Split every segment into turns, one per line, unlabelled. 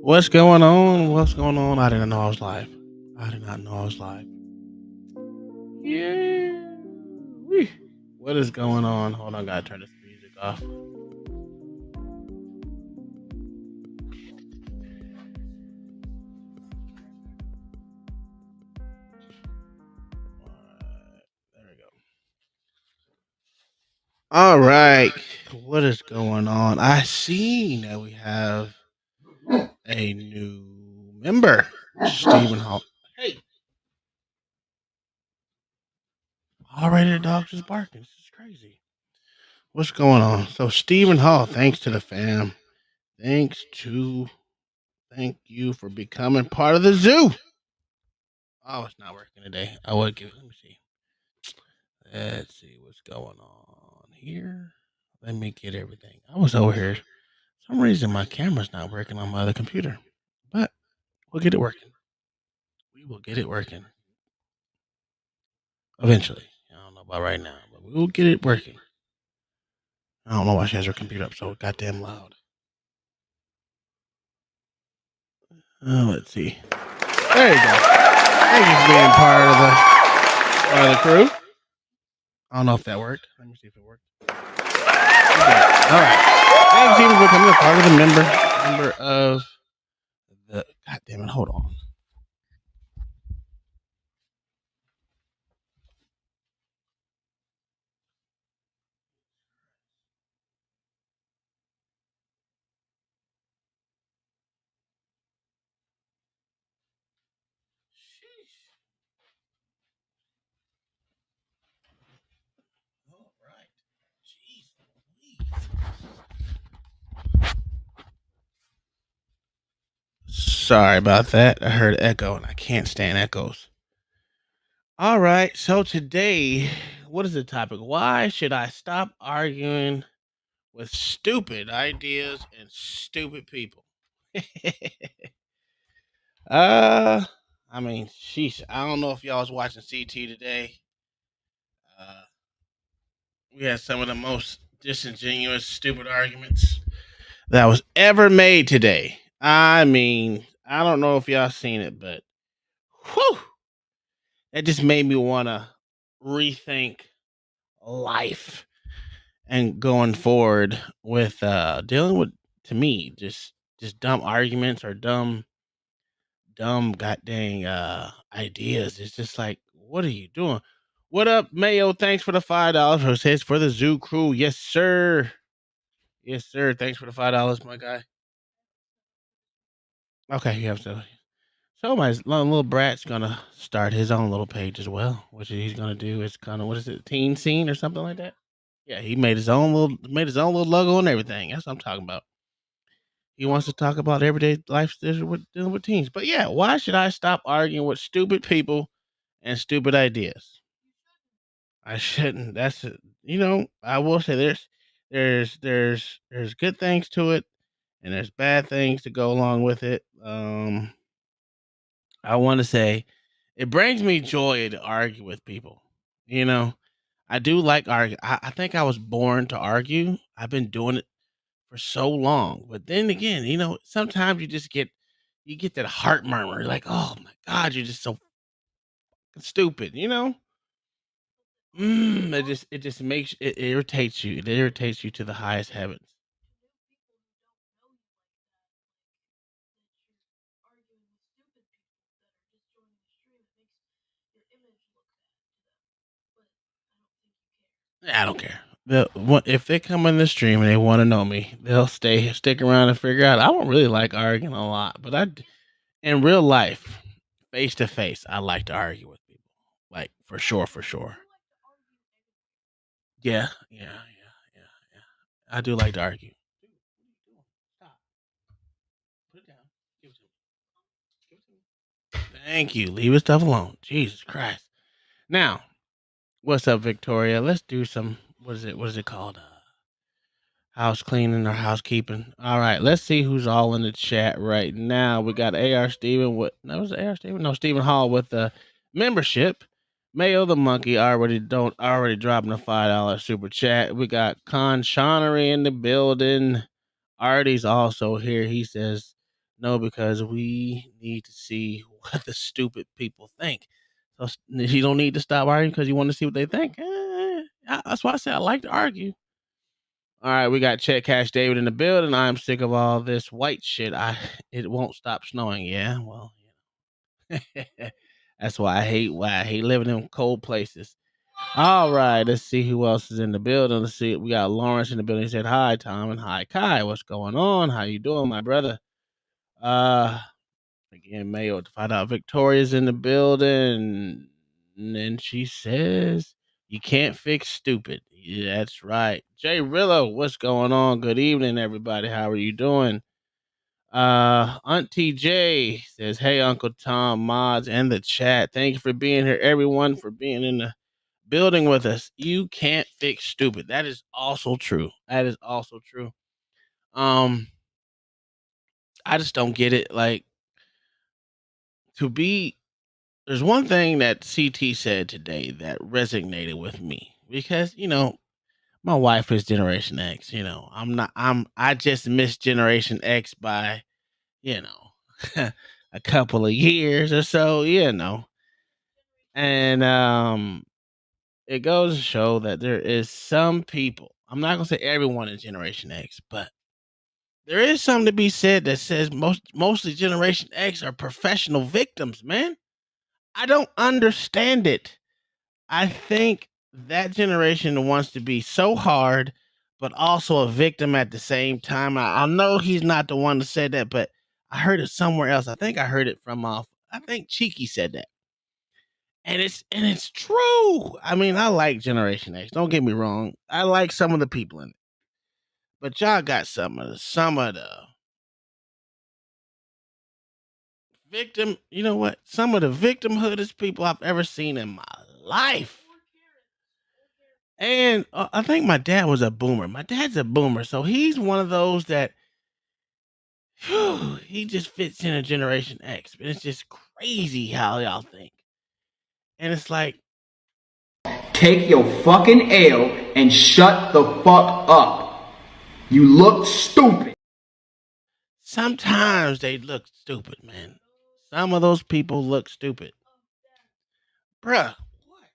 What's going on? What's going on? I didn't know I was live. I did not know I was live. Yeah. Wee. What is going on? Hold on, gotta turn this music off. Alright, there we go. All right. What is going on? I see that we have a new member, Stephen Hall. Hey, already the dog's just barking. This is crazy. What's going on? So Stephen Hall, thanks to the fam. Thank you for becoming part of the zoo. Oh, it's not working today. I would give it. Let me see. Let's see what's going on here. Let me get everything. I was over here. For some reason my camera's not working on my other computer. But we'll get it working. We will get it working. Eventually. I don't know about right now, but we will get it working. I don't know why she has her computer up so goddamn loud. Oh, let's see. There you go. Thank you for being part of the crew. I don't know if that worked. Let me see if it worked. All right. Thanks even for becoming a part of the member of the. God damn it! Hold on. All right. Sorry about that. I heard echo, and I can't stand echoes. All right. So today, what is the topic? Why should I stop arguing with stupid ideas and stupid people? uh, I mean, sheesh. I don't know if y'all was watching CT today. Uh, we had some of the most disingenuous, stupid arguments that was ever made today. I mean, I don't know if y'all seen it, but whew, that just made me want to rethink life and going forward with dealing with, to me, just dumb arguments or dumb god dang ideas. It's just like, what are you doing? What up, Mayo? Thanks for the $5 for says for the zoo crew. Yes, sir. Yes, sir. Thanks for the $5, my guy. Okay, you have to. So my little brat's gonna start his own little page as well. What he's gonna do is kind of, what is it, teen scene or something like that. Yeah, he made his own little logo and everything. That's what I'm talking about. He wants to talk about everyday life dealing with teens. But yeah, why should I stop arguing with stupid people and stupid ideas? I shouldn't. I will say there's good things to it and there's bad things to go along with it. I want to say it brings me joy to argue with people. You know, I do like argue. I think I was born to argue. I've been doing it for so long. But then again, sometimes you get that heart murmur, like, oh my God, you're just so stupid, it just makes it irritates you. It irritates you to the highest heavens. I don't care. If they come in the stream and they want to know me, they'll stick around and figure out. I don't really like arguing a lot, but in real life, face to face, I like to argue with people, like for sure, for sure. Yeah, yeah, yeah, yeah, yeah. I do like to argue. Dude, what are you doing? Stop. Put it down. Give it to me. Give it to me. Thank you. Leave his stuff alone. Jesus Christ. Now, what's up, Victoria? Let's do some. What is it? What is it called? House cleaning or housekeeping. All right, let's see who's all in the chat right now. We got AR Steven with no, was it AR Steven? No, Stephen Hall with the membership. Mayo the monkey already dropping a $5 super chat. We got Con Shonery in the building. Artie's also here. He says No, because we need to see what the stupid people think. So you don't need to stop arguing because you want to see what they think. That's why I said I like to argue. All right, we got Chet Cash David in the building. I'm sick of all this white shit. It won't stop snowing. Yeah, well, that's why I hate living in cold places. All right, let's see who else is in the building. Let's see. We got Lawrence in the building. He said, "Hi, Tom, and hi, Kai. What's going on? How you doing, my brother?" Uh, Again, Mayo to find out Victoria's in the building, and then she says, "You can't fix stupid." Yeah, that's right. Jay Rillo, what's going on? Good evening, everybody. How are you doing? Auntie J says, "Hey, Uncle Tom, mods, and the chat. Thank you for being here, everyone, for being in the building with us. You can't fix stupid. That is also true. That is also true. Um, I just don't get it. Like to be there's one thing that CT said today that resonated with me because, my wife is Generation X, I just missed Generation X by, you know, a couple of years or so, And it goes to show that there is some people, I'm not gonna say everyone is Generation X, but there is something to be said that says mostly Generation X are professional victims, man. I don't understand it. I think that generation wants to be so hard, but also a victim at the same time. I know he's not the one that said that, but I heard it somewhere else. I think I heard it from I think Cheeky said that. And it's true. I mean, I like Generation X. Don't get me wrong. I like some of the people in it. But y'all got some of the victim, you know what? Some of the victimhoodest people I've ever seen in my life. And I think my dad was a boomer. My dad's a boomer, so he's one of those that he just fits in a Generation X. But it's just crazy how y'all think. And it's like,
take your fucking L and shut the fuck up. You look stupid.
sometimes they look stupid, man. Some of those people look stupid. Bruh. What?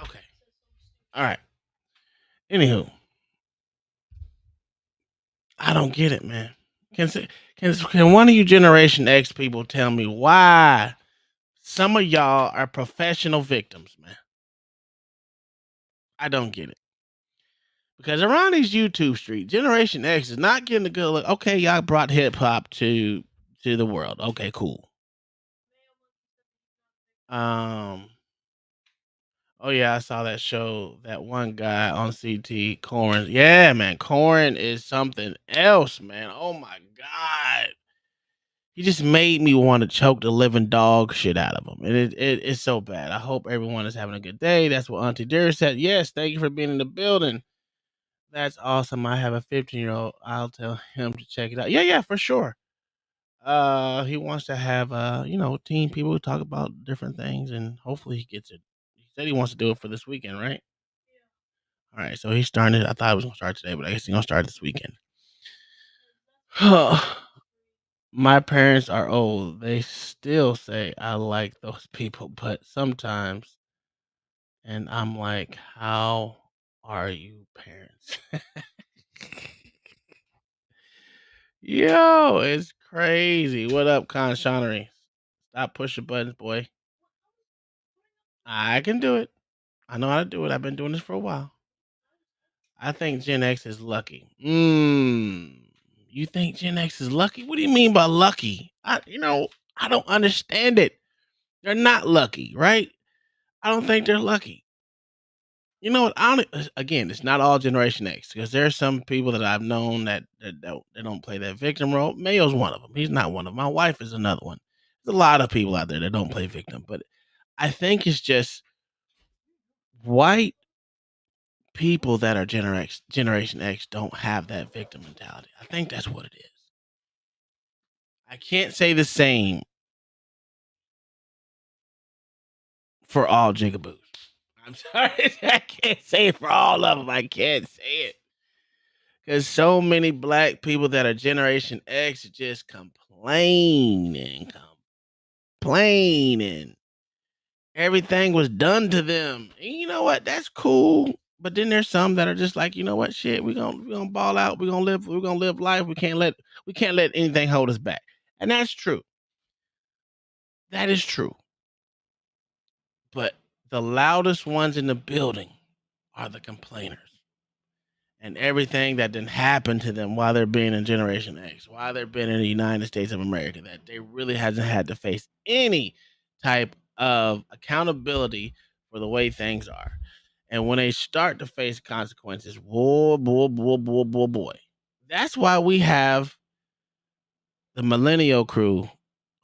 Okay. All right. Anywho, I don't get it, man. Can one of you Generation X people tell me why some of y'all are professional victims, man? I don't get it. Because around these YouTube streets, Generation X is not getting a good look. Okay, y'all brought hip hop to the world. Okay, cool. Um. Oh yeah, I saw that show. That one guy on CT, Corn. Yeah, man, Corn is something else, man. Oh my god, he just made me want to choke the living dog shit out of him, and it's so bad. I hope everyone is having a good day. That's what Auntie Dear said. Yes, thank you for being in the building. That's awesome. I have a 15-year-old. I'll tell him to check it out. Yeah, yeah, for sure. He wants to have teen people who talk about different things, and hopefully he gets it. He said he wants to do it for this weekend, right? All right, so he's starting it. I thought it was gonna start today, but I guess he's gonna start this weekend. My parents are old. They still say I like those people, but sometimes, and I'm like, how are you parents? Yo, it's crazy. What up, Conshonery? Stop pushing buttons, boy. I can do it. I know how to do it. I've been doing this for a while. I think Gen X is lucky. You think Gen X is lucky? What do you mean by lucky? I don't understand it. They're not lucky, right? I don't think they're lucky. You know what? Again, it's not all Generation X because there are some people that I've known that don't play that victim role. Mayo's one of them. He's not one of them. My wife is another one. There's a lot of people out there that don't play victim, but I think it's just white people that are Generation X don't have that victim mentality. I think that's what it is. I can't say the same for all jigaboos. I'm sorry, I can't say it for all of them. I can't say it. Because so many black people that are Generation X just complaining. Everything was done to them. And you know what? That's cool. But then there's some that are just like, you know what, shit, we're gonna ball out, we're gonna live life. We can't let anything hold us back. And that's true. That is true. But the loudest ones in the building are the complainers. And everything that didn't happen to them while they're being in Generation X, while they're being in the United States of America, that they really hasn't had to face any type of accountability for the way things are. And when they start to face consequences, boy. That's why we have the millennial crew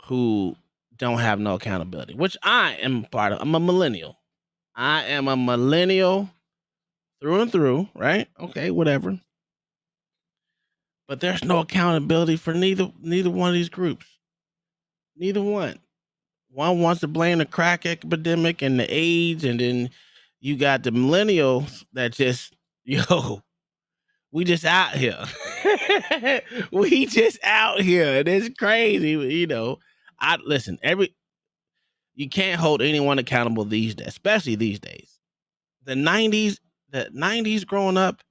who don't have no accountability, which I am part of. I'm a millennial. I am a millennial through and through, right? Okay, whatever. But there's no accountability for neither one of these groups. Neither one. One wants to blame the crack epidemic and the AIDS, and then you got the millennials that just, yo, we just out here. We just out here. And it's crazy, you know. I listen, you can't hold anyone accountable these days, especially these days. The 90s growing up,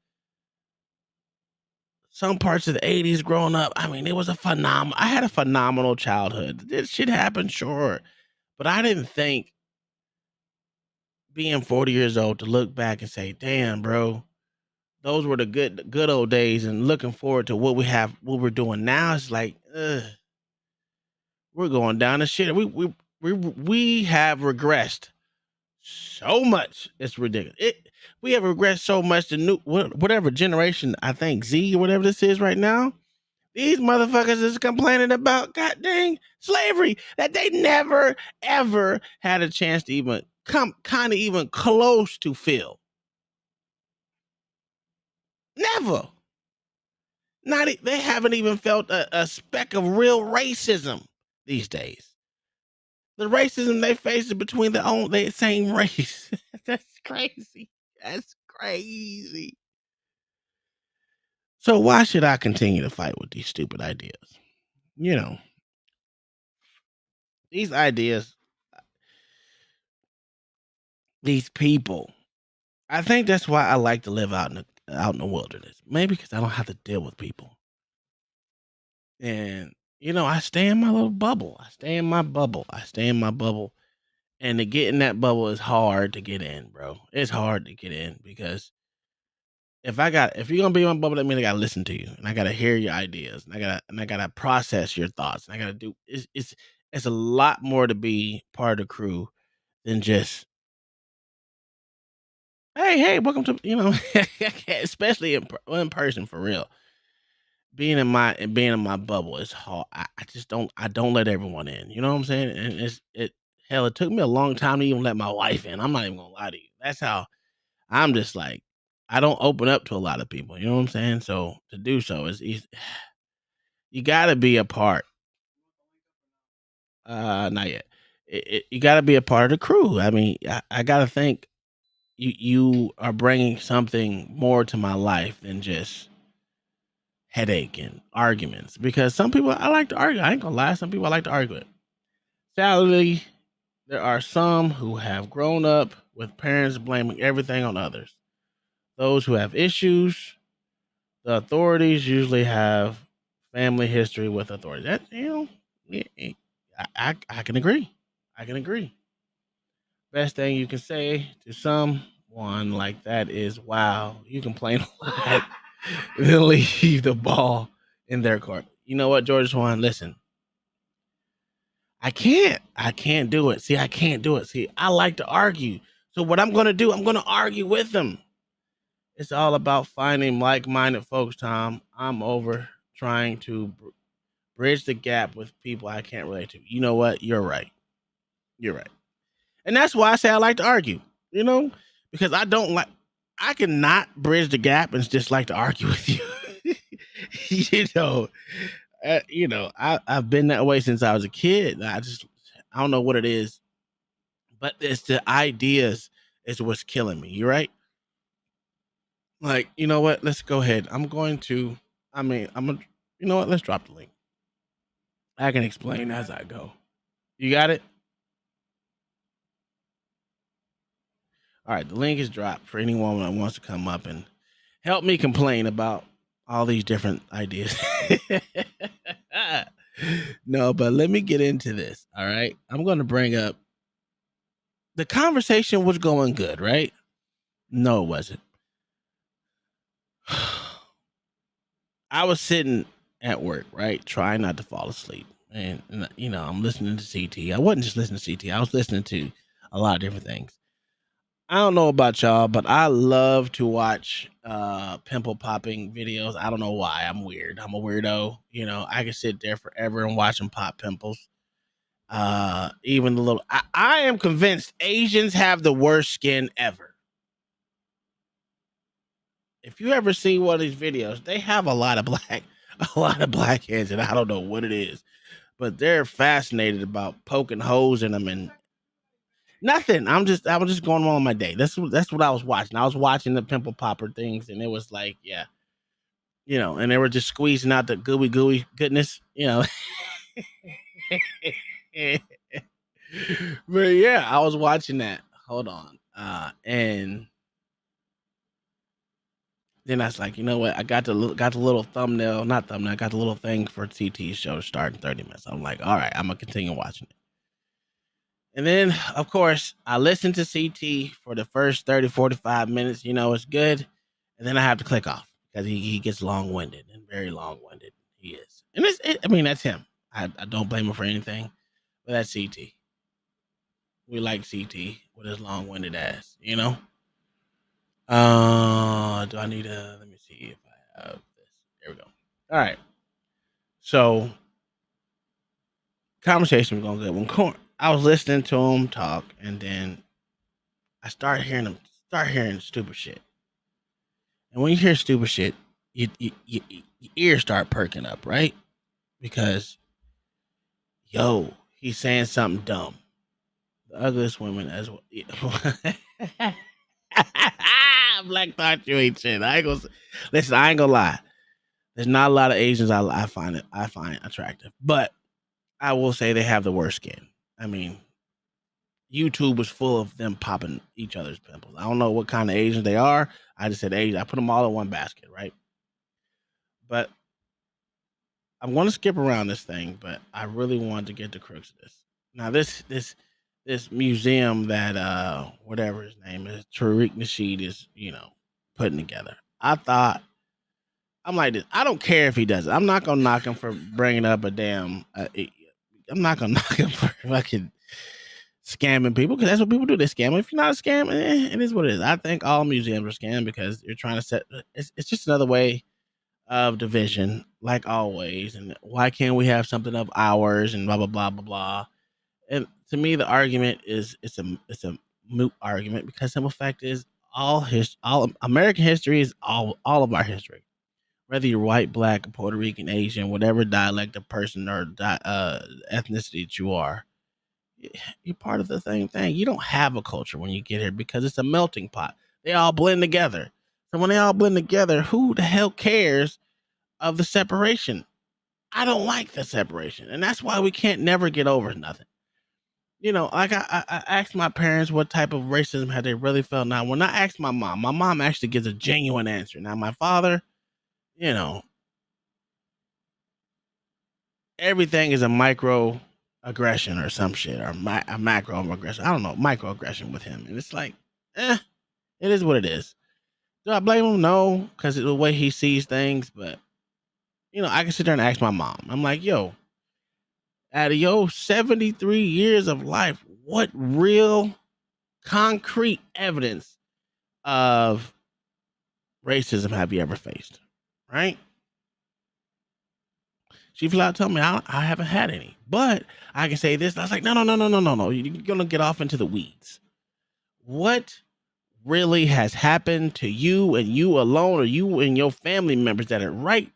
some parts of the 80s growing up, I mean, it was I had a phenomenal childhood. This shit happened, sure. But I didn't think being 40 years old to look back and say, damn, bro, those were the good old days, and looking forward to what we're doing now. It's like, we're going down the shit. We have regressed so much. It's ridiculous. We have regressed so much. The new whatever generation, I think Z or whatever this is right now, these motherfuckers is complaining about god dang slavery that they never ever had a chance to even come kind of even close to feel. Never. They haven't even felt a speck of real racism these days. The racism they face is between the same race. That's crazy. That's crazy. So why should I continue to fight with these stupid ideas? You know, these ideas, these people. I think that's why I like to live out in the wilderness. Maybe because I don't have to deal with people. And I stay in my little bubble. I stay in my bubble. And to get in that bubble is hard to get in, bro. It's hard to get in because if you're gonna be in my bubble, that means I gotta listen to you and I gotta hear your ideas and I gotta process your thoughts and I gotta do it's a lot more to be part of the crew than just hey, welcome to especially in person for real. Being in my bubble is hard. I don't let everyone in. You know what I'm saying? And it took me a long time to even let my wife in. I'm not even gonna lie to you. That's how I'm just like I don't open up to a lot of people. You know what I'm saying? So to do so is easy. You got to be a part. Not yet. You got to be a part of the crew. I mean, I got to think you are bringing something more to my life than just headache and arguments. Because some people I like to argue. I ain't gonna lie. Some people I like to argue with. Sadly, there are some who have grown up with parents blaming everything on others. Those who have issues, the authorities usually have family history with authorities. That I can agree. I can agree. Best thing you can say to someone like that is, "Wow, you complain a lot," then leave the ball in their court. You know what, George Swan? Listen, I can't. I can't do it. See, I can't do it. See, I like to argue. So what I'm gonna do, I'm gonna argue with them. It's all about finding like-minded folks, Tom. I'm over trying to bridge the gap with people I can't relate to. You know what? You're right. You're right. And that's why I say I like to argue, you know, because I cannot bridge the gap and just like to argue with you. you know, I've been that way since I was a kid. I don't know what it is, but it's the ideas is what's killing me. You're right. Like, you know what? Let's go ahead. You know what? Let's drop the link. I can explain as I go. You got it? All right. The link is dropped for anyone that wants to come up and help me complain about all these different ideas. No, but let me get into this. All right. I'm going to bring up the conversation was going good, right? No, it wasn't. I was sitting at work, right, trying not to fall asleep. And you know, I'm listening to CT. I wasn't just listening to CT. I was listening to a lot of different things. I don't know about y'all, but I love to watch pimple popping videos. I don't know why. I'm weird. I'm a weirdo. You know, I can sit there forever and watch them pop pimples. Even the little I am convinced Asians have the worst skin ever. If you ever see one of these videos, they have a lot of black heads, and I don't know what it is, but they're fascinated about poking holes in them and nothing. I was just going on my day. That's what I was watching. I was watching the pimple popper things, and it was like, yeah, you know, and they were just squeezing out the gooey goodness, you know. But yeah, I was watching that. Hold on, and then I was like, you know what? I got the little thumbnail, not thumbnail. I got the little thing for CT's show to start in 30 minutes. I'm like, all right, I'm gonna continue watching it. And then, of course, I listened to CT for the first 30, 45 minutes. You know, it's good. And then I have to click off because he gets long winded and very long winded. He is. And I mean, that's him. I don't blame him for anything, but that's CT. We like CT with his long winded ass, you know? Do I need let me see if I have this. There we go. All right. So, conversation was going good. I was listening to him talk, and then I start hearing stupid shit. And when you hear stupid shit, your ears start perking up, right? Because yo, he's saying something dumb. The ugliest women as well. Black thought you ain't shit. I ain't gonna listen. I ain't gonna lie. There's not a lot of Asians I find attractive, but I will say they have the worst skin. I mean, YouTube was full of them popping each other's pimples. I don't know what kind of Asians they are. I just said Asian. I put them all in one basket, right? But I'm going to skip around this thing, but I really wanted to get the crux of this. Now, this museum that whatever his name is, Tariq Nasheed is, you know, putting together. I'm like this. I don't care if he does it. I'm not gonna knock him for bringing up a damn. I'm not gonna knock him for fucking scamming people because that's what people do. They scam. If you're not a scam, it is what it is. I think all museums are scam because you're trying to set. It's just another way of division, like always. And why can't we have something of ours and blah blah blah blah blah. And to me, the argument is it's a moot argument because simple fact is all American history is all of our history. Whether you're white, black, Puerto Rican, Asian, whatever dialect of person or ethnicity that you are, you're part of the same thing. You don't have a culture when you get here because it's a melting pot. They all blend together. So when they all blend together, who the hell cares of the separation? I don't like the separation, and that's why we can't never get over nothing. You know, like I asked my parents what type of racism had they really felt. Now, when I asked my mom actually gives a genuine answer. Now, my father, you know, everything is a micro aggression or some shit or a macro aggression. I don't know, microaggression with him, and it's like, it is what it is. Do I blame him? No, because it's the way he sees things. But you know, I can sit there and ask my mom. I'm like, yo, out of your 73 years of life, what real concrete evidence of racism have you ever faced? Right? She flat out told me I haven't had any, but I can say this. I was like, no. You're gonna get off into the weeds. What really has happened to you and you alone, or you and your family members that are right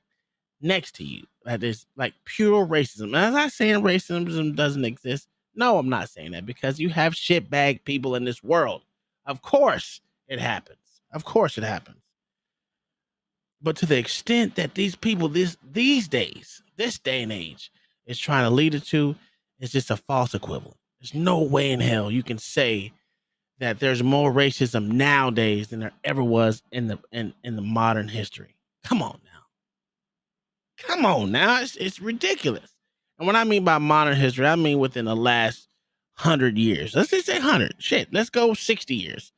next to you? That is like pure racism. And I'm not saying racism doesn't exist. No, I'm not saying that because you have shitbag people in this world. Of course it happens. Of course it happens. But to the extent that these people these days, this day and age, is trying to lead it to, it's just a false equivalent. There's no way in hell you can say that there's more racism nowadays than there ever was in the modern history. Come on now. Come on now. It's ridiculous. And what I mean by modern history, I mean within the last 100 years. Let's just say 100. Shit, let's go 60 years.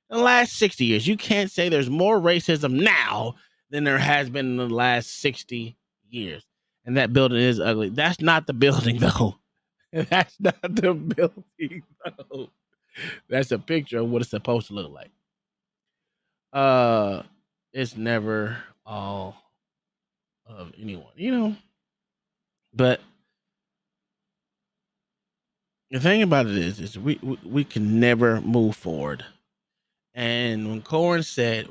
In the last 60 years, you can't say there's more racism now than there has been in the last 60 years. And that building is ugly. That's not the building, though. That's not the building, though. That's a picture of what it's supposed to look like. It's never all of anyone, you know. But the thing about it is we can never move forward. And when Corin said,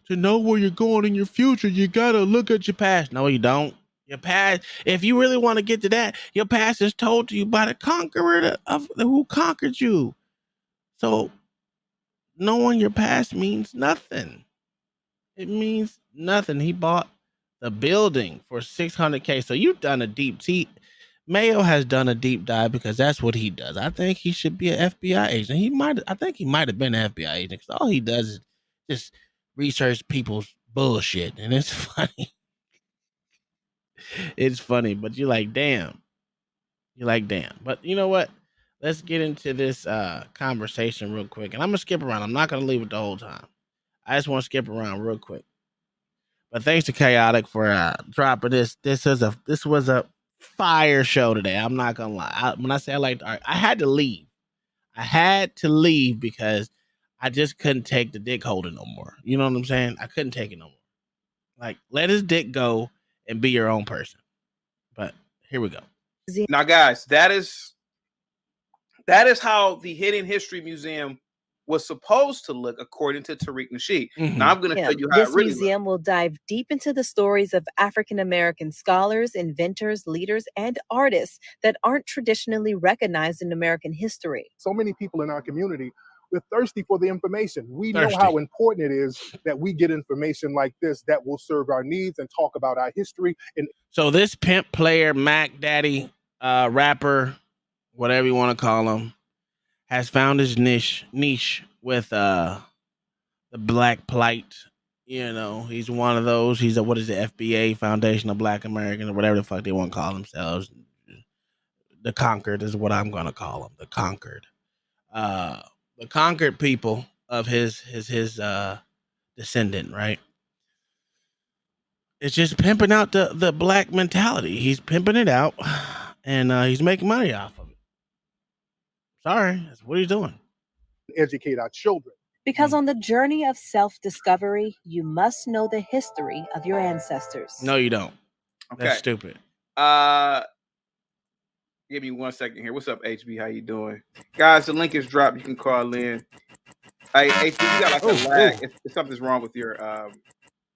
to know where you're going in your future, you gotta look at your past. No, you don't. Your past, if you really want to get to that, your past is told to you by the conqueror of who conquered you. So knowing your past means nothing. It means nothing. He bought the building for $600K. So you've done a deep Mayo has done a deep dive because that's what he does. I think he should be an FBI agent. I think he might have been an FBI agent because all he does is just research people's bullshit. And it's funny. It's funny, but you're like, damn. But you know what? Let's get into this conversation real quick. And I'm going to skip around. I'm not going to leave it the whole time. I just want to skip around real quick. But thanks to Chaotic for dropping this. This was a fire show today. I'm not gonna lie. When I say I liked art, I had to leave. I had to leave because I just couldn't take the dick holding no more. You know what I'm saying? I couldn't take it no more. Like, let his dick go and be your own person. But here we go.
Now, guys, that is how the Hidden History Museum was supposed to look, according to Tariq Nasheed.
Mhm.
Now, I'm going to tell you how
This
it really
museum will dive deep into the stories of African American scholars, inventors, leaders, and artists that aren't traditionally recognized in American history.
So many people in our community, we're thirsty for the information. We
Thirsty.
know how important it is that we get information like this that will serve our needs and talk about our history. And
So this pimp player, Mac Daddy, rapper, whatever you want to call him, has found his niche with the black plight. You know, he's one of those. He's what is the FBA, Foundation of Black Americans, or whatever the fuck they want to call themselves. The Conquered is what I'm gonna call them. The Conquered. The conquered people of his descendant, right? It's just pimping out the black mentality. He's pimping it out, and he's making money off of it. Sorry, that's what he's doing.
educate our children.
Because on the journey of self-discovery, you must know the history of your ancestors.
No, you don't.
Okay.
That's stupid.
Give me 1 second here. What's up, HB? How you doing? Guys, the link is dropped. You can call in. Hey, HB, you got like a lag. If something's wrong with your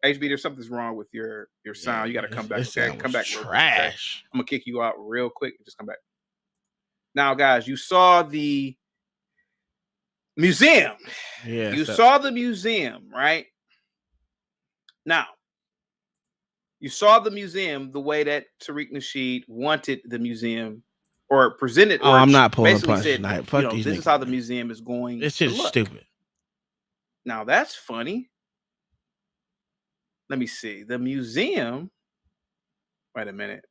HB, there's something's wrong with your sound. You got to come back. Okay? Come back.
Trash.
I'm gonna kick you out real quick and just come back. Now, guys, you saw the museum.
Yeah.
You saw the museum, right? Now, you saw the museum the way that Tariq Nasheed wanted the museum or presented.
Oh, I'm not pulling a
basically
punch
said,
tonight. Fuck these
this is
niggas,
how the
man.
museum is going.
This
to
shit is
look.
stupid.
Now, that's funny. Let me see. The museum. Wait a minute.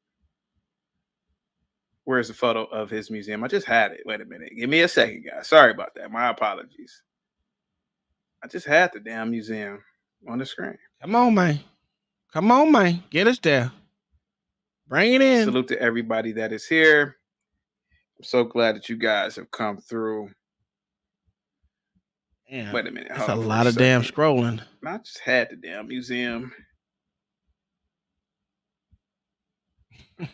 Where's the photo of his museum? I just had it. Wait a minute. Give me a second, guys. Sorry about that. My apologies. I just had the damn museum on the screen.
Come on, man. Come on, man. Get us there. Bring it in.
Salute to everybody that is here. I'm so glad that you guys have come through.
Yeah.
Wait a minute.
That's a lot of damn scrolling.
I just had the damn museum.
That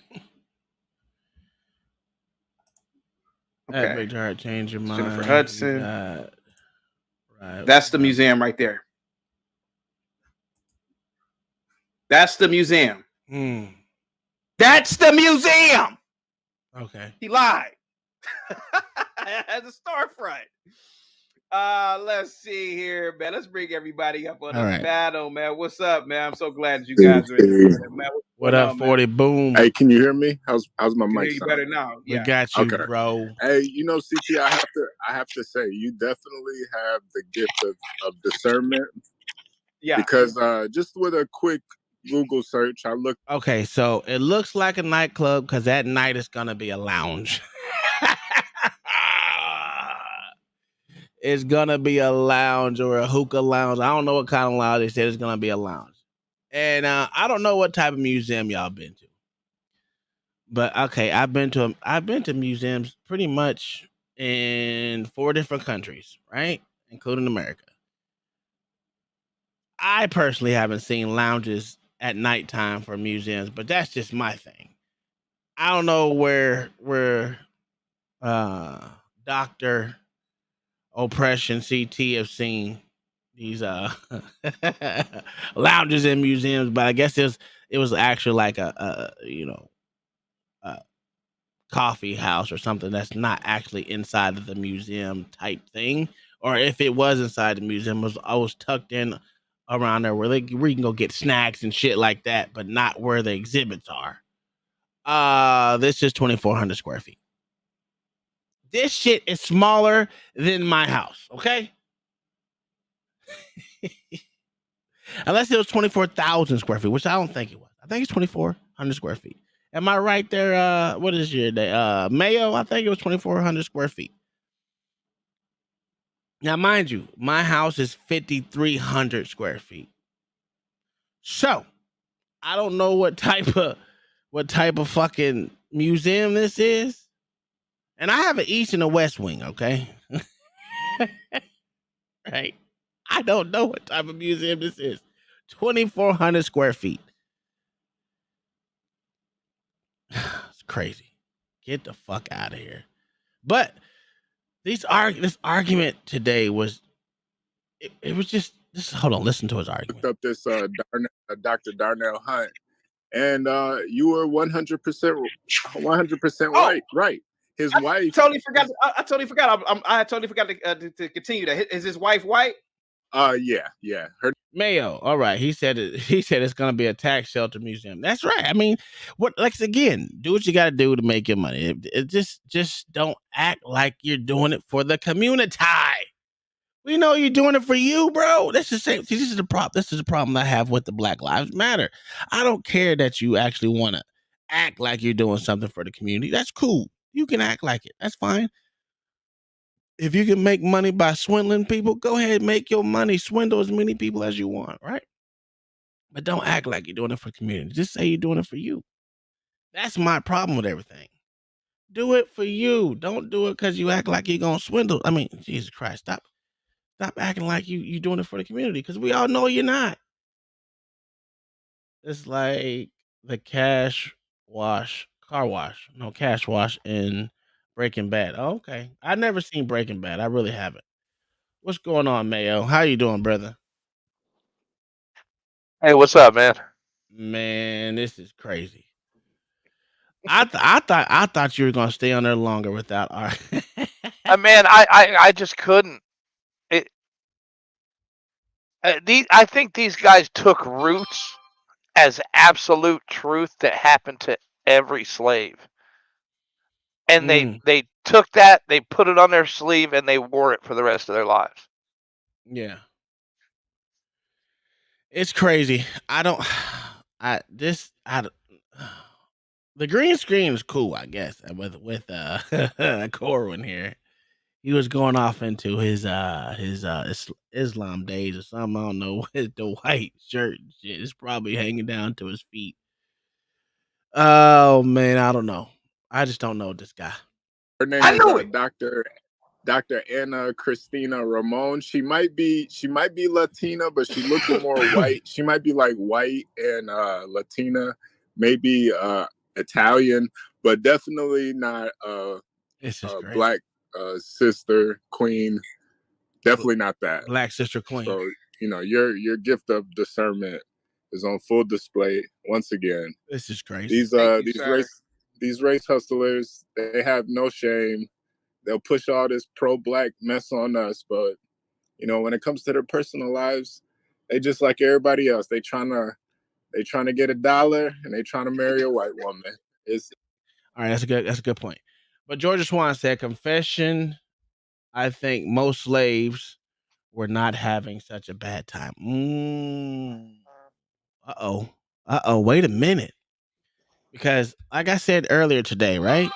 Okay.
big heart change your mind.
Jennifer Hudson.
Right.
That's the museum right there. That's the museum. That's the museum.
Okay.
He lied. As a storefront. Let's see here, man. Let's bring everybody up on
All
the
right.
panel, man. What's up, man? I'm so glad you guys are in here, man. What's
What
going
up,
on,
40
man?
Boom?
Hey, can you hear me? How's my
Can hear
mic
you
sound?
better now.
We
Yeah.
got you,
Okay.
bro.
Hey, you know, CT, I have to say, you definitely have the gift of discernment.
Yeah.
Because just with a quick Google search, I looked.
Okay, so it looks like a nightclub because that night is gonna be a lounge. It's gonna be a lounge or a hookah lounge. I don't know what kind of lounge. They said it's gonna be a lounge, and I don't know what type of museum y'all been to. But okay, I've been to museums pretty much in 4 different countries, right, including America. I personally haven't seen lounges at nighttime for museums, but that's just my thing. I don't know where Dr. Oppression CT have seen these lounges in museums, but I guess it was actually like a coffee house or something that's not actually inside of the museum type thing. Or if it was inside the museum, I was tucked in around there where you can go get snacks and shit like that, but not where the exhibits are. This is 2,400 square feet. This shit is smaller than my house, okay? Unless it was 24,000 square feet, which I don't think it was. I think it's 2,400 square feet. Am I right there? What is your day? Mayo, I think it was 2,400 square feet. Now, mind you, my house is 5,300 square feet. So, I don't know what type of fucking museum this is. And I have an east and a west wing, okay? Right? I don't know what type of museum this is. 2,400 square feet. It's crazy. Get the fuck out of here. But this argument today was it was just hold on, listen to his argument.
Looked up this Dr. Darnell Hunt, and you were 100% right. His wife.
I totally forgot. I totally forgot to continue that. Is his wife white?
Yeah. Her
Mayo. All right. He said it's gonna be a tax shelter museum. That's right. I mean, again, do what you gotta do to make your money. It just don't act like you're doing it for the community. We know you're doing it for you, bro. That's the same. See, this is the problem. This is the problem I have with the Black Lives Matter. I don't care that you actually want to act like you're doing something for the community. That's cool. You can act like it. That's fine. If you can make money by swindling people, go ahead, make your money, swindle as many people as you want, right? But don't act like you're doing it for the community. Just say you're doing it for you. That's my problem with everything. Do it for you. Don't do it because you act like you're gonna swindle. I mean, Jesus Christ, stop acting like you're doing it for the community, because we all know you're not. It's like the cash wash in Breaking Bad. Oh, okay. I never seen Breaking Bad. I really haven't. What's going on, Mayo? How you doing, brother?
Hey, what's up, man?
Man, this is crazy. I thought you were gonna stay on there longer without our.
Man, I just couldn't. I think these guys took roots as absolute truth that happened to every slave, and they took that, they put it on their sleeve, and they wore it for the rest of their lives.
Yeah, it's crazy. The green screen is cool, I guess, with Corwin here. He was going off into his Islam days or something. I don't know. With the white shirt and shit, it's probably hanging down to his feet. Oh man, I don't know. I just don't know this guy.
Her name is Dr. Anna Cristina Ramon. She might be Latina, but she looks more white. She might be like white and Latina, maybe Italian, but definitely not black sister queen. Definitely not that.
Black sister queen.
So, your gift of discernment is on full display once again.
This is crazy.
These race hustlers, they have no shame. they'll push all this pro-black mess on us, but you know, when it comes to their personal lives, they just like everybody else. They trying to get $1 and they trying to marry a white woman. It's
all right. That's a good point. But Georgia Swan said, confession. I think most slaves were not having such a bad time. Wait a minute. Because like I said earlier today, right?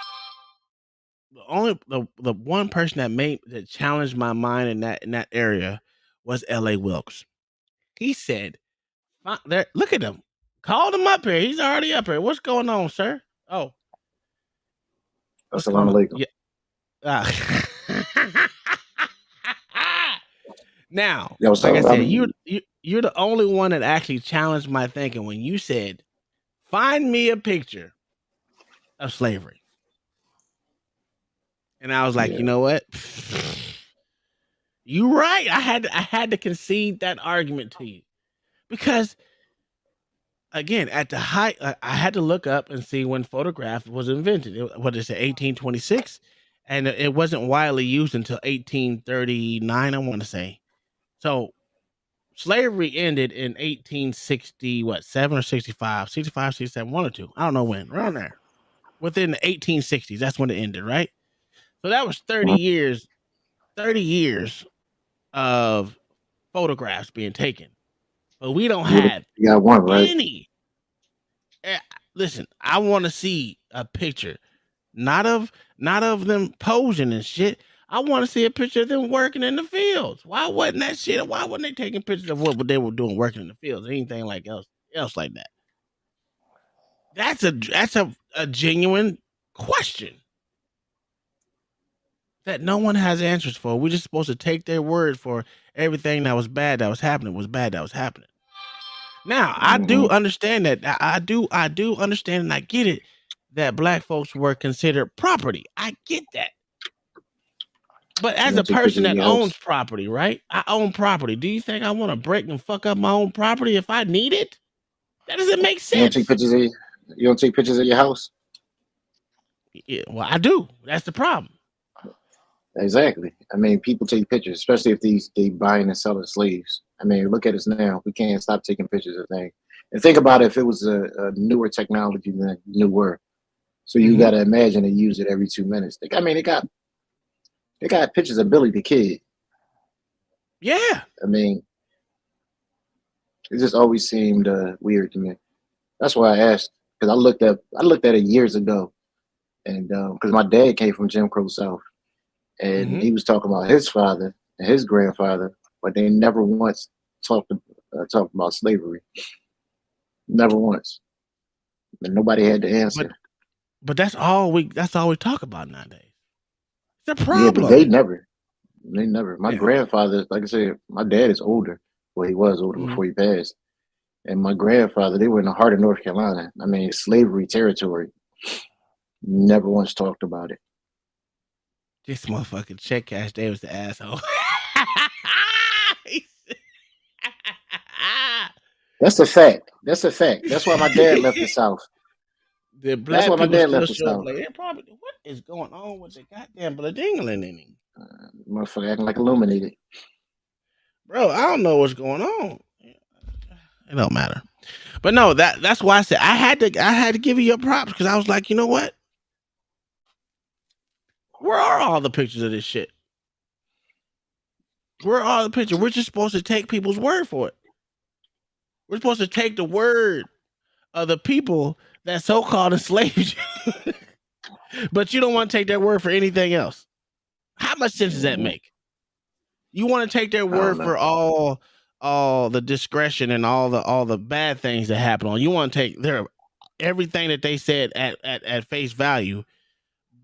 The one person that challenged my mind in that area was L.A. Wilkes. He said, there, look at him. Called him up here. He's already up here. What's going on, sir? Oh. What's going on? Yeah. Now, like I said, you're the only one that actually challenged my thinking when you said, find me a picture of slavery. And I was like, you know what? You're right. I had to concede that argument to you. Because again, at the height, I had to look up and see when photograph was invented. What is it, 1826? And it wasn't widely used until 1839, I want to say. So slavery ended in 1860, 7 or 65, 65, 67, 1 or 2. I don't know when, around there. Within the 1860s, that's when it ended, right? So that was 30 years of photographs being taken. But we don't have any. Listen, I want to see a picture, not of them posing and shit. I want to see a picture of them working in the fields. Why wasn't that shit? Why wasn't they taking pictures of what they were doing working in the fields? Anything like else like that? That's a genuine question that no one has answers for. We're just supposed to take their word for everything that was bad that was happening was bad that was happening. Now, I do understand that. I do understand, and I get it, that black folks were considered property. I get that. But as a person that owns property, right? I own property. Do you think I want to break and fuck up my own property if I need it? That doesn't make sense.
You don't take pictures of your house?
Yeah, well, I do. That's the problem.
Exactly. I mean, people take pictures, especially if they buying and selling slaves. I mean, look at us now. We can't stop taking pictures of things. And think about it, if it was a newer technology than newer. So you got to imagine they use it every 2 minutes. They got pictures of Billy the Kid.
Yeah.
I mean, it just always seemed weird to me. That's why I asked, because I looked at it years ago, and because my dad came from Jim Crow South. And he was talking about his father and his grandfather, but they never once talked about slavery. Never once. And nobody had the answer.
But that's all we talk about nowadays. It's a problem.
Yeah, but they never. My grandfather, like I said, my dad is older. Well, he was older before he passed. And my grandfather, they were in the heart of North Carolina. I mean, slavery territory. Never once talked about it.
This motherfucking Check Cash Davis the asshole.
That's a fact. That's why my dad left the South.
That's why my dad left the South. Like, what is going on with the goddamn bloodingling in him?
Motherfucker acting like illuminated.
Bro, I don't know what's going on. It don't matter. But no, that's why I said I had to give you your props, because I was like, you know what? Where are all the pictures of this shit? Where are all the pictures? We're just supposed to take people's word for it. We're supposed to take the word of the people that so-called enslaved you. But you don't want to take their word for anything else. How much sense does that make? You want to take their word for all the discretion and all the bad things that happen. You want to take everything that they said at face value,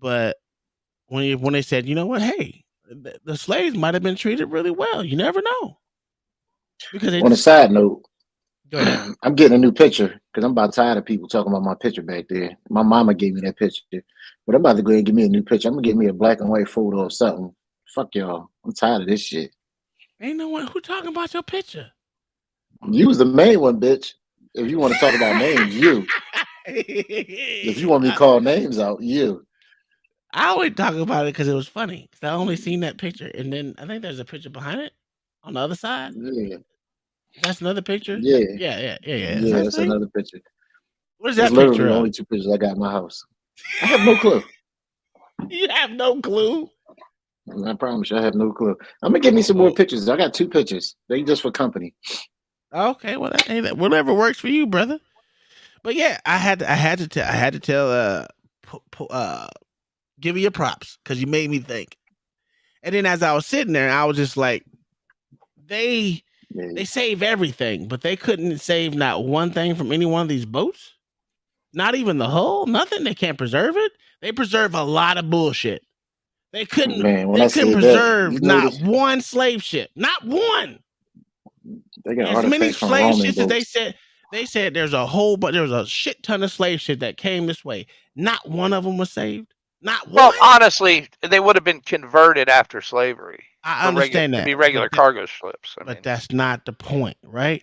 but when they said, you know what, hey, the slaves might have been treated really well. You never know. Because
on a side note, I'm getting a new picture because I'm about tired of people talking about my picture back there. My mama gave me that picture, but I'm about to go ahead and give me a new picture. I'm gonna get me a black and white photo or something. Fuck y'all. I'm tired of this shit.
Ain't no one who talking about your picture.
You was the main one, bitch. If you want to talk about names, you. If you want me to call names out, you.
I only talk about it because it was funny. Because I only seen that picture, and then I think there's a picture behind it on the other side.
Yeah,
That's another picture.
yeah,
Yeah.
yeah. That's another picture.
What is
That's
that
literally
picture
the
of?
only two pictures I got in my house. I have no clue.
You have no clue.
I promise you, I have no clue. I'm gonna get me some more pictures. I got 2 pictures. They just for company.
Okay, well, whatever works for you, brother. But yeah, I had to tell give you your props because you made me think. And then as I was sitting there, I was just like, they save everything, but they couldn't save not one thing from any one of these boats. Not even the hull, nothing. They can't preserve it. They preserve a lot of bullshit. They couldn't.
Man,
They couldn't preserve
that,
not one slave ship, not one.
They got
as many
artifacts from
slave
Roman
ships as
boats.
they said there's a whole, but there was a shit ton of slave ships that came this way. Not one of them was saved. Not one.
Well, honestly, they would have been converted after slavery.
I understand that
to be regular cargo ships. I mean,
that's not the point, right?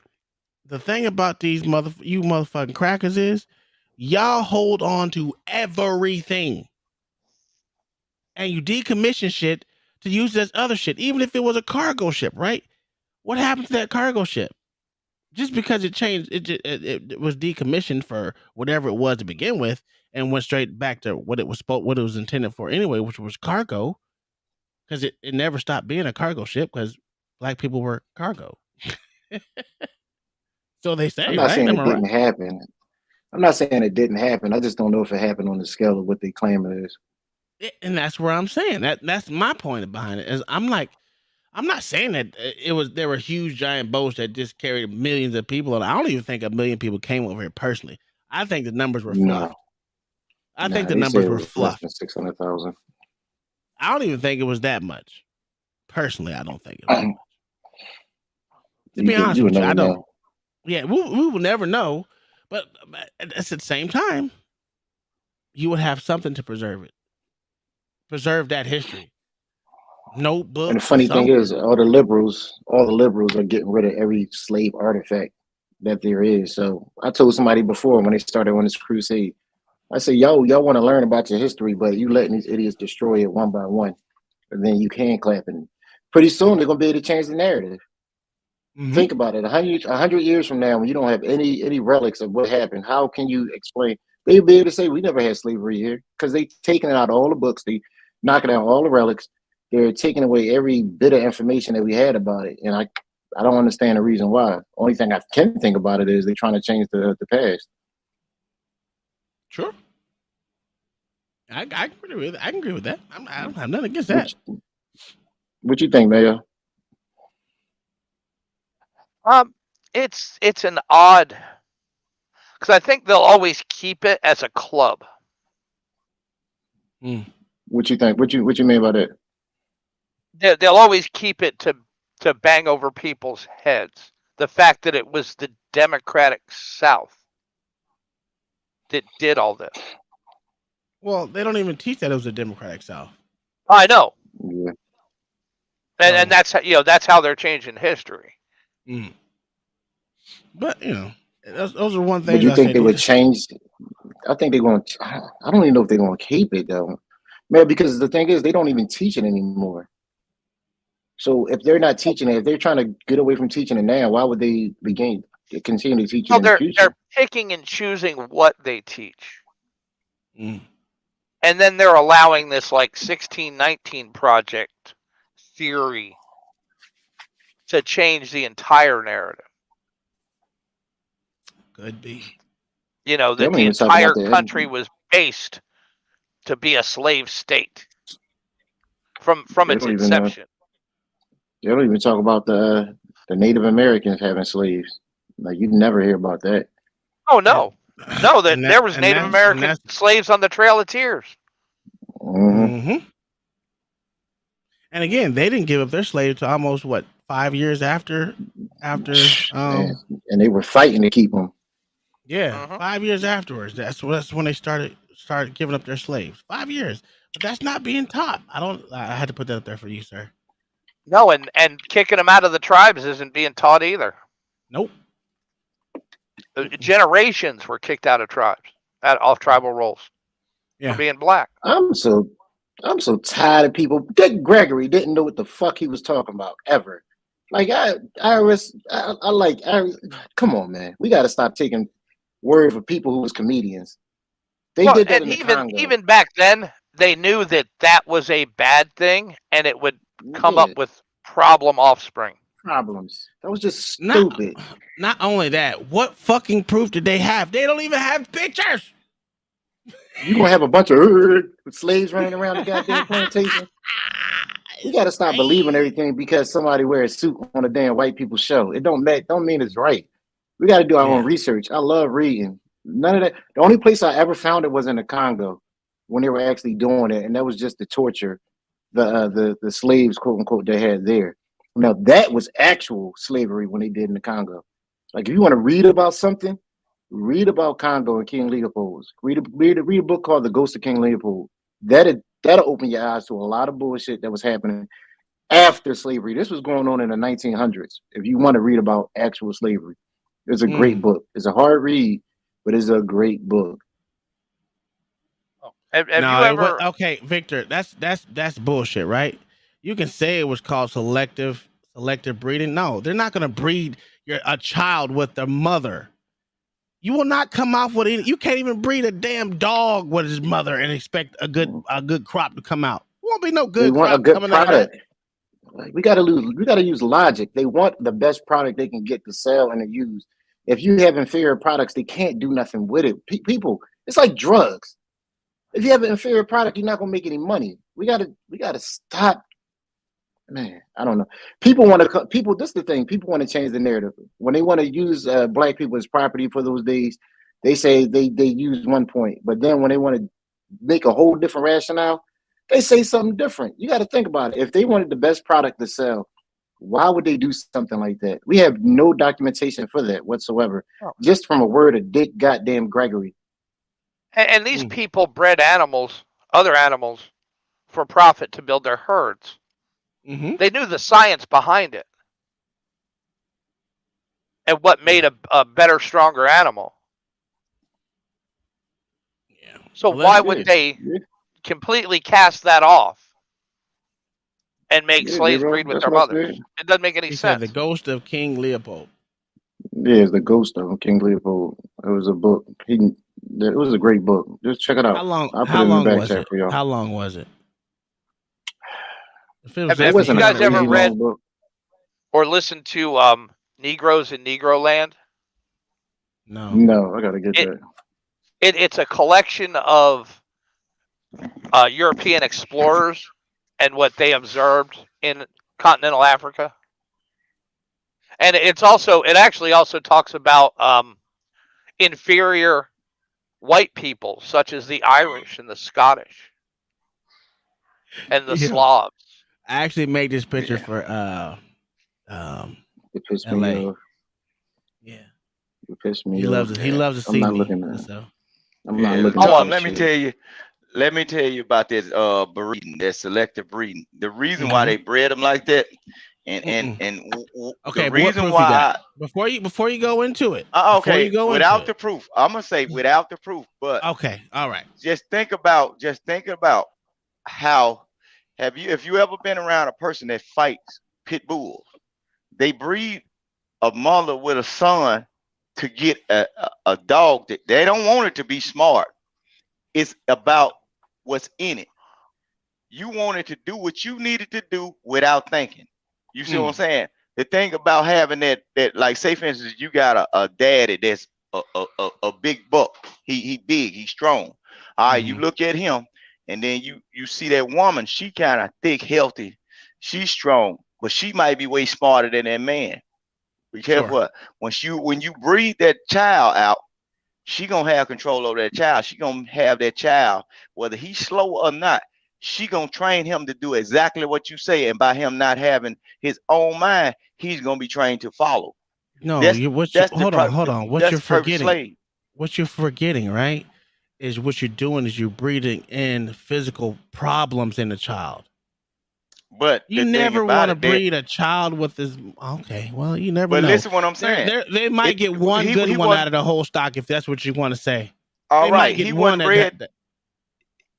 The thing about these you motherfucking crackers is y'all hold on to everything, and you decommission shit to use as other shit, even if it was a cargo ship, right? What happened to that cargo ship? Just because it changed, it was decommissioned for whatever it was to begin with, and went straight back to what it was intended for anyway, which was cargo. Because it never stopped being a cargo ship because black people were cargo. So they say.
I'm not saying it didn't happen. I'm not saying it didn't happen. I just don't know if it happened on the scale of what they claim it is.
And that's where I'm saying that's my point behind it. Is I'm not saying that there were huge giant boats that just carried millions of people, and I don't even think 1 million people came over here personally. I think the numbers were fluffed. I think the numbers were fluffed.
600,000.
I don't even think it was that much. Personally, I don't think it was that much. To be honest with you, I don't. Yeah, we will never know. But at the same time, you would have something to preserve it. Preserve that history. Notebook.
And the funny thing is, all the liberals are getting rid of every slave artifact that there is. So I told somebody before when they started on this crusade, I said, y'all want to learn about your history, but you letting these idiots destroy it one by one. And then you can clap. And pretty soon they're going to be able to change the narrative. Mm-hmm. Think about it. 100 years from now, when you don't have any relics of what happened, how can you explain? They'll be able to say we never had slavery here because they taking out all the books. They knocking out all the relics. They're taking away every bit of information that we had about it. And I don't understand the reason why. Only thing I can think about it is they're trying to change the past.
Sure. I agree with it. I can agree with that. I don't have nothing against that.
What you think, Mayo?
It's an odd, because I think they'll always keep it as a club.
What you think? What you mean by that?
They'll always keep it to bang over people's heads. The fact that it was the Democratic South that did all this.
Well, they don't even teach that it was a Democratic South.
I know.
Yeah.
And that's that's how they're changing history.
Mm. But those are one thing.
But you think they would change? I think they're going to. I don't even know if they're going to keep it though, man. Because the thing is, they don't even teach it anymore. So if they're not teaching it, if they're trying to get away from teaching it now, why would they continue to teach it in the future?
They're picking and choosing what they teach. And then they're allowing this 1619 project theory to change the entire narrative.
Could be.
That the entire country was based to be a slave state from its inception.
They don't even talk about the Native Americans having slaves. You never hear about that.
Oh no. No, there was Native American slaves on the Trail of Tears.
Mm-hmm.
And again, they didn't give up their slaves to almost 5 years after. And
they were fighting to keep them.
Yeah, 5 years afterwards. That's when they started giving up their slaves. 5 years, but that's not being taught. I had to put that up there for you, sir.
No, and kicking them out of the tribes isn't being taught either.
Nope.
Generations were kicked out of tribes, off tribal rolls, for being black.
I'm so I'm so tired of people. Dick Gregory didn't know what the fuck he was talking about ever. Like Iris, come on, man. We got to stop taking word for people who was comedians. They did that in the Congo.
Even back then, they knew that was a bad thing, and it would come up with problem offspring.
Problems. That was just stupid.
Not only that, what fucking proof did they have? They don't even have pictures.
You gonna have a bunch of slaves running around the goddamn plantation? You gotta stop believing everything because somebody wears a suit on a damn white people show. It don't mean it's right. We gotta do our own research. I love reading. None of that. The only place I ever found it was in the Congo when they were actually doing it, and that was just the torture the slaves, quote unquote, they had there. Now that was actual slavery when they did in the Congo. Like if you want to read about something, read about Congo and King Leopold. Read a book called The Ghost of King Leopold. That'll open your eyes to a lot of bullshit that was happening after slavery. This was going on in the 1900s. If you want to read about actual slavery, it's a great book. It's a hard read, but it's a great book.
Have you ever...
Okay, Victor, that's bullshit, right? You can say it was called selective breeding. No, they're not going to breed a child with their mother. You will not come off with it. You can't even breed a damn dog with his mother and expect a good crop to come out. There won't be no good crop coming out of that.
Like, we gotta use logic. They want the best product they can get to sell and to use. If you have inferior products, they can't do nothing with it. People, it's like drugs. If you have an inferior product, you're not gonna make any money. We gotta stop. Man, I don't know. This is the thing. People want to change the narrative. When they want to use black people as property for those days, they say they use one point. But then when they want to make a whole different rationale, they say something different. You got to think about it. If they wanted the best product to sell, why would they do something like that? We have no documentation for that whatsoever. Just from a word of Dick goddamn Gregory.
And these people bred other animals, for profit to build their herds.
Mm-hmm.
They knew the science behind it and what made a better, stronger animal.
Yeah.
So why would they completely cast that off and make slaves breed with their mothers? It doesn't make any sense.
The Ghost of King Leopold.
Yeah, it's The Ghost of King Leopold. It was a book. It was a great book. Just check it out.
How long?
I'll put it in the back chat for y'all.
How long was it?
Have you guys ever read or listened to Negroes in Negroland?
No, I gotta get that.
It's a collection of European explorers and what they observed in continental Africa, and it actually also talks about inferior white people such as the Irish and the Scottish and the Slavs.
I actually made this picture for
it pissed
LA.
Me off.
Yeah.
It pissed me
He
off.
loves it. He loves to see
I'm not
me.
looking at it.
So.
I'm not looking
Hold
at
on, let me tell you about this breeding, that selective breeding. The reason why they bred them like that,
okay,
the reason why
before you go into it.
Okay, without the proof. I'm gonna say without the proof, but
okay, all right.
Just think about how if you ever been around a person that fights pit bulls, they breed a mother with a son to get a dog that they don't want it to be smart. It's about what's in it. You want it to do what you needed to do without thinking. You see what I'm saying? The thing about having that like, say for instance, you got a daddy that's a big buck. He big, he's strong. All right, you look at him, and then you see that woman. She kind of thick, healthy. She's strong, but she might be way smarter than that man. Because what? When you breed that child out, she gonna have control over that child. She gonna have that child, whether he's slow or not. She gonna train him to do exactly what you say, and by him not having his own mind, he's gonna be trained to follow.
No, hold on. What you're forgetting, right, is what you're doing is you're breeding in physical problems in the child.
But
you never want to breed a child with this. Okay, well, you never know.
But listen what I'm saying.
They might get one good one out of the whole stock if that's what you want to say.
All right, he wasn't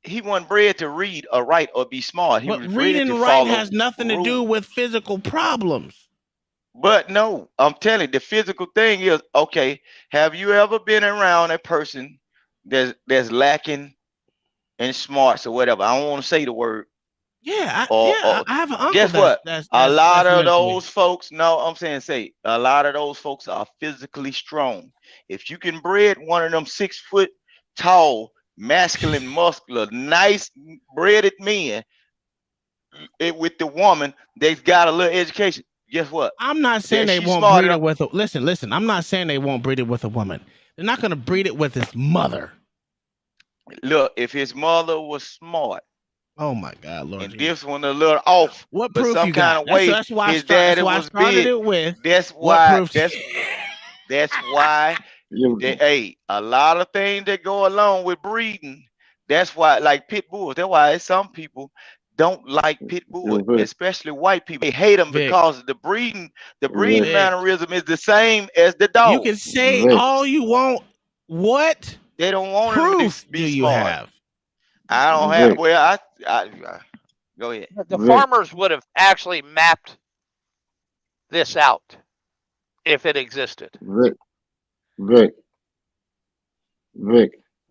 he wasn't bred to read or write or be smart. He
But
was
read
bred
and
to
write
follow
has nothing to do
rules.
with physical problems.
But no, I'm telling you, the physical thing is okay. Have you ever been around a person that's lacking in smarts or whatever? I don't want to say the word.
Yeah,
Or
I have an uncle
guess what?
that's
A lot of
mentally.
those folks, no, I'm saying say a lot of those folks are physically strong. If you can breed one of them 6 foot tall, masculine, muscular, nice breeded men with the woman, they've got a little education. Guess what?
I'm not saying they
she's
won't
smart
breed it
enough.
with a listen. I'm not saying they won't breed it with a woman. They're not going to breed it with his mother.
Look, if his mother was smart,
oh my God, Lord,
and
Jesus.
this one a little off,
what
but
proof
some
you
kind
got?
of way,
that's why
his daddy
I
was
started
big.
it with.
That's
what
why.
proof?
That's why. Hey, a lot of things that go along with breeding. That's why, like pit bulls. That's why some people don't like pit bulls, especially white people. They hate them because the breeding mannerism is the same as the dog.
You can say all you want. What?
They don't want
proof
them to be
do you
smart.
have?
I don't have. Well, I go ahead.
The farmers would have actually mapped this out if it existed.
Vic.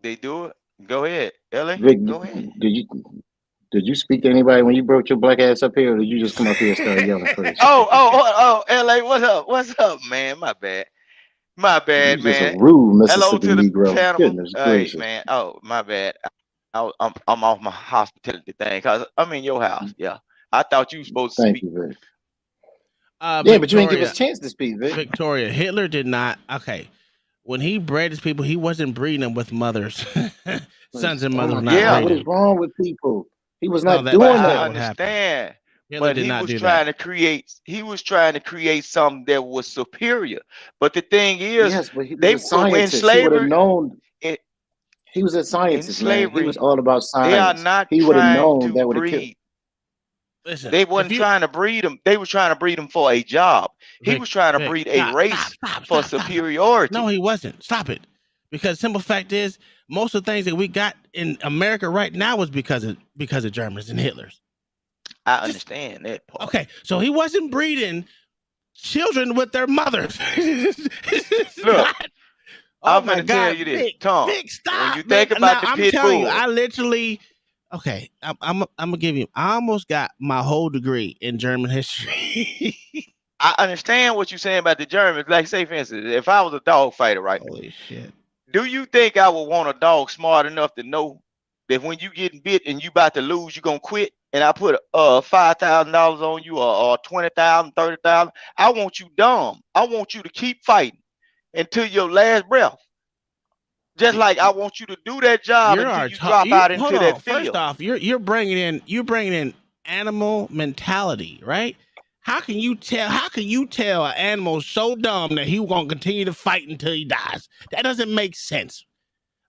They do it. Go ahead, Ellie.
Vic,
go ahead.
Did you speak to anybody when you brought your black ass up here, or did you just come up here and start yelling first?
Oh, LA, what's up? What's up, man? My bad,
You're
man.
just a rude Mississippi
Hello to the
Negro.
panel.
Goodness gracious.
Man. Oh, my bad. I'm off my hospitality thing because I'm in your house. Yeah, I thought you were supposed to speak.
Thank you, Vic.
Yeah,
but you didn't give us a chance to speak, Vic.
Victoria, Hitler did not. Okay, when he bred his people, he wasn't breeding them with mothers, sons and mothers.
What is wrong with people? He was not doing that.
I understand. But he was trying to create. He was trying to create something that was superior. But the thing is,
yes, but he was
they
a scientist.
in slavery.
He would have known. He was a scientist, man. He was all about science.
They are not
he would have known
to
that would have killed.
breed. Listen, they wasn't trying to breed them. They were trying to breed them for a job. He was trying to breed a race for superiority.
No, he wasn't. Stop it. Because simple fact is, most of the things that we got in America right now was because of Germans and Hitlers.
I understand that part.
Okay, so he wasn't breeding children with their mothers.
Look, I'm going to tell you this, Tom.
Vic, stop.
When you think about the pit bull,
I literally. Okay, I'm gonna give you. I almost got my whole degree in German history.
I understand what you're saying about the Germans. Like, say, for instance, if I was a dog fighter, right?
Holy shit.
Do you think I would want a dog smart enough to know that when you getting bit and you about to lose, you're gonna quit? And I put $5,000 on you or $20,000, $30,000. I want you dumb. I want you to keep fighting until your last breath. Just like I want you to do that job until you drop out into that field.
First off, you're bringing in animal mentality, right? How can you tell an animal so dumb that he won't continue to fight until he dies? That doesn't make sense.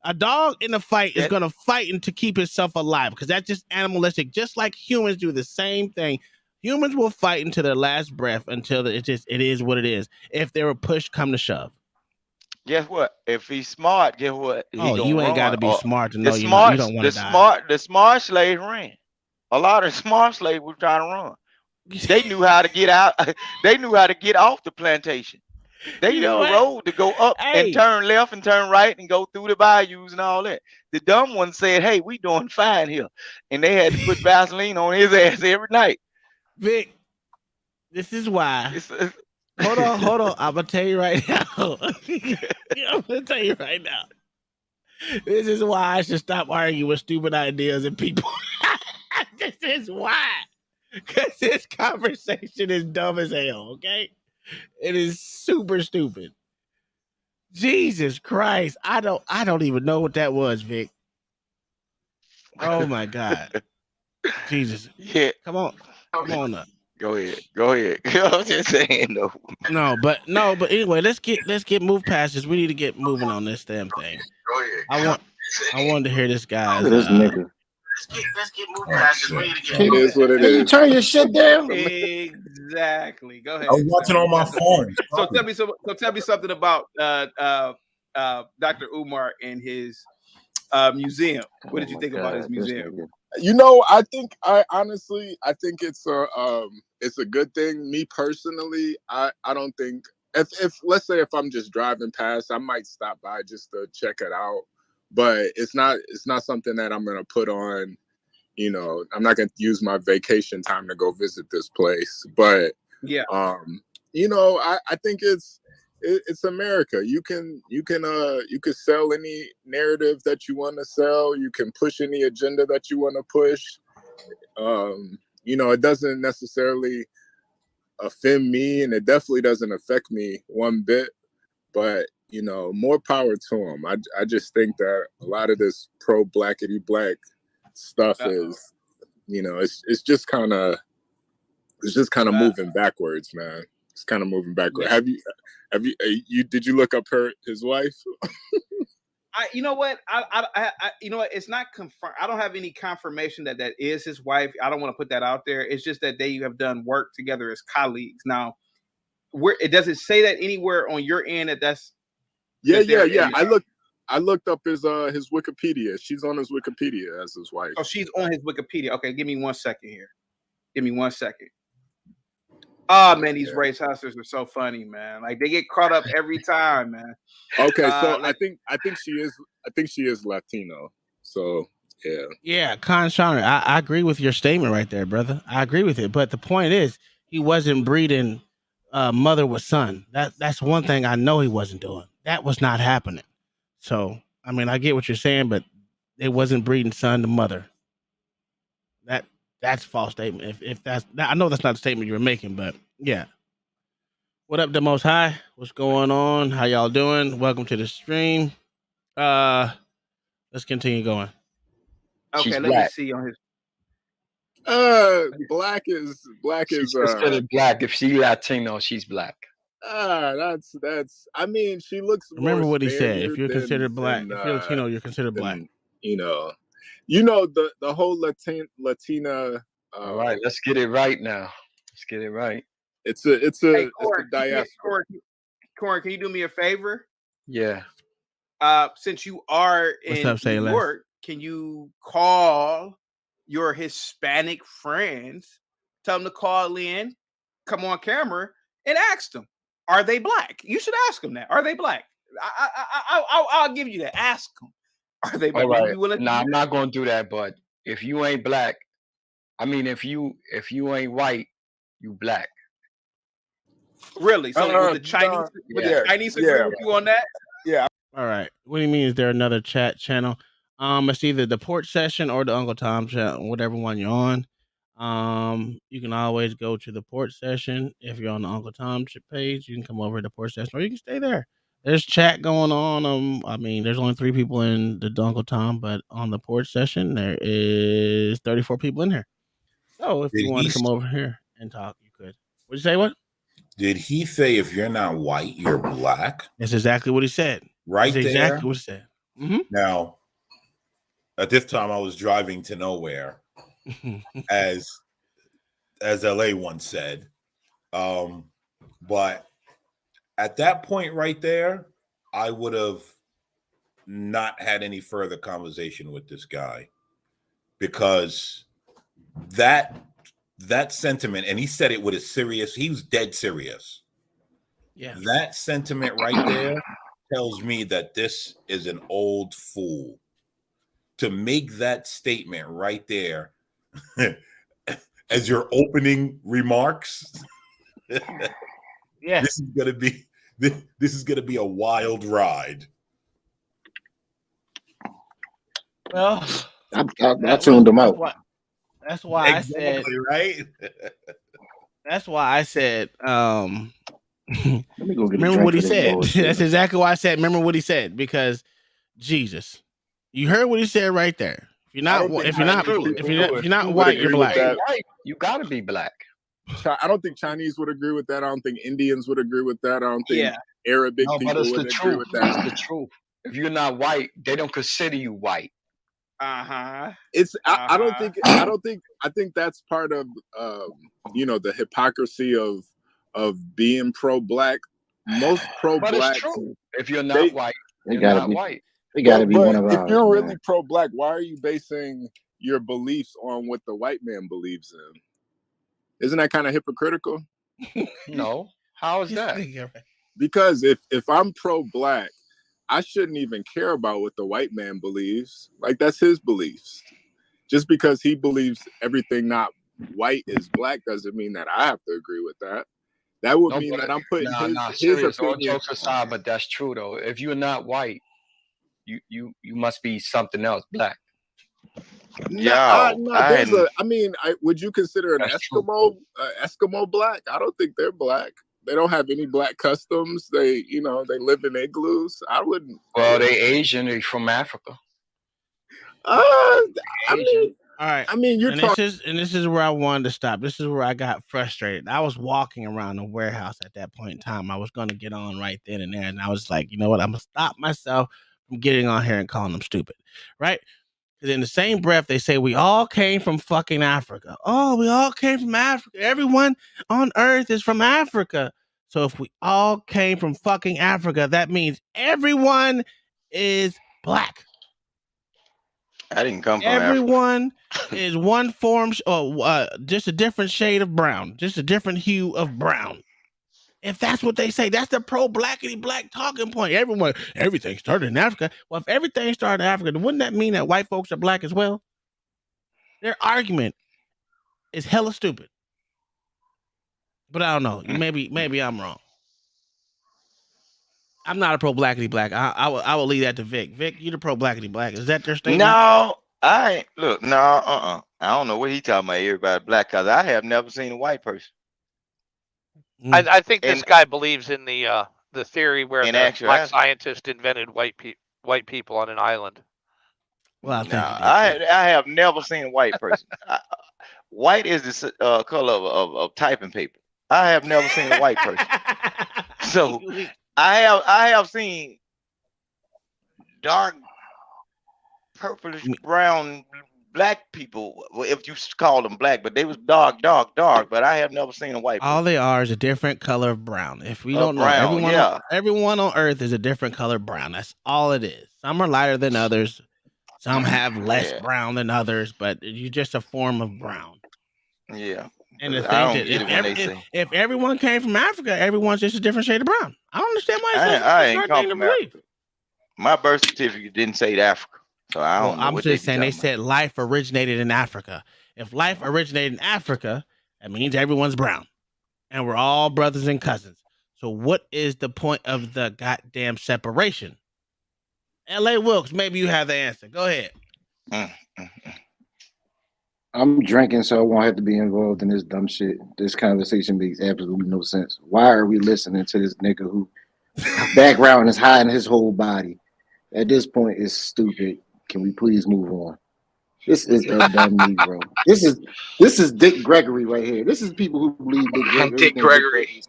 A dog in a fight is going to fight to keep itself alive because that's just animalistic. Just like humans do the same thing. Humans will fight until their last breath until it is what it is. If they were pushed, come to shove.
Guess what? If he's smart, guess what?
You ain't got to be smart to know you don't want to die.
The smart slaves ran. A lot of smart slaves were trying to run. They knew how to get out. They knew how to get off the plantation. They knew the road to go up and turn left and turn right and go through the bayous and all that. The dumb one said, "Hey, we doing fine here," and they had to put Vaseline on his ass every night.
Vic, this is why. Hold on. I'm gonna tell you right now. I'm gonna tell you right now. This is why I should stop arguing with stupid ideas and people. This is why. Because this conversation is dumb as hell, okay? It is super stupid. Jesus Christ. I don't even know what that was, Vic. Oh my God. Jesus.
Yeah.
Come on up.
Go ahead. I'm just saying though.
No, but anyway, let's get moved past this. We need to get moving on this damn thing.
Go ahead.
I wanted to hear this guy.
Look at this nigga.
Let's get moving past this. We need to get
It is what it
Can you
is.
turn your shit down?
Exactly. Go ahead.
I was watching on my phone.
So tell me something about Dr. Umar and his museum. What did you think about his museum?
You know, I think it's a good thing. Me personally, I don't think if let's say if I'm just driving past, I might stop by just to check it out. But it's not something that I'm gonna put on. You know, I'm not gonna use my vacation time to go visit this place. But
yeah,
you know, I think it's America. You can sell any narrative that you want to sell. You can push any agenda that you want to push. You know, it doesn't necessarily offend me, and it definitely doesn't affect me one bit. But you know, more power to them. I just think that a lot of this pro blackity black stuff is, you know, it's just kind of moving backwards, man. It's kind of moving backwards. Yeah. Did you look up his wife?
You know what? You know what? It's not confirmed. I don't have any confirmation that is his wife. I don't want to put that out there. It's just that they have done work together as colleagues. Now, it doesn't say that anywhere on your end that's.
Yeah. I looked up his Wikipedia. She's on his Wikipedia as his wife.
Oh, she's on his Wikipedia. Okay, give me 1 second here. Give me 1 second. Oh man, these race hustlers are so funny, man. Like they get caught up every time, man.
Okay, so I think she is Latino. So yeah.
Yeah, Con Shawner, I agree with your statement right there, brother. I agree with it. But the point is, he wasn't breeding mother with son. That's one thing I know he wasn't doing. That was not happening. So I mean, I get what you're saying, but it wasn't breeding son to mother. That's a false statement. If that's, I know that's not the statement you were making, but yeah. What up, the Most High? What's going on? How y'all doing? Welcome to the stream. Let's continue going.
Okay, let me see on his.
Black is
She's considered black. If she's Latino, she's black.
That's. I mean, she looks.
Remember what he said. If you're considered black, if you're Latino, you're considered black.
You know the whole Latina.
All right, let's get it right now. Let's get it right.
It's a
diaspora. Corn, can you do me a favor?
Yeah.
Since you are in New York, can you call your Hispanic friends, tell them to call in, come on camera, and ask them, are they black? You should ask them that. Are they black? I'll give you that. Ask them. Are they black?
All right. No, I'm not going to do that. But if you ain't black, I mean, if you ain't white, you black.
Really? So with the Chinese, Chinese agree with you on that?
Yeah.
All right. What do you mean? Is there another chat channel? It's either the Port Session or the Uncle Tom channel, whatever one you're on. You can always go to the Port Session. If you're on the Uncle Tom page, you can come over to the Port Session, or you can stay there. There's chat going on. I mean, there's only 3 people in the Uncle Tom, but on the Port Session, there is 34 people in here. So if you want to come over here and talk, you could. What'd you say? What?
Did he say if you're not white, you're black?
That's exactly what he said.
Right
That's
there.
Exactly what he said. Mm-hmm.
Now, at this time, I was driving to nowhere, as LA once said. But at that point right there, I would have not had any further conversation with this guy, because that sentiment, and he said it with a serious, he was dead serious.
Yeah.
That sentiment right there tells me that this is an old fool. To make that statement right there as your opening remarks,
yeah,
this is gonna be a wild ride.
Well,
I tuned him out.
That's why
exactly,
I said,
right?
That's why I said,
Let me go get
remember what he said. That's exactly why I said, remember what he said, because Jesus, you heard what he said right there. If you're not white, you're black.
You gotta be black.
I don't think Chinese would agree with that. I don't think Indians would agree with that. I don't think Arabic people would agree with that.
It's the truth. If you're not white, they don't consider you white.
It's I think that's part of the hypocrisy of being pro-black. Most pro-black,
but it's true. If you're not white, you're not white.
It got to be one of
if
ours,
you're
man.
really pro-black, why are you basing your beliefs on what the white man believes in? Isn't that kind of hypocritical?
No. How is that?
Because if I'm pro-black, I shouldn't even care about what the white man believes. Like, that's his beliefs. Just because he believes everything not white is black doesn't mean that I have to agree with that. That would mean that I'm putting his
serious. All
opinion.
jokes aside, but that's true though. If you're not white, you must be something else, black.
Would you consider an Eskimo black? I don't think they're black. They don't have any black customs. They live in igloos. I wouldn't.
Well, they Asian. They from Africa.
All right.
I mean,
this is where I wanted to stop. This is where I got frustrated. I was walking around the warehouse at that point in time. I was going to get on right then and there, and I was like, you know what? I'm gonna stop myself from getting on here and calling them stupid, right? Because in the same breath, they say we all came from fucking Africa. Oh, we all came from Africa. Everyone on Earth is from Africa. So if we all came from fucking Africa, that means everyone is black.
I didn't come from
Everyone is one form, just a different shade of brown, just a different hue of brown. If that's what they say, that's the pro-blackity black talking point. Everything started in Africa. Well, if everything started in Africa, then wouldn't that mean that white folks are black as well? Their argument is hella stupid. But I don't know. Maybe I'm wrong. I'm not a pro-blackity black. I will leave that to Vic. Vic, you the pro-blackity black. Is that their statement?
No, I ain't. Look, no, I don't know what he talking about. Everybody black, because I have never seen a white person.
I think this guy believes in the theory where the black scientist invented white people on an island.
Well,
I have never seen a white person. White is the color of typing paper. I have never seen a white person. So I have seen dark, purplish, brown, black people, if you call them black, but they was dark. But I have never seen a white person.
All they are is a different color of brown. If we don't know, everyone on Earth is a different color of brown. That's all it is. Some are lighter than others. Some have less brown than others, but you're just a form of brown.
Yeah.
And the thing if everyone came from Africa, everyone's just a different shade of brown. I don't understand why
I ain't come from Africa. My birth certificate didn't say Africa, so I don't know.
I'm just saying they said life originated in Africa. If life originated in Africa, that means everyone's brown, and we're all brothers and cousins. So what is the point of the goddamn separation? L.A. Wilkes, maybe you have the answer. Go ahead.
I'm drinking, so I won't have to be involved in this dumb shit. This conversation makes absolutely no sense. Why are we listening to this nigga who background is hiding his whole body? At this point, it's stupid. Can we please move on? This is a dumb Negro. This is Dick Gregory right here. This is people who believe Dick Gregory.
Dick Gregory.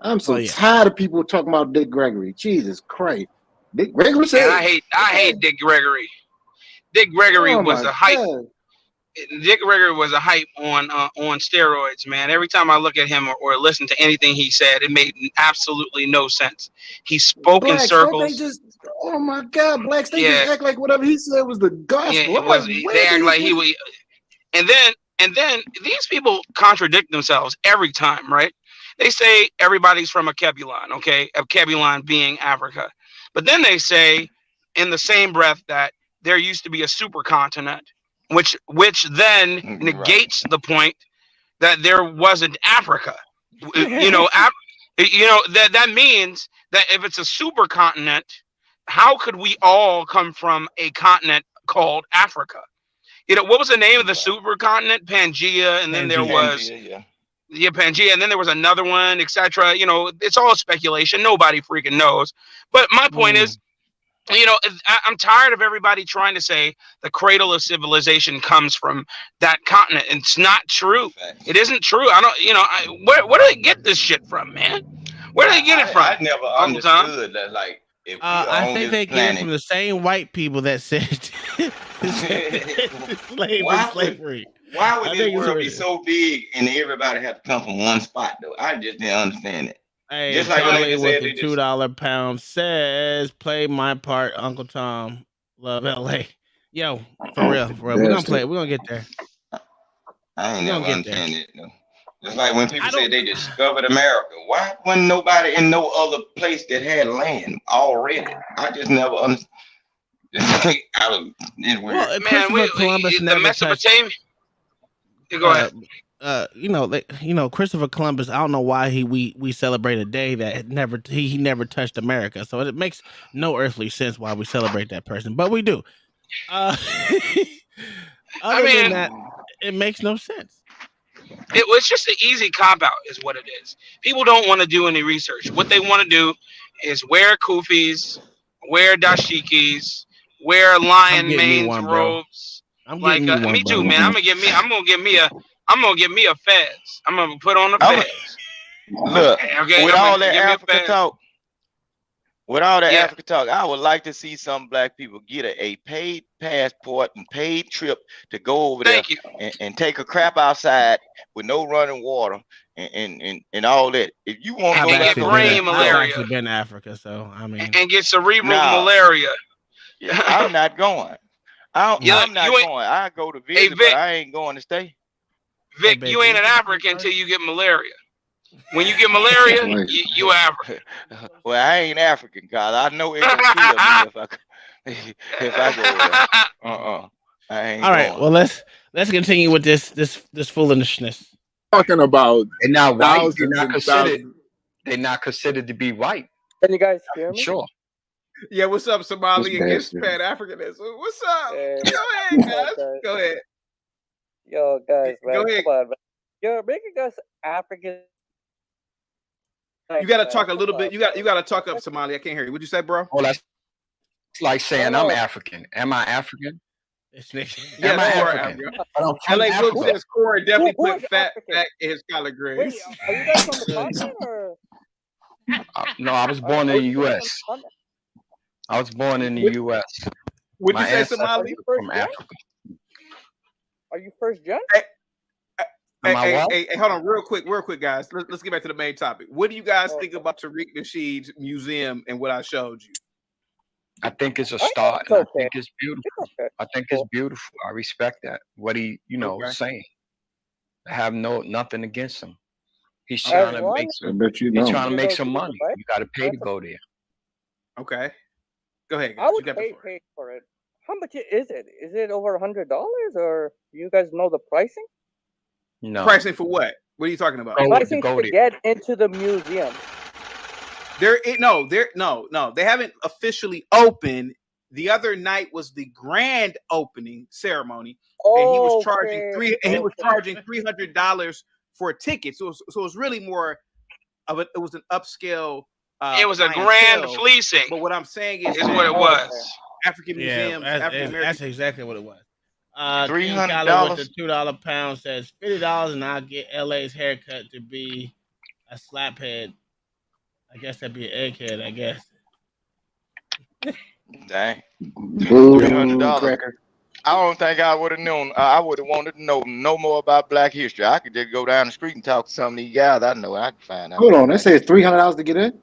I'm so tired of people talking about Dick Gregory. Jesus Christ. Dick Gregory said,
I hate Dick Gregory. Dick Gregory was a hype. Dick Gregory was a hype on steroids, man. Every time I look at him or listen to anything he said, it made absolutely no sense. He spoke in circles.
Oh my God, blacks! They just act like whatever he said was the gospel.
Yeah, it was. They act like he was. And then these people contradict themselves every time, right? They say everybody's from Akebulon, okay? Akebulon being Africa, but then they say in the same breath that there used to be a supercontinent. Which then negates the point that there wasn't Africa. That means that if it's a supercontinent, how could we all come from a continent called Africa? What was the name of the supercontinent? Pangea, and then there was Pangea, and then there was another one, etc. It's all speculation. Nobody freaking knows. But my point is, I'm tired of everybody trying to say the cradle of civilization comes from that continent. It's not true. It isn't true. I don't, where do they get this shit from, man? Where do they get it from?
I never understood that, like, if
I think they get it from the same white people that said slavery.
Why would this world be so big and everybody have to come from one spot, though? I just didn't understand it.
Hey,
Just like when
Charlie
they
with
said
the
they just
$2 says, "Play my part, Uncle Tom. Love LA." Yo, for real. We're gonna play it. We're gonna get there.
I ain't
We're
never
gonna get there.
understand it. No. Just like when people say they discovered America. Why wasn't nobody in no other place that had land already? I just never understood. It's weird.
Well,
Man,
Christopher Columbus
the
never touched.
Mesopotamia. Go ahead.
Christopher Columbus. I don't know why we celebrate a day that he never touched America. So it makes no earthly sense why we celebrate that person, but we do. Other than that, it makes no sense.
It was just an easy cop out, is what it is. People don't want to do any research. What they want to do is wear kufis, wear dashikis, wear lion manes robes. Me too, man. I'm gonna get me a fez. I'm gonna put on the fez.
Look,
Okay,
with
I'm
all
gonna
that
give me a
Africa
fez.
talk, I would like to see some black people get a paid passport and paid trip to go over there and take a crap outside with no running water and all that. If you want to go back over there,
I've actually been to Africa, so I mean,
and get cerebral malaria.
I'm not going. I'm not going. I go to visit, but I ain't going to stay.
Vic, you ain't an African until you get malaria. When you get malaria, you African.
Well, I ain't African, cause I know it gonna kill me if I go there. I ain't
all right.
going.
Well, let's continue with this foolishness.
Talking about
they're not white.
thousands
They're not considered to be white.
Can you guys hear me?
Sure.
Yeah, what's up, Somali against Pan Africanism? What's up? Go ahead, guys. Go ahead.
Yo, guys, man.
Go ahead.
Come on, man. You're making us African.
You gotta talk a little bit. You gotta talk up, Somali. I can't hear you. What'd you say, bro?
Oh, that's like saying I'm African. Am I African?
Yeah,
Am I
you are
African?
African.
But I'm from
LA Book
Africa.
says Corey definitely
Who
put
is
fat
African?
back in his collard greens.
Wait, are you guys from the continent or?
No, I was born in the U.S. I was born in the U.S.
Would you
My
say
ancestors
Somali?
are from Africa.
Are you first gen?
Am I what?
Hey, hold on, real quick, guys. Let's get back to the main topic. What do you guys think about Tariq Nasheed's museum and what I showed you?
I think it's a start, and I think it's beautiful. I think it's beautiful. I respect that. What he, saying. I have nothing against him. He's trying to make some. He's trying to make some money. You got to pay to go there.
Okay, go ahead. Guys.
I would pay for it. How much is it? Is it over $100, or do you guys know the pricing?
No.
Pricing for what? What are you talking about?
Pricing to get into the museum.
No, they haven't officially opened. The other night was the grand opening ceremony, and he was charging $300 for a ticket. So it was really more of it was an upscale.
It was a grand fleecing.
But what I'm saying is
what it was.
African museums, African American.
That's exactly what it was.
$300
with the $2 says $50, and I'll get LA's haircut to be a slaphead. I guess that'd be an egghead. I guess.
Dang. $300. I don't think I would have known. I would have wanted to know no more about Black history. I could just go down the street and talk to some of these guys. I know I can find out.
Hold on, they say it's $300 to get in.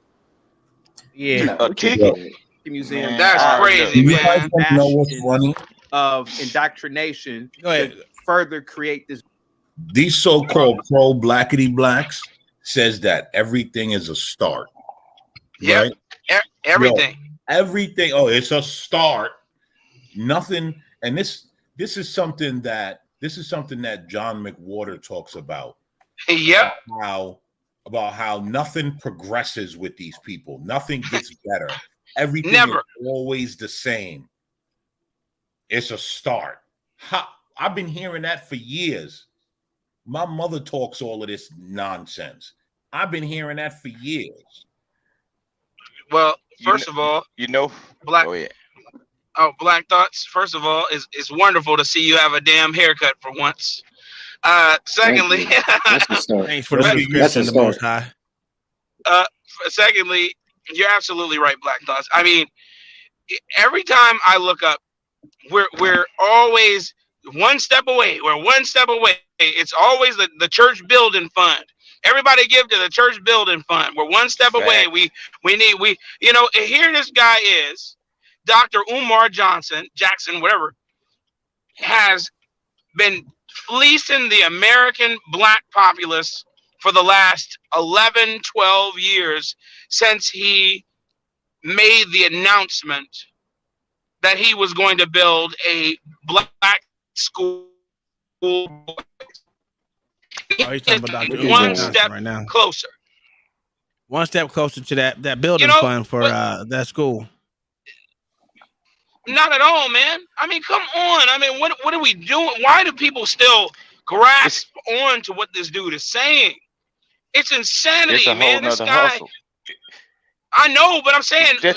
Yeah,
a ticket.
Museum.
That's crazy, man.
Know what's funny?
Of indoctrination to further create this.
These so-called pro-blackity blacks says that everything is a start.
Yeah,
right?
Everything.
Everything. Oh, it's a start. Nothing. And this is something that John McWhorter talks about.
Yep.
About how nothing progresses with these people. Nothing gets better. Everything
Never.
is always the same. It's a start. I've been hearing that for years. My mother talks all of this nonsense. I've been hearing that for years.
Well, first of all, Black. Black Thoughts. First of all, it's wonderful to see you have a damn haircut for once. Secondly,
thanks for the subscription, the Most High.
Secondly, you're absolutely right, Black Thoughts. I mean, every time I look up, we're always one step away. We're one step away. It's always the church building fund. Everybody give to the church building fund. We're one step away. We here this guy is, Dr. Umar Jackson, whatever, has been fleecing the American black populace for the last 11, 12 years since he made the announcement that he was going to build a black school.
Oh, he's talking about Dr.
One step
right now.
closer.
One step closer to that building fund for that school.
Not at all, man. I mean, come on. I mean, what are we doing? Why do people still grasp on to what this dude is saying? It's insanity, man. This guy. Hustle. I know, but I'm saying the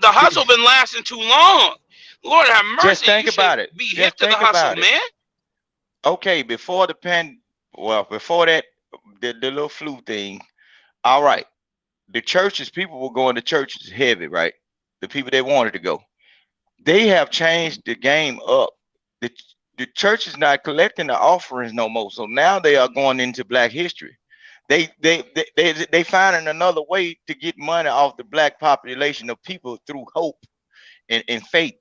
hustle been lasting too long. Lord have mercy.
Just think about it.
Be hip to the hustle, man.
Okay, before that, the little flu thing. All right, the churches, people were going to churches heavy, right? The people they wanted to go. They have changed the game up. The church is not collecting the offerings no more. So now they are going into Black history. They finding another way to get money off the Black population of people through hope and faith.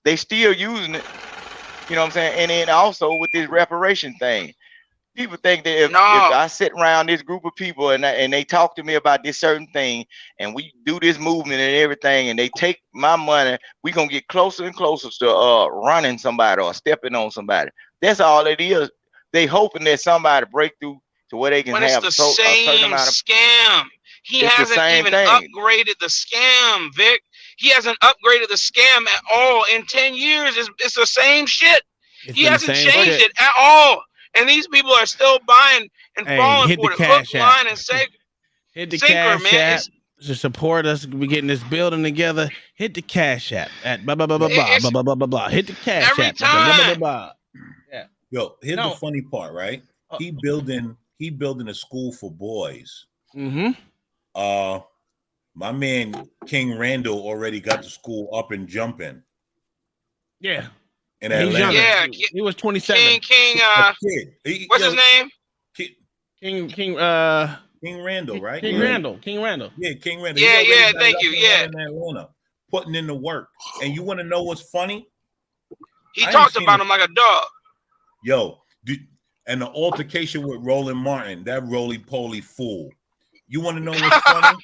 They still using it, you know what I'm saying? And then also with this reparation thing, people think that if I sit around this group of people and they talk to me about this certain thing and we do this movement and everything and they take my money, we gonna get closer and closer to running somebody or stepping on somebody. That's all it is. They hoping that somebody break through to where they can have
a certain amount of scam. He hasn't even upgraded the scam, Vic. He hasn't upgraded the scam at all in 10 years. It's the same shit. He hasn't changed it at all. And these people are still buying and falling for it. Hook, line, and sinker.
Hit the Cash App to support us. We're getting this building together. Hit the Cash App at blah blah blah blah blah blah blah blah blah. Hit the Cash App.
Every time.
Blah, blah, blah. Yeah.
Yo, here's the funny part, right? He building a school for boys.
Mm-hmm.
My man King Randall already got the school up and jumping.
Yeah.
In Atlanta.
Yeah,
he was 27.
What's his name?
King
Randall, right?
King Randall.
Yeah, King Randall.
Yeah, thank you. Yeah.
In Atlanta, putting in the work. And you want to know what's funny?
He talked about him like a dog.
Yo, and the altercation with Roland Martin, that roly-poly fool. You want to know what's funny?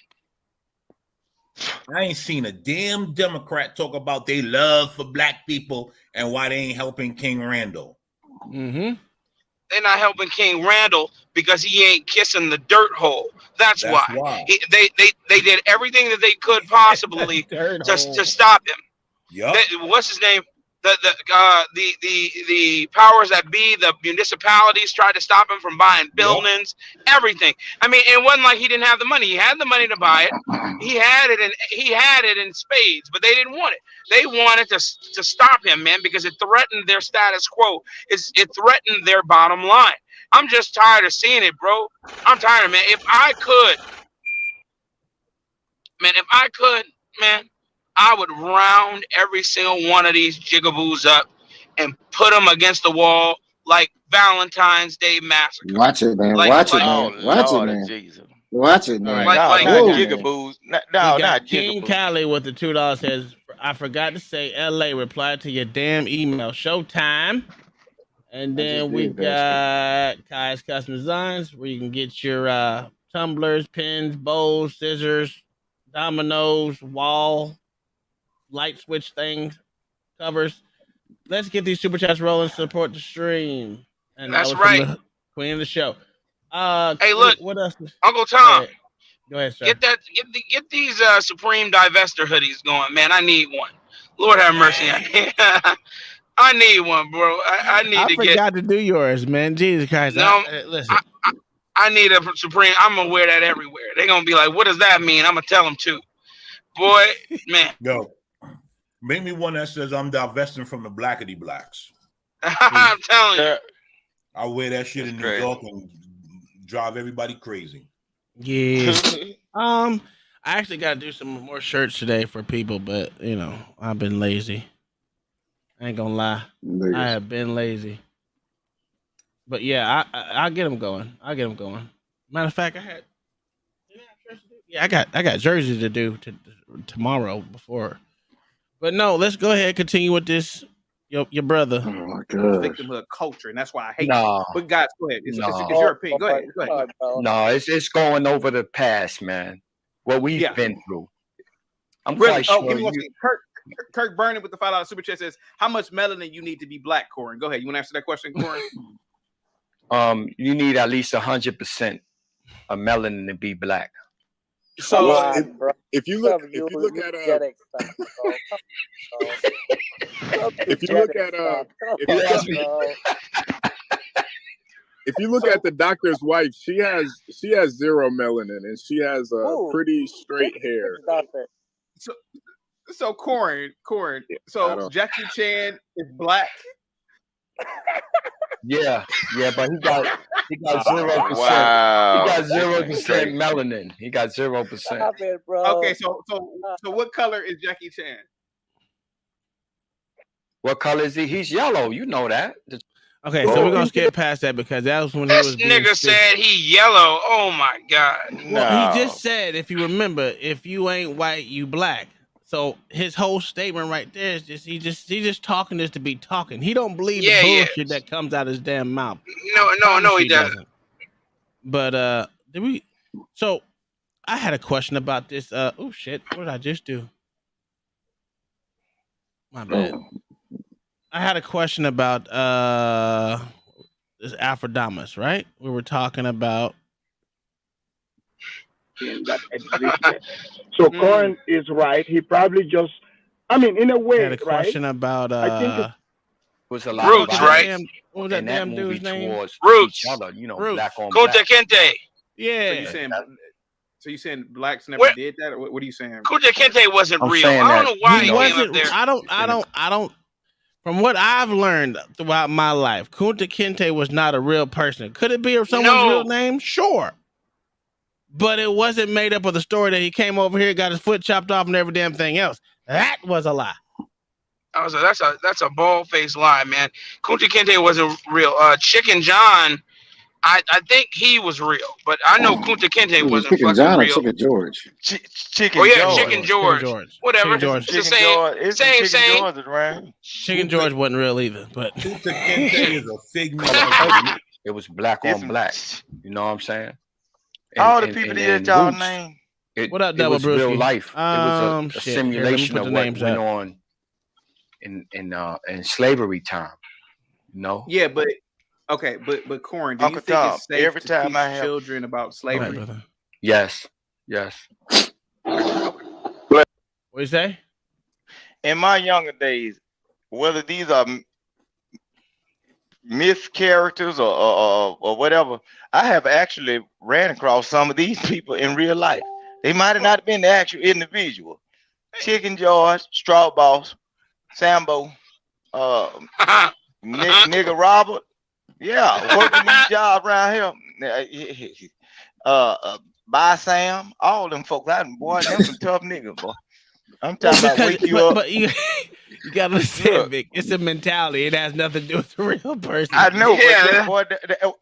I ain't seen a damn Democrat talk about their love for Black people and why they ain't helping King Randall.
Mm-hmm.
They're not helping King Randall because he ain't kissing the dirt hole. That's why. They did everything that they could possibly to stop him.
Yep.
What's his name? The powers that be, the municipalities tried to stop him from buying buildings, everything. I mean, it wasn't like he didn't have the money. He had the money to buy it. He had it in spades, but they didn't want it. They wanted to stop him, man, because it threatened their status quo. It threatened their bottom line. I'm just tired of seeing it, bro. I'm tired, man. If I could, I would round every single one of these jigaboos up and put them against the wall like Valentine's Day Massacre.
Watch it, man. Watch it, man. Watch it, man. Watch it, man.
Like
jigaboos. Not
King
jigaboos.
Cali with the $2 says, I forgot to say LA replied to your damn email. Showtime. And then we got Kai's Custom Designs where you can get your tumblers, pins, bowls, scissors, dominoes, wall, light switch things, covers. Let's get these super chats rolling. Support the stream. And
that's right.
Queen of the show.
Hey, look,
what else?
Uncle Tom.
Go ahead, sir.
Get these Supreme Divester hoodies going, man. I need one. Lord have mercy. I need one, bro. I
forgot to do yours, man. Jesus Christ.
No,
listen.
I need a Supreme. I'm gonna wear that everywhere. They're gonna be like, "What does that mean?" I'm gonna tell them too. Boy, man.
Yo, make me one that says I'm divesting from the blackity blacks.
I'm telling you.
I'll wear that shit in New York and drive everybody crazy.
Yeah. I actually got to do some more shirts today for people, but I've been lazy. I ain't gonna lie. I have been lazy. But yeah, I'll get them going. I'm Matter of fact, I got jerseys to do tomorrow before. But no, let's go ahead and continue with this. Your brother.
Oh my god.
Victimhood culture, and that's why I hate
No.
it. But guys, go ahead. It's
No.
your opinion. Go ahead.
No, it's going over the past, man. What we've been through. I'm
Really?
quite sure.
Give me one second. Kirk Burning with the $5 super chat says, "How much melanin you need to be black, Corin?" Go ahead. You want to answer that question, Corin?
You need at least 100% of melanin to be black.
So
if you look at if you look at the doctor's wife, she has 0 melanin and she has pretty straight hair.
So Corin. So Jackie Chan is black.
Yeah, but he got 0%.
Wow.
He got 0% melanin. He got 0%.
Stop it, bro.
Okay, so what color is Jackie Chan?
What color is he? He's yellow. You know that.
Okay, so we're gonna skip past that because that was when he was.
This nigga said he yellow. Oh my god.
Well, he just said, if you remember, if you ain't white, you black. So his whole statement right there is just he just talking this to be talking. He don't believe the bullshit that comes out of his damn mouth.
No, he doesn't.
But did we? So I had a question about this. Oh shit! What did I just do? My bad. I had a question about this Afrodamus, right? We were talking about.
So Corin is right. He probably just, I mean, in a way,
I had a question about
I think it
was
a lot
Roots,
of
right?
What was that damn dude's name?
Roots.
Each other, you know,
Roots.
black on
Kunta
black.
Kinte.
Yeah.
So you saying blacks never did that, or what are you saying?
Kunta Kinte wasn't
I'm
real.
saying
I don't
that
know why
He
he came
wasn't.
up there.
I don't. From what I've learned throughout my life, Kunta Kinte was not a real person. Could it be someone's real name? Sure. But it wasn't made up of the story that he came over here, got his foot chopped off, and every damn thing else. That was a lie.
That's a bald faced lie, man. Kunta Kinte wasn't real. Chicken John, I think he was real, but I know Kunta Kinte wasn't
Chicken
fucking
John or
real.
Chicken George?
Chicken
Oh yeah,
George.
Chicken George. Whatever.
Chicken George.
It's the
Chicken George.
same.
It's
Same.
Chicken
Same.
George is right.
Chicken George wasn't real either, but
Kunta Kinte is a figment.
It was black on black. You know what I'm saying?
All the people that y'all name.
What up,
it
Double
was real
Brewski?
life. It was a
Shit.
simulation
Here, let
of
me put the
what
names
went
up.
on in slavery time. You know?
Yeah, but okay, but Corin, do
Uncle
you think
Tom,
it's safe
every
to
time
teach
I have-
children about slavery?
Yes.
What you say?
In my younger days, whether these are myth characters or whatever, I have actually ran across some of these people in real life. They might have not been the actual individual. Chicken George, Straw Boss, Sambo, nigga Robert. Yeah, working these jobs around here. By Sam, all them folks out, boy, them some tough niggas, boy. I'm talking about wake you up.
But you gotta understand, Vic. It's a mentality. It has nothing to do with the real person.
I know,
Yeah.
but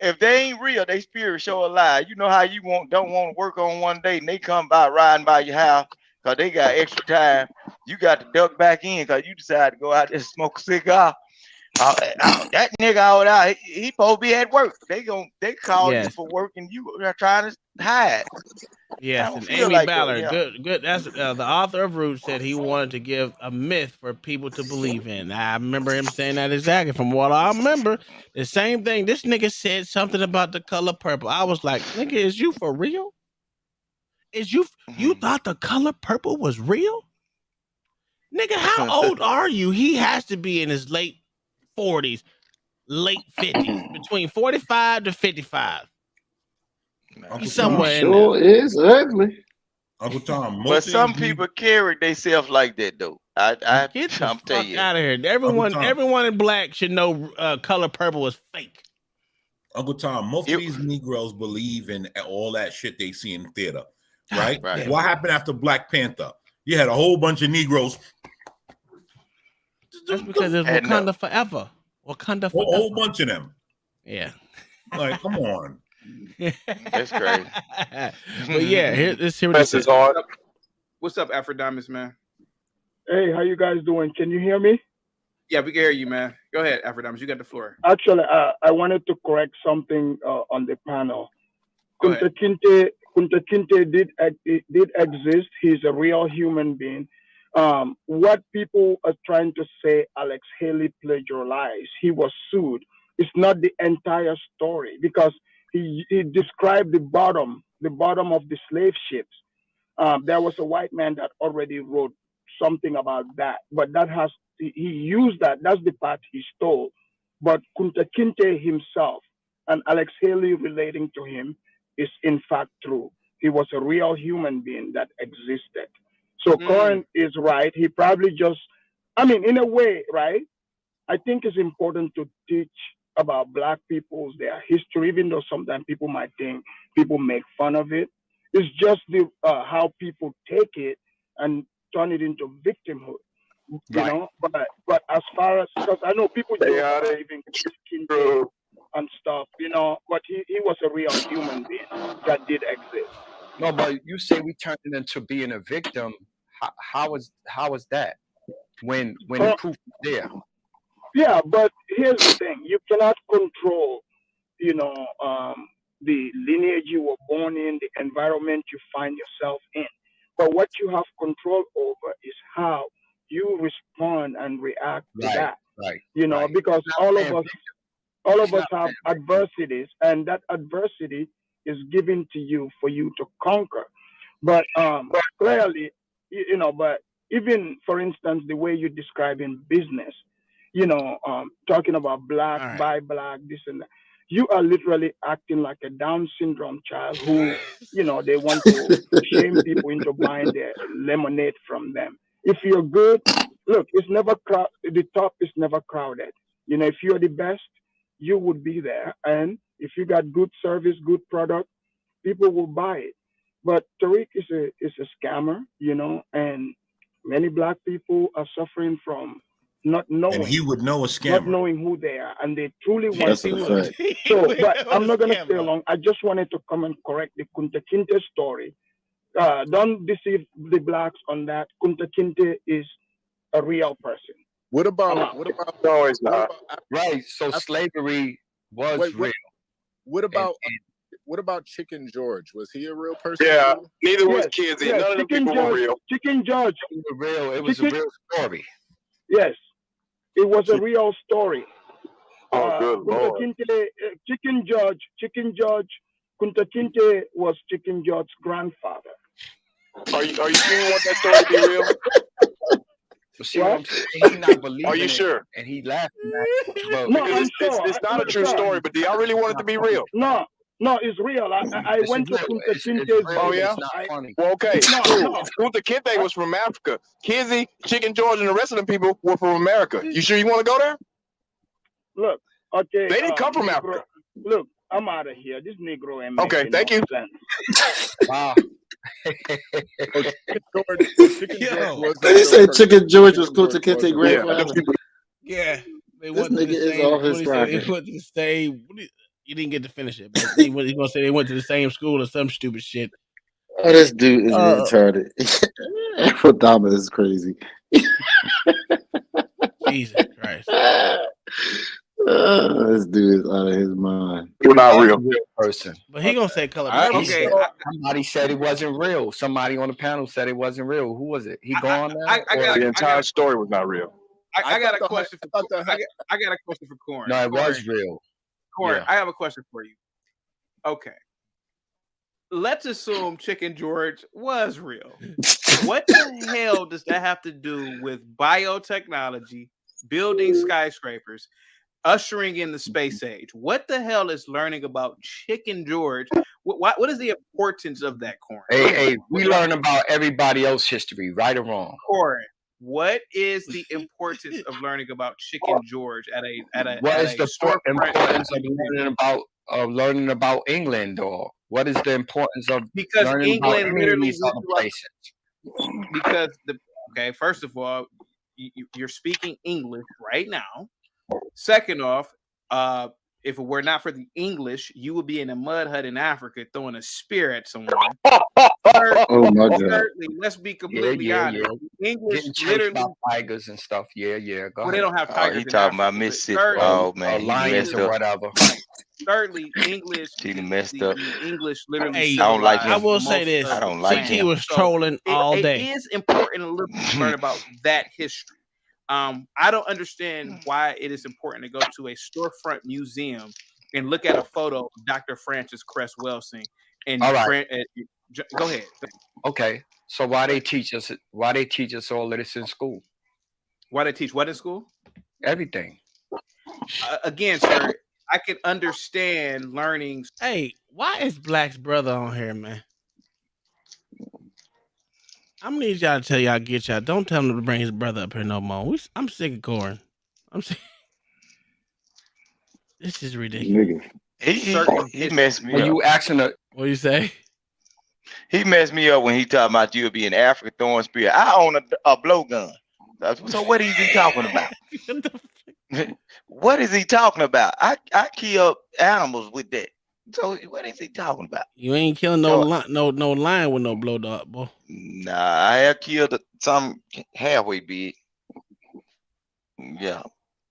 if they ain't real, they spirit show a lie. You know how you don't want to work on one day and they come by riding by your house because they got extra time. You got to duck back in because you decided to go out there and smoke a cigar. That nigga out there, he supposed to be at work. They call you for work and you are trying to hide.
Yes, and Amy Ballard, good. That's the author of Roots said he wanted to give a myth for people to believe in. I remember him saying that exactly. From what I remember, the same thing. This nigga said something about the color purple. I was like, nigga, is you for real? Is you thought the color purple was real? Nigga, how old are you? He has to be in his late 40s, late 50s, between 45 to 55. He's somewhere in there.
Is ugly.
Uncle Tom,
But some people carry themselves like that though. I'm telling you.
Out of here. Everyone in black should know color purple is fake.
Uncle Tom, most of these Negroes believe in all that shit they see in theater, right?
Right.
What happened after Black Panther? You had a whole bunch of Negroes.
That's because it's Wakanda forever. Wakanda forever.
A whole bunch of them.
Yeah.
Like, come on.
That's crazy.
But yeah, let's hear what he said.
What's up, Aphrodite, man?
Hey, how you guys doing? Can you hear me?
Yeah, we can hear you, man. Go ahead, Aphrodite. You got the floor.
Actually, I wanted to correct something on the panel. Kunta Kinte did exist. He's a real human being. What people are trying to say, Alex Haley plagiarized. He was sued. It's not the entire story because he described the bottom of the slave ships. There was a white man that already wrote something about that, but he used that. That's the part he stole. But Kunta Kinte himself and Alex Haley relating to him is in fact true. He was a real human being that existed. So Corin is right. He probably just, in a way, right? I think it's important to teach about Black people's their history, even though sometimes people might think people make fun of it. It's just the how people take it and turn it into victimhood, you know. But as far as, because I know people do even and stuff, you know. But he was a real human being that did exist.
No, but you say we turned it into being a victim. How is that when the proof is there?
Yeah, but here's the thing: you cannot control, you know, the lineage you were born in, the environment you find yourself in. But what you have control over is how you respond and react to that.
Right.
You know, because all of us have adversities, and that adversity is given to you for you to conquer. But clearly, you know, but even for instance, the way you describe in business, you know, talking about black, buy black, this and that. You are literally acting like a Down syndrome child who, you know, they want to shame people into buying their lemonade from them. If you're good, look, it's never the top is never crowded. You know, if you're the best, you would be there. And if you got good service, good product, people will buy it. But Tariq is a scammer, you know, and many Black people are suffering from not knowing.
And he would know a
Not
scammer.
knowing who they are, and they truly want
Yes,
to
he
know.
would.
So, but I'm not gonna stay long. I just wanted to come and correct the Kunta Kinte story. Don't deceive the Blacks on that. Kunta Kinte is a real person.
What about
No, it's not. Right. So slavery was real.
What about Chicken George? Was he a real person?
Yeah,
too?
neither was Kizzy. None of them people were real.
Chicken George.
It was a real story.
Yes, it was a real story.
Oh, good
Kunta
Lord.
Kinte, Chicken George, Kunta Kinte was Chicken George's grandfather.
Are you sure you want that story to be real?
See what I'm saying? He not believing
Are you
it,
sure?
and he laughing at it. But
No,
Because
I'm sure.
it's not a true story, but do y'all really want it to be real?
No, it's real. I went to Kunta Kinte's.
Oh yeah. Well, okay. Cool. Kunta Kinte was from Africa. Kizzy, Chicken George, and the rest of them people were from America. You sure you want to go there?
Look, okay.
They didn't come from
Negro,
Africa.
Look, I'm out of here. This Negro ain't
Okay,
making
thank
no
you.
sense.
Wow.
They said Chicken George was Kunta Kinte grandfather.
Yeah, they
This
went to
nigga
the
is
same.
off his
What he said, they
rocker.
went to the same. You didn't get to finish it, but he's gonna say they went to the same school or some stupid shit.
Oh, this dude is retarded. Aphrodama is crazy.
Jesus Christ.
This dude is out of his mind.
You're not real.
Person.
But he gonna say color.
Okay. Somebody said it wasn't real. Somebody on the panel said it wasn't real. Who was it? He gone now?
The entire story was not real.
I got a question for I got a question for Corin.
No, it was real.
Corin,
Yeah.
I have a question for you. Okay. Let's assume Chicken George was real. What the hell does that have to do with biotechnology, building skyscrapers, ushering in the space age? What the hell is learning about Chicken George? What is the importance of that, Corin?
Hey, we learn about everybody else's history, right or wrong.
Corin, what is the importance of learning about Chicken George at a
What
at
is
a
the
storefront?
importance of learning about England, or what is the importance of
Because
learning about
England
any of
literally
these
gives
other
you
places?
because first of all, you're speaking English right now. Second off, if it were not for the English, you would be in a mud hut in Africa throwing a spear at someone.
Oh my God.
Thirdly, let's be completely honest. English
Getting chased
literally.
by tigers and stuff. Yeah. Go
Well,
ahead.
they don't have
Oh,
tigers
he
in
talking about
Africa.
Mississippi.
Thirdly,
Oh man, he
lions
messed
or
up.
whatever.
Thirdly, English.
He messed up.
The English literally.
Hey,
I don't like
I
him.
will say this.
I don't like
CT
him.
was trolling all day.
It is important a little bit to learn about that history. I don't understand why it is important to go to a storefront museum and look at a photo of Dr. Francis Cress Welsing. And
All right.
Go ahead.
Okay. So why they teach us all of this in school?
Why they teach what in school?
Everything.
Again, sir, I can understand learning.
Hey, why is Black's brother on here, man? I'm gonna need y'all to tell y'all, get y'all. Don't tell him to bring his brother up here no more. I'm sick of Corin. I'm sick. This is ridiculous.
He messed me
Are
up.
you asking a
What you say?
He messed me up when he talking about you be in Africa throwing spear. I own a blowgun. So what is he talking about? What is he talking about? I kill animals with that. So what is he talking about?
You ain't killing no lion with no blow dart, boy.
Nah, I have killed some halfway big. Yeah,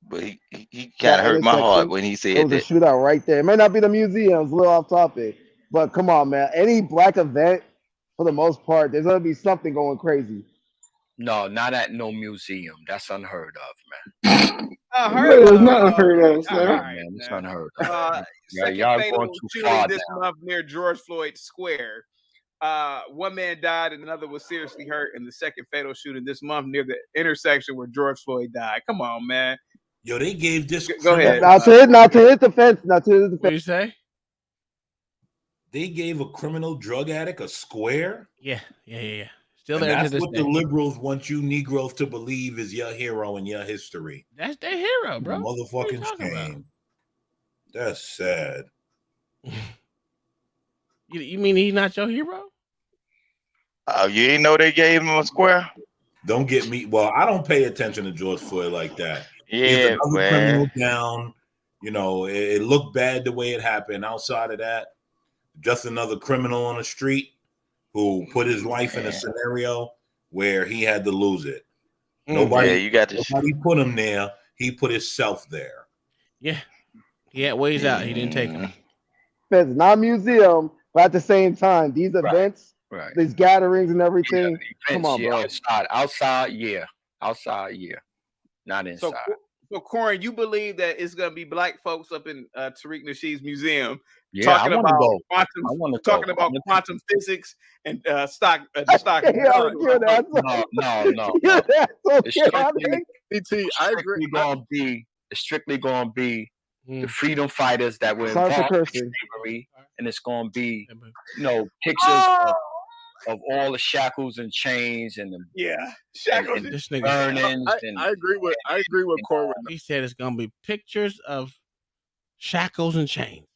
but he kind of hurt my heart when he said
It was a
that.
shootout right there. It may not be the museums, a little off topic, but come on, man. Any black event, for the most part, there's gonna be something going crazy.
No, not at no museum. That's unheard of, man.
It's not unheard of, sir.
Man, it's unheard of.
Second
y'all
fatal
going too
shooting
far
this
now.
month near George Floyd Square. One man died and another was seriously hurt in the second fatal shooting this month near the intersection where George Floyd died. Come on, man.
Yo, they gave this.
Go ahead.
Now to his defense.
What you say?
They gave a criminal drug addict a square.
Yeah. Still
And
there to
that's
this
what
day.
the liberals want you Negroes to believe is your hero and your history.
That's their hero, bro.
Motherfucking shame. That's sad.
You mean he's not your hero?
Oh, you didn't know they gave him a square?
Don't get me. Well, I don't pay attention to George Floyd like that.
Yeah,
He's another
man.
criminal down. You know, it looked bad the way it happened. Outside of that, just another criminal on the street who put his life in a scenario where he had to lose it. Nobody,
Yeah, you got to.
nobody put him there. He put himself there.
Yeah. He had ways out. He didn't take them.
It's not a museum, but at the same time, these events, these gatherings and everything. Come on, bro.
Outside, yeah. Not inside.
So Corin, you believe that it's gonna be black folks up in Tariq Nasheed's museum talking
I
about
go.
quantum quantum physics and stock.
No.
That's
It's strictly gonna be the freedom fighters that were
Sorry for
involved in
cursing.
slavery, and it's gonna be pictures of all the shackles and chains and the
shackles
and
This nigga.
burnings.
I agree with Corbin.
He said it's gonna be pictures of shackles and chains.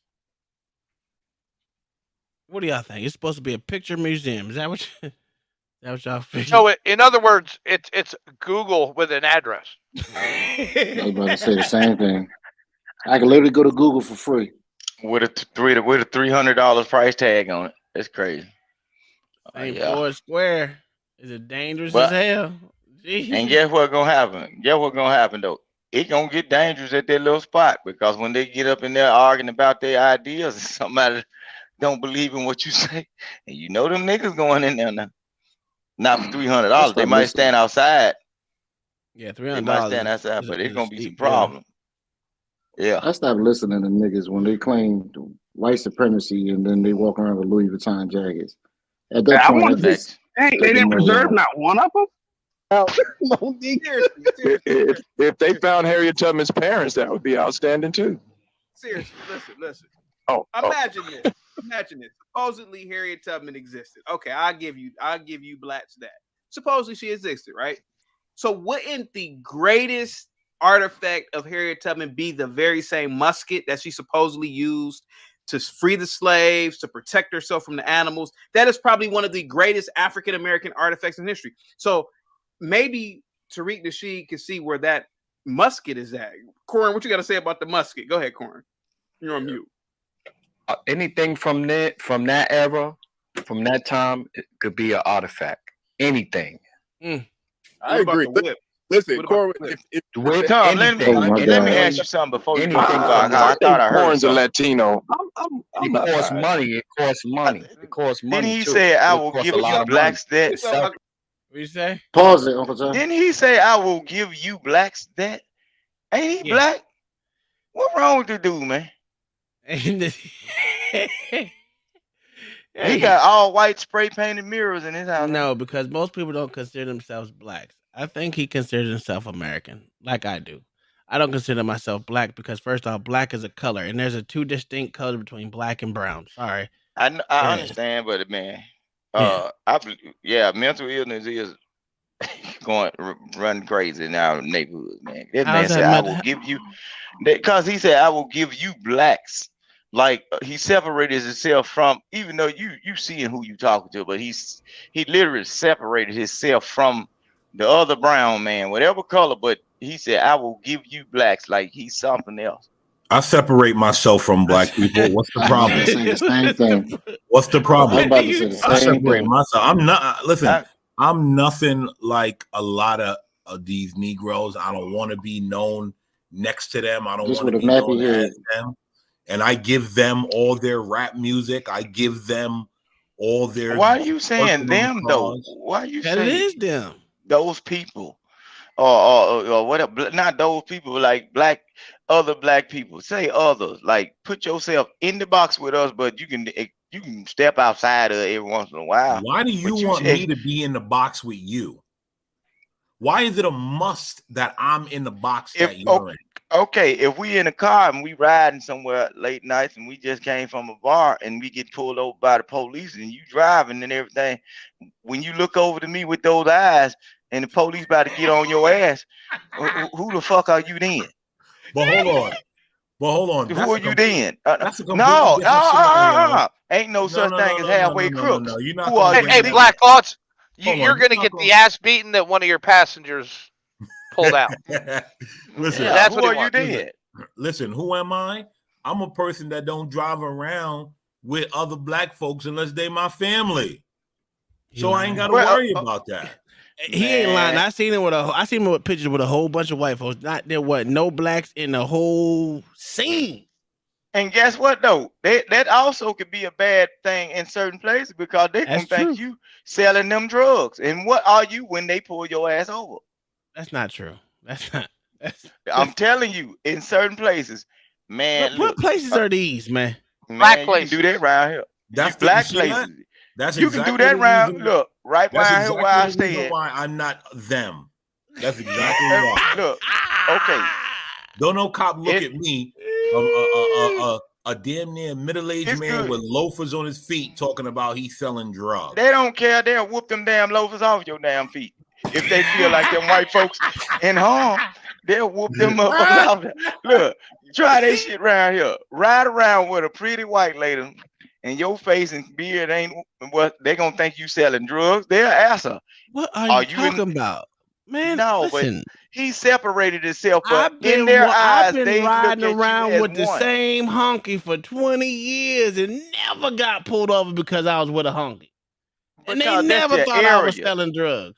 What do y'all think? It's supposed to be a picture museum. Is that what y'all figured?
So in other words, it's Google with an address.
I was about to say the same thing. I can literally go to Google for free.
With a $300 price tag on it. That's crazy.
St. Floyd Square is it dangerous
But-
as hell? Jeez.
And guess what's gonna happen? Guess what's gonna happen though? It's gonna get dangerous at that little spot because when they get up in there arguing about their ideas and somebody don't believe in what you say, and you know them niggas going in there now. Not for $300. They might stand outside.
Yeah,
They
$300.
might stand outside, but it's
is
gonna be some
steep bill.
problem. Yeah.
I stopped listening to niggas when they claim white supremacy and then they walk around with Louis Vuitton jackets. At that
I
point,
want
I
to
just
They didn't preserve not one of them. If they found Harriet Tubman's parents, that would be outstanding too.
Seriously, listen.
Oh,
Imagine this. Imagine this. Supposedly Harriet Tubman existed. Okay, I'll give you blacks that. Supposedly she existed, right? So wouldn't the greatest artifact of Harriet Tubman be the very same musket that she supposedly used to free the slaves, to protect herself from the animals? That is probably one of the greatest African American artifacts in history. So maybe Tariq Nasheed can see where that musket is at. Corin, what you got to say about the musket? Go ahead, Corin. You're on mute.
Anything from that era, from that time, it could be an artifact. Anything.
I agree. Listen, Corwin, if
Tom, let me ask you something before you go. I thought I heard
Corwin's a Latino.
It costs money. It costs money. It costs money.
Didn't he
too.
say, I
It
will
costs
give
a lot
you
of
blacks
money.
that?
It's self-
What you say?
Pause it, Uncle John.
Didn't he say, I will give you blacks that? Ain't he black? What wrong with the dude, man? He got all white spray painted mirrors in his house.
No, because most people don't consider themselves blacks. I think he considers himself American, like I do. I don't consider myself black because, first off, black is a color, and there's a two distinct colors between black and brown. Sorry.
I understand, but man, mental illness is going run crazy in our neighborhood, man. This man said, I will give you, because he said, I will give you blacks. Like he separated himself from, even though you seeing who you talking to, but he literally separated himself from the other brown man, whatever color. But he said, I will give you blacks, like he's something else.
I separate myself from black people. What's the problem?
The same thing.
What's the problem?
I'm about to say the
I
same
separate
thing.
myself. I'm not. Listen, I'm nothing like a lot of these Negroes. I don't want to be known next to them. I don't
Just
want to
with a
be
nappy
known
head.
as them. And I give them all their rap music. I give them all their.
Why are you saying them though?
songs.
Why are you
That
saying
it is them?
those people? Or whatever, not those people, like other black people. Say others. Like put yourself in the box with us, but you can step outside of it every once in a while.
Why do you want me to be in the box with you? Why is it a must that I'm in the box that you're in?
Okay, if we in a car and we riding somewhere late nights and we just came from a bar and we get pulled over by the police and you driving and everything, when you look over to me with those eyes and the police about to get on your ass, who the fuck are you then?
But hold on.
Who are you then?
That's a completely
No,
different scenario.
ain't no such thing as halfway crooks.
No, you're not
Who are
gonna
you?
Hey,
bring
Black Thoughts,
Hold
you're
on,
going to
you're
get
not
the ass beaten that one of your passengers pulled out.
Listen,
That's
who
what he
are you
wants.
then?
Listen, who am I? I'm a person that don't drive around with other black folks unless they my family. So I ain't got to worry about that.
He ain't lying. I seen him with pictures with a whole bunch of white folks. Not there wasn't no blacks in the whole scene.
And guess what though? That also could be a bad thing in certain places because they gonna think you selling them drugs. And what are you when they pull your ass over?
That's not true. That's not.
I'm telling you, in certain places, man.
What places are these, man?
Black places. You can do that around here.
That's
black
you see that?
places.
That's
you
exactly
can do that
the
around.
reason-
Look, right
That's
around here where I
exactly the
stay
reason
at.
why I'm not them. That's exactly why.
Look, okay.
Don't no cop look at me, a damn near middle-aged man with loafers on his feet talking about he's selling drugs.
They don't care. They'll whoop them damn loafers off your damn feet. If they feel like them white folks in harm, they'll whoop them up. Off. Look, try that shit around here. Ride around with a pretty white lady and your face and beard ain't what they gonna think you selling drugs. They'll ask her.
What are you talking about? Man,
no,
listen.
but he separated himself. But
I've been,
in their eyes,
I've been
they
riding
look at
around
you
with
as
the
one.
same honky for 20 years and never got pulled over because I was with a honky. And
Because
they
that's
never
the
thought I was
area.
selling drugs.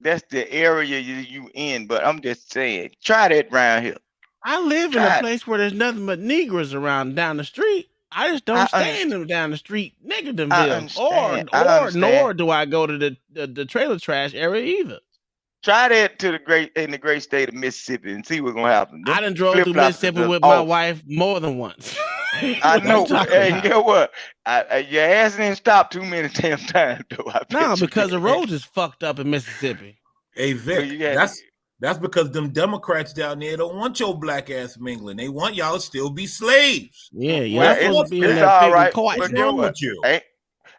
That's the area you in. But I'm just saying, try that around here.
I live in
Try
a
it.
place where there's nothing but Negroes around down the street. I just don't stand them down the street, Niggertonville. Or nor do I go to the trailer trash area either.
Try that to in the great state of Mississippi and see what's gonna happen.
I done drove through
Flip-flops
Mississippi
is
with my
off.
wife more than once.
I know.
What you talking
Hey,
about?
get what? Your ass didn't stop too many damn times though.
No, because the roads is fucked up in Mississippi.
Hey Vic, that's because them Democrats down there don't want your black ass mingling. They want y'all to still be slaves.
Yeah,
Well, it's all right. But
What's
get
wrong
what?
with you?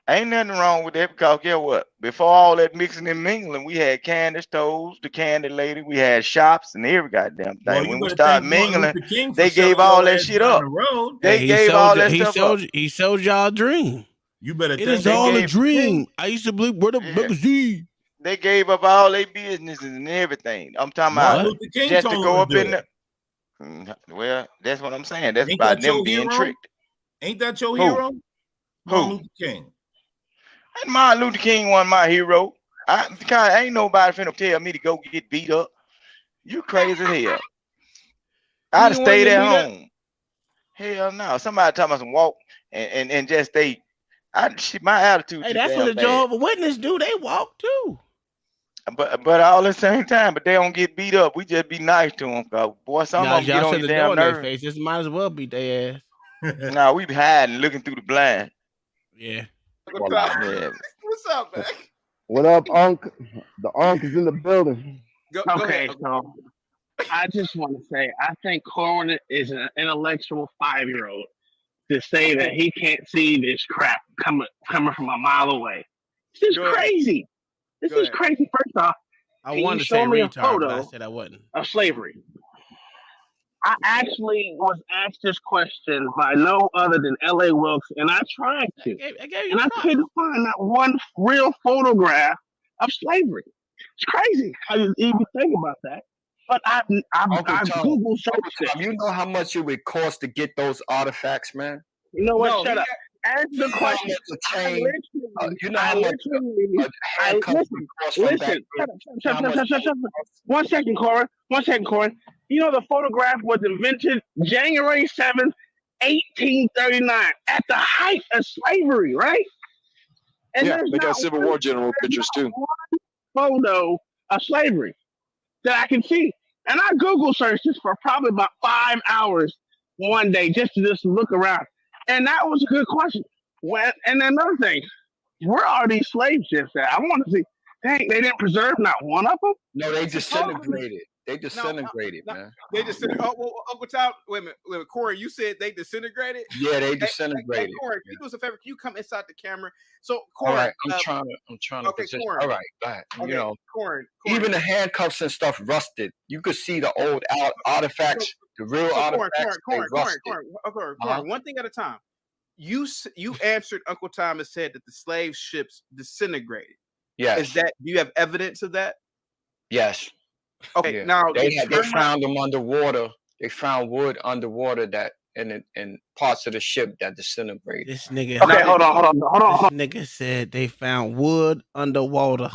Ain't nothing wrong with that because get what? Before all that mixing and mingling, we had candy stores, the candy lady, we had shops and every goddamn thing.
Well, you
when we
better
started
thank Martin
mingling,
Luther King for
they gave
selling
all
your
that
ass
shit
down
up.
the road.
They
He
gave
sold
all
you-
that
he
stuff
sold
up.
you- He sold y'all a dream.
You better
It
thank
is all a
gave-
dream. I used to believe where the magazine.
They gave up all their businesses and everything. I'm talking
Martin
about
Luther King
just to
told
go
them
up
to
in
do
the.
it.
Well, that's what I'm saying. That's
Ain't
by
that
them
your
being
hero?
tricked.
Ain't that your
Who?
hero? Martin
Who?
Luther King.
And Martin Luther King wasn't my hero. Ain't nobody finna tell me to go get beat up. You crazy as hell. I'd have stayed at home. Hell no. Somebody talking about some walk and just stay. My attitude.
Hey,
too
that's what
damn
the
bad.
Jehovah's Witness do. They walk too.
But all at the same time, but they don't get beat up. We just be nice to them. Boy, some
Nah,
of them get
y'all
on
shut
your
the door
damn
in their
nerves.
face. This might as well beat their ass.
Nah, we be hiding, looking through the blind.
Yeah.
Yeah.
What's up, man?
What up, Unc? The Unc is in the building.
Go
Okay,
ahead.
so I just want to say I think Corwin is an intellectual 5-year-old to say that he can't see this crap coming from a mile away. This is crazy. This is crazy. First off,
I
can
wanted
you
to
show
say
me a
retard, but I
photo
said I wasn't.
of slavery? I actually was asked this question by no other than L.A. Wilkes, and I tried to, and I couldn't find not one real photograph of slavery. It's crazy how you even think about that. But I've Google searched it.
You know how much it would cost to get those artifacts, man?
You know what? Shut up. Answer the question.
You know how much a handcuff would cost from back then?
Shut up. 1 second, Corin. 1 second, Corin. You know the photograph was invented January 7th, 1839, at the height of slavery, right? And
Yeah,
there's
they got
not
Civil
one-
War general
there's
pictures
not
too.
one photo of slavery that I can see. And I Google searched this for probably about 5 hours one day just to look around. And that was a good question. And another thing, where are these slave ships at? I want to see. Dang, they didn't preserve not one of them?
No, they disintegrated. They disintegrated, man.
They disintegrated. Oh, well, Uncle Tom, wait a minute. Corey, you said they disintegrated?
Yeah, they
Hey,
disintegrated.
Corey, can you do us a favor? Can you come inside the camera? So,
All
Corey.
right, I'm trying to
okay,
position.
Corey.
All right, go ahead.
Okay,
You know,
Corey.
even the handcuffs and stuff rusted. You could see the old artifacts, the real artifacts.
Corey, one thing at a time. You answered Uncle Tom and said that the slave ships disintegrated.
Yes.
Do you have evidence of that?
Yes.
Okay.
Yeah.
Now
they found them underwater. They found wood underwater that in parts of the ship that disintegrated.
This nigga.
Okay, hold on.
This nigga said they found wood underwater.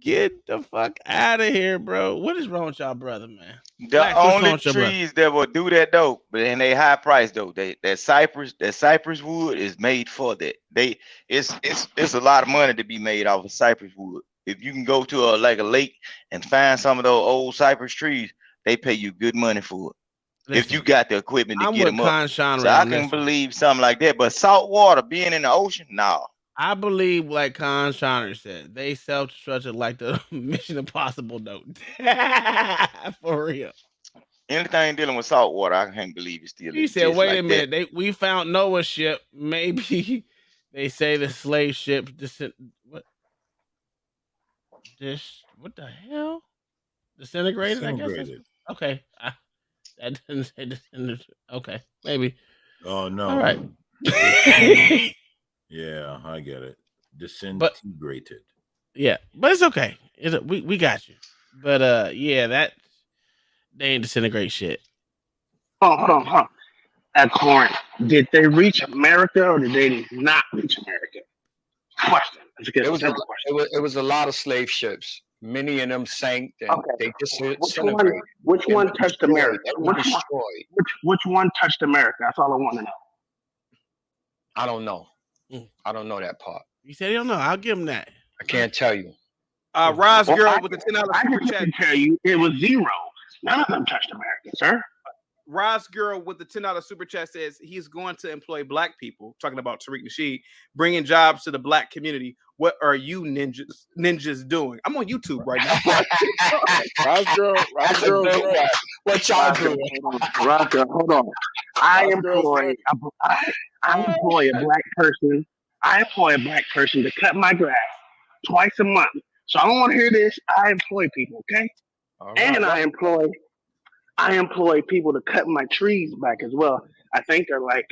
Get the fuck out of here, bro. What is wrong with y'all, brother, man?
The
Blacks, what's wrong
only
with your brother?
trees that will do that though, but in they high price though, that cypress wood is made for that. It's a lot of money to be made off of cypress wood. If you can go to a lake and find some of those old cypress trees, they pay you good money for it.
Listen,
if you got the equipment to
I'm
get
with
them up.
Conshan
So I
around
can
this
believe something like that. But salt water being in the ocean, no.
I believe, like Conshan said, they self-destructed like the Mission Impossible note. For real.
Anything dealing with salt water, I can't believe it's still.
He said, "Wait a minute, we found Noah's ship. Maybe they say the slave ship what the hell? Disintegrated, I guess. Okay. That didn't say disintegrated. Okay, maybe.
Oh no.
All right.
Yeah, I get it. Disintegrated.
Yeah, but it's okay. We got you. But yeah, that they ain't disintegrate shit.
Hold on. At Corinth, did they reach America or did they not reach America? Question.
It was a lot of slave ships. Many of them sank. And they disintegrated.
Which one touched America?
Destroyed.
Which one touched America? That's all I want to know.
I don't know. I don't know that part.
You said you don't know. I'll give him that.
I can't tell you.
Roz Girl with the $10 super chat.
I can tell you it was zero. None of them touched America, sir.
Roz Girl with the $10 super chat says he's going to employ black people, talking about Tariq Nasheed, bringing jobs to the black community. What are you ninjas doing? I'm on YouTube right now.
Roz Girl,
what y'all doing?
Roz Girl, hold on. I employ a black person. I employ a black person to cut my grass twice a month. So I don't want to hear this. I employ people, okay? Right. And I employ people to cut my trees back as well. I think they're like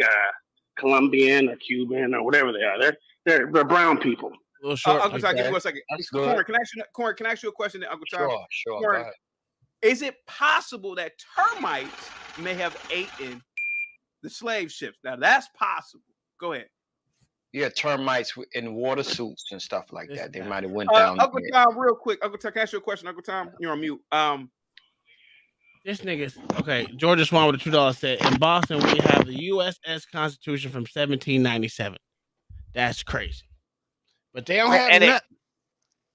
Colombian or Cuban or whatever they are. They're brown people.
little short.
Uncle Tom, give me 1 second.
That's
Corn,
good.
can I ask you a question, Uncle Tom?
Sure. Go
Corn,
ahead.
is it possible that termites may have eaten the slave ships? Now that's possible. Go ahead.
Yeah, termites in water suits and stuff like that. They might have went down.
Uncle Tom, real quick. Uncle Tom, can I ask you a question? Uncle Tom, you're on mute.
This nigga's okay. Georgia Swan with a $2 said, in Boston we have the USS Constitution from 1797. That's crazy. But they don't have
and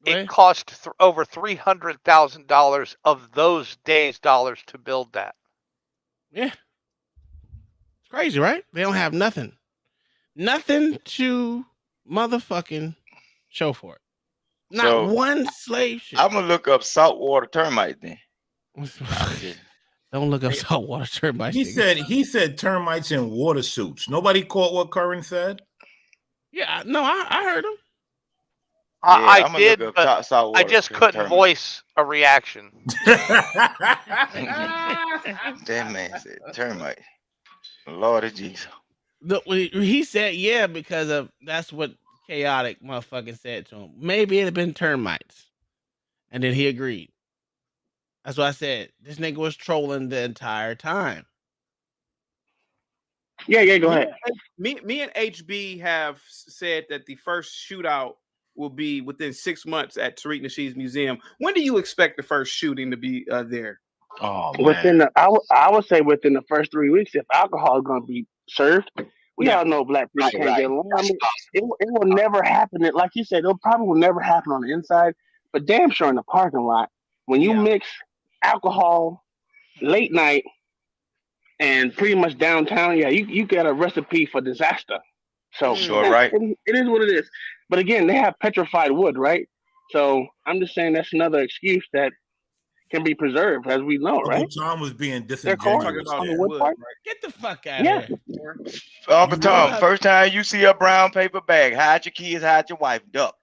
it cost over $300,000 of those days' dollars to build that.
Yeah. It's crazy, right? They don't have nothing. Nothing to motherfucking show for it. Not one slave ship.
I'm gonna look up saltwater termite then.
Don't look up saltwater termites.
He said termites in water suits. Nobody caught what Curran said?
Yeah, no, I heard him.
I did, but I just couldn't voice a reaction.
That man said termite. Lord of Jesus.
No, he said yeah because of that's what chaotic motherfucking said to him. Maybe it'd have been termites, and then he agreed. That's what I said. This nigga was trolling the entire time.
Yeah, go ahead.
Me and HB have said that the first shootout will be within 6 months at Tariq Nasheed's museum. When do you expect the first shooting to be there?
Oh,
man. I would say within the first 3 weeks, if alcohol is going to be served. We all know black people can't get along. I mean, it will never happen. Like you said, it probably will never happen on the inside, but damn sure in the parking lot. When you mix alcohol late night and pretty much downtown, you got a recipe for disaster. So
right.
It is what it is. But again, they have petrified wood, right? So I'm just saying that's another excuse that can be preserved, as we know, right?
Tom was being disingenuous.
Get the fuck out of here.
Uncle Tom, first time you see a brown paper bag, hide your kids, hide your wife, duck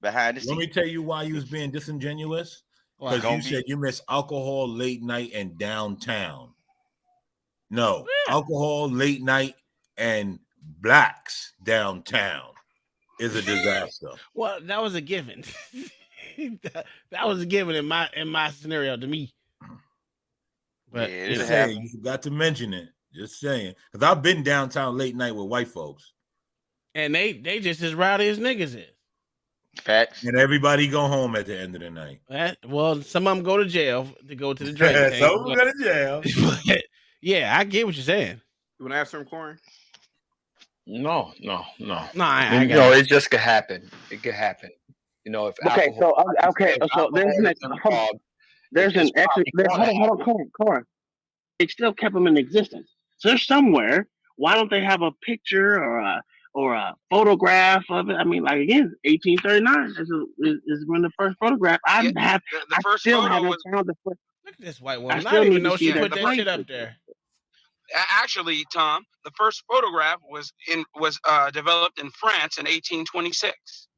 behind the seat.
Let me tell you why you was being disingenuous. Because you said you miss alcohol late night and downtown. No, alcohol late night and blacks downtown is a disaster.
Well, that was a given. that was a given in my scenario to me. But
just saying, you forgot to mention it. Just saying, because I've been downtown late night with white folks,
and they just as rowdy as niggas is.
Facts.
And everybody go home at the end of the night.
Well, some of them go to jail to go to the drink.
Some of them go to jail.
But, yeah, I get what you're saying.
You want to ask some corn?
No.
I
it just could happen. It could happen. You know, if
so there's an corn. It still kept them in existence. So there's somewhere. Why don't they have a picture or a photograph of it? I mean, like again, 1839 is when the first photograph.
The first photo was.
Found the first.
Look at this white woman. I didn't even know she put that shit up there.
Actually, Tom, the first photograph was developed in France in 1826.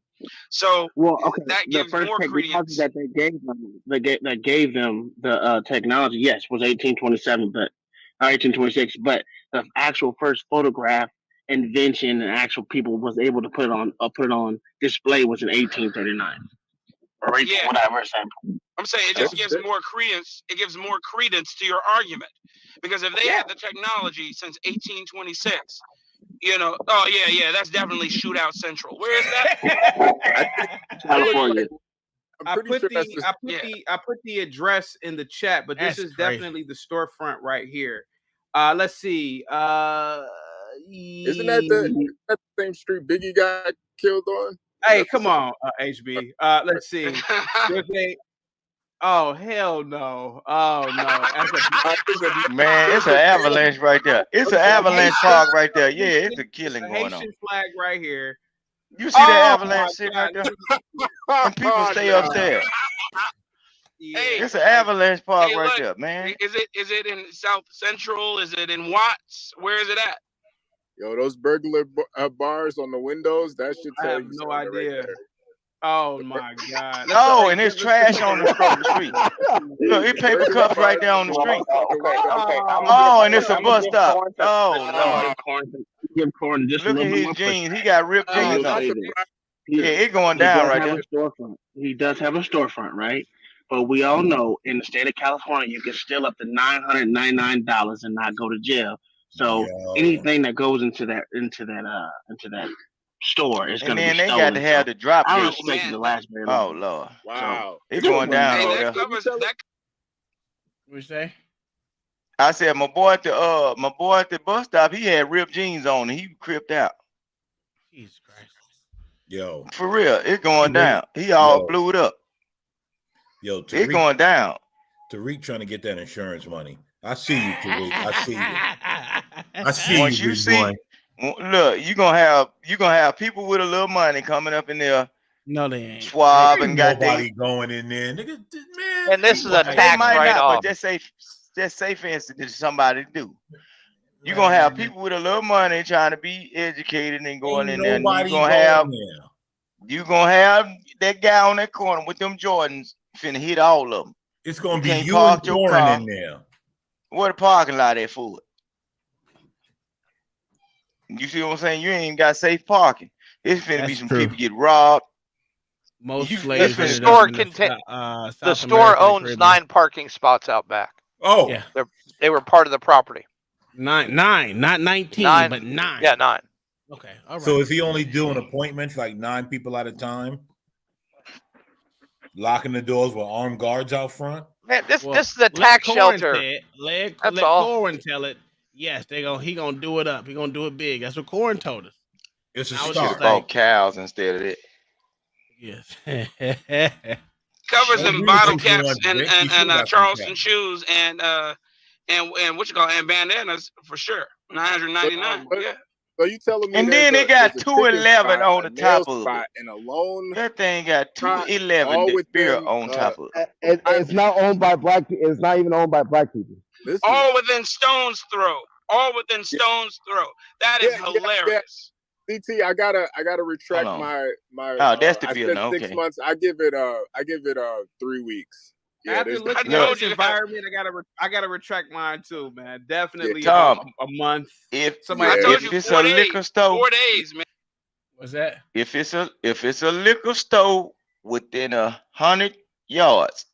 So that gives more credence.
That they gave them the technology. Yes, was 1827, but 1826. But the actual first photograph invention and actual people was able to put it on display was in 1839. Or whatever.
I'm saying it just gives more credence. It gives more credence to your argument because if they had the technology since 1826. That's definitely Shootout Central. Where is that?
California.
I put the address in the chat, but this is definitely the storefront right here. Let's see.
Isn't that the same street Biggie got killed on?
Hey, come on, HB. Let's see. Oh, hell no. Oh, no.
Man, it's an avalanche right there. It's an avalanche park right there. Yeah, it's a killing going on.
Haitian flag right here.
You see that avalanche shit right there? And people stay up there. It's an avalanche park right there, man.
Is it in South Central? Is it in Watts? Where is it at?
Yo, those burglar bars on the windows, that should tell
I have
you
no
something
idea.
right there.
Oh my God!
No, and there's trash on the street. Look, it paper cups right there on the street. Oh, and it's a bus stop. Oh, Lord.
Give Corn just
look at his jeans. He got ripped jeans on. Yeah, it going
He
down
does
right
have
there.
a storefront. He does have a storefront, right? But we all know in the state of California, you can steal up to $999 and not go to jail. So anything that goes into that store is
And
going to
then
be
they got
stolen.
to have the drop
I don't
gate.
expect it to last very long.
Oh Lord.
Wow.
So it's going down over there.
What you say?
I said my boy at the bus stop, he had ripped jeans on and he cripped out.
Jesus Christ.
Yo.
For real, it's going down. He all blew it up.
Yo,
It's going down.
Tariq trying to get that insurance money. I see you, Tariq. I see you. I see
Once
you,
you
big
see,
boy.
look, you gonna have people with a little money coming up in there.
No, they ain't.
Swab
Ain't
and got
nobody going in there, nigga. Man,
And this is a
They
tax
might not,
write-off.
but just say for instance, somebody do. You're gonna have people with a little money trying to be educated and going in there. And
nobody
you're gonna have that guy on that corner with them Jordans finna hit all of them.
It's gonna
You
be
can't
you
park
and
your
Warren
car.
in there.
What the parking lot at for? You see what I'm saying? You ain't got safe parking. It's finna be
That's
some
true.
people get robbed.
Most
You-
slaves
The
ended
store
up in
the
South
store
America and
owns
Caribbean.
9 parking spots out back.
Oh,
Yeah.
They were part of the property.
Nine, not 19,
9,
but 9.
Yeah, 9.
Okay, all right.
So is he only doing appointments like 9 people at a time? Locking the doors with armed guards out front?
Man, this
Well,
is a
let
tax
Corwin
shelter.
say it. Let
That's all.
Corwin tell it. Yes, he gonna do it up. He gonna do it big. That's what Corwin told us.
It's a
I was
Should
just
have
like,
bought cows instead of that.
yes.
Covers
Don't
and
do
bottle
what you
caps
want,
and
Vic. You should got some
Charleston
caps.
shoes and what you call it, and bandanas for sure. $999. Yeah.
So you telling me
And
there's
then
a,
it got
there's a chicken
211
spot,
on
a
the
nail
top of
spot,
it.
and a loan
That thing got
spot
211
all
beer
within
on top of it.
It's not owned by black people. It's not even owned by black people.
Listen,
All within stone's throw. All within stone's throw. That is hilarious.
CT, I gotta retract
Hold
my.
Oh, that's the
I
feeling.
said 6
Okay.
months. I give it 3 weeks. Yeah,
After
there's
looking
Look.
at this environment, I gotta retract mine too, man. Definitely
Tom,
a month.
If
Somebody
told
if
you
it's
4
a
days.
liquor store,
4 days, man.
What's that?
if it's a liquor store within 100 yards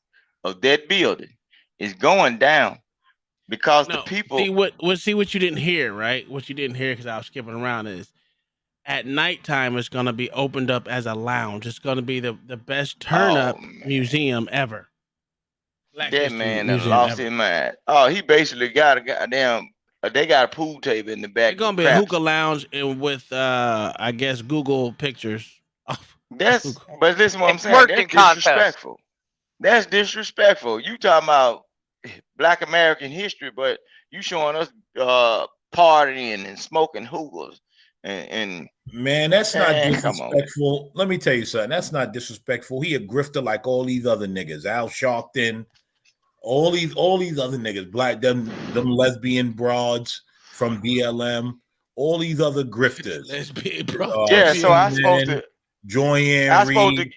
of that building, it's going down because the
No.
people.
See what you didn't hear, right? What you didn't hear because I was skipping around is at nighttime it's gonna be opened up as a lounge. It's gonna be the best turn up museum ever. Black
That
History
man done
Museum
lost
ever.
his mind. Oh, he basically got a goddamn. They got a pool table in the back.
It's gonna be a hookah lounge and with I guess Google pictures.
But listen, what I'm saying.
Working
That's
contest.
disrespectful. That's disrespectful. You talking about Black American history, but you showing us partying and smoking hookahs and
Man, that's not
Man, come on.
disrespectful. Let me tell you something. That's not disrespectful. He a grifter like all these other niggas. Al Sharpton, all these other niggas, black them lesbian broads from BLM, all these other grifters.
Lesbian broads.
Yeah, so I supposed to.
Joyanne
I supposed
Reed,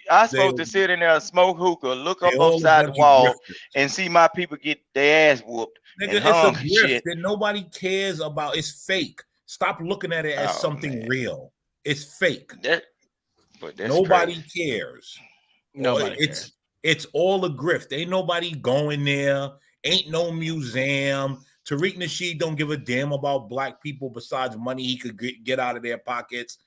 to sit in there and smoke hookah, look up
they all a
upside the
bunch of
wall,
grifters.
and see my people get their ass whooped
Nigga,
and
it's a
hung and
grift
shit.
that nobody cares about. It's fake. Stop looking at it as
Oh,
something real. It's fake.
But that's
Nobody
crazy.
cares.
Nobody
It's all a grift. Ain't nobody going there. Ain't no museum. Tariq Nasheed don't give a damn about black people besides money he could get out of their pockets.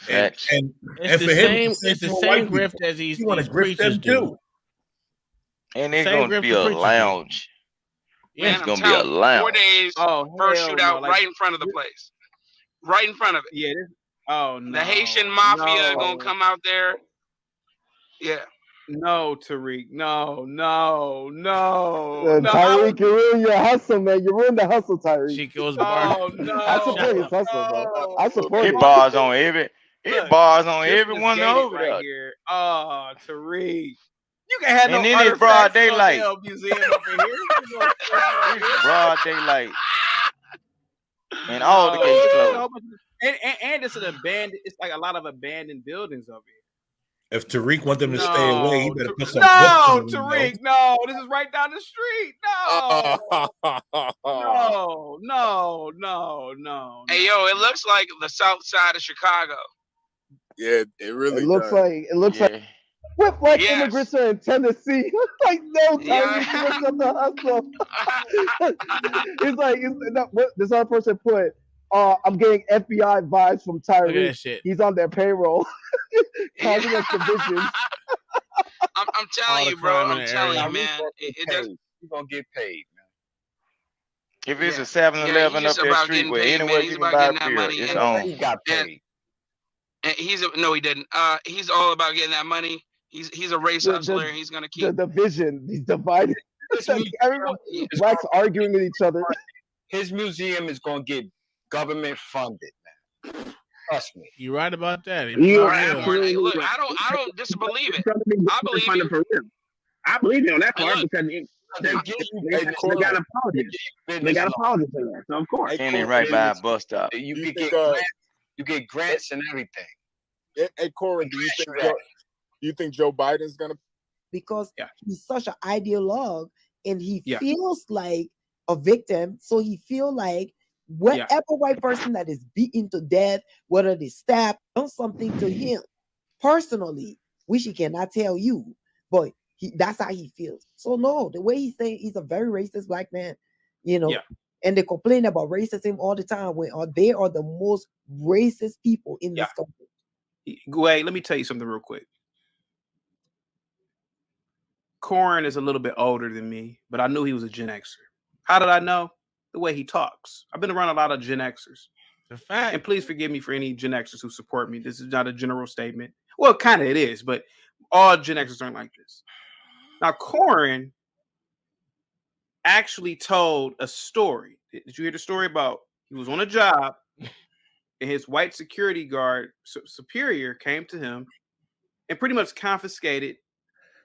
And
It's
for
the
him,
same. It's the
for
same
white
grift
people,
as these
you want to grift
preachers
them
do.
too.
And it's
Same
going to
grift
be
the
a
preachers do.
lounge.
Man,
It's
I'm
going to be a
telling you, 4
lounge.
days,
Oh,
first
hell
shootout
no, like-
right in front of the place. Right in front of it.
Yeah. Oh no.
The Haitian mafia
no.
gonna come out there. Yeah.
No, Tariq. No.
Tyreek, you ruined your hustle, man. You ruined the hustle, Tyreek.
Chico's
bar. Oh
I support his hustle, bro. I support
It
it.
bars on every. It
Look,
bars on
this
everyone
is gated
over
right
there.
here. Oh, Tariq. You can't have
And
no
then it's broad
artifacts in no
daylight.
damn museum over here.
It's broad daylight. And all the gates closed.
And it's an abandoned. It's like a lot of abandoned buildings over here.
If Tariq want them to stay away, he better put some
No,
books in the
Tariq. No, this is right down the street. No.
Hey, yo, it looks like the south side of Chicago.
Yeah, it really
It looks
does.
like what black immigrants are in Tennessee. Like no time you look up the hustle. This other person put. I'm getting FBI vibes from
Look at
Tyreek.
that shit.
He's on their payroll, causing us divisions.
I'm telling you, bro. I'm telling you, man.
You're gonna get paid, man.
If it's a 7-Eleven up that street where anywhere you can buy beer, it's on.
He got paid.
And no, he didn't. He's all about getting that money. He's a race hustler. And he's gonna keep
the division. He's divided. Everyone, blacks arguing with each other.
His museum is gonna get government funded, man. Trust me.
You're right about that.
Look, I don't disbelieve it. I believe it.
I believe you on that part because they got apologies. They got apologies for that. So of course.
And they right by a bus stop.
You get grants and everything.
Hey, Corin, do you think Joe Biden's gonna?
Because he's such an ideologue and he feels like a victim. So he feel like whatever white person that is beaten to death, whether they stab, done something to him personally, which he cannot tell you, but that's how he feels. So no, the way he's saying he's a very racist black man, you know, and they complain about racism all the time when they are the most racist people in this country.
Wait, let me tell you something real quick. Corin is a little bit older than me, but I knew he was a Gen Xer. How did I know? The way he talks. I've been around a lot of Gen Xers.
The fact.
And please forgive me for any Gen Xers who support me. This is not a general statement. Well, kind of it is, but all Gen Xers aren't like this. Now, Corin actually told a story. Did you hear the story about he was on a job and his white security guard superior came to him and pretty much confiscated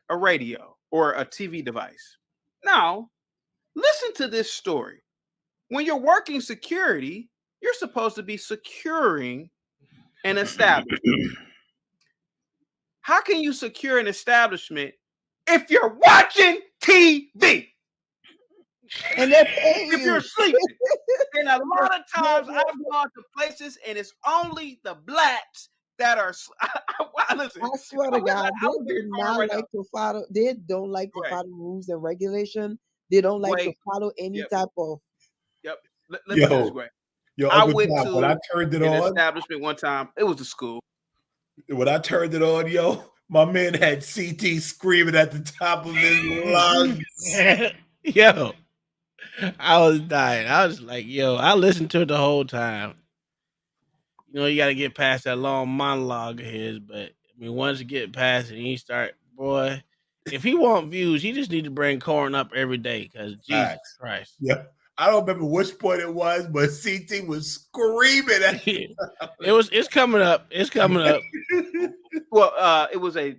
a radio or a TV device. Now, listen to this story. When you're working security, you're supposed to be securing an establishment. How can you secure an establishment if you're watching TV?
And
if you're sleeping. And a lot of times I've gone to places and it's only the blacks that are. Listen,
I swear to God, they do not like to follow. They don't like to follow rules and regulation. They don't like to follow any type of.
Let me put it this way. I went to
when I turned it
an
on,
establishment one time. It was the school.
When I turned it on, my man had CT screaming at the top of his lungs.
Yo, I was dying. I was like, I listened to it the whole time. You know, you got to get past that long monologue of his, but I mean, once you get past it, and you start, boy, if he want views, he just need to bring Corin up every day because Jesus Christ.
Yeah. I don't remember which point it was, but CT was screaming at him.
It's coming up. It's coming up.
Well, it was a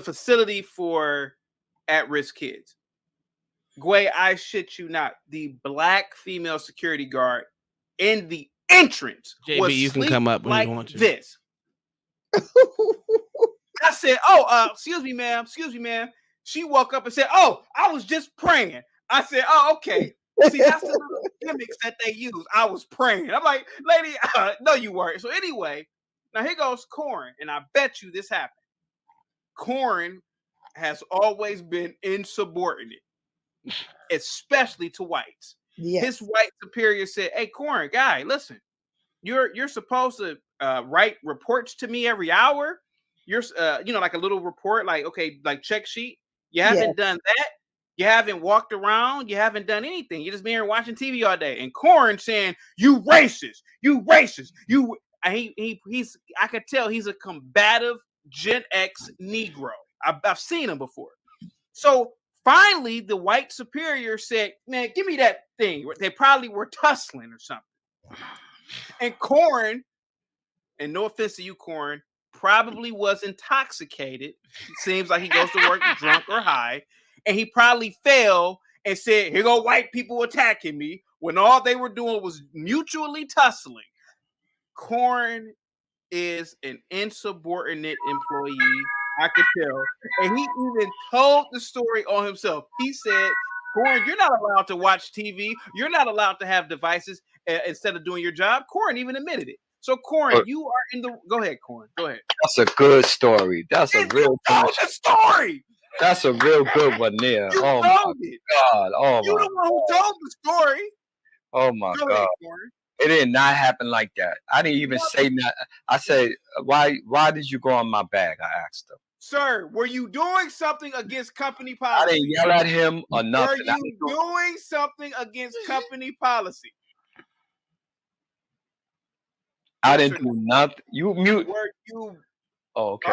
facility for at-risk kids. Gway, I shit you not. The black female security guard in the entrance
JB, you can come up when
like
you want to.
This. I said, excuse me, ma'am. She woke up and said, I was just praying. I said, okay. See, that's the little gimmicks that they use. I was praying. I'm like, lady, no, you weren't. So anyway, now here goes Corin, and I bet you this happened. Corin has always been insubordinate, especially to whites.
Yes.
His white superior said, hey, Corin, guy, listen, you're supposed to write reports to me every hour. You're, like a little report, like, okay, like check sheet. You haven't done that. You haven't walked around. You haven't done anything. You're just been here watching TV all day. And Corin saying, you racist. He's, I could tell he's a combative Gen X Negro. I've seen him before. So finally, the white superior said, man, give me that thing. They probably were tussling or something. And Corin, and no offense to you, Corin, probably was intoxicated. It seems like he goes to work drunk or high. And he probably fell and said, here go white people attacking me, when all they were doing was mutually tussling. Corin is an insubordinate employee, I could tell. And he even told the story on himself. He said, Corin, you're not allowed to watch TV. You're not allowed to have devices instead of doing your job. Corin even admitted it. So, Corn, you are in the. Go ahead, Corn. Go ahead.
That's a good story. That's a real
good story.
That's a real good one there.
You
Oh my
told it.
God. Oh
You
my
the one who told the story.
Oh my
Go
God.
ahead, Corn.
It did not happen like that. I didn't even say that. I said, why did you go on my bag? I asked him.
Sir, were you doing something against company
I
policy?
didn't yell at him or nothing.
Were you doing something against company policy?
I didn't do nothing. You mute.
Were you?
Oh, okay.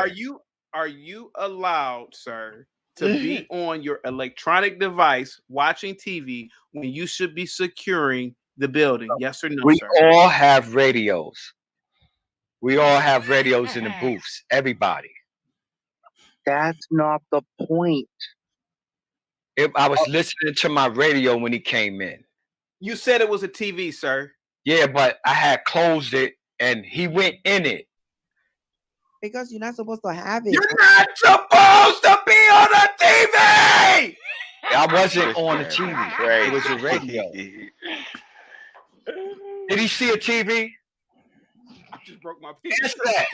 Are you allowed, sir, to be on your electronic device watching TV when you should be securing the building? Yes or no,
We
sir?
all have radios. We all have radios in the booths. Everybody.
That's not the point.
I was listening to my radio when he came in.
You said it was a TV, sir.
Yeah, but I had closed it and he went in it.
Because you're not supposed to have it.
You're not supposed to be on a TV!
I wasn't on the TV. It was a radio. Did he see a TV?
I just broke my piece.
Answer that.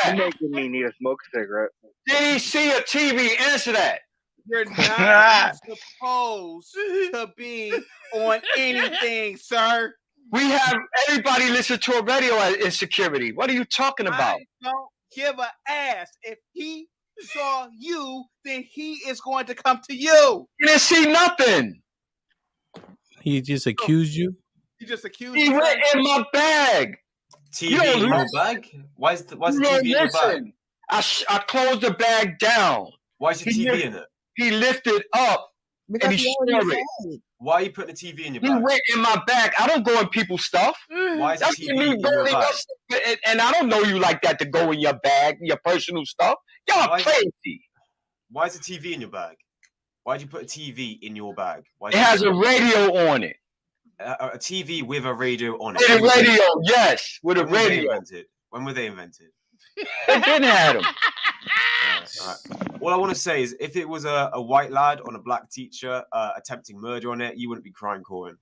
You're making me need to smoke a cigarette.
Did he see a TV? Answer that.
You're not supposed to be on anything, sir.
We have everybody listen to a radio in security. What are you talking about?
I don't give a ass. If he saw you, then he is going to come to you.
He didn't see nothing.
He just accused you?
He just accused
He
you.
went in my bag.
TV in your bag? Why is the TV in your bag?
I closed the bag down.
Why is the TV in it?
He lifted up
Because
and he
he
showed
already
it.
said.
Why you put the TV in your
He
bag?
went in my bag. I don't go in people's stuff.
Why is the
That's
TV
me
in your
going in
bag?
your stuff. And I don't know you like that to go in your bag, your personal stuff. Y'all
Why-
crazy.
Why is the TV in your bag? Why'd you put a TV in your bag? Why
It has a radio on it.
a TV with a radio on it.
With a radio, yes, with a
When were they
radio.
invented? When were they invented?
They didn't have them.
All right. All I want to say is, if it was a white lad on a black teacher attempting murder on it, you wouldn't be crying, Corin.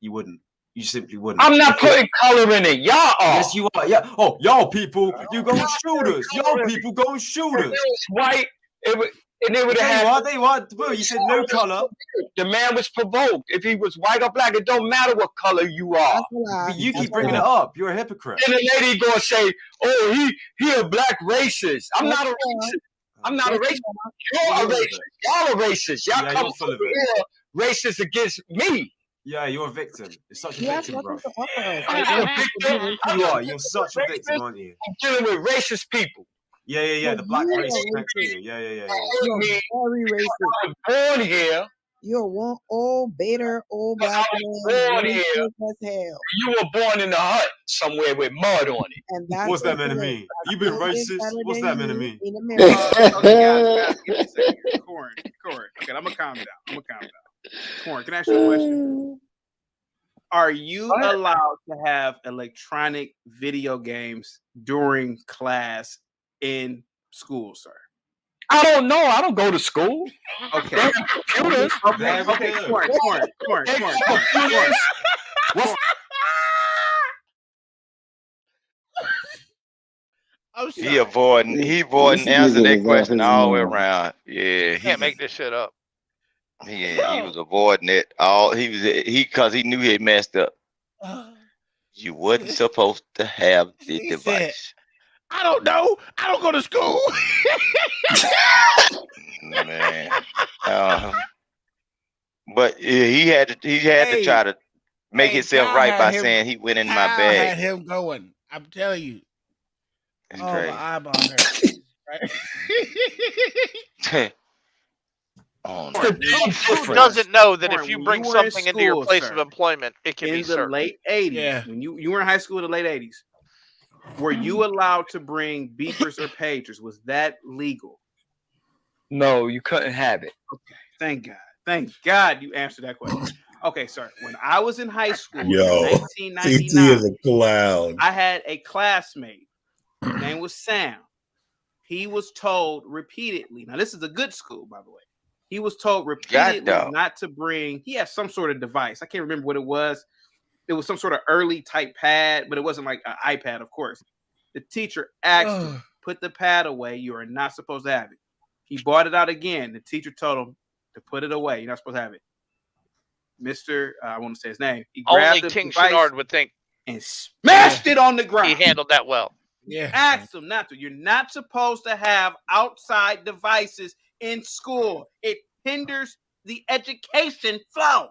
You wouldn't. You simply wouldn't.
I'm not putting color in it. Y'all are.
Yes, you are. Yeah. Oh, y'all people, you go and shoot us. Y'all people go and shoot
If
us.
it was white, and they would have had.
They what? Bro, you said no color.
The man was provoked. If he was white or black, it don't matter what color you are.
But you keep bringing it up. You're a hypocrite.
And the lady gonna say, "Oh, he a black racist." I'm not a racist. I'm not a racist. You're a racist. Y'all are racist. Y'all
Yeah,
come
you're full of it.
here racist against me.
Yeah, you're a victim. You're such a
He has
victim, bro.
nothing to offer us.
I'm a victim.
You are. You're such a victim, aren't you?
I'm dealing with racist people.
Yeah. The black
You are
race
racist.
next to you. Yeah.
You're very racist.
I'm born here.
You're one old bitter old black man.
born here.
Racist as hell.
You were born in a hut somewhere with mud on it.
And that's
What's that meant to
okay.
mean? You been racist? What's that meant to mean?
In America.
Okay, guys, give me a second here. Corn. Okay, I'm gonna calm down. Corn, can I ask you a question? Are you allowed to have electronic video games during class in school, sir?
I don't know. I don't go to school.
Okay.
They have computers.
Okay, Corn.
What's
He avoiding answering that question all the way around. Yeah,
You can't make this shit up.
he was avoiding it. Because he knew he had messed up. You wasn't supposed to have the
He
device.
I don't know. I don't go to school.
Man. But he had to try to make himself
Kyle
right
had
by
him-
saying he went in my
Kyle
bag.
had him going. I'm telling you.
It's
Oh,
crazy.
my eyeball hurts. Right?
Oh,
Who doesn't know that
Corn,
if you
when
bring
you were in
something into your
school,
place
sir,
of employment, it can
in
be
the
searched.
late 80s,
Yeah.
when you were in high school in the late 80s, were you allowed to bring beepers or pagers? Was that legal?
No, you couldn't have it.
Okay, thank God you answered that question. Okay, sir. When I was in high school
Yo,
in
CT
1999,
is a clown.
I had a classmate. His name was Sam. He was told repeatedly. Now, this is a good school, by the way. He was told repeatedly
dog.
not to bring. He had some sort of device. I can't remember what it was. it was some sort of early type pad, but it wasn't like an iPad, of course. The teacher asked him, put the pad away. You are not supposed to have it. He bought it out again. The teacher told him to put it away. You're not supposed to have it. Mr. I want to say his name. He grabbed
Only
the
King
device
Shenard would think
and smashed it on the ground.
he handled that well.
Yeah.
Asked him not to. You're not supposed to have outside devices in school. It hinders the education flow.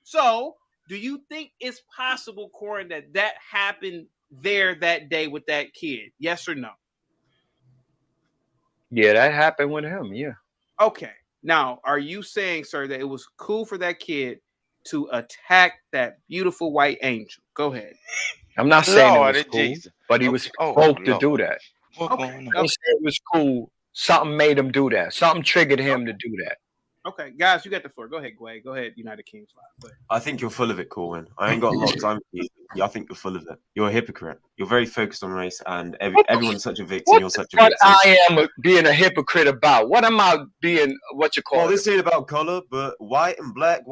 So, do you think it's possible, Corin, that happened there that day with that kid? Yes or no?
Yeah, that happened with him. Yeah.
Okay. Now, are you saying, sir, that it was cool for that kid to attack that beautiful white angel? Go ahead.
I'm not saying
Lord,
it was cool,
Jesus.
but he was
Oh,
provoked to
Lord.
do that.
What's
Okay.
going
I
on?
say it was cool. Something made him do that. Something triggered him to do that.
Okay, guys, you got the floor. Go ahead, Gway. Go ahead, United Kings. Go ahead.
I think you're full of it, Corwin. I ain't got a lot of time for you. Yeah, I think you're full of it. You're a hypocrite. You're very focused on race, and everyone's such a victim. You're such a
What
victim.
I am being a hypocrite about? What am I being? What you call
Well,
it?
this ain't about color, but white and black.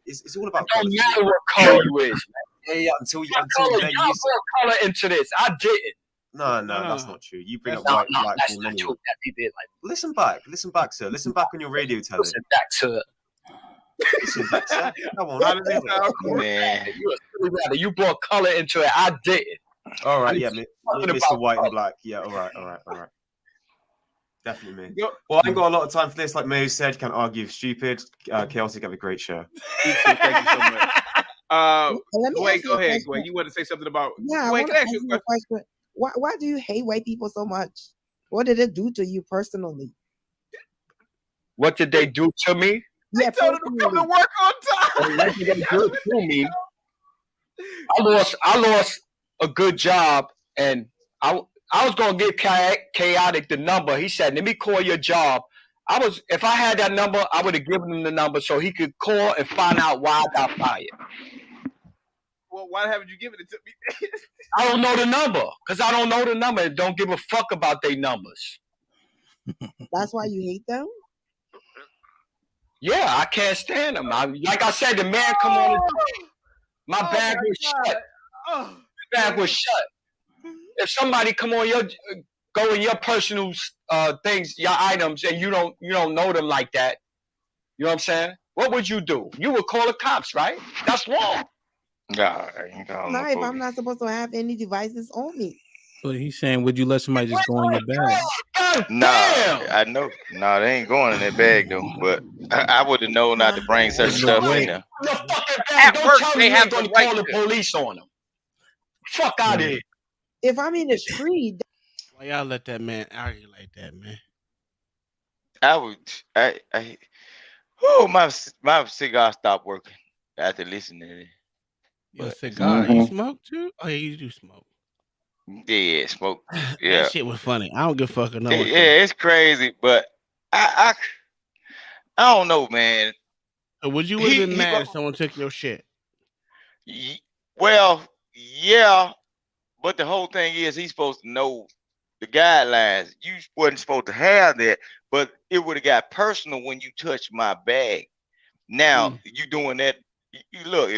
It's all about
It don't
color.
matter what color you is, man.
Yeah, until
Y'all
then,
brought color into this. I didn't.
No, that's not true. You bring up
No,
white
no,
and black
that's
all
not
anyway.
true. That he did. Like,
Listen back, sir. Listen back on your radio telly.
listen back, sir.
Listen back, sir. Come on,
How does it sound, Corin?
Man.
You a silly rabbit. You brought color into it. I didn't.
All right,
I'm
yeah,
talking
Mr.
about
White
color.
and Black. Yeah, all right. Definitely me.
Yo,
Well, I ain't got a lot of time for this. Like Mo said, you can't argue with stupid. Chaotic, have a great show.
You too. Thank you so much.
Let me
Gway,
ask you
go
a
ahead,
question.
Gway. You want to say something about?
Yeah, I
Gway,
want
can
to
I
ask
ask you
you
a
a
question?
question. Why do you hate white people so much? What did it do to you personally?
What did they do to me?
Yeah,
Tell them to come to
personally.
work on time.
What did they do to me? I lost a good job, and I was gonna give Chaotic the number. He said, "Let me call your job." If I had that number, I would have given him the number so he could call and find out why I got fired.
Well, why haven't you given it to me?
I don't know the number because I don't know the number and don't give a fuck about their numbers.
That's why you hate them?
Yeah, I can't stand them. Like I said, the man come on. My bag was shut.
Oh,
The bag was shut. If somebody come on go in your personal things, your items, and you don't know them like that, you know what I'm saying? What would you do? You would call the cops, right? That's wrong.
God, I ain't calling
No,
no
if I'm
police.
not supposed to have any devices on me.
But he's saying, would you let somebody just go in your bag?
Nah, I know. Nah, they ain't going in that bag though. But I would have known not to bring certain stuff in there.
At
Don't
work,
tell
they
me you
have
ain't gonna
the right
call the
to.
police on them. Fuck out of here.
If I'm in the street,
Why y'all let that man argue like that, man?
My cigar stopped working after listening to it.
Your cigar, you smoke too? Oh yeah, you do smoke.
Yeah, smoke. Yeah.
That shit was funny. I don't give a fuck or no one.
Yeah, it's crazy, but I don't know, man.
So would you have been mad if someone took your shit?
Well, yeah, but the whole thing is he's supposed to know the guidelines. You wasn't supposed to have that, but it would have got personal when you touched my bag. Now you doing that. You look,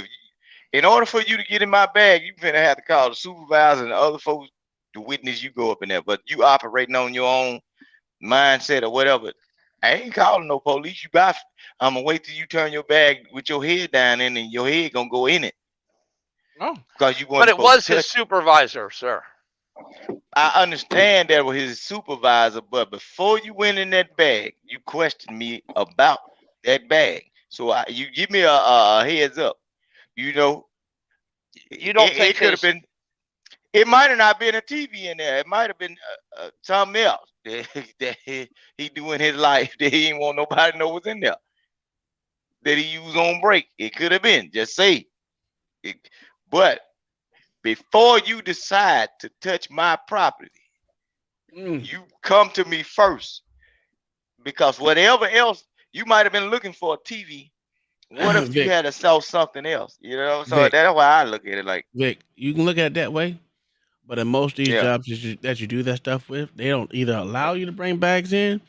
in order for you to get in my bag, you finna have to call the supervisor and the other folks to witness you go up in there. But you operating on your own mindset or whatever. I ain't calling no police. I'm gonna wait till you turn your bag with your head down in, and your head gonna go in it.
Oh,
because you.
But it was his supervisor, sir.
I understand that was his supervisor, but before you went in that bag, you questioned me about that bag. So you give me a heads up. You know,
you don't think
it could have been. It might have not been a TV in there. It might have been something else that he do in his life that he didn't want nobody to know was in there. That he used on break. It could have been. Just say it. But before you decide to touch my property, you come to me first. Because whatever else, you might have been looking for a TV. What if you had to sell something else? You know, so
Vic,
that's why I look at it like.
Vic, you can look at it that way, but in most of these jobs that you do that stuff with, they don't either allow you to bring bags in,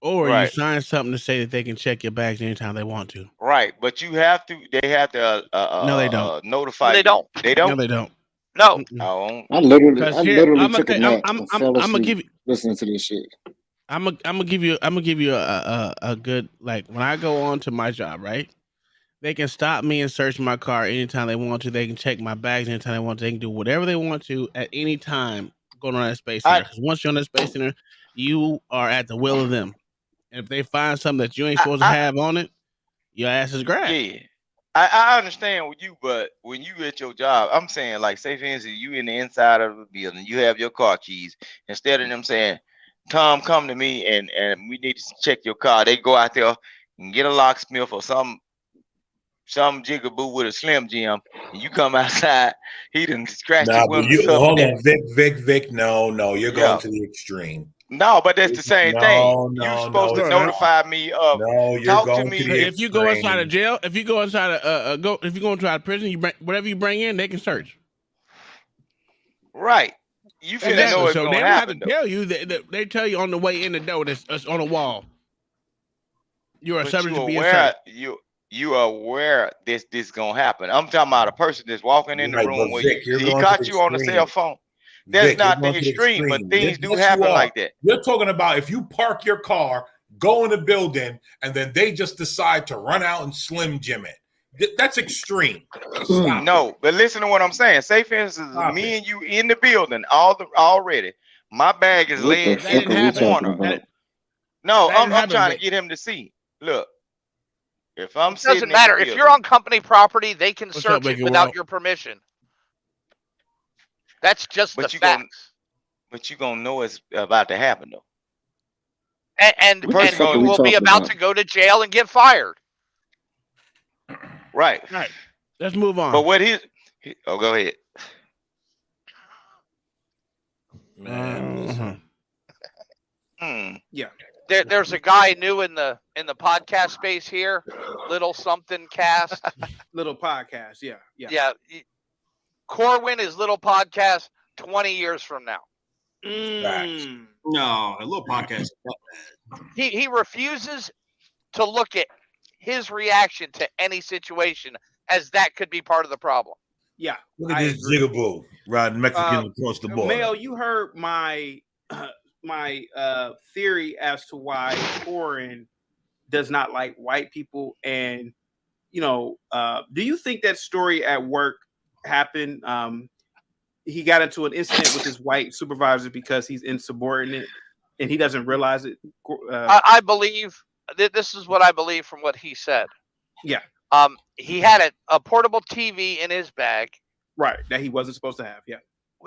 Or you
Right.
sign something to say that they can check your bags anytime they want to.
Right, but you have to. They have to
No, they don't.
notify
They
you.
don't.
They
No,
don't.
they don't.
No.
Mm-mm.
Oh,
I literally
Because here, I'm gonna
took a nap and fell
I'm gonna give
asleep
you.
listening to this shit.
I'm gonna give you a good, like, when I go on to my job, right? They can stop me and search my car anytime they want to. They can check my bags anytime they want to. They can do whatever they want to at any time going on that Space Center. Because once you're on that Space Center, you are at the will of them. And if they find something that you ain't supposed to have on it, your ass is grabbed.
yeah. I understand with you, but when you at your job, I'm saying, like, say for instance, you in the inside of the building, you have your car keys. Instead of them saying, "Tom, come to me and we need to check your car," they go out there and get a locksmith or some jigaboo with a Slim Jim, and you come outside, he done scratched
Nah,
your
but
windows up.
hold
and
on, Vic. No, you're going to the extreme.
No, but that's the same thing.
No,
You're supposed to
it's not.
notify me of.
No, you're
talk to
going
me.
to the
If you go inside a
extreme.
jail, if you go inside if you go inside a prison, you bring whatever you bring in, they can search.
Right. You finna know it's
So
gonna
they don't have
happen.
to tell you that they tell you on the way in the door that's on the wall. You are
But
subject
you
to being
aware
searched.
you are aware this gonna happen. I'm talking about a person that's walking in the
Right,
room
but
where
Vic, you're
he
going to
caught
the
you on the
extreme.
cell phone. That's
Vic, you're
not the
going to the
extreme, but
extreme.
things do
Yes, you
happen
are.
like that.
You're talking about if you park your car, go in the building, and then they just decide to run out and Slim Jim it. That's extreme. Stop it.
No, but listen to what I'm saying. Say for instance,
Stop
me and you in the building already. My bag is
What the
laying
fuck
in
are we
the
talking
corner.
about?
No,
That
I'm
didn't happen,
trying to
Vic.
get him to see. Look, if I'm
It
sitting
doesn't
in the
matter. If
building,
you're on company property, they can
What's up,
search it
Vicky
without
World?
your permission. That's just
but
the
you gonna
facts.
but you gonna know it's about to happen though.
And
The person
you
gonna
will be about to go to jail and get fired.
right.
Right. Let's move on.
But what oh, go ahead.
Uh-huh.
Yeah.
There's a guy new in the podcast space here, Little Something Cast.
Little podcast. Yeah.
Yeah. Corwin is Little Podcast 20 years from now.
No, a little podcast.
He refuses to look at his reaction to any situation as that could be part of the problem.
Yeah.
Look at this jigaboo riding Mexican across the border.
Mayo, you heard my theory as to why Corin does not like white people, and do you think that story at work happened? He got into an incident with his white supervisor because he's insubordinate and he doesn't realize it.
I believe this is what I believe from what he said.
Yeah.
He had a portable TV in his bag.
Right. That he wasn't supposed to have. Yeah.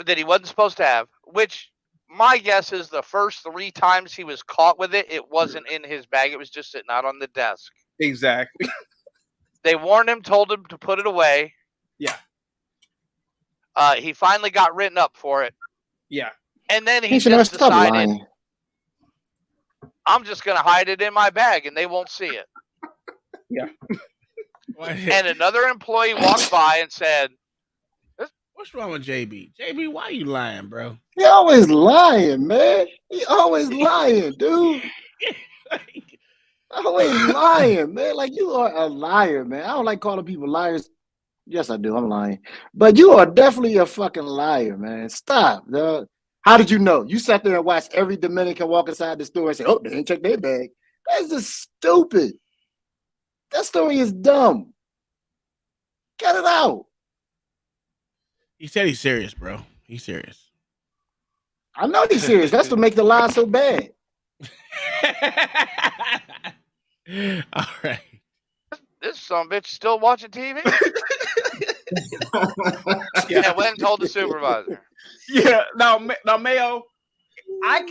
That he wasn't supposed to have, which my guess is the first 3 times he was caught with it, it wasn't in his bag. It was just sitting out on the desk.
Exactly.
They warned him, told him to put it away.
Yeah.
He finally got written up for it.
Yeah.
And then he
He should have
just
stopped
decided,
lying.
I'm just going to hide it in my bag and they won't see it.
Yeah.
And another employee walked by and said,
What's wrong with JB? JB, why you lying, bro?
He always lying, man. He always lying, dude. Always lying, man. Like, you are a liar, man. I don't like calling people liars. Yes, I do. I'm lying. But you are definitely a fucking liar, man. Stop, dog. How did you know? You sat there and watched every Dominican walk inside the store and say, oh, they didn't check their bag. That's just stupid. That story is dumb. Get it out.
He said he's serious, bro. He's serious.
I know he's serious. That's to make the lie so bad.
All right.
this son-of-a-bitch still watching TV? Yeah, went and told the supervisor.
Yeah. Now, Mayo, I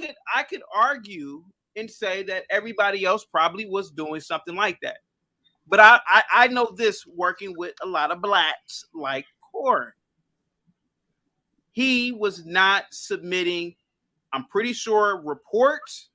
could argue and say that everybody else probably was doing something like that. But I know this working with a lot of blacks like Corin. He was not submitting, I'm pretty sure, reports,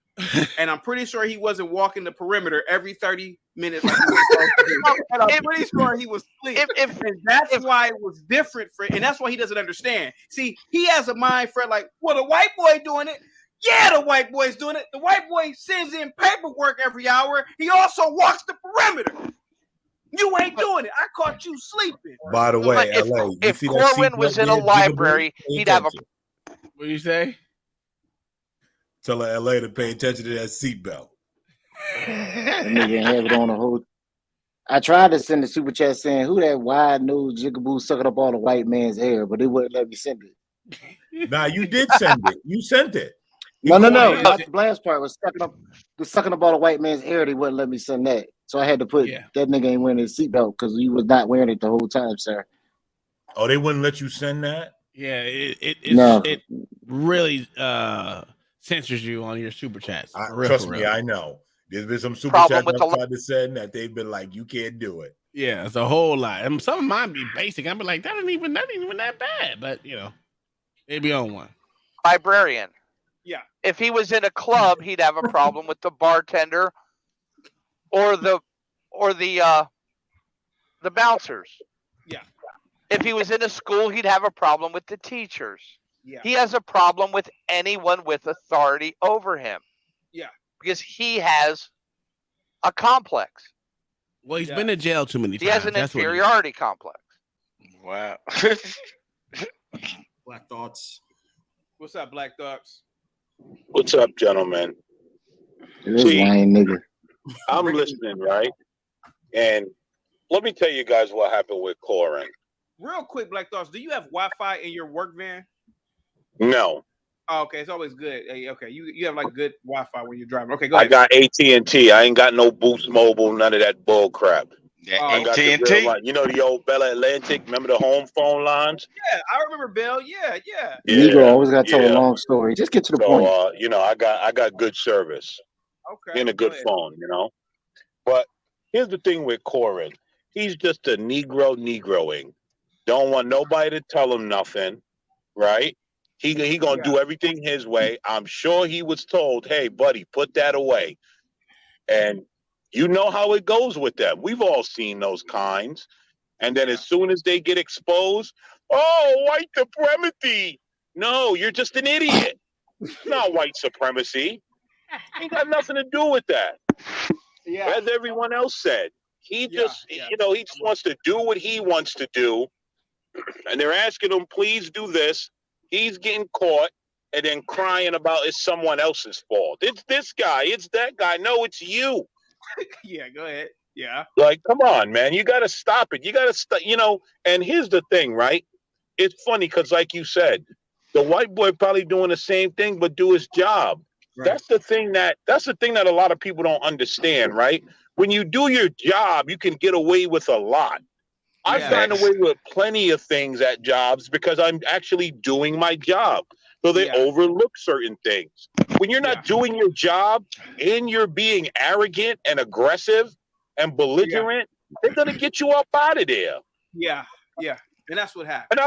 and I'm pretty sure he wasn't walking the perimeter every 30 minutes. Like he was supposed to do. And I'm pretty sure he was asleep. And that's why it was different for, and that's why he doesn't understand. See, he has a mind for like, well, the white boy doing it. Yeah, the white boy's doing it. The white boy sends in paperwork every hour. He also walks the perimeter. You ain't doing it. I caught you sleeping.
By the way, LA, you
If
see that
Corwin
seatbelt
was in a
there, Jigaboo?
library,
Pay
he'd have a.
attention.
What do you say?
Tell LA to pay attention to that seatbelt.
That nigga have it on the whole. I tried to send the super chat saying who that wide nose Jigaboo sucking up all the white man's hair, but it wouldn't let me send it.
Nah, you did send it. You sent it.
No. Not the blast part was sucking up all the white man's hair. They wouldn't let me send that, so I had to put that nigga ain't wearing his seatbelt because he was not wearing it the whole time, sir.
Oh, they wouldn't let you send that?
Yeah, it really censors you on your super chats.
Trust me, I know. There's been some super
Problem
chats
with
I've
the-
tried to send that they've been like, you can't do it.
Yeah, it's a whole lot. And some of mine be basic. I'm like, that ain't even that bad. But they be on one.
Librarian.
Yeah.
If he was in a club, he'd have a problem with the bartender or the bouncers.
Yeah.
If he was in a school, he'd have a problem with the teachers.
Yeah.
He has a problem with anyone with authority over him
Yeah.
because he has a complex.
Well, he's been in jail too many times.
He has an
That's what it is.
inferiority complex.
Wow.
Black Thoughts.
What's up, Black Thoughts?
What's up, gentlemen?
This lying nigga.
I'm listening, right? And let me tell you guys what happened with Corin.
Real quick, Black Thoughts. Do you have Wi-Fi in your work van?
No,
Oh, okay, it's always good. Hey, okay, you have like good Wi-Fi when you're driving. Okay, go
I
ahead.
got AT&T. I ain't got no Boost Mobile, none of that bull crap. I got the
AT&T?
real line. You know the old Bella Atlantic? Remember the home phone lines?
Yeah, I remember Bill. Yeah.
Negro always got to tell a long story. Just get to the point.
So, I got good service.
Okay.
And a good phone, But here's the thing with Corin. He's just a Negroing. Don't want nobody to tell him nothing, right? He gonna do everything his way. I'm sure he was told, hey, buddy, put that away. And you know how it goes with them. We've all seen those kinds. And then as soon as they get exposed, oh, white supremacy. No, you're just an idiot. It's not white supremacy. Ain't got nothing to do with that.
Yeah.
As everyone else said, he just, he just wants to do what he wants to do. And they're asking him, please do this. He's getting caught and then crying about it's someone else's fault. It's this guy. It's that guy. No, it's you.
Yeah, go ahead. Yeah.
Like, come on, man. You got to stop it. You got to stop, and here's the thing, right? It's funny because like you said, the white boy probably doing the same thing, but do his job. Right. That's the thing that a lot of people don't understand, right? When you do your job, you can get away with a lot. I've gotten away with plenty of things at jobs because I'm actually doing my job. So they overlook certain things. When you're not doing your job and you're being arrogant and aggressive and belligerent, they're going to get you up out of there.
Yeah. And that's what happened.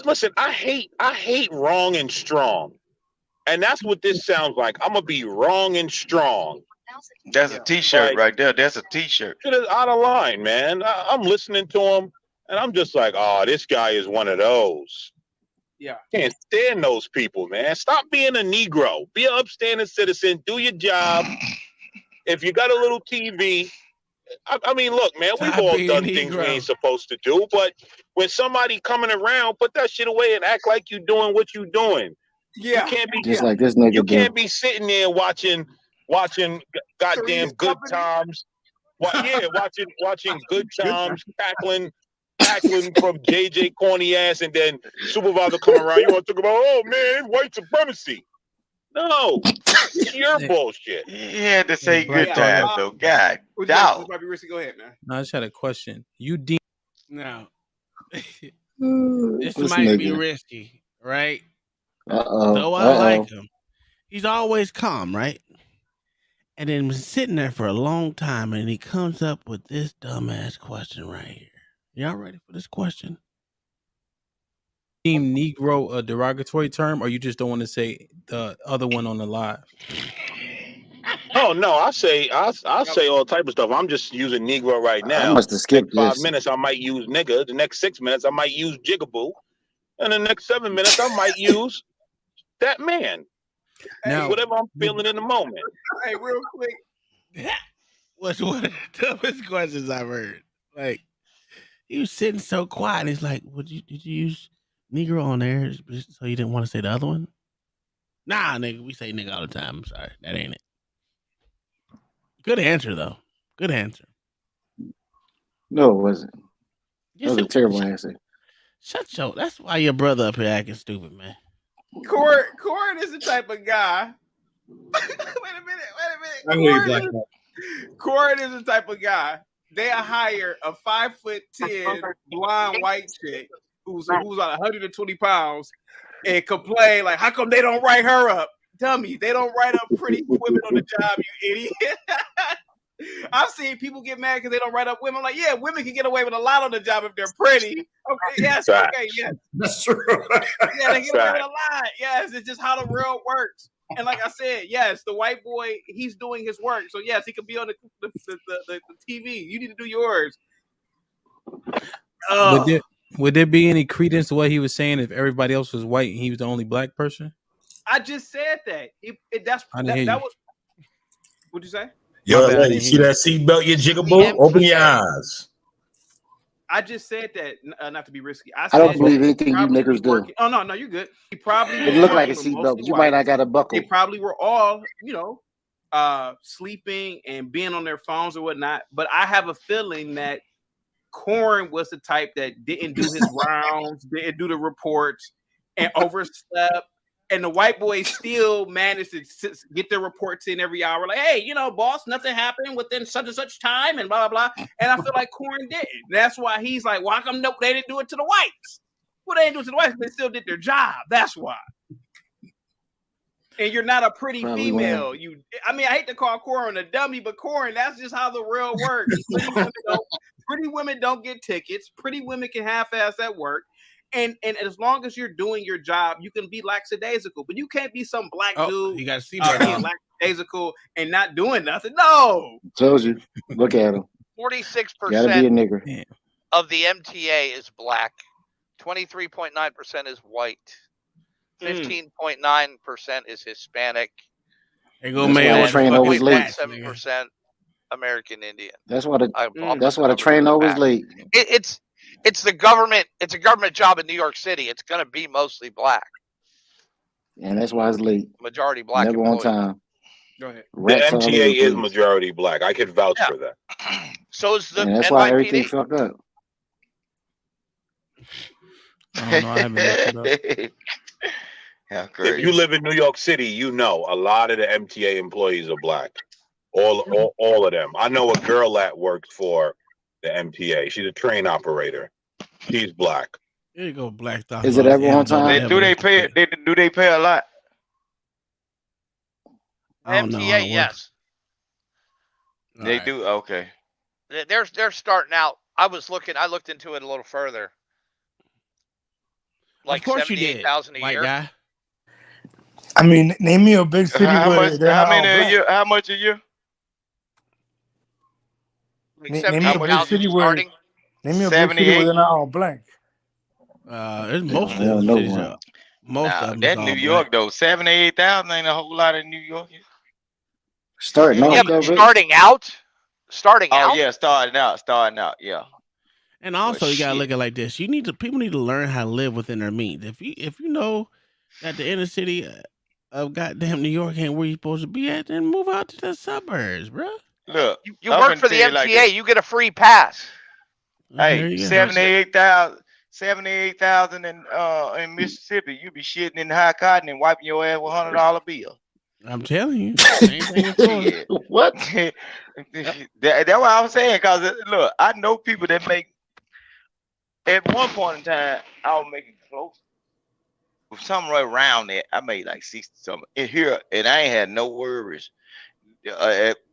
Listen, I hate wrong and strong. And that's what this sounds like. I'm going to be wrong and strong.
That's a t-shirt right there. That's a t-shirt.
It is out of line, man. I'm listening to him, and I'm just like, oh, this guy is one of those.
Yeah.
Can't stand those people, man. Stop being a Negro. Be an upstanding citizen. Do your job. If you got a little TV, I mean, look, man, we've all done things we ain't supposed to do, but when somebody coming around, put that shit away and act like you doing what you doing.
Yeah.
You can't be
Just like this nigga
You
do.
can't be sitting there watching goddamn Good Times. Watching Good Times, tackling from JJ corny ass, and then supervisor come around. You want to talk about, oh man, white supremacy? No, it's your bullshit.
He had to say Good Times though. God, dog.
Go ahead, man.
No, I just had a question.
No.
This
This might be
nigga.
risky, right?
Uh-oh.
So I like him. He's always calm, right? And then sitting there for a long time, and he comes up with this dumbass question right here. Y'all ready for this question?
Team Negro a derogatory term, or you just don't want to say the other one on the live?
Oh no, I say all type of stuff. I'm just using Negro right now.
I must have skipped
Next 5
this.
minutes I might use nigga. The next 6 minutes I might use jigaboo. And the next 7 minutes I might use that man.
Now,
Whatever I'm feeling in the moment.
Hey, real quick.
What's one of the toughest questions I've heard? Like, he was sitting so quiet. And he's like, did you use Negro on there so you didn't want to say the other one? Nah, nigga, we say nigga all the time. I'm sorry. That ain't it. Good answer, though. Good answer.
No, it wasn't.
Yes,
That was a terrible answer.
Shut your. That's why your brother up here acting stupid, man.
Corin is the type of guy. Wait a minute. Corin is the type of guy. They'll hire a 5'10" blonde white chick who's on 120 pounds and complain like, how come they don't write her up? Dummy, they don't write up pretty women on the job, you idiot. I've seen people get mad because they don't write up women. I'm like, yeah, women can get away with a lot on the job if they're pretty. Okay, yes, okay, yes.
That's true.
Yeah, they get away with a lot. Yes, it's just how the world works. And like I said, yes, the white boy, he's doing his work. So yes, he can be on the TV. You need to do yours.
Would there be any credence to what he was saying if everybody else was white and he was the only black person?
I just said that. That was. What'd you say?
Yo, lady, see that seatbelt, you jigaboo? Open your eyes.
I just said that not to be risky.
I don't believe anything you niggers do.
Oh no, you're good. He probably
it looked like a seatbelt, but you might not got a buckle.
They probably were all, sleeping and being on their phones or whatnot. But I have a feeling that Corin was the type that didn't do his rounds, didn't do the reports, and overslept. And the white boys still managed to get their reports in every hour. Like, hey, boss, nothing happened within such and such time and blah, blah, blah. And I feel like Corin didn't. That's why he's like, well, how come they didn't do it to the whites? Well, they didn't do it to the whites. They still did their job. That's why. And you're not a pretty female. I hate to call Corin a dummy, but Corin, that's just how the world works. Pretty women don't get tickets. Pretty women can half-ass at work. And as long as you're doing your job, you can be lackadaisical, but you can't be some black dude.
You got to see
being lackadaisical and not doing nothing. No.
Told you. Look at him.
46%
Gotta be a nigger.
of the MTA is black. 23.9% is white. 15.9% is Hispanic.
There go Mayo.
Train always late.
7% American Indian.
That's why the train always late.
It's the government. It's a government job in New York City. It's going to be mostly black.
And that's why it's late.
Majority black.
Never on time.
Go ahead.
The MTA is majority black. I could vouch for that.
So is the
and that's
NYPD.
Why everything fucked up.
I don't know. I haven't looked it up.
If you live in New York City, a lot of the MTA employees are black. All of them. I know a girl that works for the MTA. She's a train operator. She's black.
There you go, black.
Is it ever on time?
Do they pay a lot?
MTA, yes.
They do. Okay.
They're starting out. I looked into it a little further. Like 78,000 a year.
Guy.
I mean, name me a big city where they're not all black.
How much a year?
Like
Name me a big city where. Name me a big city where they're not all black.
It's most of them cities. Most of them.
That's New York though. 78,000 ain't a whole lot in New York.
Starting out.
Yeah, starting out.
Oh yeah, starting out. Yeah.
And also, you gotta look at it like this: people need to learn how to live within their means. If you know that the inner city of goddamn New York ain't where you're supposed to be at, then move out to the suburbs, bro.
Look,
you work for the MTA, you get a free pass.
Hey, 78,000 in Mississippi, you be shitting in high cotton and wiping your ass with $100 bill.
I'm telling you. Same thing in Florida.
What? That's what I was saying. Cause look, I know people that make. At one point in time, I was making close. Something right around there. I made like 60 something. And here, and I ain't had no worries.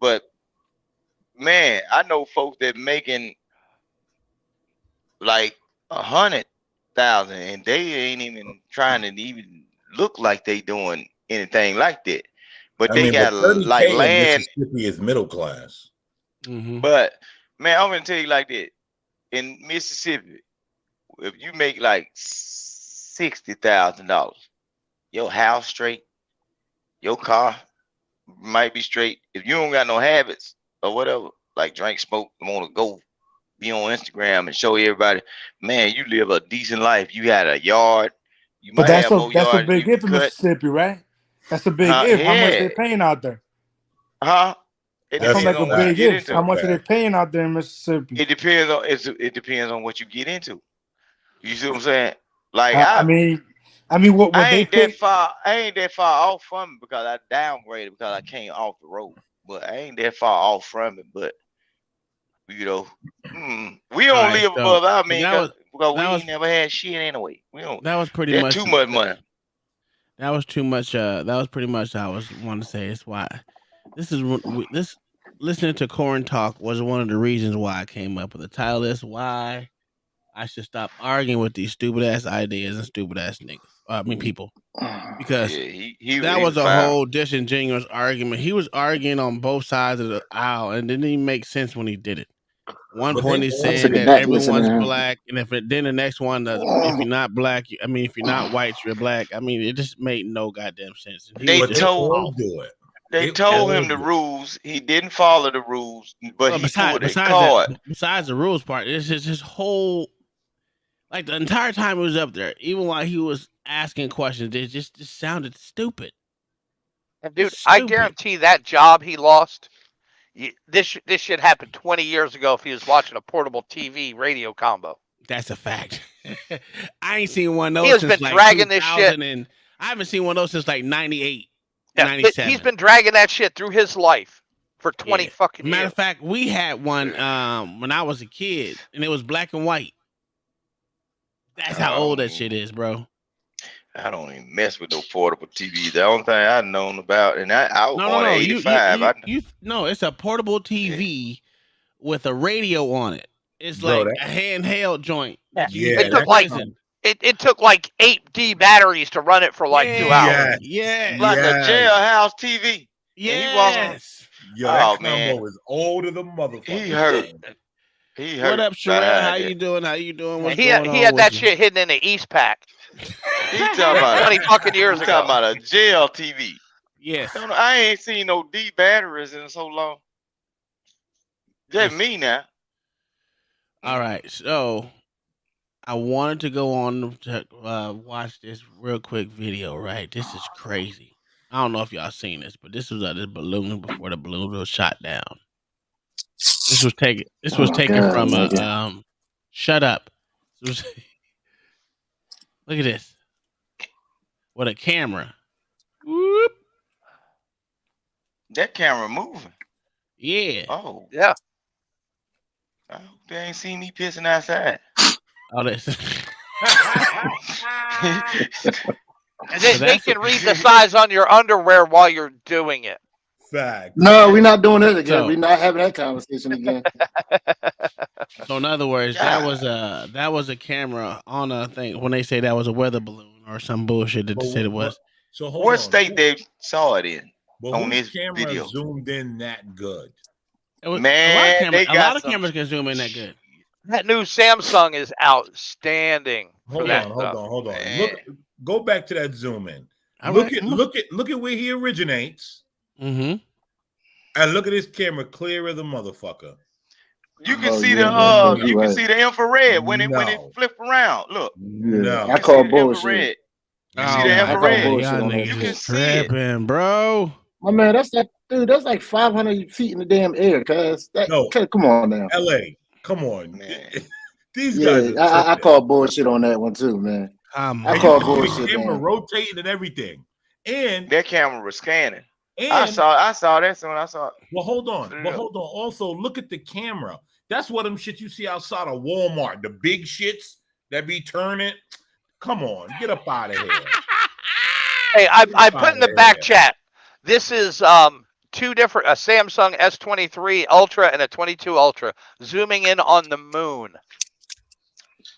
But man, I know folks that making like 100,000, and they ain't even trying to even look like they doing anything like that. But they got like land.
Mississippi is middle class.
Mm-hmm.
But man, I'm gonna tell you like that. In Mississippi, if you make like $60,000, your house straight, your car might be straight. If you don't got no habits or whatever, like drink, smoke, want to go be on Instagram and show everybody, man, you live a decent life. You got a yard. You
But
might
that's
have
a
more yard
big
you
if in
cut.
Mississippi, right? That's a big if. How much they paying out there?
Huh? It
That sounds
depends
like
on
a
what you
big
get
if.
into.
How much are they paying out there in Mississippi?
It depends on it depends on what you get into. You see what I'm saying? Like
I mean, what
I
they
ain't
pay?
that far. I ain't that far off from it because I downgraded because I came off the road. But I ain't that far off from it. But you know, we don't live above our means because we ain't never had shit anyway. We don't.
That was pretty
That's
much
too much money.
That was too much. That was pretty much how I was want to say. It's why this listening to Corn Talk was one of the reasons why I came up with the title. Is why I should stop arguing with these stupid ass ideas and stupid ass niggas. People, because that was a whole disingenuous argument. He was arguing on both sides of the aisle and didn't even make sense when he did it. One point he's saying that everyone's black, and then the next one, if you're not black, if you're not white, you're black. It just made no goddamn sense.
They told him the rules. He didn't follow the rules, but he pulled a card.
Besides the rules part, it's just his whole, like the entire time he was up there, even while he was asking questions, it just sounded stupid.
And dude, I guarantee that job he lost. This shit happened 20 years ago if he was watching a portable TV radio combo.
That's a fact. I ain't seen one of those.
He has
since
been dragging this shit.
I haven't seen one of those since like 98,
yeah,
97.
He's been dragging that shit through his life for 20 fucking years.
Matter of fact, we had one when I was a kid, and it was black and white. That's how old that shit is, bro.
I don't even mess with no portable TV. The only thing I've known about, and I was born in 85.
No, it's a portable TV with a radio on it. It's like a handheld joint.
Yeah. It took like 8 D batteries to run it for like 2 hours.
Yeah.
Like a jailhouse TV.
Yes.
Yo, that combo is old as a motherfucker.
He hurt.
What up, Sherelle? How you doing? What's
he
going on
had that
with
shit hidden in the East Pack.
He talking about
20 fucking years ago.
Talking about a jail TV.
Yes.
I ain't seen no D batteries in so long. That's me now.
All right, so I wanted to go on to watch this real quick video. Right, this is crazy. I don't know if y'all seen this, but this was this balloon before the balloon was shot down. This was taken. This was taken from a. Shut up. Look at this. With a camera. Whoop.
That camera moving.
Yeah.
Oh.
Yeah.
I hope they ain't seen me pissing outside.
Oh, this.
And then they can read the size on your underwear while you're doing it.
Fact.
No, we're not doing this again. We're not having that conversation again.
So in other words, that was a camera on a thing when they say that was a weather balloon or some bullshit that they said it was.
So
what state they saw it in on this
camera
video?
Zoomed in that good.
Man,
a lot of cameras can zoom in that good.
That new Samsung is outstanding.
Hold on. Go back to that zoom in. Look at where he originates.
Mm-hmm.
And look at his camera, clear as a motherfucker.
You can see the infrared when it flip around. Look.
No. I call bullshit.
You see the infrared.
You can see it, bro.
My man, that's like 500 feet in the damn air, cuz. Come on now.
LA, come on, man. These guys
I call bullshit on that one too, man. I call bullshit.
The camera rotating and everything. And
that camera was scanning. And I saw that soon. I saw it.
Well, hold on. Also, look at the camera. That's what them shit you see outside of Walmart. The big shits that be turning. Come on, get up out of here.
Hey, I put in the back chat. This is two different, a Samsung S23 Ultra and a 22 Ultra, zooming in on the moon.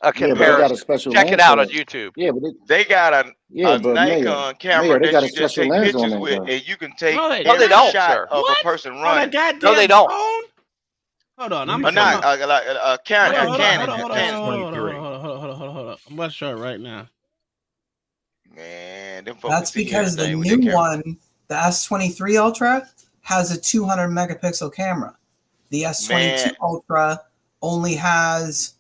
A comparison. Check it out on YouTube.
Yeah, but
they got a Nikon camera that you just take pictures with, and you can take every shot of a person running.
No, they don't.
Hold on,
I'm not a Canon.
Hold on. I'm about to show it right now.
Man, man.
That's because the new one, the S23 Ultra, has a 200 megapixel camera. The S22 Ultra only has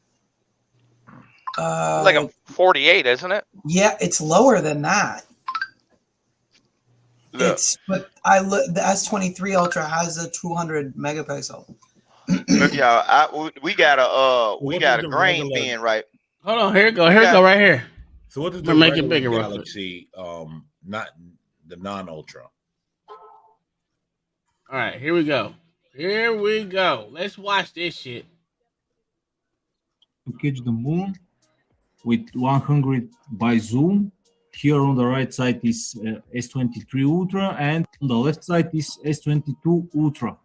like a 48, isn't it?
Yeah, it's lower than that.
Look.
The S23 Ultra has a 200 megapixel.
Look, y'all. We got a grain bin, right?
Hold on, here it go. Here it go, right here.
So what is
We'll
the
make it
regular
bigger, real quick.
Galaxy? Not the non-ultra.
All right, here we go. Here we go. Let's watch this shit.
To catch the moon with 100 by zoom. Here on the right side is S23 Ultra, and on the left side is S22 Ultra.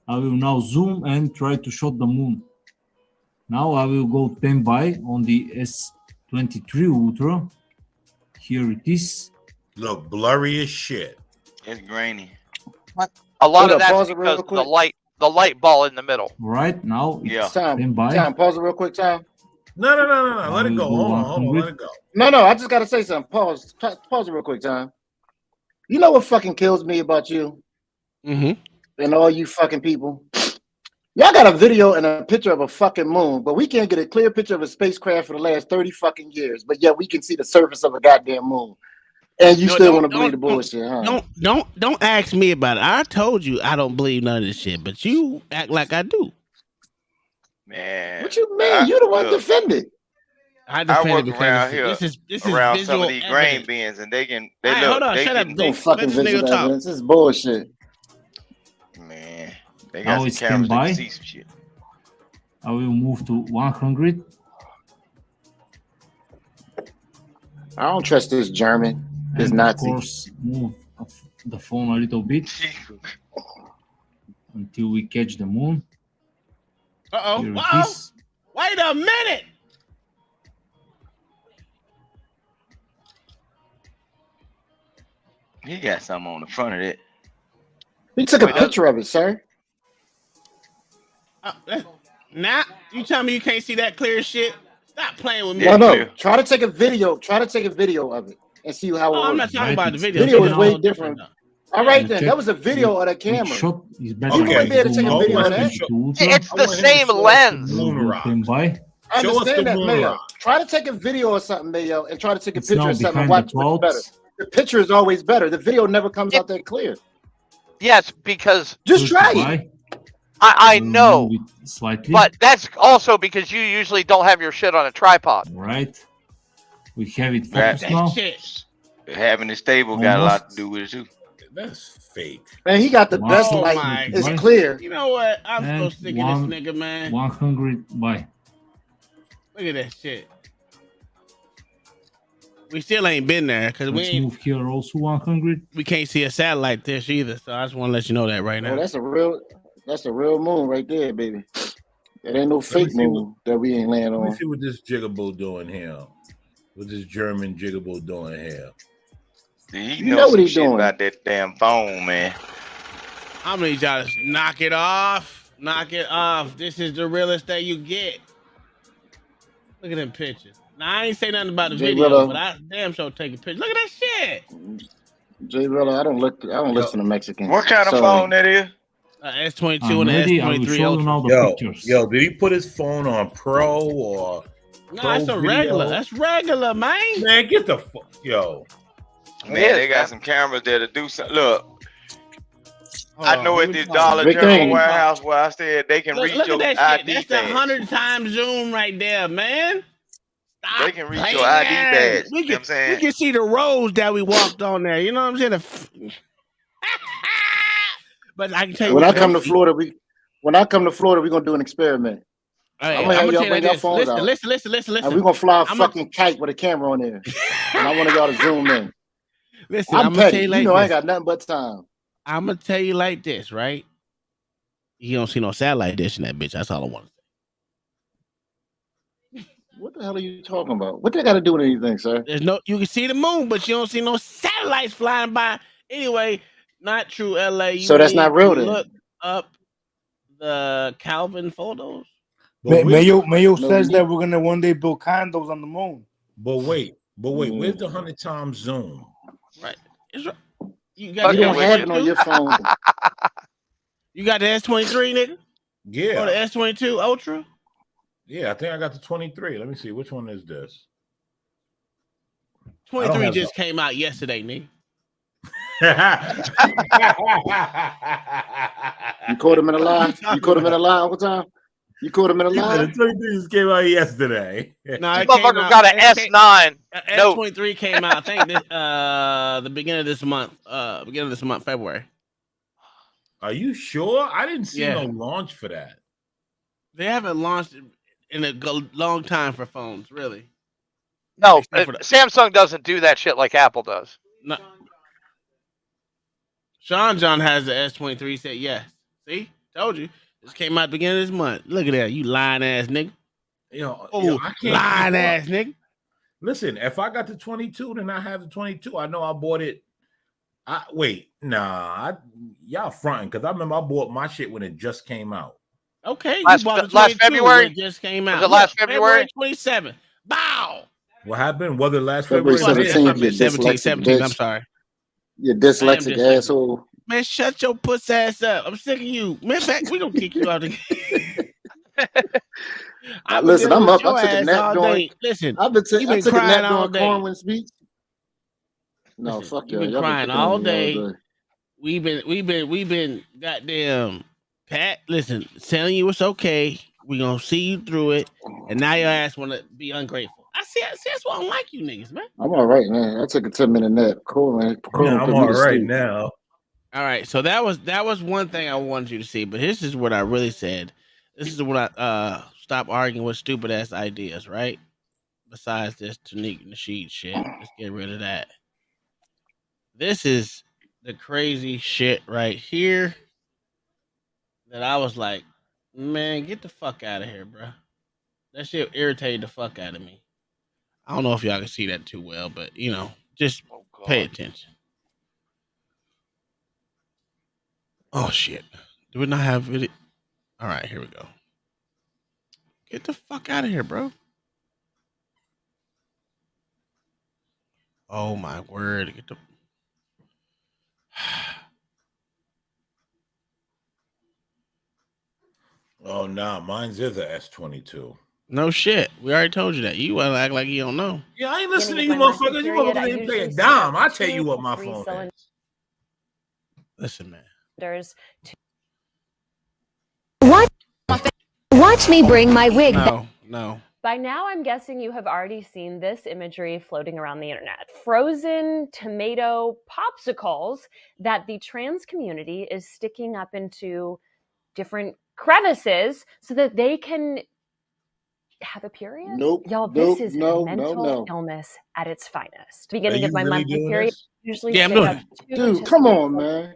I will now zoom and try to shot the moon. Now I will go 10 by on the S23 Ultra. Here it is.
Look, blurry as shit.
It's grainy.
A lot of that's because the light ball in the middle.
Right now, it's
Time.
10 by.
Time. Pause it real quick. Time.
No. Let it go. Hold on. Let it go.
No. I just gotta say something. Pause it real quick. Time. You know what fucking kills me about you? And all you fucking people. Y'all got a video and a picture of a fucking moon, but we can't get a clear picture of a spacecraft for the last 30 fucking years. But yeah, we can see the surface of a goddamn moon. And you still want to believe the bullshit, huh?
Don't ask me about it. I told you I don't believe none of this shit, but you act like I do.
Man,
what you mean? You the one defended.
I
work
defended
around
because
here
this is
around
visual
some of these
evidence.
grain bins, and they
Hey,
look.
hold on,
they
shut up,
can-
Big.
No fucking
Let this nigga
visual
talk.
evidence. This is bullshit.
Man, they
Now
got some
it's
cameras that
10 by.
can see some shit.
I will move to 100.
I don't trust this German. This
And
Nazi.
of course, move the phone a little bit until we catch the moon.
Uh-oh.
Here it
Wow.
is.
Wait a minute.
He got something on the front of it.
He took a picture of it, sir.
Now you tell me you can't see that clear shit? Stop playing with me.
No. Try to take a video. Try to take a video of it and see how it works.
I'm not talking about the video.
Video is
It's
way
all
different.
though.
All right, then. That was a video of the camera.
Shot is better.
You wouldn't be able to take a video of that.
It's the same lens.
I
Show us the
understand that,
moon
Mayo.
rock.
Try to take a video or something, Mayo, and try to take a
It's
picture
now
of something and
behind
watch
the
what's better.
clouds.
The picture is always better. The video never comes out that clear.
Yes, because
Just try it.
I know,
Slightly.
but that's also because you usually don't have your shit on a tripod.
Right. We have it
That-
focused now.
Having it stable got a lot to do with it too.
That's fake.
Man, he got the
Wow.
best
Oh
light.
my
It's
God.
clear.
You know what? I'm
And
so sick of this nigga, man.
100 by.
Look at that shit. We still ain't been there because we
Let's
ain't.
move here also 100.
We can't see a satellite dish either. So I just want to let you know that right now.
Oh, that's a real moon right there, baby. That ain't no fake moon that we ain't laying
Let me
on.
see what this Jigaboo doing here. What this German Jigaboo doing here?
He
You know what
some
he's
shit
doing.
about that damn phone, man.
I'm gonna need y'all to knock it off. Knock it off. This is the realest that you get. Look at them pictures. Now I ain't say nothing about the
Jay
video,
Rilla.
but I damn sure take a picture. Look at that shit.
Jay Rilla, I don't listen to Mexicans.
What kind of
Sorry.
phone that is?
S22 and the
ready. I will
S23
show you
Ultra.
now the
Yo,
pictures.
yo, did he put his phone on Pro or
No,
Pro
that's a
video?
regular. That's regular, man.
Man, get the fuck, yo.
Man, they got some cameras that'll do something. Look, I know
let
at
me
this
talk.
Dollar
Big
General
thing.
warehouse where I said they can
Look,
reach
look
your
at that shit.
ID
That's the
badge.
100 times zoom right there, man.
They can reach your ID badge.
We
You know what
can,
I'm saying?
we can see the roads that we walked on there. You know what I'm saying? But I can tell you
When I
what,
come to Florida, we're gonna do an experiment.
Hey,
I'm gonna have
I'ma
y'all
tell you
bring
like
your
this.
phones out.
Listen.
And we're gonna fly a
I'ma-
fucking kite with a camera on there. And I want y'all to zoom in.
Listen,
I'm
I'm gonna tell
petty.
you like
You know I ain't
this.
got nothing but time.
I'm gonna tell you like this, right? You don't see no satellite dish in that bitch. That's all I want to say.
What the hell are you talking about? What they got to do with anything, sir?
There's no. You can see the moon, but you don't see no satellites flying by. Anyway, not true, LA. You
So that's
need
not real
to
then?
Look up the Calvin photos.
Mayo says
you-
that we're gonna one day build condos on the moon.
But wait,
Mm.
where's the 100 times zoom?
Right. It's right. You
You don't have it on your phone.
You got the S23, nigga?
Yeah.
Or the S22 Ultra?
Yeah, I think I got the 23. Let me see. Which one is this?
23 just came out yesterday, nigga.
You caught him in a lie? You caught him in a lie all the time? You caught him in a lie?
The 23 just came out yesterday.
No,
This motherfucker got an S9.
S23 came out, I think, the beginning of this month. February.
Are you sure? I didn't see
Yeah.
no launch for that.
They haven't launched in a long time for phones, really.
No, Samsung doesn't do that shit like Apple does.
No. Sean John has the S23. He said yes. See? Told you. This came out the beginning of this month. Look at that. You lying ass nigga.
I can't
lying ass nigga.
Listen, if I got the 22, then I have the 22. I know I bought it. Y'all fronting because I remember I bought my shit when it just came out.
Okay,
last February?
It just came out.
Was it last February?
27. Bow.
What happened? Was it last
February
February?
17th, you
17.
dyslexic
I'm
bitch.
sorry.
You dyslexic asshole.
Man, shut your puss ass up. I'm sick of you. Man, we gonna kick you out of the
Listen, I'm up. I took a
all
nap during.
day. Listen,
I took
you been
a
crying
nap
all
during
day.
Corwin's speech. No,
Listen,
fuck
you
y'all.
been
Y'all
crying
picking on
all
me
day. We've been goddamn Pat. Listen, telling you it's okay. We gonna see you through it, and now your ass wanna be ungrateful. I see. That's why I don't like you niggas, man.
I'm all right, man. I took a 10-minute nap. Corwin
I'm
put me
all
to
right
sleep.
now.
All right, so that was one thing I wanted you to see, but this is what I really said. This is what I stop arguing with stupid ass ideas, right? Besides this Taniq Nasheed shit, let's get rid of that. This is the crazy shit right here that I was like, man, get the fuck out of here, bro. That shit irritated the fuck out of me. I don't know if y'all can see that too well, but just pay attention. Oh shit. Do we not have video? All right, here we go. Get the fuck out of here, bro. Oh my word. Get the
Oh no, mine's is a S22.
No shit. We already told you that. You want to act like you don't know.
Yeah, I ain't listening to you motherfuckers. You motherfuckers ain't pay a dime. I tell you what my phone is.
Listen, man.
There's Watch me bring my wig.
No.
By now, I'm guessing you have already seen this imagery floating around the internet. Frozen tomato popsicles that the trans community is sticking up into different crevices so that they can have a period.
Nope.
Y'all, this is
no.
mental illness at its finest. Beginning
Are
of my
you really
monthly
doing
period,
this?
usually
Yeah, I'm
stay
doing
up
it.
2
Dude,
to
come
3
on, man.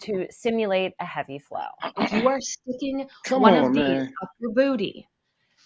to simulate a heavy flow. If you are sticking
Come
one
on,
of these
man.
up your booty,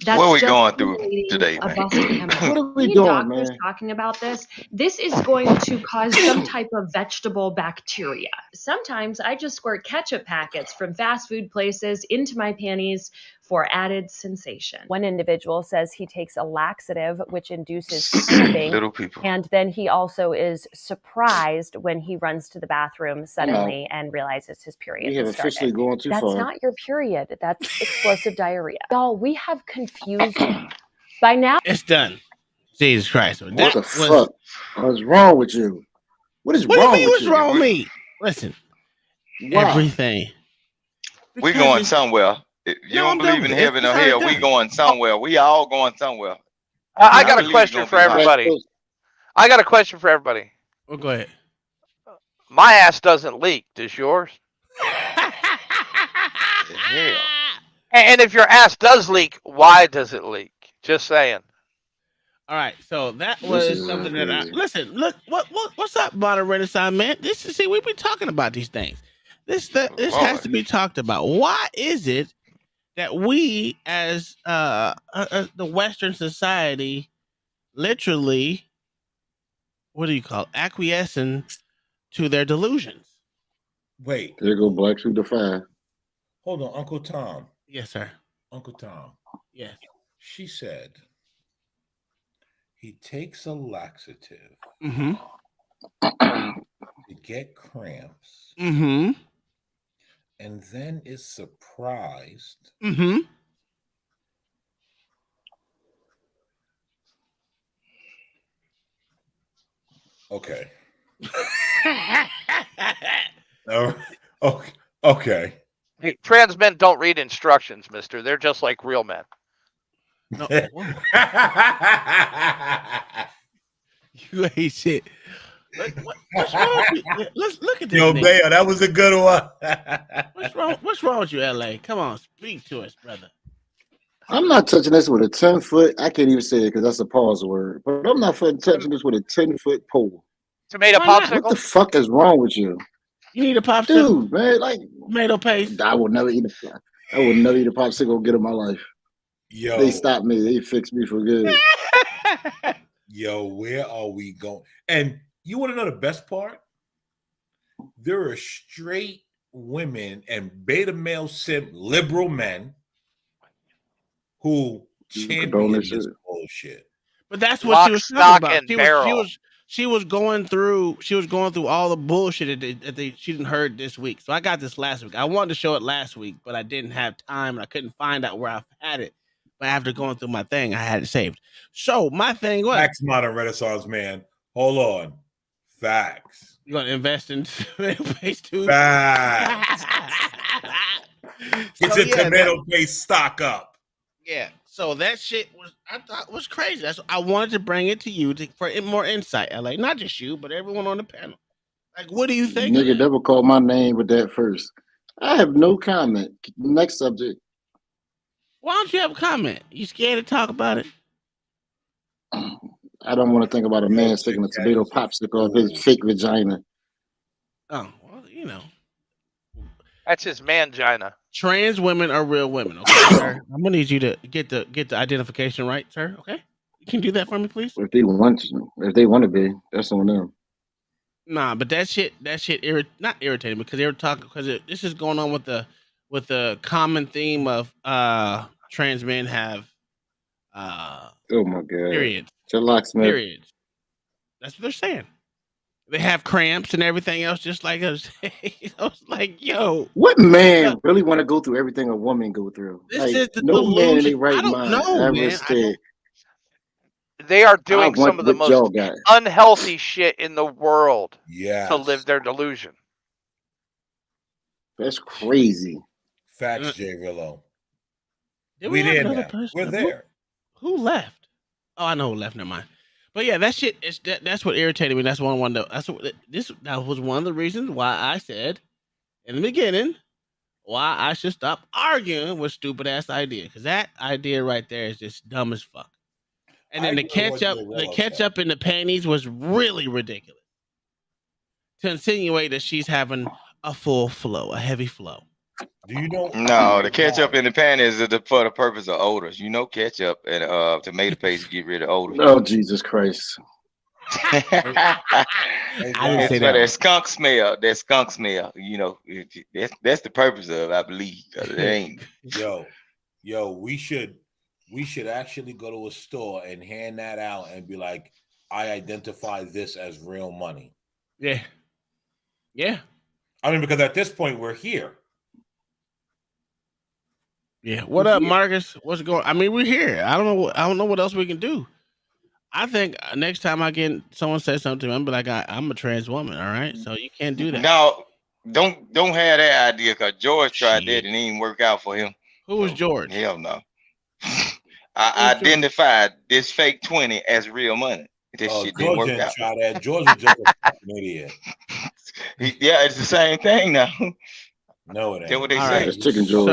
that's
What are we
just
going through
simulating
today,
a
man?
busted hemorrhoid.
What are we
Many
doing,
doctors
man?
talking about this. This is going to cause some type of vegetable bacteria. Sometimes I just squirt ketchup packets from fast food places into my panties for added sensation. One individual says he takes a laxative which induces cramping,
Little people.
and then he also is surprised when he runs to the bathroom suddenly and realizes his period
We have
has
officially
started.
gone too
That's
far.
not your period. That's explosive diarrhea. Y'all, we have confused by now.
It's done. Jesus Christ.
What the fuck? What's wrong with you? What is
What do you
wrong
mean
with
what's
you?
wrong with me? Listen.
Why?
Everything.
We
Because
going
it's-
somewhere. If you
No,
don't
I'm
believe
done
in
with it.
heaven
It's
or
already
hell, we
done.
going somewhere. We all going somewhere.
I got a
believe
question
it's
for
gonna be hot.
everybody. I got a question for everybody.
Well, go ahead.
My ass doesn't leak. Does yours?
Hell.
And if your ass does leak, why does it leak? Just saying.
All right, so that
This
was
is
something that I
crazy.
listen. Look, what's up, modern Renaissance man? We've been talking about these things. This has to be talked about. Why is it that we, as the Western society, literally, what do you call it, acquiescing to their delusions?
Wait,
There go Black Shoe Defy.
hold on, Uncle Tom.
Yes, sir.
Uncle Tom.
Yes.
She said he takes a laxative
Mm-hmm.
to get cramps.
Mm-hmm.
And then is surprised.
Mm-hmm.
Okay. Okay.
Hey, trans men don't read instructions, mister. They're just like real men.
No. You ain't shit. What's wrong with you? Let's look at this.
Yo, Bayo, that was a good one.
What's wrong with you, LA? Come on, speak to us, brother.
I'm not touching this with a 10-foot. I can't even say it because that's a pause word. But I'm not touching this with a 10-foot pole.
Tomato popsicle.
What the fuck is wrong with you?
You need a popsicle,
dude, man. Like
tomato paste.
I would never eat a popsicle again in my life.
Yo,
they stopped me. They fixed me for good.
Yo, where are we going? And you want to know the best part? There are straight women and beta male simp liberal men who champion this bullshit.
But that's what she was talking about. She was going through all the bullshit that she didn't heard this week. So I got this last week. I wanted to show it last week, but I didn't have time and I couldn't find out where I had it. But after going through my thing, I had it saved. So my thing was
Facts, modern Renaissance man. Hold on. Facts.
You gonna invest in tomato paste too?
Facts. Get your tomato paste stock up.
Yeah. So that shit I thought was crazy. I wanted to bring it to you for more insight, LA. Not just you, but everyone on the panel. Like, what do you think?
Nigga never called my name with that first. I have no comment. Next subject.
Why don't you have a comment? You scared to talk about it?
I don't want to think about a man sticking a tomato popsicle off his fake vagina.
Oh, well, you know.
That's his mangina.
Trans women are real women, okay, sir? I'm gonna need you to get the identification right, sir. Okay, you can do that for me, please.
If they want to be, that's on them.
Nah, but that shit not irritating because they were talking because this is going on with the common theme of trans men have
oh my god
periods.
Periods.
That's what they're saying. They have cramps and everything else, just like us. I was like, "Yo,
what man really want to go through everything a woman go through?
This is the
no
delusion.
man in their right mind ever said."
They are doing some of the most unhealthy shit in the world to live their delusion.
That's crazy.
Facts, J. Rillo.
We
did
that.
We're there.
Who left? Oh, I know who left. Never mind. But yeah, that shit is that's what irritated me. That's that was one of the reasons why I said in the beginning why I should stop arguing with stupid ass idea, because that idea right there is just dumb as fuck. And then the ketchup in the panties was really ridiculous. To insinuate that she's having a full flow, a heavy flow.
Do you know?
No, the ketchup in the pan is for the purpose of odors. You know, ketchup and tomato paste get rid of odors.
Oh, Jesus Christ!
I didn't say that. That skunk smell. That skunk smell. You know, that's the purpose of it, I believe. It ain't.
Yo, we should actually go to a store and hand that out and be like, I identify this as real money.
Yeah. Yeah.
I mean, because at this point we're here.
Yeah. What up, Marcus? What's going on? I mean, we're here. I don't know what else we can do. I think next time I get someone say something to me, I'm be like, I'm a trans woman, all right? So you can't do that.
No, don't have that idea, because George tried that and it didn't work out for him.
Who was George?
Hell no. I identified this fake 20 as real money. This shit didn't work out.
George is just a fucking idiot.
Yeah, it's the same thing now.
No, it ain't.
That's what they
All
say.
right, it's Chicken George.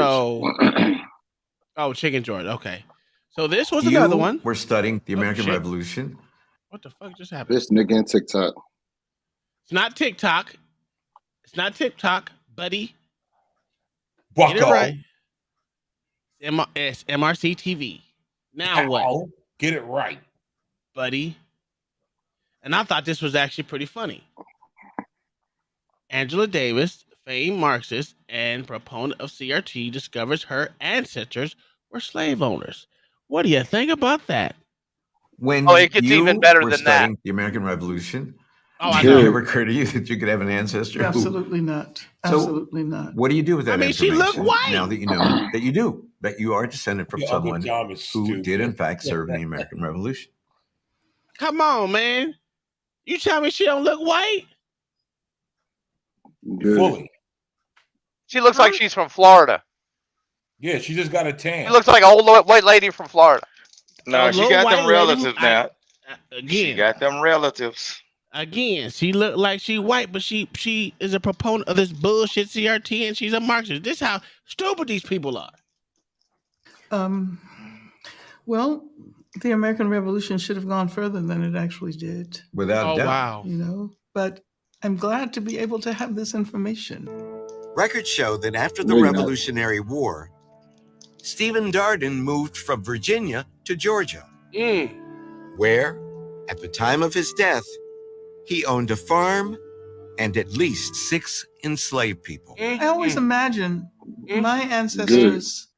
Chicken George. Okay. So this was another one.
We're studying the American Revolution.
What the fuck just happened?
This nigga in TikTok.
It's not TikTok. It's not TikTok, buddy.
Bucko.
Get it right. It's MRC TV. Now what?
Get it right,
buddy. And I thought this was actually pretty funny. Angela Davis, famed Marxist and proponent of CRT, discovers her ancestors were slave owners. What do you think about that?
When
it gets even better than that.
The American Revolution.
Oh,
Did it ever occur to you that you could have an ancestor?
Absolutely not. Absolutely not.
What do you do with that
she
information?
looked white.
Now that you know that you do, that you are descended from
Your Uncle
someone
Tom is
who
stupid.
did in fact serve in the American Revolution.
Come on, man. You tell me she don't look white?
Fully.
She looks like she's from Florida.
Yeah, she just got a tan.
She looks like an old white lady from Florida.
No, she got them relatives now.
Again,
she got them relatives.
Again, she look like she white, but she is a proponent of this bullshit CRT, and she's a Marxist. This is how stupid these people are.
Well, the American Revolution should have gone further than it actually did.
Without doubt.
Wow.
You know, but I'm glad to be able to have this information.
Records show that after the Revolutionary War, Stephen Darden moved from Virginia to Georgia, where, at the time of his death, he owned a farm and at least 6 enslaved people.
I always imagine my ancestors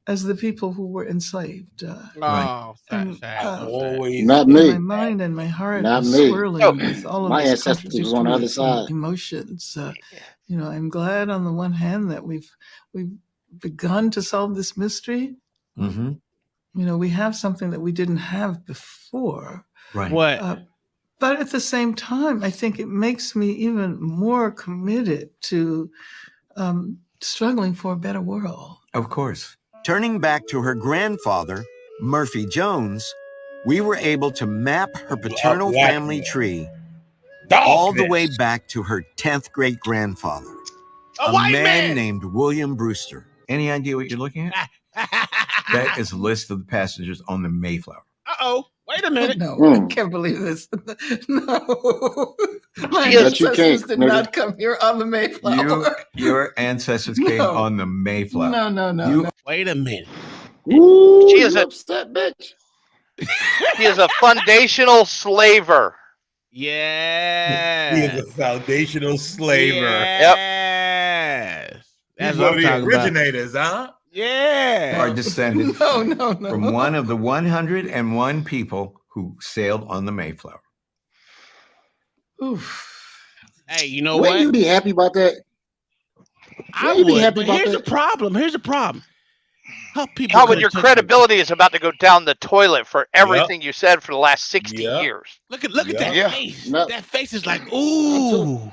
as the people who were enslaved.
Oh,
always not me.
My mind and my heart
Not
was
me.
swirling with all of
My
these
ancestors was on the other
contradictory
side.
emotions. You know, I'm glad on the one hand that we've begun to solve this mystery.
Mm-hmm.
You know, we have something that we didn't have before.
Right.
What?
But at the same time, I think it makes me even more committed to struggling for a better world.
Of course.
Turning back to her grandfather, Murphy Jones, we were able to map her paternal family tree all the way back to her 10th great-grandfather, a man named William Brewster.
Any idea what you're looking at? That is a list of the passengers on the Mayflower.
Uh-oh. Wait a minute.
No, I can't believe this. No. My
Yes, you
ancestors
can't,
did
nigga.
not come here on the Mayflower.
Your ancestors came
No.
on the Mayflower.
No.
Wait a minute.
She is a
bitch.
She is a foundational slaver.
Yeah.
He is a foundational slaver.
Yes. That's
He's
what
one
I'm
of the
talking about.
originators, huh?
Yeah.
Are descended
No.
from one of the 101 people who sailed on the Mayflower.
Hey, you know
Wouldn't
what?
you be happy about that?
I
Wouldn't you be
would,
happy
but
about
here's
that?
the problem. Here's the problem. How people
How would
could've
your
took-
credibility is about to go down the toilet for everything you said for the last 60 years.
Look at that
Yeah.
face. That face is like, ooh.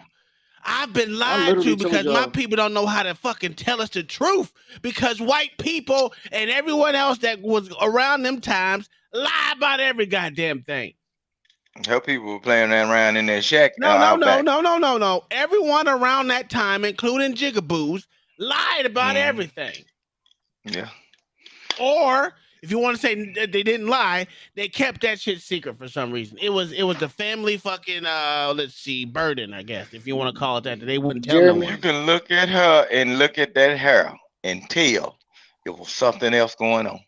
I've been lied
literally
to
told
because my
y'all.
people don't know how to fucking tell us the truth. Because white people and everyone else that was around them times lie about every goddamn thing.
Her people were playing around in their shack.
No. Everyone around that time, including Jigaboos, lied about everything.
Yeah.
Or if you want to say that they didn't lie, they kept that shit secret for some reason. It was the family fucking burden, I guess, if you want to call it that. They wouldn't tell no
You
one.
can look at her and look at that hair and tell it was something else going on.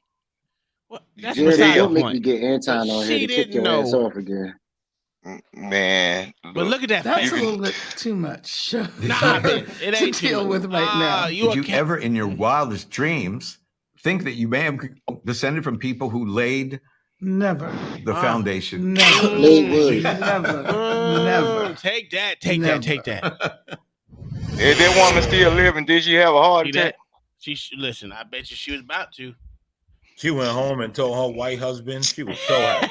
That's
Jerry,
beside
don't
the
make
point.
me get Anton on
She
here to kick
didn't
your ass
know.
off again.
Man,
But look at that
That's
face.
a little bit too much.
Nah, man, it ain't
to deal
too
with right now.
Did you ever, in your wildest dreams, think that you may have descended from people who laid
Never.
the foundation?
Never. Never.
Take that. Take that.
Is that woman still living? Did she have a heart
See
attack?
that? Listen, I bet you she was about to.
She went home and told her white husband she was so happy.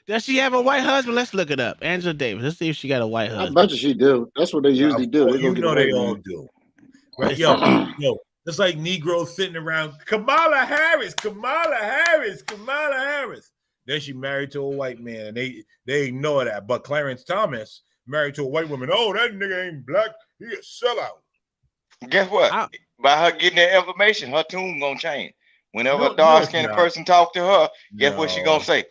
Does she have a white husband? Let's look it up. Angela Davis. Let's see if she got a white
I
husband.
bet you she do. That's what they usually do. They go
You
get
know
a
they
white
all
man.
do. Right? Yo, it's like Negroes sitting around, Kamala Harris. Then she married to a white man, and they ignore that. But Clarence Thomas married to a white woman. Oh, that nigga ain't black. He a sellout.
Guess what? By her getting that information, her tune gonna change. Whenever
No,
a dark skinned
it's not.
person talk to her, guess what she
No.
gonna say?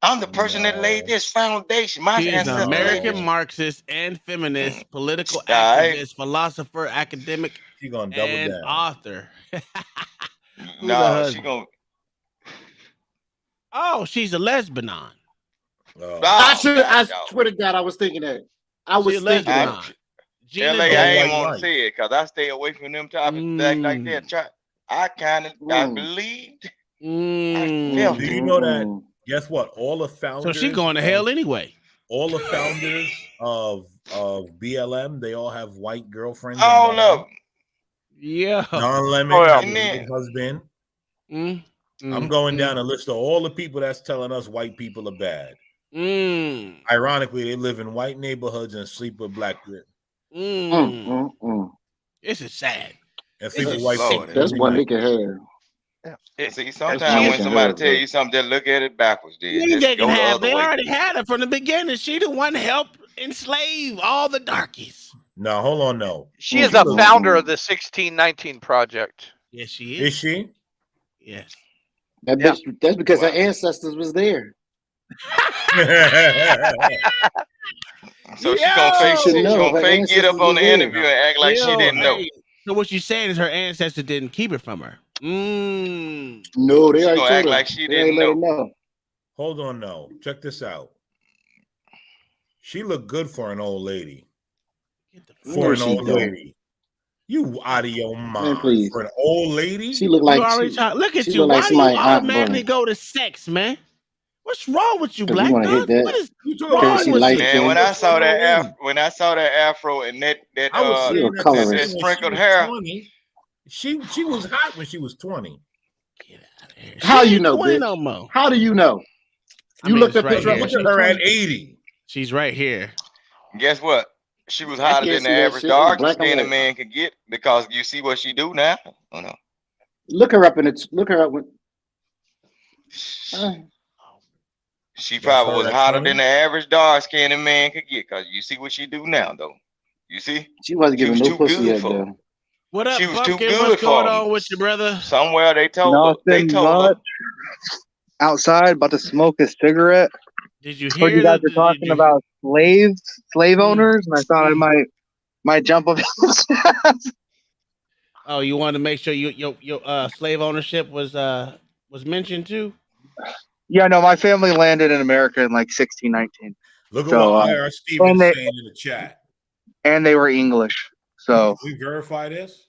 I'm the person that laid this foundation. My
She is an
ancestors laid
American
this.
Marxist and feminist, political
Right.
activist, philosopher, academic,
She gonna double
and
down.
author. Who's her
No, she
husband?
gonna.
Oh, she's a lesbian.
Oh.
I swear to God, I was thinking that. I was
She a
thinking
lesbian.
that.
Gina
LA, I
Davis.
ain't want to say it because I stay away from them topics like that. I kind of, I believed. I felt
Do
it.
you know that? Guess what? All the
So
founders.
she going to hell anyway.
all the founders of BLM, they all have white girlfriends.
All of them.
Yeah.
Don Lemon, husband. I'm going down a list of all the people that's telling us white people are bad. Ironically, they live in white neighborhoods and sleep with black women.
This is sad.
And sleep with white people.
That's one they can have.
Yeah. See, sometimes when somebody tell you something, just look at it backwards. Dude.
They can have. They already had her from the beginning. She the one helped enslave all the darkies.
No, hold on, no.
She is a founder of the 1619 Project.
Yes, she is.
Is she?
Yes.
That's because her ancestors was there.
So she gonna fake get up on the interview and act like she didn't know.
So what you're saying is her ancestors didn't keep it from her.
No, they already
act like she didn't know.
Hold on, no. Check this out. She looked good for an old lady. For an old lady. You out of your mind.
Man,
for an old lady?
She looked like
look at you. Why do you automatically go to sex, man? What's wrong with you, Black Dog? What is wrong with you?
Man, when I saw that afro and that sprinkled hair,
she was hot when she was 20.
How you know,
bitch?
No
more.
How do you know? You looked at
right
Look at her at 80.
She's right here.
Guess what? She was hotter than the average dark skin a man could get because you see what she do now. Oh no.
Look her up in it. Look her up with.
She probably was hotter than the average dark skinned man could get because you see what she do now though. You see?
She wasn't giving no pussy yet, though.
What up,
she was
Pumpkin?
too good
What's going
for
on with you, brother?
Somewhere they told her.
Outside, about to smoke a cigarette.
Did you
hear? You guys are talking about slave owners, and I thought I might jump up.
Oh, you wanted to make sure your slave ownership was mentioned too?
Yeah, no, my family landed in America in like 1619.
Look at what IR Steven's saying in the chat.
And they were English. So
we verify this?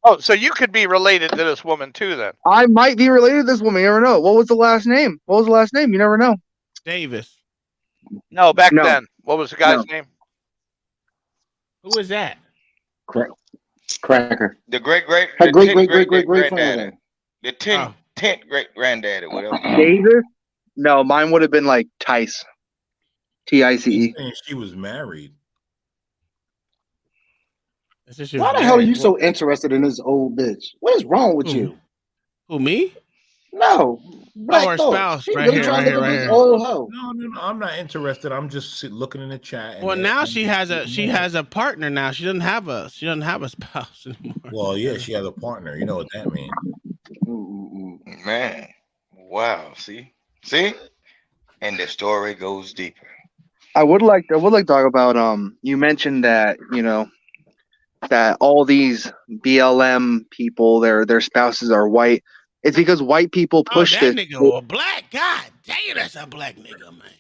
Oh, so you could be related to this woman too, then?
I might be related to this woman. You never know. What was the last name? You never know.
Davis.
No, back then. What was the guy's name?
Who is that?
Cracker.
The great granddaddy. The 10th great granddaddy, whatever.
Davis? No, mine would have been like Tice. Tice.
She was married.
Why the hell are you so interested in this old bitch? What is wrong with you?
Who, me?
No.
Our spouse, right here.
Old hoe.
No, I'm not interested. I'm just looking in the chat.
Well, now she has a partner. Now she doesn't have a spouse anymore.
Well, yeah, she has a partner. You know what that means?
Man, wow. See, and the story goes deeper.
I would like to talk about you mentioned that that all these BLM people their spouses are white. It's because white people push
that
this.
Nigga, a black God damn, that's a black nigga, man.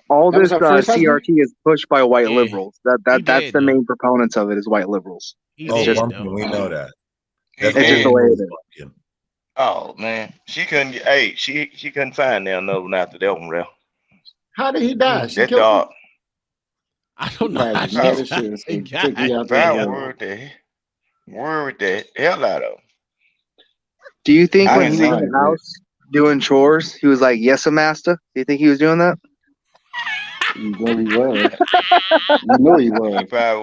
All this CRT is pushed by white liberals. That's the main proponents of it is white liberals.
We know that.
It's just the way it is.
Oh man, she couldn't. Hey, she couldn't find another one after that one, real.
How did he die?
That dog.
I don't know.
Word the hell out of.
Do you think when he was in the house doing chores, he was like, "Yes, master"? Do you think he was doing that?
You know he was. You know he was.
He probably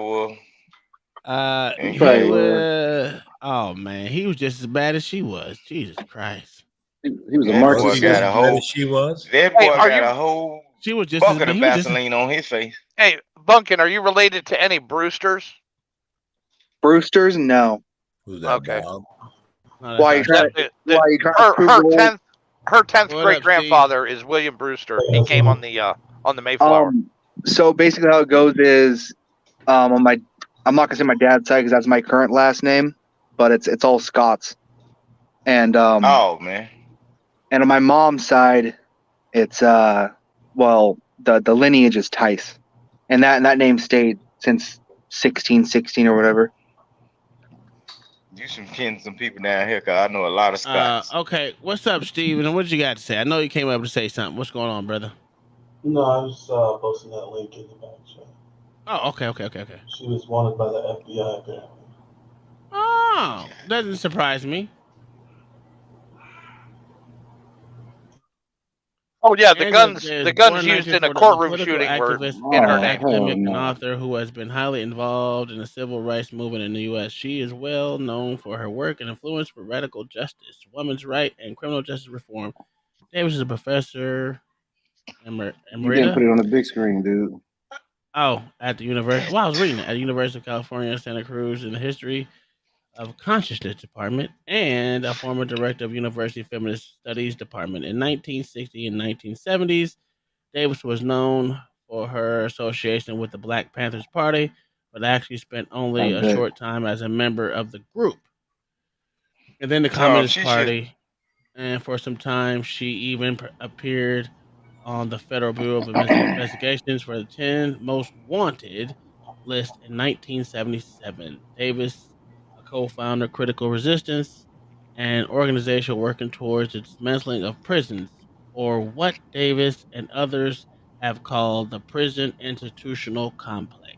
was. Oh man, he was just as bad as she was. Jesus Christ.
He was a Marxist.
She was.
That boy got a whole
she was just
bucket of Vaseline on his face.
Hey, Bunkin, are you related to any Brewsters?
Brewsters? No.
Who's that?
Okay.
Why you trying
her 10th great grandfather is William Brewster. He came on the Mayflower.
So basically, how it goes is, I'm not gonna say my dad's side because that's my current last name, but it's all Scots. And
oh man.
And on my mom's side, it's the lineage is Tice, and that name stayed since 1616 or whatever.
You some people down here, cause I know a lot of Scots.
Okay, what's up, Steven? And what you got to say? I know you came up to say something. What's going on, brother?
No, I was posting that link in the back chat.
Oh, okay.
She was wanted by the FBI apparently.
Oh, doesn't surprise me.
Oh yeah, the
Angela
guns
Davis,
the
born
guns
in
used in a
1940, the
courtroom
political
shooting were
activist,
in her
Oh,
name.
hell
academic, and
no.
author who has been highly involved in the civil rights movement in the U.S. She is well known for her work and influence for radical justice, women's rights, and criminal justice reform. Davis is a professor
You didn't put
emerita.
it on the big screen, dude.
Oh, at the university. Well, I was reading it at the University of California, Santa Cruz, in the history of Consciousness Department, and a former director of University Feminist Studies Department in 1960 and 1970s. Davis was known for her association with the Black Panthers Party, but actually spent
I
only a
bet.
short time as a member of the group. And then the Communist
She should.
Party, and for some time she even appeared on the Federal Bureau of Investigations for the 10 most wanted list in 1977. Davis, a co-founder of Critical Resistance, an organization working towards the dismantling of prisons, or what Davis and others have called the prison institutional complex.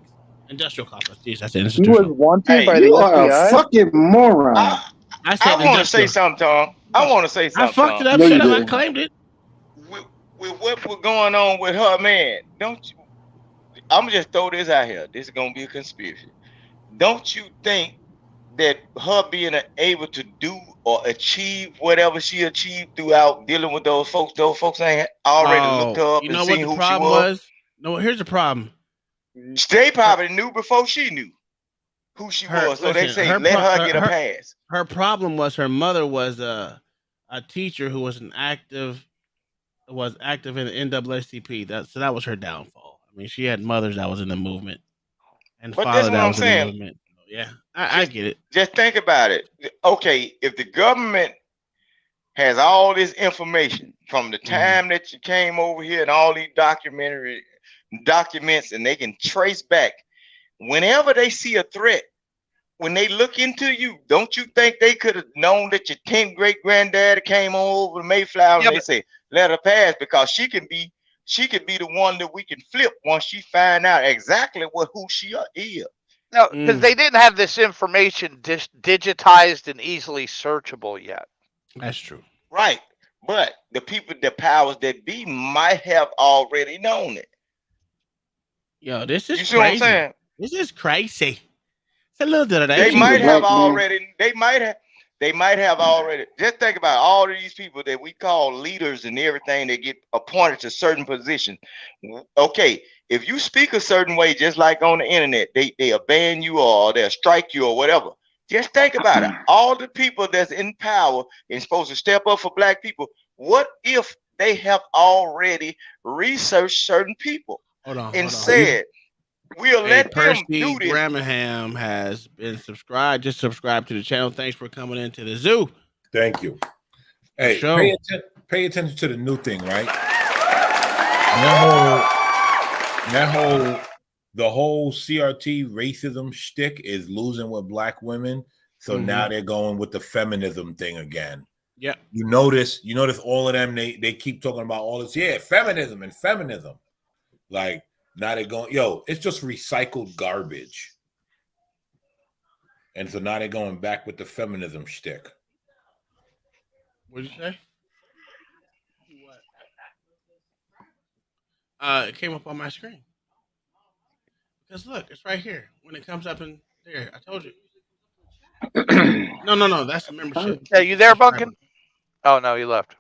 Industrial complex. Jeez, that's
He was
institutional.
wanted by the
You are a
FBI.
fucking moron.
I said
I want to say
industrial.
something, Tom. I want to say
I
something,
fucked it
Tom.
up.
No, you
Shut up. I
didn't.
claimed it.
With what was going on with her, man, don't you? I'm gonna just throw this out here. This is gonna be a conspiracy. Don't you think that her being able to do or achieve whatever she achieved throughout dealing with those folks ain't already looked her
Oh,
up
you
and
know what
seen
the
who she
problem
was?
was? No, here's the problem.
They probably knew before she knew who she was. So they say let her get a pass.
Her problem was her mother was a teacher who was active in the NAACP. That was her downfall. I mean, she had mothers that was in the movement and
But
father
that's what
that
I'm
was in the
saying.
movement. Yeah, I get it.
Just think about it. Okay, if the government has all this information from the time that you came over here and all these documents, and they can trace back whenever they see a threat, when they look into you, don't you think they could have known that your 10th great granddaddy came over to Mayflower and they say let her pass because she could be the one that we can flip once she find out exactly who she is.
No, because they didn't have this information digitized and easily searchable yet.
That's true.
Right. But the powers that be might have already known it.
Yo, this is
You see what I'm
crazy.
saying?
This is crazy. It's a little bit of that.
They might have already. They might have already. Just think about all of these people that we call leaders and everything. They get appointed to certain positions. Okay, if you speak a certain way, just like on the internet, they'll ban you or they'll strike you or whatever. Just think about it. All the people that's in power and supposed to step up for black people. What if they have already researched certain people and said, we'll let them do this?
Gramham has been subscribed. Just subscribe to the channel. Thanks for coming into the zoo.
Thank you. Hey, pay attention to the new thing, right? The whole CRT racism shtick is losing with black women. So now they're going with the feminism thing again.
Yeah.
You notice all of them, they keep talking about all this, feminism. Like, now they're going, it's just recycled garbage. And so now they're going back with the feminism shtick.
What did you say? It came up on my screen. Because look, it's right here. When it comes up in there, I told you. No, that's the membership.
Yeah, you there, Bunkin? Oh no, he left.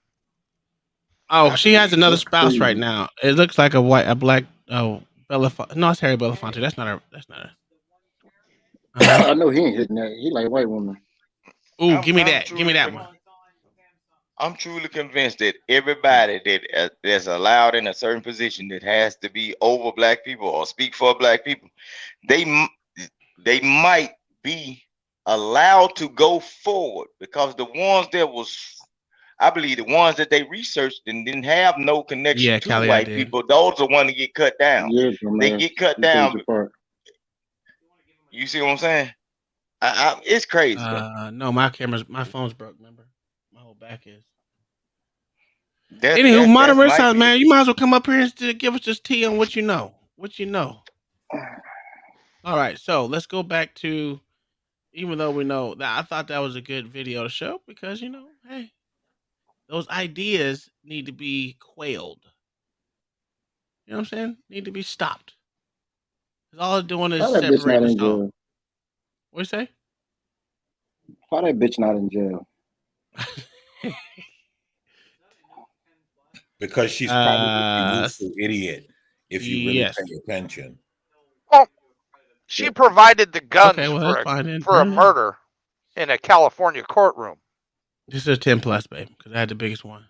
Oh, she has another spouse right now. It looks like a black Belafonte. No, it's Harry Belafonte. That's not her.
I know he ain't hitting that. He like white women.
Ooh, give me that one.
I'm truly convinced that everybody that's allowed in a certain position that has to be over black people or speak for black people, they might be allowed to go forward because the ones I believe the ones that they researched and didn't have no connection to white people, those are the ones that get cut down.
Yeah,
they get cut down. You see what I'm saying? It's crazy.
No, my phone's broke. Remember, my whole back is. Anywho, Modern Renaissance, man, you might as well come up here and give us just tea on what you know. All right, so let's go back to, even though we know that, I thought that was a good video to show because, hey, those ideas need to be quailed. You know what I'm saying? Need to be stopped. Because all they're doing is separating us all. What you say?
Why that bitch not in jail?
Because she's probably a useful idiot if you really pay attention.
Well, she provided the guns for a murder in a California courtroom.
This is a 10 plus, babe, because I had the biggest one.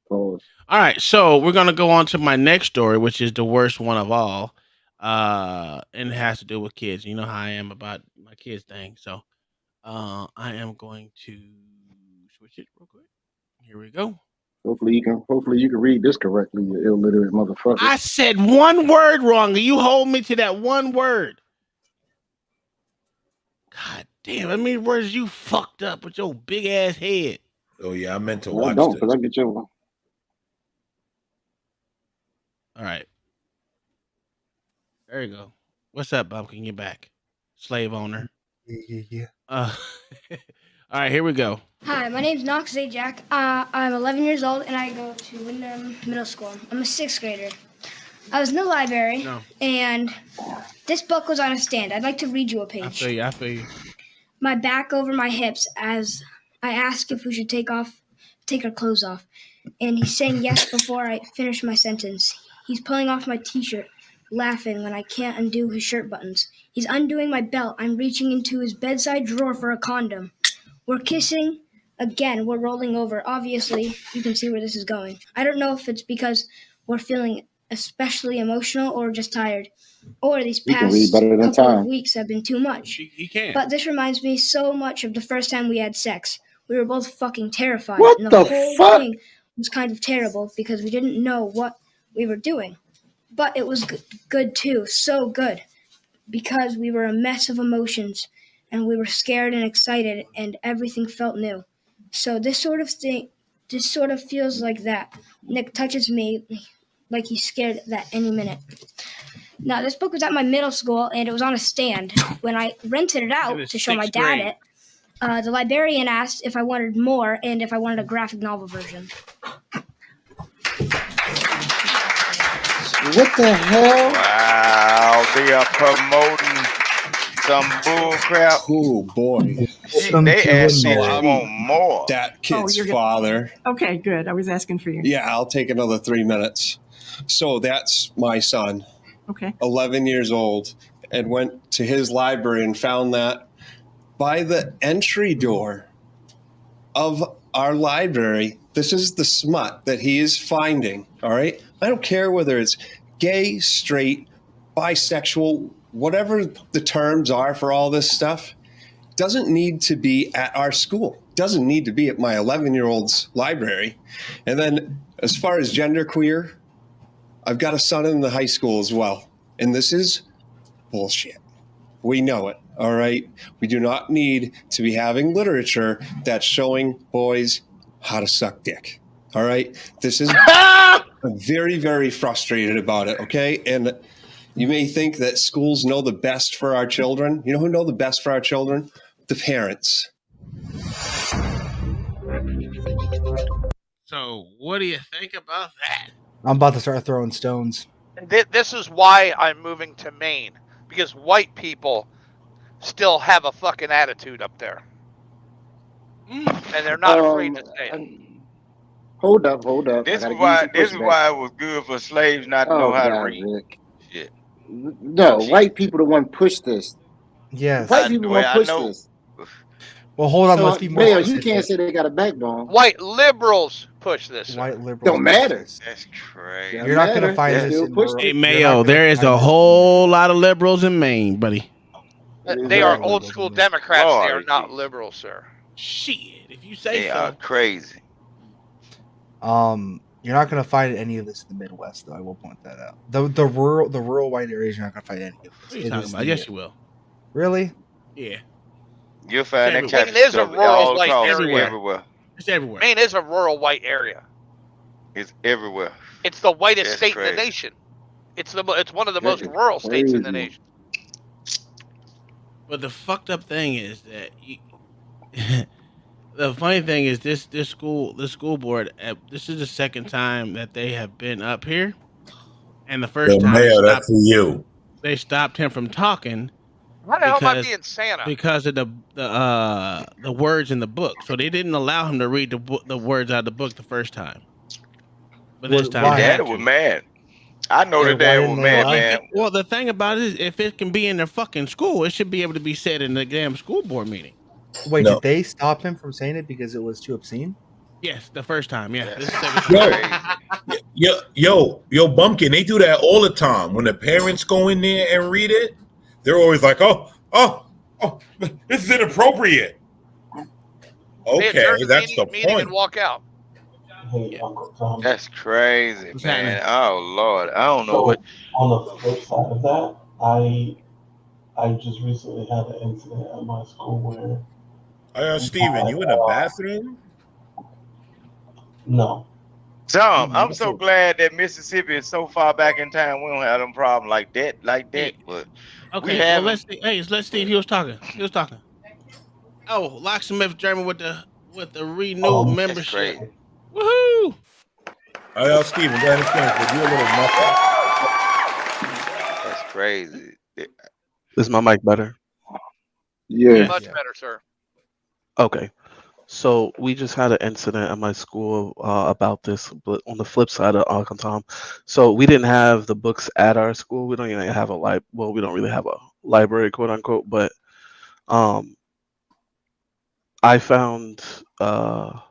All right, so we're going to go on to my next story, which is the worst one of all. And it has to do with kids. You know how I am about my kids thing. So I am going to switch it real quick. Here we go.
Hopefully you can read this correctly, you illiterate motherfucker.
I said one word wrong. You hold me to that one word. God damn, I mean, words you fucked up with your big ass head.
Oh yeah, I meant to
Well,
watch
don't,
this.
because I get your one.
All right. There you go. What's up, Bumpkin? You're back. Slave owner.
Yeah.
All right, here we go.
Hi, my name's Knox Zajac. I'm 11 years old and I go to Wyndham Middle School. I'm a 6th grader. I was in the library and this book was on a stand. I'd like to read you a page.
I feel you.
My back over my hips as I ask if we should take our clothes off. And he's saying yes before I finish my sentence. He's pulling off my t-shirt, laughing when I can't undo his shirt buttons. He's undoing my belt. I'm reaching into his bedside drawer for a condom. We're kissing. Again, we're rolling over. Obviously, you can see where this is going. I don't know if it's because we're feeling especially emotional or just tired. Or these past couple of weeks have been too much.
He can't.
But this reminds me so much of the first time we had sex. We were both fucking terrified.
What
and
the
whole
fuck?
thing was kind of terrible because we didn't know what we were doing. But it was good too. So good. Because we were a mess of emotions. And we were scared and excited, and everything felt new. So this sort of feels like that. Nick touches me like he's scared that any minute. Now, this book was at my middle school, and it was on a stand. When I rented it out to show my dad it, the librarian asked if I wanted more and if I wanted a graphic novel version.
What the hell?
Wow, they are promoting some bull crap.
Oh boy.
They asked me to want more.
That kid's
you're
father.
Okay, good. I was asking for you.
Yeah, I'll take another 3 minutes. So that's my son.
Okay.
11 years old, and went to his library and found that by the entry door of our library, this is the smut that he is finding. All right. I don't care whether it's gay, straight, bisexual, whatever the terms are for all this stuff, doesn't need to be at our school. Doesn't need to be at my 11-year-old's library. And then as far as genderqueer, I've got a son in the high school as well. And this is bullshit. We know it, all right? We do not need to be having literature that's showing boys how to suck dick, all right? This is, I'm very, very frustrated about it, okay? And you may think that schools know the best for our children. You know who know the best for our children? The parents.
So, what do you think about that?
I'm about to start throwing stones.
This is why I'm moving to Maine, because white people still have a fucking attitude up there. And they're not afraid to say it.
Hold up.
This is why it was good for slaves not to know how to read.
Rick.
Shit.
No, white people the one push this.
Yes.
White people want to push this.
Well, hold on.
So,
Let's be more
Mayo, you
specific.
can't say they got a backbone.
White liberals push this.
White liberals.
Don't matter.
That's crazy.
You're not going to find this in rural.
Hey, Mayo, there is a whole lot of liberals in Maine, buddy.
They are old school Democrats. They are not liberals, sir.
Shit, if you say
They
so.
are crazy.
You're not going to find any of this in the Midwest, though. I will point that out. The rural white areas, you're not going to find any of this.
What are you talking about? Yes, you will.
Really?
Yeah.
You'll find that
It
type of
is a
stuff
rural
all
white
across
area.
everywhere.
It's everywhere.
Maine is a rural white area.
It's everywhere.
It's the whitest
That's
state in
crazy.
the nation. It's one of the
That
most
is
rural states in the
crazy.
nation.
But the fucked up thing is that the funny thing is this school board. This is the second time that they have been up here, and the first time
Mayor, that's for you.
they stopped him from talking
How the hell am I being Santa?
because of the words in the book. So they didn't allow him to read the words out of the book the first time. But this time,
Your daddy was mad. I know the dad was mad, man.
Well, the thing about it is, if it can be in their fucking school, it should be able to be said in the damn school board meeting.
Wait,
No.
did they stop him from saying it because it was too obscene?
Yes, the first time. Yeah. This is the second
Yo, Bumpkin, they do that all the time. When the parents go in there and read it, they're always like, oh, this is inappropriate.
They
Okay,
adjourn the
that's the
meeting and
point.
walk out.
Hey, Uncle Tom.
That's crazy,
What's
man.
happening?
Oh Lord, I don't know
So,
what.
on the flip side of that, I just recently had an incident at my school where
Steven, you in the bathroom?
no.
Tom, I'm so glad that Mississippi is so far back in time. We don't have them problem like that. But
Okay,
we
well,
have.
let's Steve. He was talking. Oh, Locksmith German with the renewed
That's
membership.
crazy.
Woohoo!
Steven, go ahead and finish, but you're a little muffled.
That's crazy.
Is my mic better?
Yeah.
Much better, sir.
Okay. So we just had an incident at my school about this, but on the flip side of Uncle Tom. So we didn't have the books at our school. We don't even have we don't really have a library, quote unquote, but I found I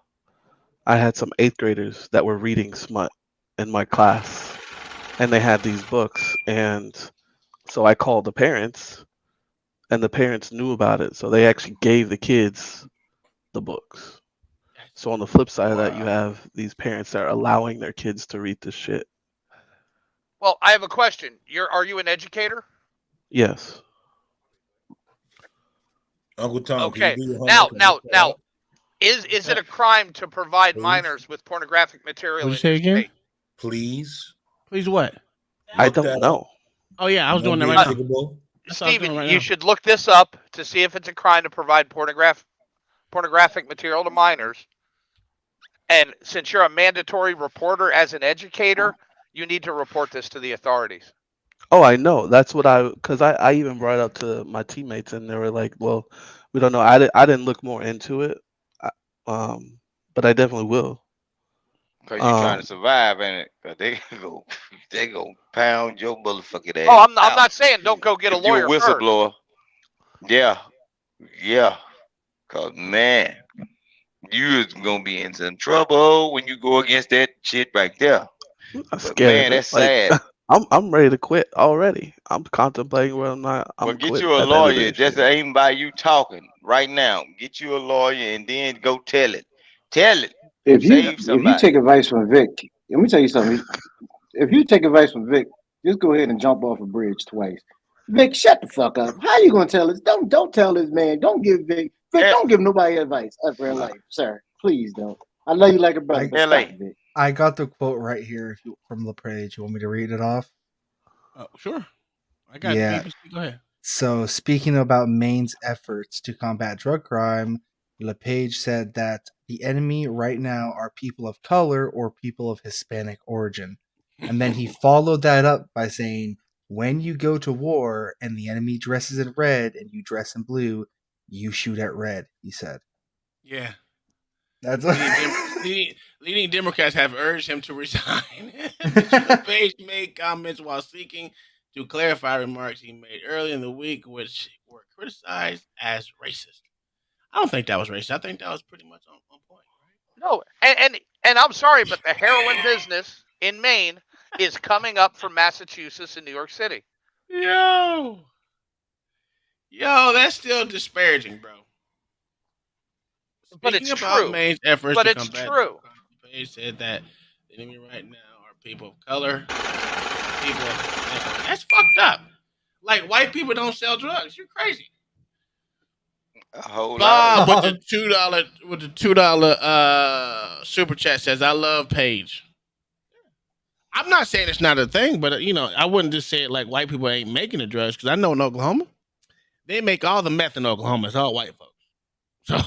had some 8th graders that were reading smut in my class, and they had these books, and so I called the parents, and the parents knew about it, so they actually gave the kids the books. So on the flip side of that, you have these parents that are allowing their kids to read this shit.
Well, I have a question. Are you an educator?
Yes.
Uncle Tom,
Okay.
can you do your
Now,
homework?
is it a crime to provide minors with pornographic material?
What'd you say again?
Please.
Please what?
I don't know.
Oh yeah, I was doing that right now. That's what I was
Steven,
doing right
you
now.
should look this up to see if it's a crime to provide pornographic material to minors. And since you're a mandatory reporter as an educator, you need to report this to the authorities.
Oh, I know. That's what because I even brought it up to my teammates, and they were like, well, we don't know. I didn't look more into it, but I definitely will.
Cause you're trying to survive, ain't it? Cause they go pound your motherfucking ass.
Oh, I'm not saying don't go get a
If you're
lawyer
a whistleblower. Yeah. Cause man, you're gonna be in some trouble when you go against that shit right there.
I'm
But
scared.
man, that's
Like,
sad.
I'm ready to quit already. I'm contemplating whether or not I'm
Well, get
quit
you a
at the end of
lawyer.
this
Just
shit.
ain't by you talking right now. Get you a lawyer and then go tell it. Tell it.
If you
Save somebody.
take advice from Vic, let me tell you something. If you take advice from Vic, just go ahead and jump off a bridge twice. Vic, shut the fuck up. How you gonna tell us? Don't tell this man. Don't give Vic. Don't give nobody advice ever in life, sir. Please don't. I love you like a brother. But stop, Vic.
I got the quote right here from LePage. You want me to read it off?
Oh, sure. I got BBC. Go ahead.
So, speaking about Maine's efforts to combat drug crime, LePage said that the enemy right now are people of color or people of Hispanic origin. And then he followed that up by saying, when you go to war and the enemy dresses in red and you dress in blue, you shoot at red, he said.
Yeah.
That's
leading Democrats have urged him to resign. LePage made comments while seeking to clarify remarks he made earlier in the week, which were criticized as racist. I don't think that was racist. I think that was pretty much on point.
No, and I'm sorry, but the heroin business in Maine is coming up from Massachusetts and New York City.
Yo, that's still disparaging, bro.
But it's
Speaking about
true.
Maine's efforts
But
to
it's
combat
true.
LePage said that the enemy right now are people of color. That's fucked up. Like, white people don't sell drugs. You're crazy.
A whole
Bob
lot
with the $2 super chat says, "I love Paige." I'm not saying it's not a thing, but I wouldn't just say it like white people ain't making the drugs, because I know in Oklahoma they make all the meth in Oklahoma. It's all white folks. So,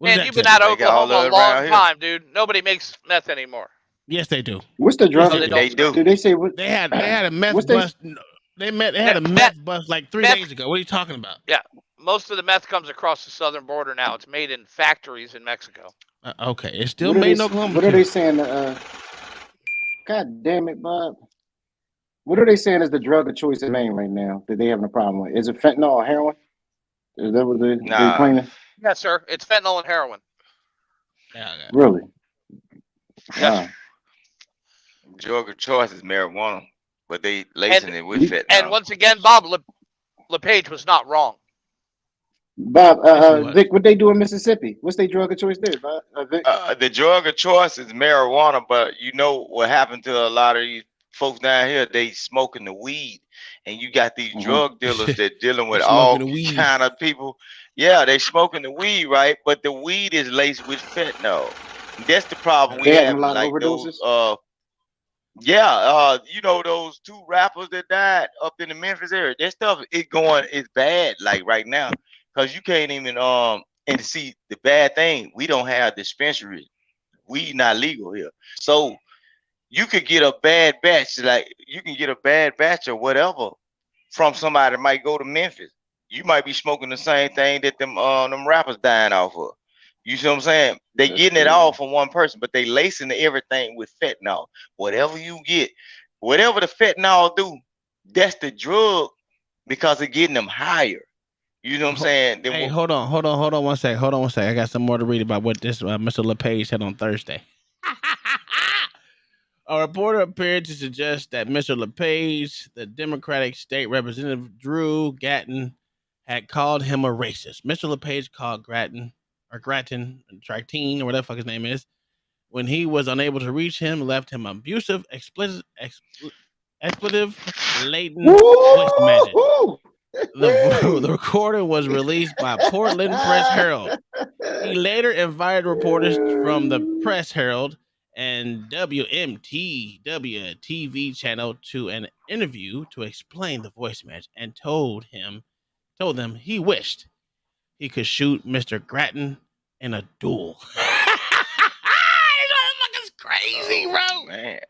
Man, you've been out of Oklahoma a long time, dude. Nobody makes meth anymore.
Yes, they do.
What's the drug?
No, they don't.
Do they say what?
They had a meth
What's
bust. They had a meth bust like 3 days ago. What are you talking about?
Yeah, most of the meth comes across the southern border now. It's made in factories in Mexico.
Okay, it's still
What are
made in
they-
Oklahoma.
What are they saying? God damn it, Bob. What are they saying is the drug of choice in Maine right now that they having a problem with? Is it fentanyl or heroin? Is that what they're claiming?
Yes, sir. It's fentanyl and heroin.
Really?
Yes.
Drug of choice is marijuana, but they lacing it with fentanyl.
And once again, Bob LePage was not wrong.
Bob, Vic, what they do in Mississippi? What's their drug of choice there, Bob? Vic?
The drug of choice is marijuana, but you know what happened to a lot of these folks down here? They smoking the weed, and you got these drug dealers that dealing with all kind of people. Yeah, they smoking the weed, right? But the weed is laced with fentanyl. That's the problem we
They having
have.
a lot of
Like
overdoses?
those, those 2 rappers that died up in the Memphis area. That stuff is bad, like right now, because you can't even and see the bad thing. We don't have dispensaries. We not legal here, so you could get a bad batch. Like you can get a bad batch or whatever from somebody that might go to Memphis. You might be smoking the same thing that them rappers dying off of. You see what I'm saying? They getting it all from one person, but they lacing everything with fentanyl. Whatever you get, whatever the fentanyl do, that's the drug, because it's getting them higher. You know what I'm saying?
Hey, hold on 1 second. Hold on 1 second. I got some more to read about what this Mr. LePage said on Thursday. A reporter appeared to suggest that Mr. LePage, the Democratic State Representative Drew Gatton, had called him a racist. Mr. LePage called Tractine, or whatever the fuck his name is, when he was unable to reach him, left him abusive, expletive-laden voice message. The recording was released by Portland Press Herald. He later invited reporters from the Press Herald and WMTW TV channel to an interview to explain the voice message, and told them he wished he could shoot Mr. Grattan in a duel. This motherfucker's crazy, bro.
Man,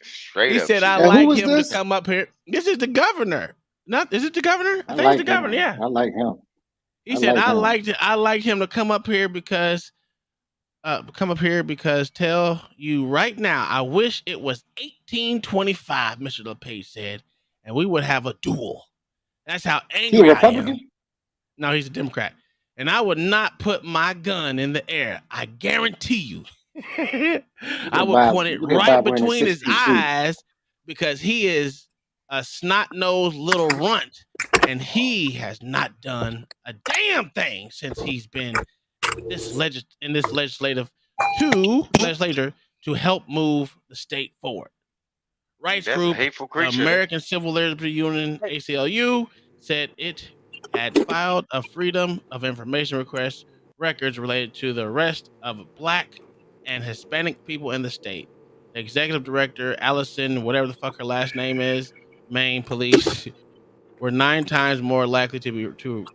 straight
He
up.
said, "I like him to come up here." This is the governor. Is it the governor? I think it's the governor. Yeah.
I like him.
He said, "I liked him to come up here because tell you right now, I wish it was 1825." Mr. LePage said, "and we would have a duel." That's how angry
He a
I
Republican?
am. No, he's a Democrat. "And I would not put my gun in the air. I guarantee you." I would point it right between his eyes, because he is a snot-nosed little runt, and he has not done a damn thing since he's been in this legislature to help move the state forward. Rights
That's a
group
hateful creature.
American Civil Liberties Union, ACLU, said it had filed a Freedom of Information records related to the arrest of Black and Hispanic people in the state. The executive director, Allison, whatever the fuck her last name is, Maine Police, were 9 times more likely to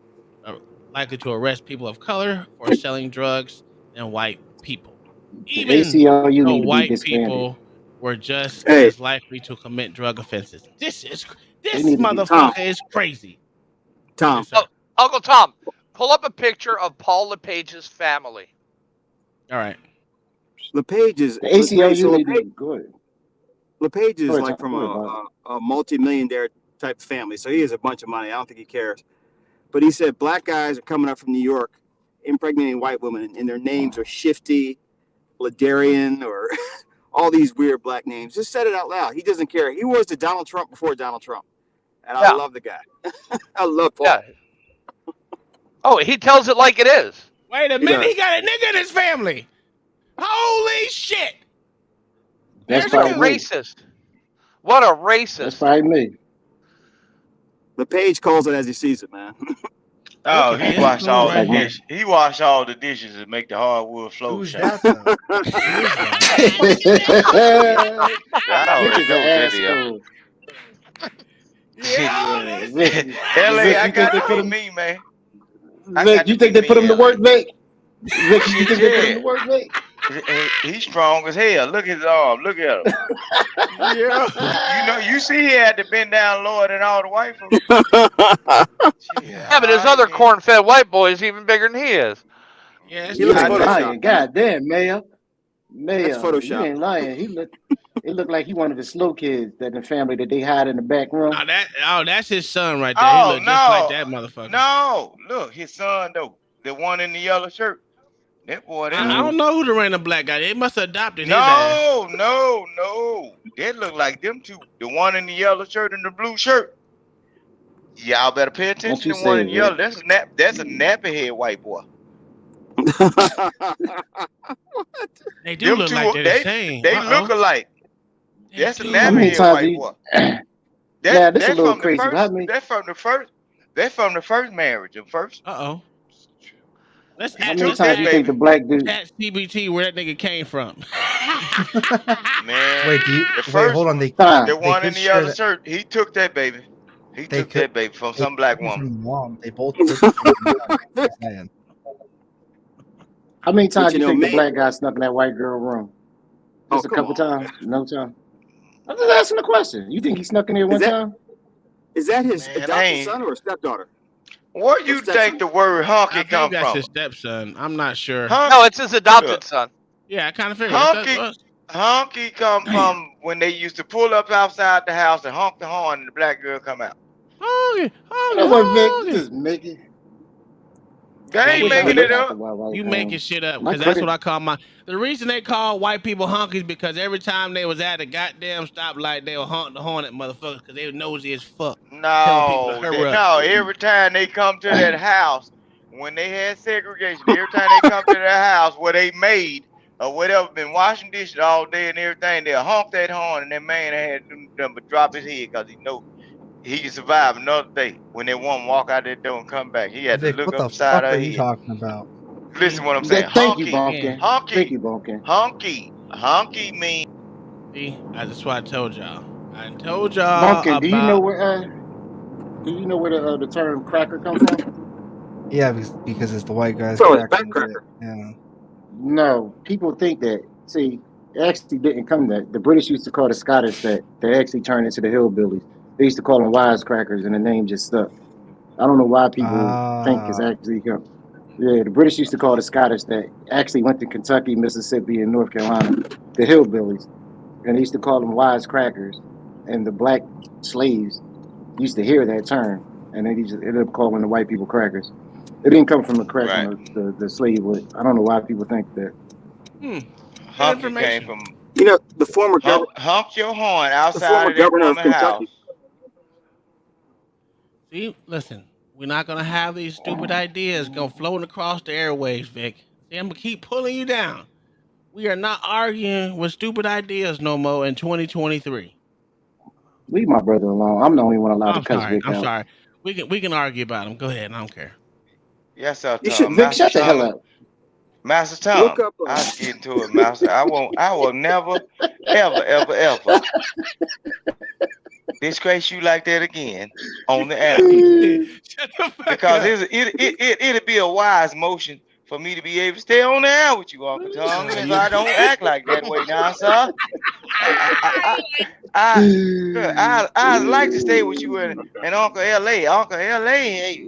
arrest people of color for selling drugs than white people. Even
ACLU
though
need to be
white
disbanded.
people were just
Hey.
as likely to commit drug offenses. This
need to
motherfucker
be-
is crazy.
Tom.
Yes, sir.
Uncle Tom, pull up a picture of Paul LePage's family.
All right.
LePage is
The ACLU
so
need to
LePage,
be good.
LePage is
Go ahead,
like
Tom.
from
Go ahead, Bob.
a multi-millionaire type family, so he has a bunch of money. I don't think he cares. But he said black guys are coming up from New York, impregnating white women, and their names are Shifty, Ladarian, or all these weird black names. Just said it out loud. He doesn't care. He was to Donald Trump before Donald Trump, and I love the guy. I love Paul.
Yeah. Oh, he tells it like it is.
Wait a minute, he got a nigga in his family. Holy shit!
That's
What a
probably me.
racist. What a racist.
That's probably me.
LePage calls it as he sees it, man.
Oh,
Look at
he
this
washed
fool
all
right
the
here.
dishes. He washed all the dishes and make the hardwood floor
Who's
shine.
that though?
I already
Vic is
know
an
what that is.
asshole.
Yeah,
Vic,
LA,
Vic,
I
you think
got
they
to
put
be
him?
me, man.
Vic, you think they put him to work, Vic? Vic, you think they put him to
Yeah.
work, Vic?
He's strong as hell. Look at his arm. Look at him.
Yeah.
You see he had to bend down lower than all the white folks.
Yeah, but his other corn-fed white boy is even bigger than he is.
Yeah,
You ain't lying. God damn, Mayor.
That's
You
Photoshop.
ain't lying. It looked like he one of the slow kids that in the family that they hide in the back room.
That's his son right there. He look just like that motherfucker.
No, look, his son though, the one in the yellow shirt. That boy,
I don't know who the random black guy. They must have adopted his ass.
No. They look like them two. The one in the yellow shirt and the blue shirt. Y'all better pay attention
you
to the one
say
in
it,
yellow.
Vic.
That's a nappy head white boy.
They do look like they're the same.
They look alike. That's a
How
nappy
many
head
times
white
do you-
boy.
Now, this a
That's
little
from the
crazy, but how
first.
many-
That's from the first. That's from the first marriage. The first.
Let's
How many times do you think the black dude?
Chat CBT where that nigga came from.
Man,
Wait, hold on.
the one in the
share
other
that-
shirt, he took that baby. He
They
took
could-
that baby from
they
some black
could be
woman.
from the mom. They both took it from the mom. Just saying.
How many times
you
do you
know,
think the
man-
black guy snuck in that white girl room? Just a
come
couple
on.
times? No time? I'm just asking the question. You think he snuck in there one time?
Is that his
Man, I
adopted
ain't-
son or stepdaughter?
Where you think the word
I
honky
think
come
that's
from?
his stepson. I'm not sure.
No, it's his adopted son.
Yeah, I kind of figured.
Honky come from when they used to pull up outside the house and honk the horn and the black girl come out.
Honky,
You know what, Vic? You just make it.
They ain't making it up.
You making shit up
My
because that's
credit-
what I call my. The reason they call white people honkies because every time they was at a goddamn stoplight, they would honk the horn at motherfuckers because they were nosy as fuck. Telling people to hurry up.
No, every time they come to that house, when they had segregation, every time they come to that house where they made or whatever, been washing dishes all day and everything, they'll honk that horn and that man had them but drop his head because he know he can survive another day. When they want to walk out that door and come back, he had to
Vic,
look
what the
upside
fuck
her
are you
head.
talking about?
Listen what I'm saying.
Thank you, Bonkin.
Honky.
Thank you, Bonkin.
Honky mean.
See, that's why I told y'all. I told y'all
Bonkin,
about.
do you know where the term cracker comes from?
Yeah, because it's the white guys.
So it's
cracking
back
it. Yeah.
No, people think that. See, it actually didn't come that. The British used to call the Scottish that. They actually turned into the hillbillies. They used to call them wisecrackers, and the name just stuck. I don't know why people think it's actually come. Yeah, the British used to call the Scottish that actually went to Kentucky, Mississippi, and North Carolina the hillbillies, and they used to call them wisecrackers. And the black slaves used to hear that term, and they just ended up calling the white people crackers. It didn't come from the crack on the slave wood. I don't know why people think that.
Honky came from.
You know, the former governor.
Honk your horn outside
former
of that
governor of
woman's house.
Kentucky.
See, listen, we're not gonna have these stupid ideas go floating across the airwaves, Vic. See, I'm gonna keep pulling you down. We are not arguing with stupid ideas no more in 2023.
Leave my brother alone. I'm the only one allowed
I'm
to cuss
sorry.
Vic
I'm
out.
sorry. We can argue about them. Go ahead. I don't care.
Yes, sir.
You should, Vic, shut the hell up.
Master Tom.
Look up,
I'll get into it, Master. I will never, ever disgrace you like that again on the air. Because it'll be a wise motion for me to be able to stay on the air with you, Uncle Tom, if I don't act like that way now, sir. I'd like to stay with you and Uncle L.A. Uncle L.A.,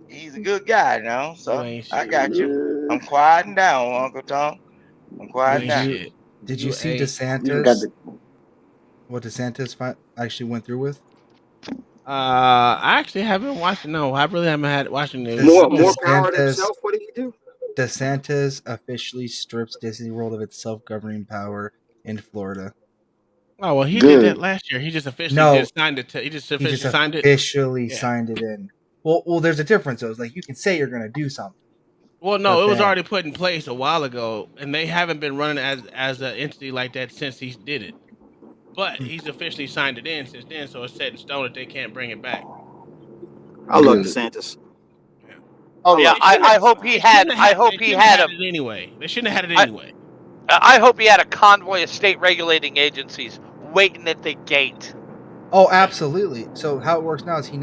he's a good guy now, so I got you. I'm quieting down, Uncle Tom. I'm quieting down.
Did you see DeSantis? What DeSantis actually went through with?
I actually haven't watched it. No, I really haven't had watching news.
More power to himself. What did he do?
DeSantis officially strips Disney World of its self-governing power in Florida.
Oh well, he did that last year. He just officially signed it. He just officially signed it.
Officially signed it in. Well, there's a difference. Though. It's like you can say you're going to do something.
Well, no, it was already put in place a while ago, and they haven't been running as an entity like that since he did it. But he's officially signed it in since then, so it's set in stone that they can't bring it back.
I love DeSantis.
Oh yeah, I hope he had. I hope he had
it anyway. They shouldn't have had it anyway.
I hope he had a convoy of state regulating agencies waiting at the gate.
Oh, absolutely. So how it works now is he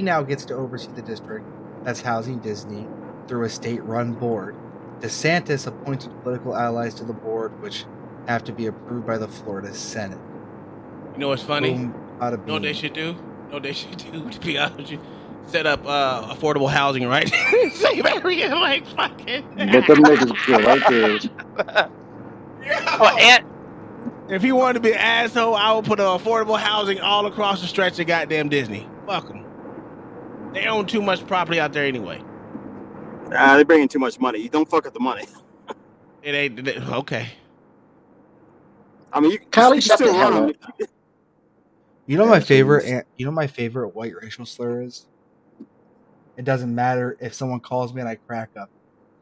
now gets to oversee the district that's housing Disney through a state-run board. DeSantis appointed political allies to the board, which have to be approved by the Florida Senate.
You know what's funny?
Boom, bada
You know what they
bing.
should do? You know what they should do, to be honest with you? Set up affordable housing, right? Same area, like fucking.
But them niggas go right there.
And
if he wanted to be an asshole, I would put affordable housing all across the stretch of goddamn Disney. Fuck them. They own too much property out there anyway.
They bring in too much money. You don't fuck up the money.
It ain't okay.
I mean, you
Kylie, shut
still
the hell
run
up.
them.
You know my favorite. You know my favorite white racial slur is. It doesn't matter if someone calls me and I crack up.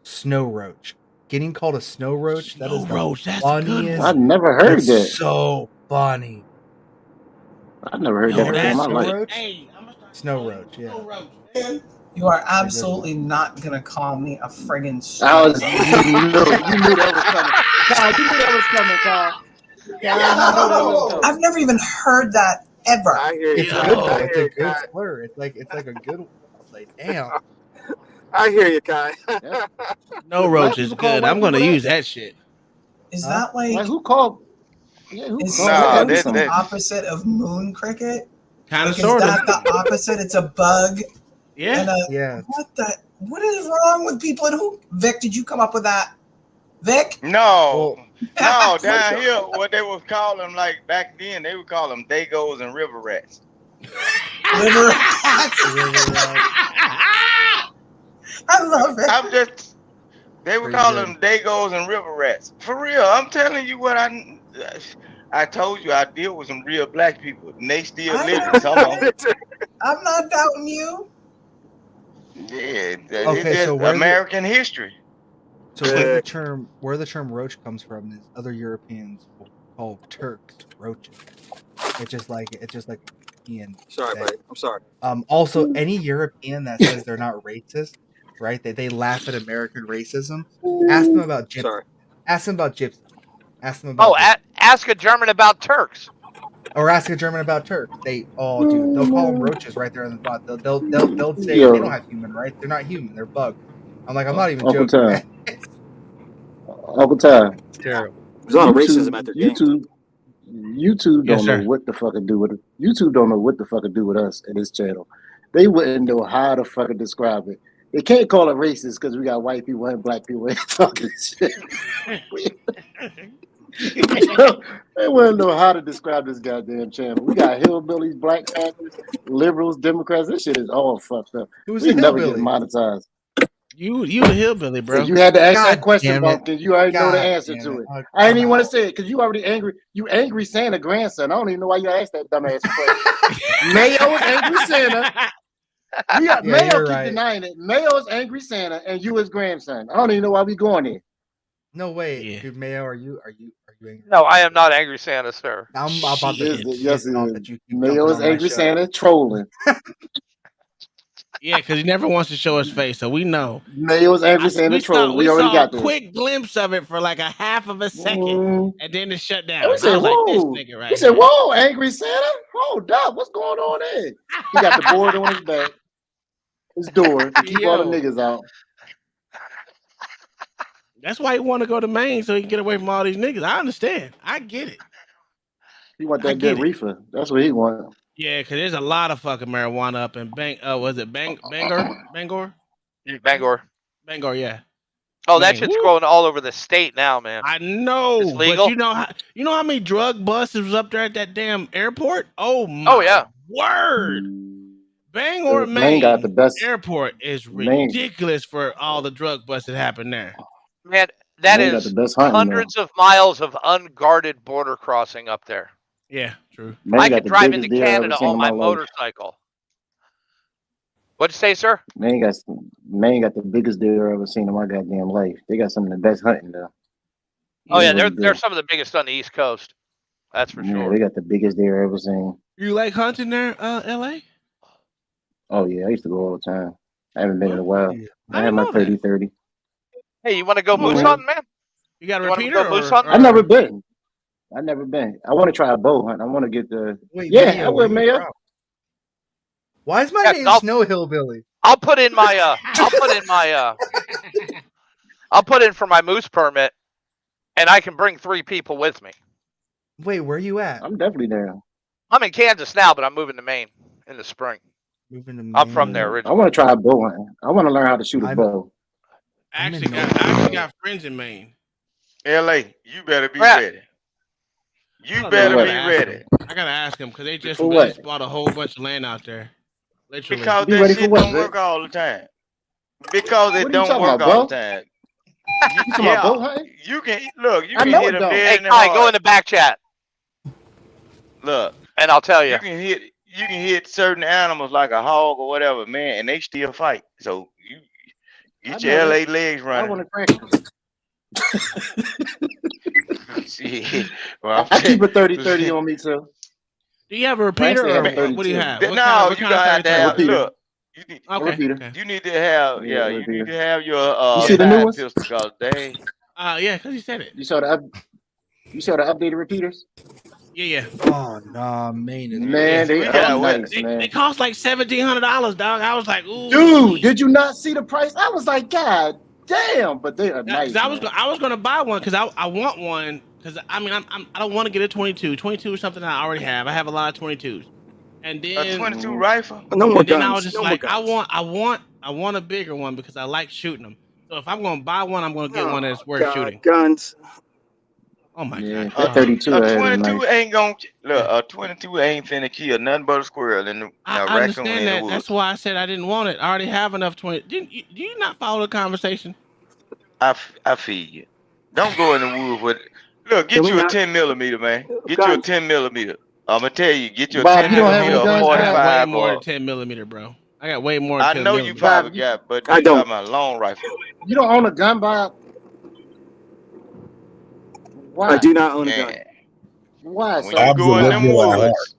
Snow roach. Getting called a snow roach. That is
Snow roach,
the
that's a good
funniest.
one.
I've never heard
It's
that.
so funny.
I've never heard
Yo,
that before in my
Snow
life.
roach.
Hey,
Snow roach. Yeah.
You are absolutely not gonna call me a friggin'
I was,
snow.
you knew that was coming. Kyle, you knew that was coming, Kyle. Kyle, you knew that was coming.
I've never even heard that ever.
I hear you.
It's
Kai.
good though.
I
It's
hear
a
you,
good
Kai.
slur. It's like a good one. It's like damn.
I hear you, Kai.
No roach
Black
is
people call
good.
white
I'm gonna
people
use
that?
that shit.
Is that like
Like who called? Yeah, who
is
called
Nah,
snow
that?
the opposite of moon cricket?
Kind of,
Like, is
sort of.
that the opposite? It's a bug.
Yeah.
And a,
Yeah.
what is wrong with people? And who? Vic, did you come up with that? Vic?
No,
Well,
no, down here, what they would call them, like back then, they would call them Dagos and river rats.
River rats. I love it.
They would
Pretty
call
good.
them Dagos and river rats. For real, I'm telling you what I told you, I deal with some real black people, and they still living. Some of them.
I'm not doubting you.
Yeah,
Okay,
it's
so
just American history.
So where the term roach comes from is other Europeans will call Turks roaches. It's just like European.
Sorry,
thing.
buddy. I'm sorry.
Also, any European that says they're not racist, right? They laugh at American racism. Ask them about gypsies.
Sorry.
Ask them about gypsies. Ask them about.
Ask a German about Turks.
Or ask a German about Turks. Dude, they'll call them roaches right there in the spot. They'll say
Yo.
they don't have human rights. They're not human. They're bugs. I'm like, I'm not even
Uncle
joking.
Ty.
Man.
Uncle Ty.
It's terrible.
There's a lot of racism at their game.
YouTube
Yes,
don't
sir.
know what the fuck to do with it. YouTube don't know what the fuck to do with us in this channel. They wouldn't know how to fucking describe it. They can't call it racist because we got white people and black people and talking shit. They wouldn't know how to describe this goddamn channel. We got hillbillies, black Panthers, liberals, Democrats. This shit is all fucked up.
Who's
We
a
never get
hillbilly?
monetized.
You a hillbilly, bro.
You had to ask
God
that question,
damn
Bob,
it.
because you already know the
God
answer
damn
to
it.
it.
Oh,
I didn't even
come
want to
on.
say it because you already angry. You angry Santa grandson. I don't even know why you asked that dumbass question. Mayo is angry Santa.
Yeah,
Mayo
you're
keep
right.
denying it. Mayo is angry Santa, and you his grandson. I don't even know why we going there.
No way,
Yeah.
dude. Mayo, are you angry?
No, I am not angry Santa, sir.
I'm about to
Shit.
Yes,
piss off
it
that
is.
you keep
Mayo
jumping
is
on my
angry
show.
Santa trolling.
Yeah, because he never wants to show his face, so we know.
Mayo is angry Santa
We
trolling.
saw,
We
we
already
saw
got
a
this.
quick glimpse of it for like a half of a second,
Mm.
and then it shut down.
And we
I
said,
was like, this
whoa.
nigga right
We said,
here.
whoa, angry Santa? Hold up. What's going on there? He got the board on his back, his door, to keep all the
Yo.
niggas out.
That's why he want to go to Maine so he can get away from all these niggas. I understand. I get it.
He want
I
that
get
good
it.
reefer. That's what he want.
Yeah, because there's a lot of fucking marijuana up in was it Bangor?
Bangor.
Bangor, yeah.
Oh, that
Man,
shit's
woo.
growing all over the state now, man.
I know,
It's
but
legal?
you know how many drug buses was up there at that damn airport? Oh my
Oh yeah.
word! Bangor,
Maine
Maine
got the best.
airport is
Maine,
ridiculous for all the drug busts that happen there.
Man, that
Maine got the
is
best hunting.
hundreds of miles of unguarded border crossing up there.
Yeah, true.
Maine
I
got
could
the
drive
biggest
into
deer I ever
Canada
seen
on
in
my
my life.
motorcycle. What'd you say, sir?
Maine got the biggest deer I ever seen in my goddamn life. They got some of the best hunting though.
Oh
They
yeah,
really
they're
do.
some of the biggest on the East Coast. That's for
Yeah,
sure.
they got the biggest deer I ever seen.
You like hunting there, LA?
Oh yeah, I used to go all the time. I haven't been in a while. I had my 30-30.
Hey, you want to go
Come on,
moose
man.
hunting, man?
You got a
You wanna
repeater
go moose
or?
hunting?
I've never been. I want to try a bow hunt. I want to get the.
Wait,
yeah,
Mayo,
I
where
would,
you
Mayo.
from? Why is my
Yeah,
name
I'll-
Snow Hillbilly?
I'll put in my I'll put in for my moose permit, and I can bring 3 people with me.
Wait, where you at?
I'm definitely down.
I'm in Kansas now, but I'm moving to Maine in the spring.
Moving to
I'm from
Maine.
there
I
originally.
want to try a bow hunt. I want to learn how to shoot a bow.
I
I'm in
actually got friends in Maine.
LA, you better be
Right.
ready.
I
You
don't know,
better
I
be
gotta ask
ready.
them. I gotta ask them because they just
For what?
bought a whole bunch of land out there. Literally.
Because
Be
that
ready for
shit
what,
don't
Vic?
work all the time. Because it
What are you
don't
talking
work
about,
all
bro?
the time.
You talking about bow
Yeah,
hunting?
you can look. You
I
can
know
hit
it
them
don't.
dead
Hey,
in the
Kai, go in
heart.
the back chat,
Look,
and I'll tell you.
you can hit certain animals like a hog or whatever, man, and they still fight. So you
I
get
know
your LA
that.
legs
I
running.
want to practice.
Shit. Well,
I keep a 30-30 on me too.
Do you have a
I
repeater
actually
or
have a
what do you
32.
have?
No,
What
you
kind of
got to
30-30?
have.
Repeater.
Look, you need,
A
Okay.
repeater.
Okay.
you need to have.
Yeah,
Yeah,
a
you need
repeater.
to have your
You see the new
side
ones?
pistol, cause they.
Yeah, because he said it.
You saw the updated repeaters?
Yeah.
Oh no, Maine is
Man, they
Yeah,
are
what?
nice,
They
man.
cost like $1,700, dog. I was like, ooh.
Dude, did you not see the price? I was like, God damn! But they are nice.
I was gonna buy one because I want one because I mean I don't want to get a 22. 22 is something I already have. I have a lot of 22s. And
A
then
22 rifle.
No more
and then I
guns.
was just
No more
like,
guns.
I want a bigger one because I like shooting them. So if I'm gonna buy one, I'm gonna get one that's worth
God,
shooting.
guns.
Oh my
Yeah,
god.
that 32
A
I had is
22
nice.
ain't gonna look. A 22 ain't finna kill nothing but a squirrel and a
I
raccoon
understand
in the
that.
woods.
That's why I said I didn't want it. I already have enough 20. Do you not follow the conversation?
I feel you. Don't go in the woods with. Look,
Can
get
we
you a
not?
10 millimeter, man. Get you a
Guns.
10 millimeter. I'm gonna tell you, get you a
Bob,
10
you don't have any
millimeter, a
guns,
I got
Bob?
way
45.
more than 10 millimeter, bro. I got way more than
I
10
know you
millimeter.
probably
Bob, you,
got, but
I
you
don't.
talking about a long rifle.
you don't own a gun, Bob? Why?
I do not own a gun.
Man,
Why,
when
sir?
you
Bob's a
go in them
liberal at heart.
woods,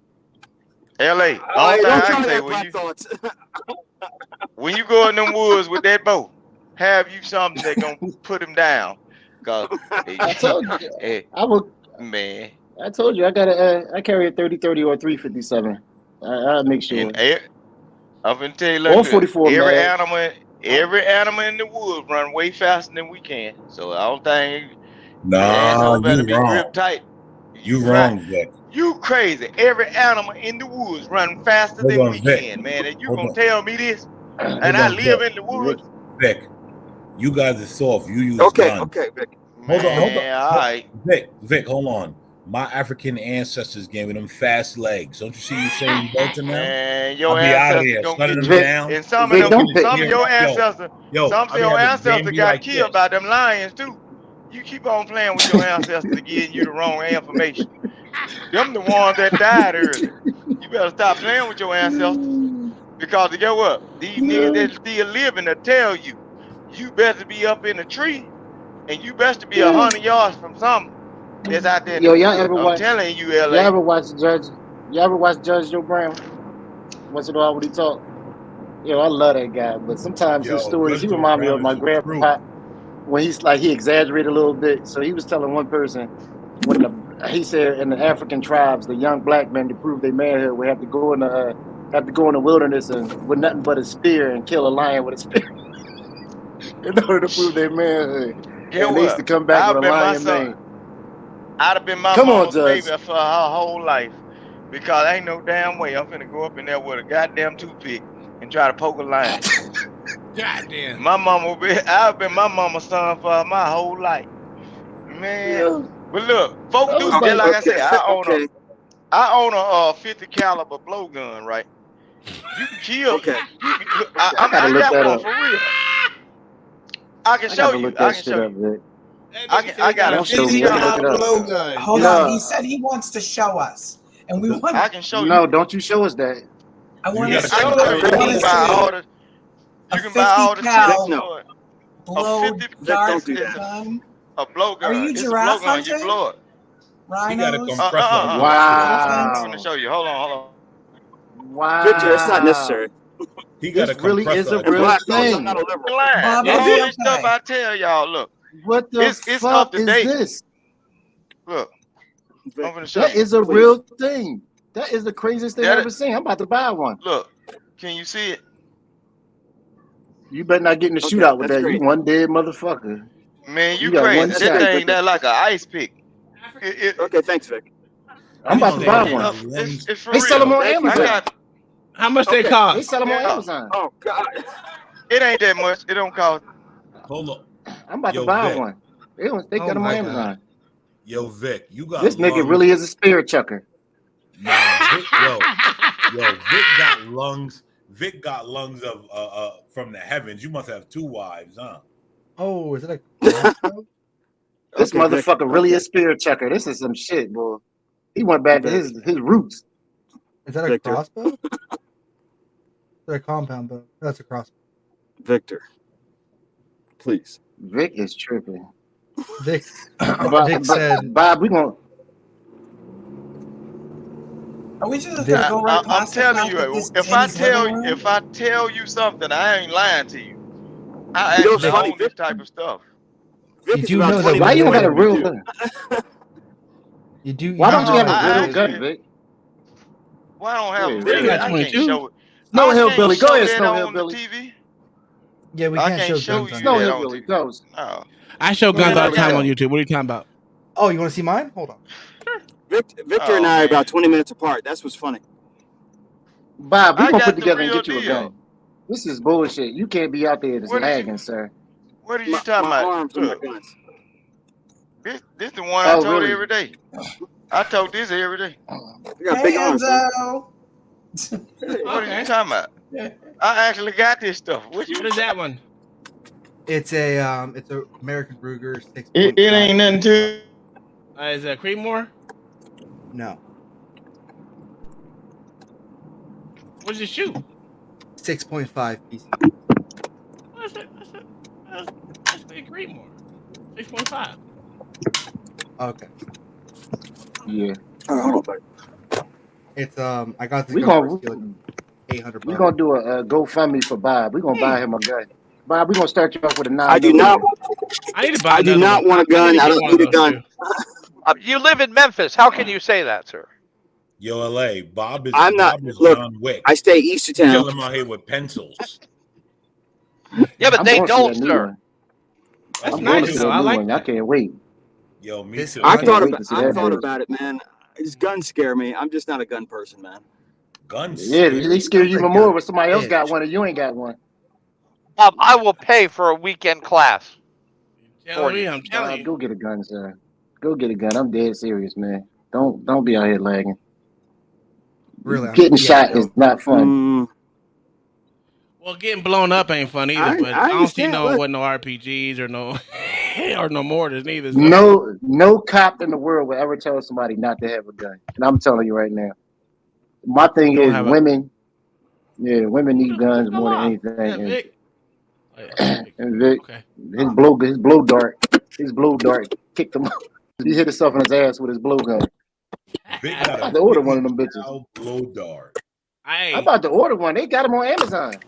LA,
Hey,
all
don't
thing I
try
can say
that, Black Thoughts.
when you go in them woods with that bow, have you something that gonna put him down. Cause
I told you.
hey,
I will.
man,
I told you. I got a. I carry a 30-30 or a 357. I'll make sure.
and I'm gonna tell you,
Or
look,
44
every
mag.
animal in the woods run way faster than we can. So I don't think your
Nah,
asshole better
you
be
wrong.
gripped tight.
You
Right.
wrong, Vic.
You crazy. Every animal in the woods run faster
Hold
than
on,
we
Vic.
can, man. And you
Hold
gonna
on.
tell me this?
Hold
And I
on,
live
Vic.
in the woods?
Vic, you guys are soft. You use
Okay,
guns.
okay, Vic.
Hold on, hold
Man,
on.
all right.
Vic, hold on. My African ancestors gave me them fast legs. Don't you see you saying you to now?
Man,
I'll
your
be out of
ancestors
here,
gonna
shutting
get
them
you.
down.
And some
Vic,
of them,
don't pick.
some of your ancestors,
Yo,
some of
I be
your
having
ancestors
game be
got
like
killed
this.
by them lions too. You keep on playing with your ancestors getting you the wrong information. Them the ones that died early. You better stop playing with your ancestors. Because get what? These niggas that still living to tell you, you better be up in a tree and you best to be 100 yards from something that's out there in
Yo,
the
y'all
woods.
ever
I'm
watch?
telling you,
Y'all
LA.
ever watch Judge? Y'all ever watch Judge Joe Brown? Once in a while when he talk. Yo, I love that guy. But sometimes his
Yo,
stories,
Judge
he
Joe
remind me
Brown
of my
is the truth.
grandpa when he's like he exaggerated a little bit. So he was telling one person when he said in the African tribes, the young black men to prove their manhood would have to go in the wilderness and with nothing but a spear and kill a lion with a spear in order to prove their manhood.
Get
And they used
what?
to come back
I've
with a
been my
lion
son.
mane.
I'd have been my
Come on,
mama's
Judge.
baby for her whole life. Because ain't no damn way I'm finna go up in there with a goddamn toothpick and try to poke a lion.
Goddamn.
I've been my mama's son for my whole life. Man.
Yeah.
But look, folks
I
do
was
just like I
Okay,
said,
okay,
I own a 50 caliber blowgun, right? You can kill.
okay.
Look,
I
I
gotta look
got
that
one
up.
for real. I can
I
show
gotta
you.
look
I
that
can
shit
show
up,
you.
Vic.
I got a
Don't show
50
me. I gotta look
caliber
it up.
blowgun.
Hold
No.
on. He said he wants to show us, and we want.
I can show you.
No, don't you show us that.
I want
You
to
gotta
show.
show
I
us
can
that.
show you. You can buy all the.
a
You can buy all the
50
chips
cal
no.
for it.
blow
A 50.
Vic, don't do
It's
that.
gun.
a blowgun.
Are you
It's a
giraffe
blowgun. You
hunting?
blow it.
You gotta
Rhinos.
compress that.
I'm
Wow.
gonna show you. Hold on.
Wow.
Victor, it's not necessary.
He got
This
a
really is a
compressor.
real
Black folks, I'm
thing.
not a liberal.
Line.
Bob,
All
I'll be
this stuff
okay.
I tell y'all, look,
What the
it's up
fuck
to
is
date.
this?
Look, I'm gonna show
That
you.
is a
Please.
real thing. That is the craziest thing I've
That
ever seen. I'm about to buy one.
look, can you see it?
You better not get in the
Okay,
shootout with
that's
that.
great.
You one dead motherfucker.
Man, you
You got
crazy.
one
That
shot.
thing that like an ice pick.
Okay, thanks, Vic.
I'm about to buy
It's,
one.
it's for
They
real.
sell them on
Thank you,
I
Amazon.
got.
How much they
Okay.
They
cost?
sell them on
Yeah.
Amazon.
Oh God.
It ain't that much. It don't cost.
Hold on.
I'm about to
Yo,
buy
Vic.
one. They got them on
my
Amazon.
Yo, Vic, you got
This nigga
lungs.
really is a spirit chucker.
Nah, Vic, yo, Vic got lungs. Vic got lungs of from the heavens. You must have 2 wives, huh?
Oh, is it a crossbow?
This
Okay, Vic.
motherfucker really a spirit chucker. This is some shit, boy. He went back to
Vic.
his roots.
Is that a
Victor.
crossbow? Is that a compound bow? That's a crossbow.
Victor. Please.
Vic is tripping.
Vic,
Bob,
Vic said,
Bob, we gonna
Are we just
Vic,
gonna go right
I'm
past the
telling
fact that
you,
this
if
is
I
in his living
tell
room?
if I tell you something, I ain't lying to you. I
You know
actually
what's funny,
own this
Vic?
type of stuff.
Vic
you
is
do
about
know
20
that
why
minutes
you don't
away
got a
from me
real
too.
gun?
you do
Why don't
know
you have
that
a real
I
gun,
actually,
Vic?
why I don't have
Yeah,
a
What you
real?
got,
I can't
22?
show it.
Snow
I
Hillbilly.
can't
Go
show
ahead,
that
Snow
on the
Hillbilly.
TV.
Yeah, we
I
can't
can't
show
show
guns on
you
Snow
that
TV.
on
Hillbilly
TV.
goes.
No.
I show
Snow
guns all
Man,
the
I
time
got
on YouTube. What are you talking about?
Oh, you want to see mine? Hold on.
Victor and
oh
I are
man.
about 20 minutes apart. That's what's funny.
Bob, we
I
gonna put
got the
together and
real
get you a
deal.
gun. This is bullshit. You can't be out there just
What is you
lagging, sir.
what are you
My
talking about?
arms and my
Look,
guns.
this the one I
Oh,
told
really?
every day. I told this every day.
You got big
Hey,
arms, man.
Enzo.
What are you
Okay.
talking about? I actually got this stuff. What you
What is that one?
It's a American Ruger 6.5.
it ain't nothing to
Is that Creedmoor?
No,
What does it shoot?
6.5 PC.
That's a Creedmoor. 6.5.
Okay,
Yeah.
Hold on, buddy.
it's I got this
We
gun for
gonna
like $800.
we gonna do a GoFundMe for Bob. We gonna buy him a gun. Bob, we gonna start you off with a 9mm.
I do not.
I need to buy
I do
another
not
one.
want a gun. I
get
don't
one of
need a
those,
gun.
too.
You live in Memphis. How can you say that, sir?
Yo, LA, Bob is
I'm not. Look,
John Wick.
I stay east of
Kill
town.
him out here with pencils.
Yeah, but
I'm
they
going to see
don't,
that new
sir.
one.
That's
I'm going to
nice,
see
though.
that
I
new
like
one. I
that.
can't wait.
Yo, me
This
too.
I
I
can't
thought
wait
about.
to see
I
that
thought
bitch.
about it, man. These guns scare me. I'm just not a gun person, man.
Guns
Yeah,
scary.
they scare you even more when somebody else
bitch.
got one and you ain't got one.
I will pay for a weekend class.
Telling me,
you.
I'm telling
Bob,
you.
go get a gun, sir. Go get a gun. I'm dead serious, man. Don't be out here lagging.
Really,
Getting
yeah,
shot is not fun.
Well, getting blown up ain't fun either, but I don't see
understand.
no
Look,
what no RPGs or no or no mortars neither. So.
No cop in the world will ever tell somebody not to have a gun. And I'm telling you right now. My thing
Don't
is
have a-
women. Yeah, women need guns more than anything.
Yeah,
And,
Vic. Oh, yeah, Vic.
and Vic,
Okay.
his blow dart kicked him. He hit himself in his ass with his blow gun.
Vic
I'm
got
about
a
to order one of them bitches.
blow dart.
Hey,
I'm about to order one. They got them on Amazon.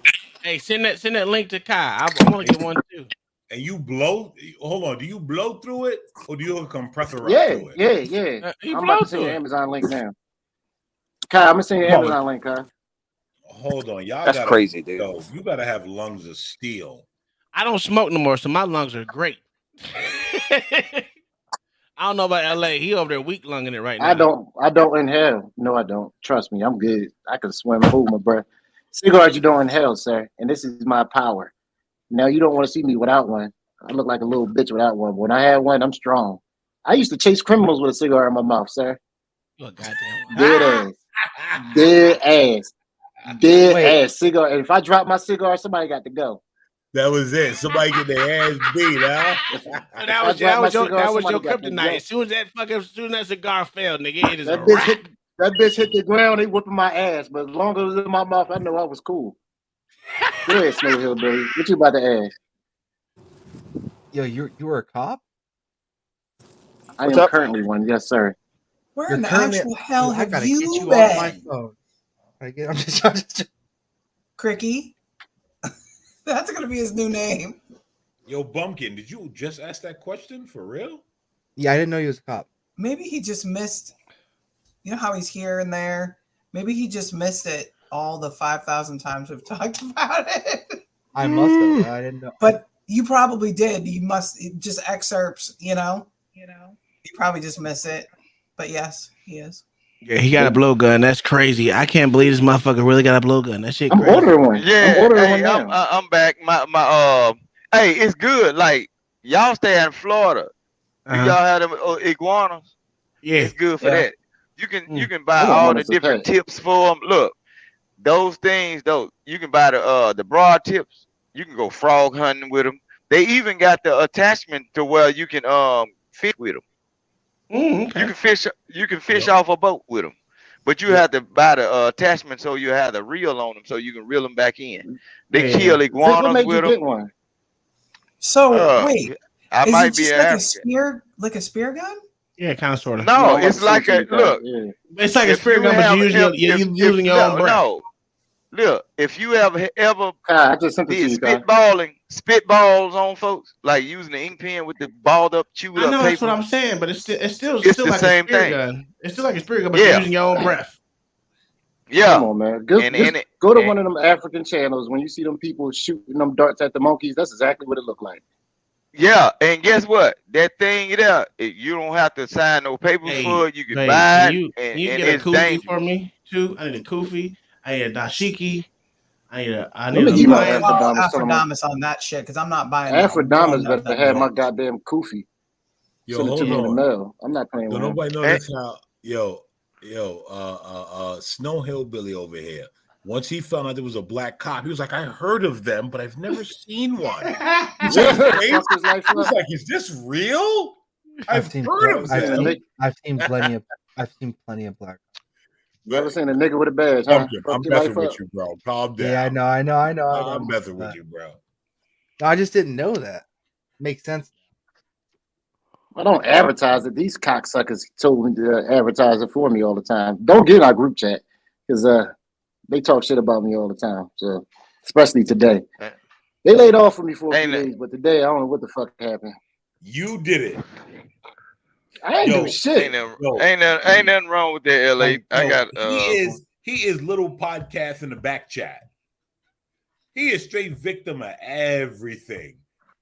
hey, send that link to Kai. I want to get one too.
And you blow? Hold on. Do you blow through it, or do you hook a compressor up
Yeah,
to it?
yeah.
You
I'm
blow
about to send
through
you
it.
an Amazon link now. Kai, I'm gonna send you an
Oh,
Amazon link, Kai.
Hold on, y'all.
That's crazy, dude.
Yo, you gotta have lungs of steel.
I don't smoke no more, so my lungs are great. I don't know about LA. He over there weak lunging it right now.
I don't inhale. No, I don't. Trust me, I'm good. I can swim, hold my breath. Cigars you don't inhale, sir. And this is my power. Now you don't want to see me without one. I look like a little bitch without one. But when I have one, I'm strong. I used to chase criminals with a cigar in my mouth, sir.
You a goddamn
Dead ass. Dead ass. Dead ass cigar. And if I drop my cigar, somebody got to go.
That was it. Somebody get their ass beat, huh?
So that was your kryptonite. As soon as that cigar fell, nigga, it is a wrap.
That bitch hit the ground. They whipping my ass, but as long as it was in my mouth, I know I was cool. Go ahead, Snow Hillbilly. What you about to ask?
Yo, you were a cop?
I am currently one, yes, sir.
Where in the actual hell
I
have
gotta
you
get you
been?
off my phone. I'm just
Cricky. That's gonna be his new name.
Yo, Bumpkin, did you just ask that question for real?
Yeah, I didn't know he was a cop.
Maybe he just missed. You know how he's here and there. Maybe he just missed it all the 5,000 times we've talked about it.
I must have. I didn't know.
But you probably did. You must just excerpts. You probably just miss it. But yes, he is.
Yeah, he got a blowgun. That's crazy. I can't believe this motherfucker really got a blowgun. That shit
I'm
crazy.
ordering one.
Yeah,
I'm ordering
hey,
one now.
I'm back. Hey, it's good. Like y'all stay in Florida. Do y'all have them iguanas?
Yeah,
it's good for that. You can buy
I don't
all
want
the
us to
different
pay.
tips for them. Look, those things though. You can buy the broad tips. You can go frog hunting with them. They even got the attachment to where you can fish with them.
Okay.
You can fish off a boat with them, but you have to buy the attachment so you have the reel on them so you can reel them back in. They kill
What
iguanas
made you
with
get
them.
one?
So wait,
I
is
might
it
be
just
an
like a
African.
spear gun?
Yeah, kind of, sort of.
No, it's like a look.
It's like a
if
spear
you
gun, but
have-
you're
if-
using your own breath.
No, look. If you ever
I just sent it to
did
you, Kai.
spitballs on folks, like using the ink pen with the balled up, chewed
I
up
know
paper.
that's what I'm saying, but it's still
It's the
like
same
a spear
thing.
gun. It's still like a spear gun, but you're using your own breath.
Yeah.
Come on, man. Go to one of them African channels. When you see them people shooting them darts at the monkeys, that's exactly what it looked like.
Yeah, and guess what? That thing there, you don't have to sign no papers for it. You can buy it,
Can
and
you get
it's
a kufi
dangerous.
for me too? I need a kufi. I need a dashiki. I need a
Let me
a
get my
lion.
Afrodamus on that shit because I'm not buying
Afrodamus better have my goddamn kufi.
Yo,
Send it to
hold
me in the
on.
mail. I'm not playing
Don't
with him.
nobody know this how Snow Hillbilly over here. Once he found out there was a black cop, he was like, I heard of them, but I've never seen one. He's like, is this real? I've heard of them.
I've seen plenty of black.
You ever seen a nigga with a badge, huh?
Pumpkin,
Fuck
I'm
your
messing
life
with
up.
you, bro. Calm down.
Yeah, I know.
I'm messing with you, bro.
No, I just didn't know that. Makes sense.
I don't advertise it. These cocksuckers told me to advertise it for me all the time. Don't get in our group chat because they talk shit about me all the time. So, especially today. They laid off for me for a few days, but today I don't know what the fuck happened.
You did it.
I ain't do shit.
Ain't nothing wrong with that, LA. I got
he is little podcast in the back chat. He is straight victim of everything.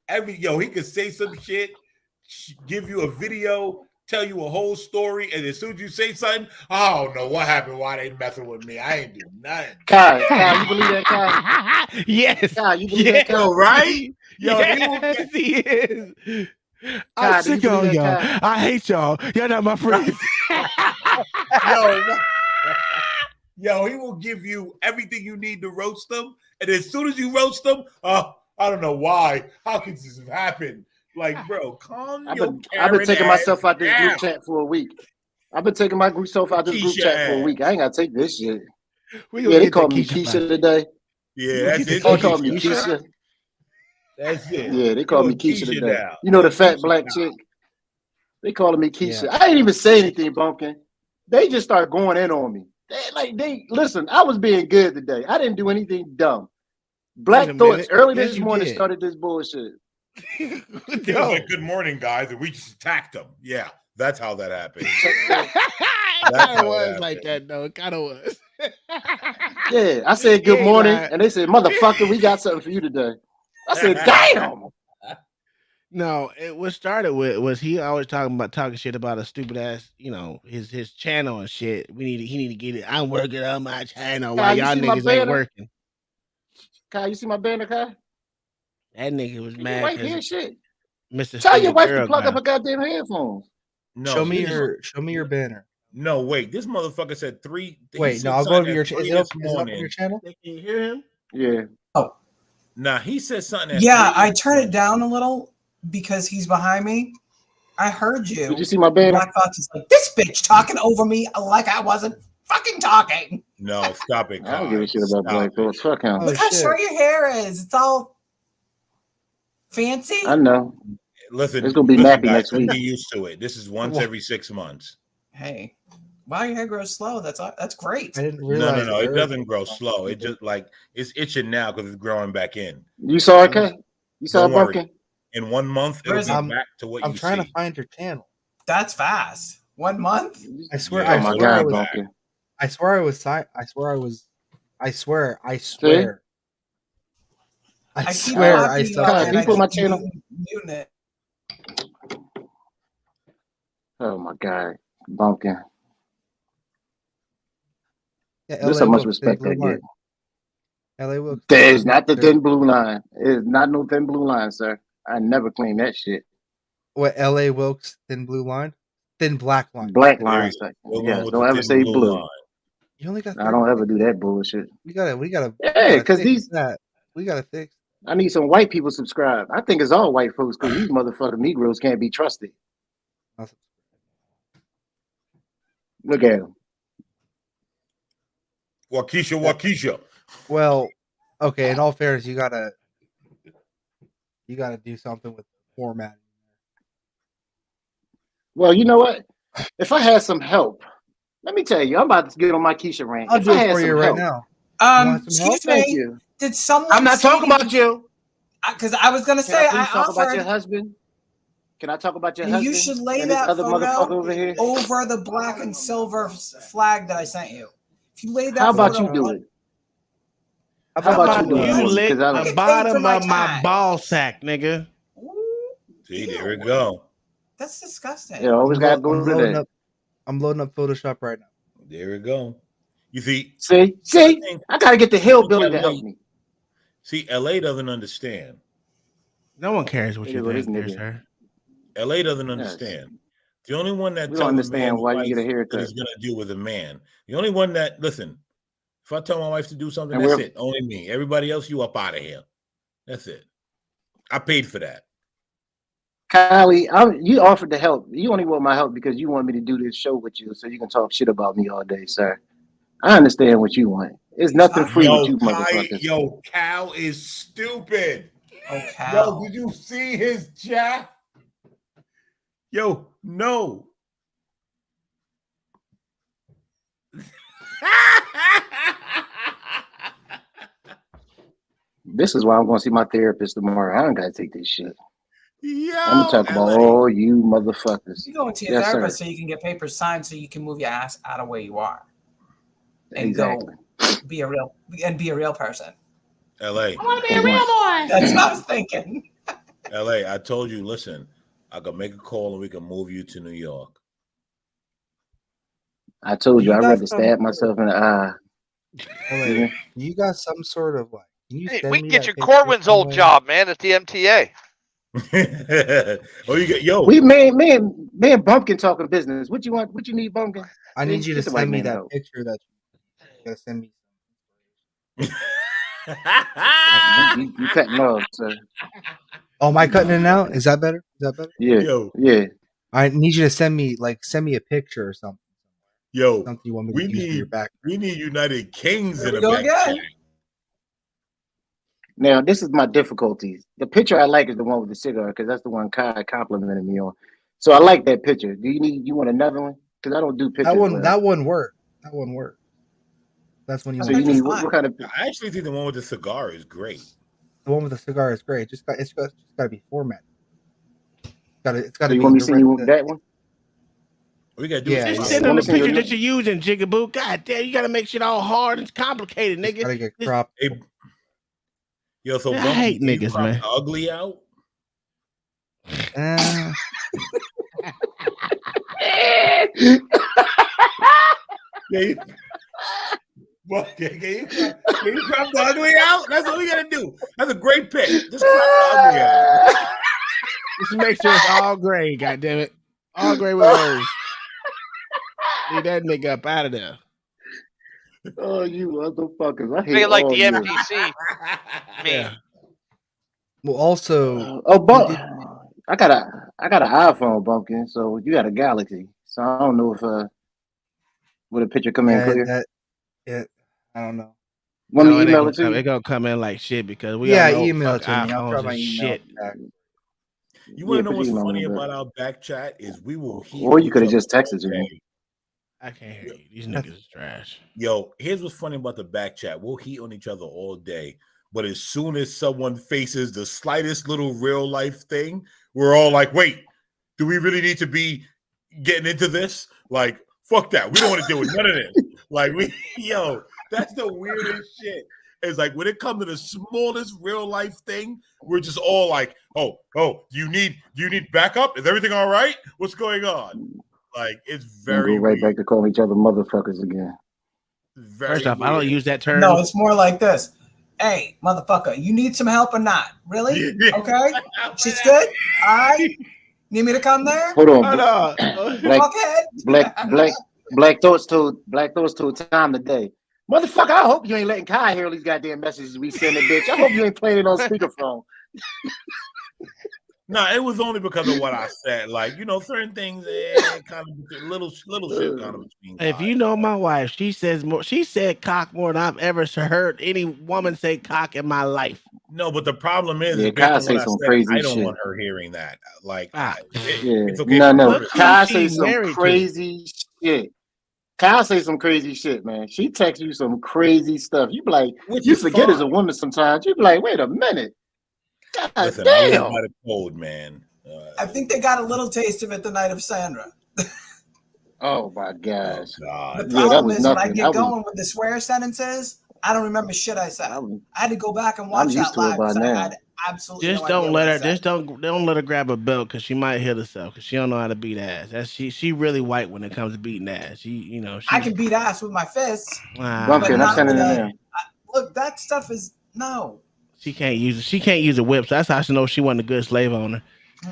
He could say some shit, give you a video, tell you a whole story, and as soon as you say something, I don't know what happened, why they messing with me. I ain't do nothing.
Kai, you believe that, Kai?
Yes.
Kai, you believe that, Kai?
Yo,
right?
Yes, he is. I'm
Kai, do you
sick of
believe
y'all.
that, Kai?
I hate y'all. Y'all not my friends.
Yo, he will give you everything you need to roast them, and as soon as you roast them, I don't know why. How could this have happened? Like, bro, calm
I've
your
been
Karen
taking
ass
myself out this group
down.
chat for a week. I've been taking myself out this group
Keisha
chat for a
ass.
week. I ain't gotta take this shit.
We
Yeah,
gonna
they
get
called
that
me
Keisha
Keisha
back.
today.
Yeah, that's it.
They called me Keisha.
That's it.
Yeah, they called me
Doing
Keisha
Keisha
today.
now.
You know the fat
Keisha
black
now.
chick? They calling me Keisha.
Yeah.
I ain't even say anything, Bumpkin. They just start going in on me. They listen, I was being good today. I didn't do anything dumb. Black
Wait a
Thoughts
minute.
early
Yes,
this
you
morning
did.
started this bullshit.
He was like, good morning, guys, and we just attacked them. Yeah, that's how that happened.
It
That's
kind
how
of was
that
like that, though. It kind of was.
Yeah, I said good
ain't
morning,
lying.
and they said, motherfucker, we got something for you today. I said, damn.
No, what started with was he always talking shit about a stupid ass, his channel and shit. He need to get it. I'm working on my channel while
Kai, you
y'all
see my
niggas ain't
banner?
working.
Kai, you see my banner, Kai?
That nigga was
You
mad
right here,
because
shit.
Mr.
Tell your
Stupid
wife to
Girl
plug
got
up her goddamn headphones.
No,
show me
this-
your banner.
No, wait. This motherfucker said three. he
Wait,
said
no, I'll go
something
over your.
at
Is
3
it up
this
on
morning.
your channel?
Can you hear him?
Yeah.
Nah, he said something. At
Yeah,
3
I turn it down a little because he's behind me. I heard you.
Did you see my banner?
Black Fox is like, this bitch talking over me like I wasn't fucking talking.
No, stop it,
I don't give a
Kai.
shit about
Stop
Black
it.
Thoughts. Fuck him.
Look how short your hair is. It's all fancy.
I know.
Listen,
It's gonna be
listen,
nappy
guys,
next
don't
week.
get used to it. This is once every 6 months.
Hey, Wow, your hair grows slow. That's great.
I didn't
No,
realize
it doesn't grow slow. It just like it's itching now because it's growing back in.
You saw it, Kay? You saw
Don't
it,
worry.
Bumpkin?
In 1 month, it'll be back to what
I'm
you
trying
see.
to find your channel.
That's fast. 1 month?
I swear.
Yeah,
I
oh my
swear I
God,
was.
Bumpkin.
I swear I was. I swear I was. I swear. I
See?
swear. I
keep
swear I
popping
saw.
up
Kyle,
and
can
I
you put my
keep
channel?
muting it.
Oh my God, Bumpkin.
Yeah,
This
LA
how much
Wilkes, thin
respect I
blue
get.
line. LA Wilkes.
There is not the thin blue line. It is not no thin blue line, sir. I never claimed that shit.
What LA Wilkes thin blue line? Thin black line.
Black
Thin
line,
black.
sir.
The one
Yes,
with
don't
the
ever
thin
say
blue
blue.
line.
You only got.
I don't ever do that bullshit.
We gotta
Hey, because
fix
these,
that. We gotta fix.
I need some white people subscribe. I think it's all white folks because these motherfucking Negroes can't be trusted. Look at them.
Waukesha.
Well, okay. In all fairness, you gotta do something with the format.
Well, you know what? If I had some help, let me tell you, I'm about to get on my Keisha rant.
I'll
If
do
I
it
had
for
some
you right
help,
now. You want some help?
Excuse
Thank
me.
you.
Did someone?
I'm not talking about you.
Because I was gonna
Can
say
I please
I
talk about your
offered,
husband? Can I talk about your
and
husband?
you should lay
and this
that
other motherfucker
photo
over here?
over the black and silver flag that I sent you. If you laid that
How about
photo,
you do it?
How
How about
How
you do it
you
for me?
lick
Because I
the
don't.
paid for
bottom
my
of my
time.
ball sack, nigga?
See, there we go.
That's disgusting.
Yeah, always gotta go to that.
I'm loading up Photoshop right now.
There we go. You see,
See, I gotta get the hillbilly to help me.
See, LA doesn't understand.
No one cares what
It
you
is what
think,
this
there,
nigga.
sir.
LA doesn't
Yes.
understand. The only one that
We don't
tells a
understand
man's
why you
wife
get a
what
haircut.
he's gonna do with a man. The only one that listen, if I tell my wife to do something,
And
that's
we're-
it. Only me. Everybody else, you up out of here. That's it. I paid for that.
Kylie, you offered to help. You only want my help because you want me to do this show with you so you can talk shit about me all day, sir. I understand what you want. It's nothing free with you motherfuckers.
Yo, Cal is stupid.
Oh, Cal.
Yo, did you see his jack? Yo, no.
This is why I'm going to see my therapist tomorrow. I don't got to take this shit.
Yo,
I'm going to talk about all you motherfuckers.
You go into your
Yes, sir.
therapist so you can get papers signed so you can move your ass out of where you are and
Exactly.
go be a real person.
LA.
I want to be a real boy. That's what I was thinking.
LA, I told you, listen, I can make a call and we can move you to New York.
I told you,
You
I'd
got
rather
some-
stab myself in the eye.
LA, you got some sort of like. Can you
Hey,
send
we
me
can get
that
you
picture
Corwin's old
somewhere?
job, man, at the MTA.
Oh, you get yo.
We man, Bumpkin talking business. What you want? What you need, Bumpkin?
I need you to
Get the white
send me
man
that
out.
picture that you gotta send me.
You cutting off, sir.
Oh, am I cutting it out? Is that better? Is that better?
Yeah, yeah.
I need you to send me a picture or something.
Yo,
Something you want me
we
to use for your
need
back.
we need United Kings
There
in
we
the
go
back
again.
chat.
Now, this is my difficulties. The picture I like is the one with the cigar because that's the one Kai complimented me on. So I like that picture. You want another one? Because I don't do pictures.
That one worked. That one worked. That's when you
So
want.
you need what kind of?
I actually think the one with the cigar is great.
The one with the cigar is great. It's just got to be formatted. It's got
So
to
you
be
want me to send you
direct-
that one?
We gotta do
Yeah,
it.
Just
yeah.
send them the
send you
picture
a
that you're using, Jigaboo. God damn, you gotta make shit all hard and complicated, nigga.
Gotta get
This-
cropped.
Hey, yo, so
I
Bumpy,
hate
can you
niggas,
crop
man.
the ugly out? Yeah, you, what, can you crop the ugly out? That's what we gotta do. That's a great pick. Just crop the ugly out.
Just make sure it's all gray, goddammit. All gray with O's. Leave that nigga up out of there.
Oh, you motherfuckers! I hate
Make it like
all
the
you.
MPC.
Yeah.
Well, also,
I got an iPhone, Bumpkin. So you got a Galaxy. So I don't know if would a picture come in clear.
I don't know.
Want me to
it ain't
email
gonna
it to
come,
you?
It gonna come in like shit because we
Yeah,
all know
email it
fucking
to me. I'll
iPhones
try my
is
email
shit.
back.
You want to
Yeah,
know
put
what's
your email
funny
in,
about
bro.
our back chat is we will hear
Or you
each
could have
other
just texted
all
me.
day.
I can't hear you. These niggas is trash.
Yo, here's what's funny about the back chat. We'll heat on each other all day, but as soon as someone faces the slightest little real life thing, we're all like, wait, do we really need to be getting into this? Like, fuck that. We don't want to deal with none of this. Like, that's the weirdest shit. It's like when it comes to the smallest real life thing, we're just all like, oh, do you need backup? Is everything all right? What's going on? Like, it's very
go right
weird.
back to calling each other motherfuckers again.
First off, I don't use that term.
No, it's more like this. Hey, motherfucker, you need some help or not? Really? Okay. Shit's good. All right. Need me to come there?
Hold on. Black Thoughts told Tom today. Motherfucker, I hope you ain't letting Kai hear all these goddamn messages we sending, bitch. I hope you ain't playing it on speakerphone.
No, it was only because of what I said. Like, certain things, kind of little shit kind of between.
If you know my wife, she said cock more than I've ever heard any woman say cock in my life.
No, but the problem is,
Kai say some crazy
I don't
shit.
want her hearing that. Like,
it's
okay.
No. Kai say some crazy shit. Kyle say some crazy shit, man. She texts you some crazy stuff. You be like, you forget as a woman sometimes. You be like, wait a minute. God
Listen,
damn.
I live by the code, man.
I think they got a little taste of it the night of Sandra.
Oh my gosh.
The problem is when I get going with the swear sentences, I don't remember shit I said. I had to go back and watch that live because I had absolutely
Just
no
don't
idea
let
what I
her.
said.
Just don't let her grab a belt because she might hit herself because she don't know how to beat ass. She really white when it comes to beating ass.
I can beat ass with my fists.
Bumpkin, I'm sending it in.
Look, that stuff is no.
She can't use it. She can't use a whip. So that's how she knows she wasn't a good slave owner.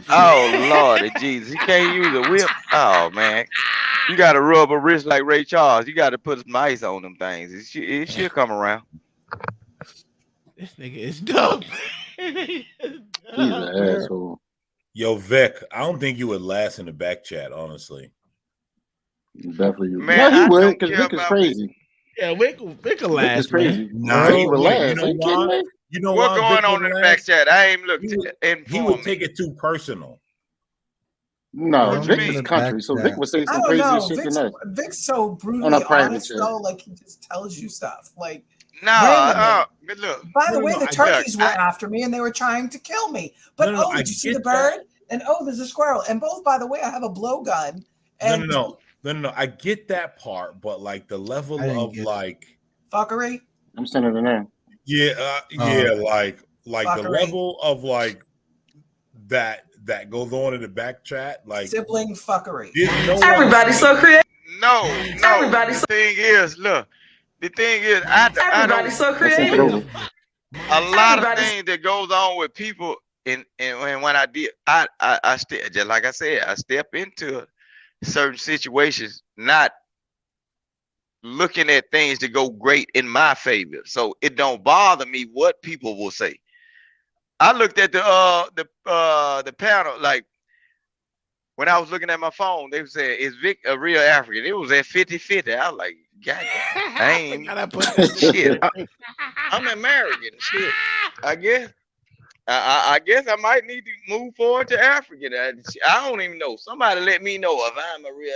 Oh Lord, Jesus! He can't use a whip. Oh man, you got to rub a wrist like Ray Charles. You got to put some ice on them things. It should come around.
This nigga is dumb.
He's an asshole.
Yo, Vic, I don't think you would last in the back chat, honestly.
Definitely.
Man,
he
I
would
don't
because
care
Vic is
about
crazy.
Yeah, Vic will last.
Vic is crazy.
Nah,
he would last.
You know why? You know
What
why
going
Vic
on
would
in the back
last?
chat? I ain't looked
He
informed
would
me.
take it too personal.
No,
What you
Vic
mean?
is country, so Vic would say
I
some
don't
crazier
know.
shit than us.
Vic's so
On
brutally
a private
honest,
chat.
though. Like he just tells you stuff. Like
Nah, but look.
By the way, the turkeys were
I-
after me and they were trying to kill me. But
No, I
did you see
get
the bird? And there's a squirrel. And both, by the way, I have a blowgun. And
No. I get that part, but like the level of like,
fuckery.
I'm sending it in.
like the
Fuckery.
level of like that goes on in the back chat, like
Sibling fuckery.
Everybody's so creative.
No.
Everybody's
The thing is, look. The thing is, I don't.
Everybody's so creative.
A lot of things that goes on with people, and when I did, I still, just like I said, I step into certain situations, not looking at things to go great in my favor. So it don't bother me what people will say. I looked at the panel, like when I was looking at my phone, they said, "Is Vic a real African?" It was at 50-50. I was like, God, I ain't shit. I'm American. Shit. I guess I might need to move forward to African. I don't even know. Somebody let me know if I'm a real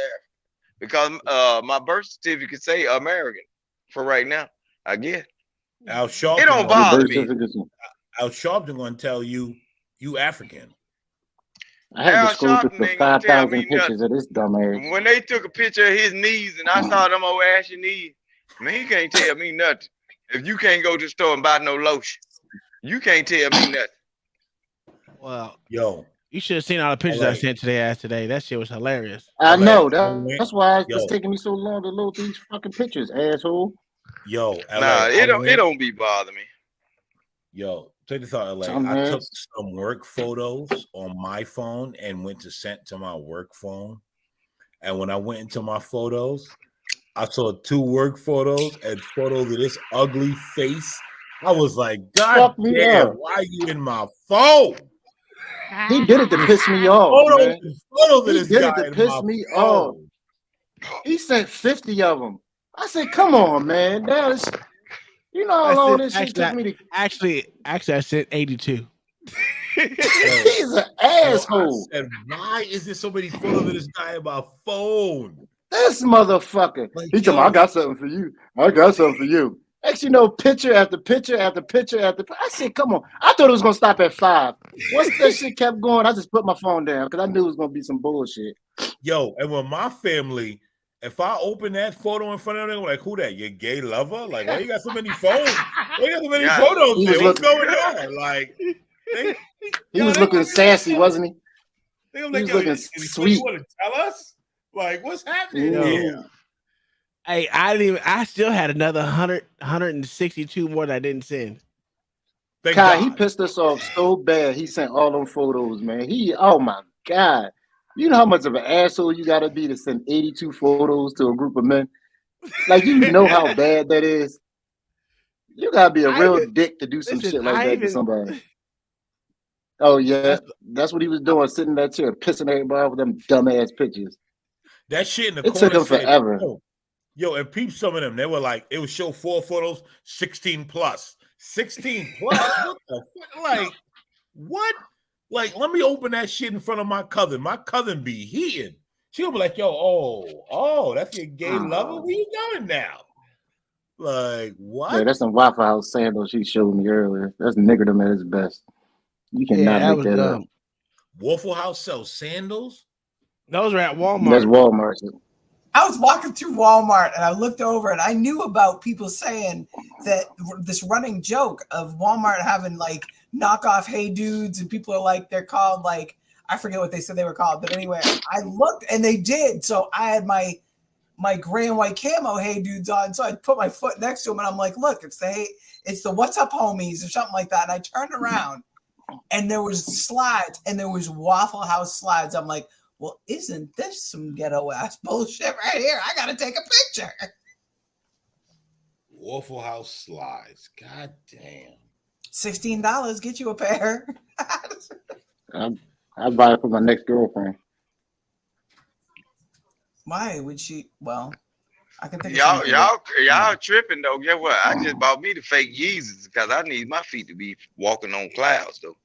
African, because my birth certificate say American for right now. I guess.
Al Sharpton.
It don't bother me.
Al Sharpton gonna tell you African.
I had
Al
to scroll through
Sharpton
the
ain't gonna tell
5,000
me
pictures of this dumbass.
When they took a picture of his knees and I saw them old ashy knees, man, he can't tell me nothing. If you can't go to the store and buy no lotion, you can't tell me nothing.
Well,
yo,
you should have seen all the pictures I sent today. That shit was hilarious.
I know. That's why
Yo.
it's taking me so long to load these fucking pictures, asshole.
Yo,
Nah, it don't be bothering me.
Yo, check this out, LA. I
Dumbass.
took some work photos on my phone and went to send to my work phone. And when I went into my photos, I saw 2 work photos and photos of this ugly face. I was like, God
Fuck me
damn,
up.
why are you in my phone?
He did it to piss me off, man.
Photos of
He
this
did
guy
it to
in
piss
my
me
phone.
off. He sent 50 of them. I said, come on, man. Now it's, you know how long this shit took me to.
Actually, I sent 82.
He's an asshole.
I said, why is there so many photos of this guy in my phone?
This motherfucker. He told me, I got something for you. I got something for you. Next, you know, picture after picture after picture after. I said, come on. I thought it was gonna stop at 5. Once that shit kept going, I just put my phone down because I knew it was gonna be some bullshit.
Yo, and when my family, if I open that photo in front of them, like, who that? Your gay lover? Like, why you got so many phones? Why you got so many photos there? What's going on? Like,
he was looking sassy, wasn't he?
They
He
like,
was
yo,
looking
you
sweet.
want to tell us? Like, what's happening
Yo.
here?
Hey, I still had another 162 more that I didn't send.
Kai, he pissed us off so bad. He sent all them photos, man. Oh my God. You know how much of an asshole you gotta be to send 82 photos to a group of men? Like, you know how bad that is. You gotta be a real dick to do some shit like that to somebody. Oh yeah, that's what he was doing, sitting in that chair, pissing everybody off with them dumbass pictures.
That shit in the
It
corner
took him
said,
forever.
Yo, and peep some of them. They were like, it would show 4 photos, 16 plus. 16 plus? What the fuck? Like, what? Like, let me open that shit in front of my cousin. My cousin be heating. She'll be like, yo, oh, that's your gay lover? Where you going now? Like, what?
Yeah, that's some Waffle House sandals she showed me earlier. That's niggerdom at its best. You cannot make that up.
Waffle House sells sandals?
Those are at Walmart.
That's Walmart.
I was walking through Walmart and I looked over and I knew about people saying that this running joke of Walmart having like knockoff Hey Dudes, and people are like, they're called like, I forget what they said they were called, but anyway, I looked and they did. So I had my gray and white camo Hey Dudes on, so I put my foot next to them and I'm like, look, it's the What's Up Homies or something like that. And I turned around and there was slides and there was Waffle House slides. I'm like, well, isn't this some ghetto ass bullshit right here? I gotta take a picture.
Waffle House slides. God damn.
$16 get you a pair.
I'd buy it for my next girlfriend.
Why would she? Well, I can think.
Y'all tripping though. Get what? I just bought me the fake Yeezys because I need my feet to be walking on clouds though.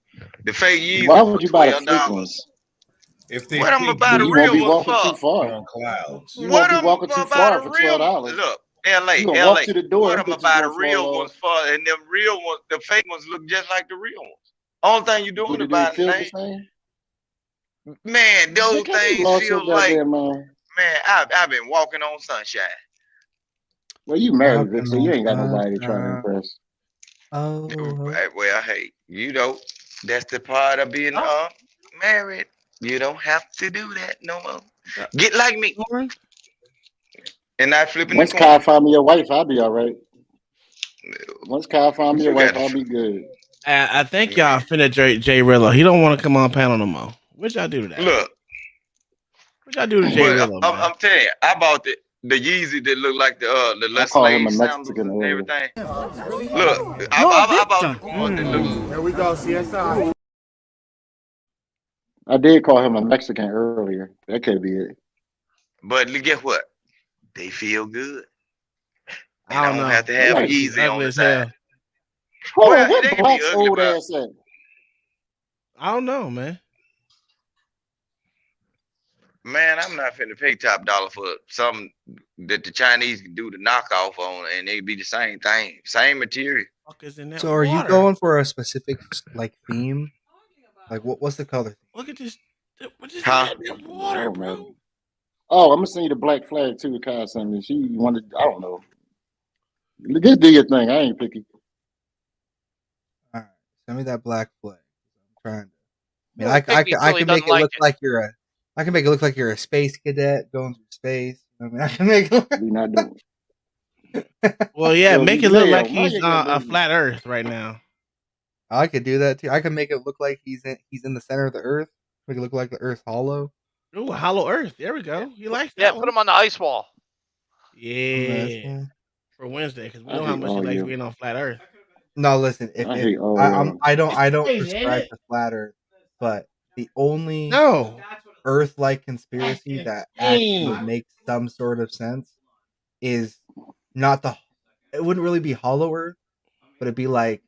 The fake Yeezys.
Why would you buy the fake ones?
If they
what I'm gonna buy the real ones for?
Too far
on clouds.
You won't be walking too far for $12.
Look, LA.
Walk to the door.
What I'm gonna buy the real ones for? And them real ones, the fake ones look just like the real ones. Only thing you doing is buying the name. Man, those things feel like. Man, I've been walking on sunshine.
Well, you married, Vic, so you ain't got nobody to try to impress.
Oh.
Well, hey, you know, that's the part of being married. You don't have to do that no more. Get like me. And not flipping
Once
the coin.
Kyle find me a wife, I'll be all right. Once Kyle find me a wife, I'll be good.
I think y'all finna Jay Rillo. He don't want to come on panel no more. What y'all do to that?
Look.
What y'all do to Jay Rillo?
I'm telling you, I bought the Yeezy that look like the Les Slade sandals and everything. Look, I bought the one that look.
Here we go, CSI.
I did call him a Mexican earlier. That could be it.
But guess what? They feel good. And
I don't
have to have
know.
Yeezy on the side.
Oh,
Well,
what
they can
Black's
be ugly,
old
but
ass at?
I don't know, man.
Man, I'm not finna pay top dollar for something that the Chinese can do the knockoff on, and they be the same thing, same material.
So, are you going for a specific like theme? Like, what's the color?
Look at this.
Huh?
Water, bro.
Oh, I'm gonna send you the black flag too, Kyle sent me. She wanted, I don't know. Just do your thing. I ain't picky.
All right, send me that black flag. I'm trying to.
Well,
I
pick me till
can
he
make
doesn't
it look
like it.
like you're a. I can make it look like you're a space cadet going through space. I mean, I can make it.
We not doing.
Well, yeah,
Yo,
make it look
Leo,
like
why
he's
you gonna
a
do
flat Earth right now.
I could do that too. I can make it look like he's in the center of the Earth. Make it look like the Earth's hollow.
Ooh, hollow Earth. There we go. He likes that.
Yeah, put him on the ice wall.
Yeah. For Wednesday, because we know how much he likes being on flat Earth.
No, listen. If
I hate all
I don't
Hey,
prescribe
man.
to flat Earth, but the only Earth-like conspiracy that actually makes some sort of sense is not the. It wouldn't really be hollow Earth, but it'd be like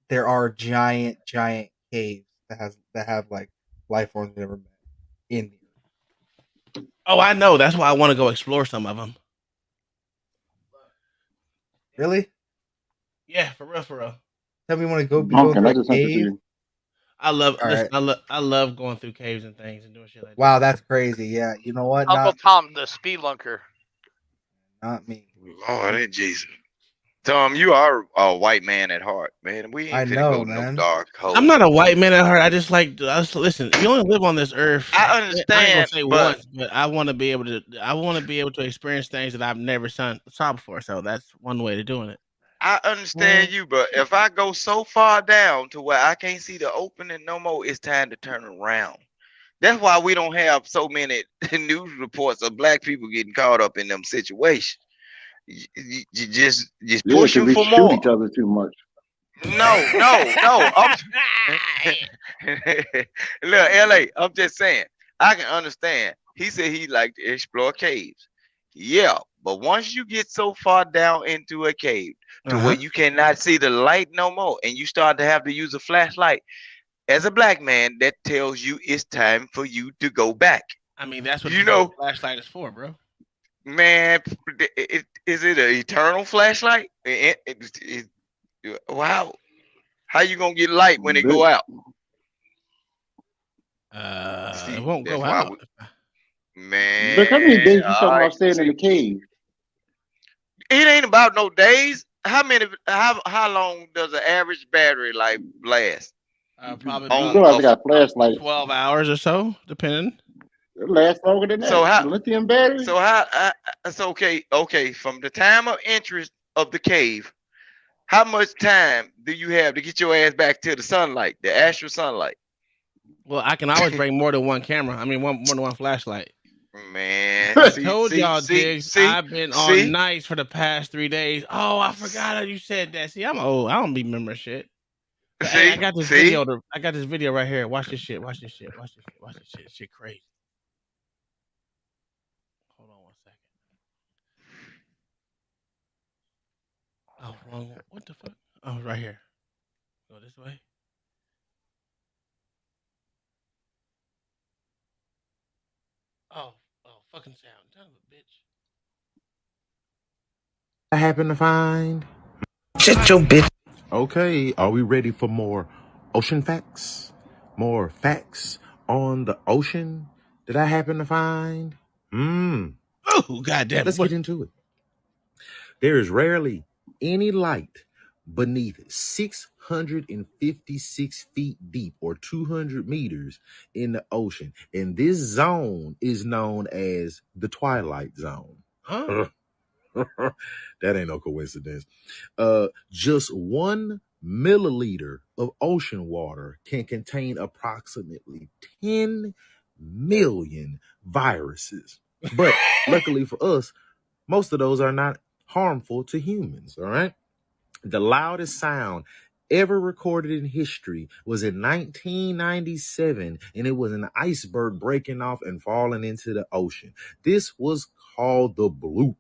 there are giant caves that have like life forms we never met in the
Oh, I know. That's why I want to go explore some of them.
Really?
Yeah, for real, for real.
Tell me you want to go be
Okay,
going
that
through a
just interested
cave.
you.
I love
All
listen,
right.
I love going through caves and things and doing shit like that.
Wow, that's crazy. Yeah, you know what?
Uncle Tom, the spelunker.
Not me.
Lord and Jesus. Tom, you are a white man at heart, man. We
I
ain't finna
know,
go no
man.
dark hole.
I'm not a white man at heart. I just like listen. You only live on this earth.
I
I ain't gonna
understand,
say
but
once, but I want to be able to. I want to be able to experience things that I've never saw before. So that's one way to doing it.
I understand you, but if I go so far down to where I can't see the opening no more, it's time to turn around. That's why we don't have so many news reports of black people getting caught up in them situations. You just
Yeah,
pushing
because we
for
shoot
more.
each other too much.
No. Look, LA, I'm just saying, I can understand. He said he liked to explore caves. Yeah, but once you get so far down into a cave to where you cannot see the light no more, and you start to have to use a flashlight, as a black man, that tells you it's time for you to go back.
I mean, that's what
You know,
flashlight is for, bro.
man. Is it an eternal flashlight? Wow. How you gonna get light when it go out?
It won't go
That's why
out.
Man,
Look, how many days you talking
all right,
about staying in the cave?
it ain't about no days. How long does an average battery life last?
Probably
You still have to got flashlight.
12 hours or so, depending.
It lasts longer than that.
So how
lithium battery?
So it's okay. From the time of interest of the cave, how much time do you have to get your ass back to the sunlight, the actual sunlight?
Well, I can always bring more than one camera. I mean, more than one flashlight.
Man,
I told y'all, Diggs, I've been on
see?
nights for the past 3 days. Oh, I forgot that you said that. See, I'm old. I don't be remembering shit. But, hey, I got this video. I got this video right here. Watch this shit. Watch this shit. Watch this shit. Watch this shit. Shit crazy. Hold on 1 second. Oh, wrong one. What the fuck? Oh, right here. Go this way. Oh, fucking sound. Son of a bitch.
I happen to find.
Shut your bitch. Okay, are we ready for more ocean facts? More facts on the ocean that I happen to find?
Oh, goddamn.
Let's get into it. There is rarely any light beneath 656 feet deep or 200 meters in the ocean. And this zone is known as the Twilight Zone.
Huh?
That ain't no coincidence. Just 1 milliliter of ocean water can contain approximately 10 million viruses. But luckily for us, most of those are not harmful to humans, all right? The loudest sound ever recorded in history was in 1997, and it was an iceberg breaking off and falling into the ocean. This was called the bloop,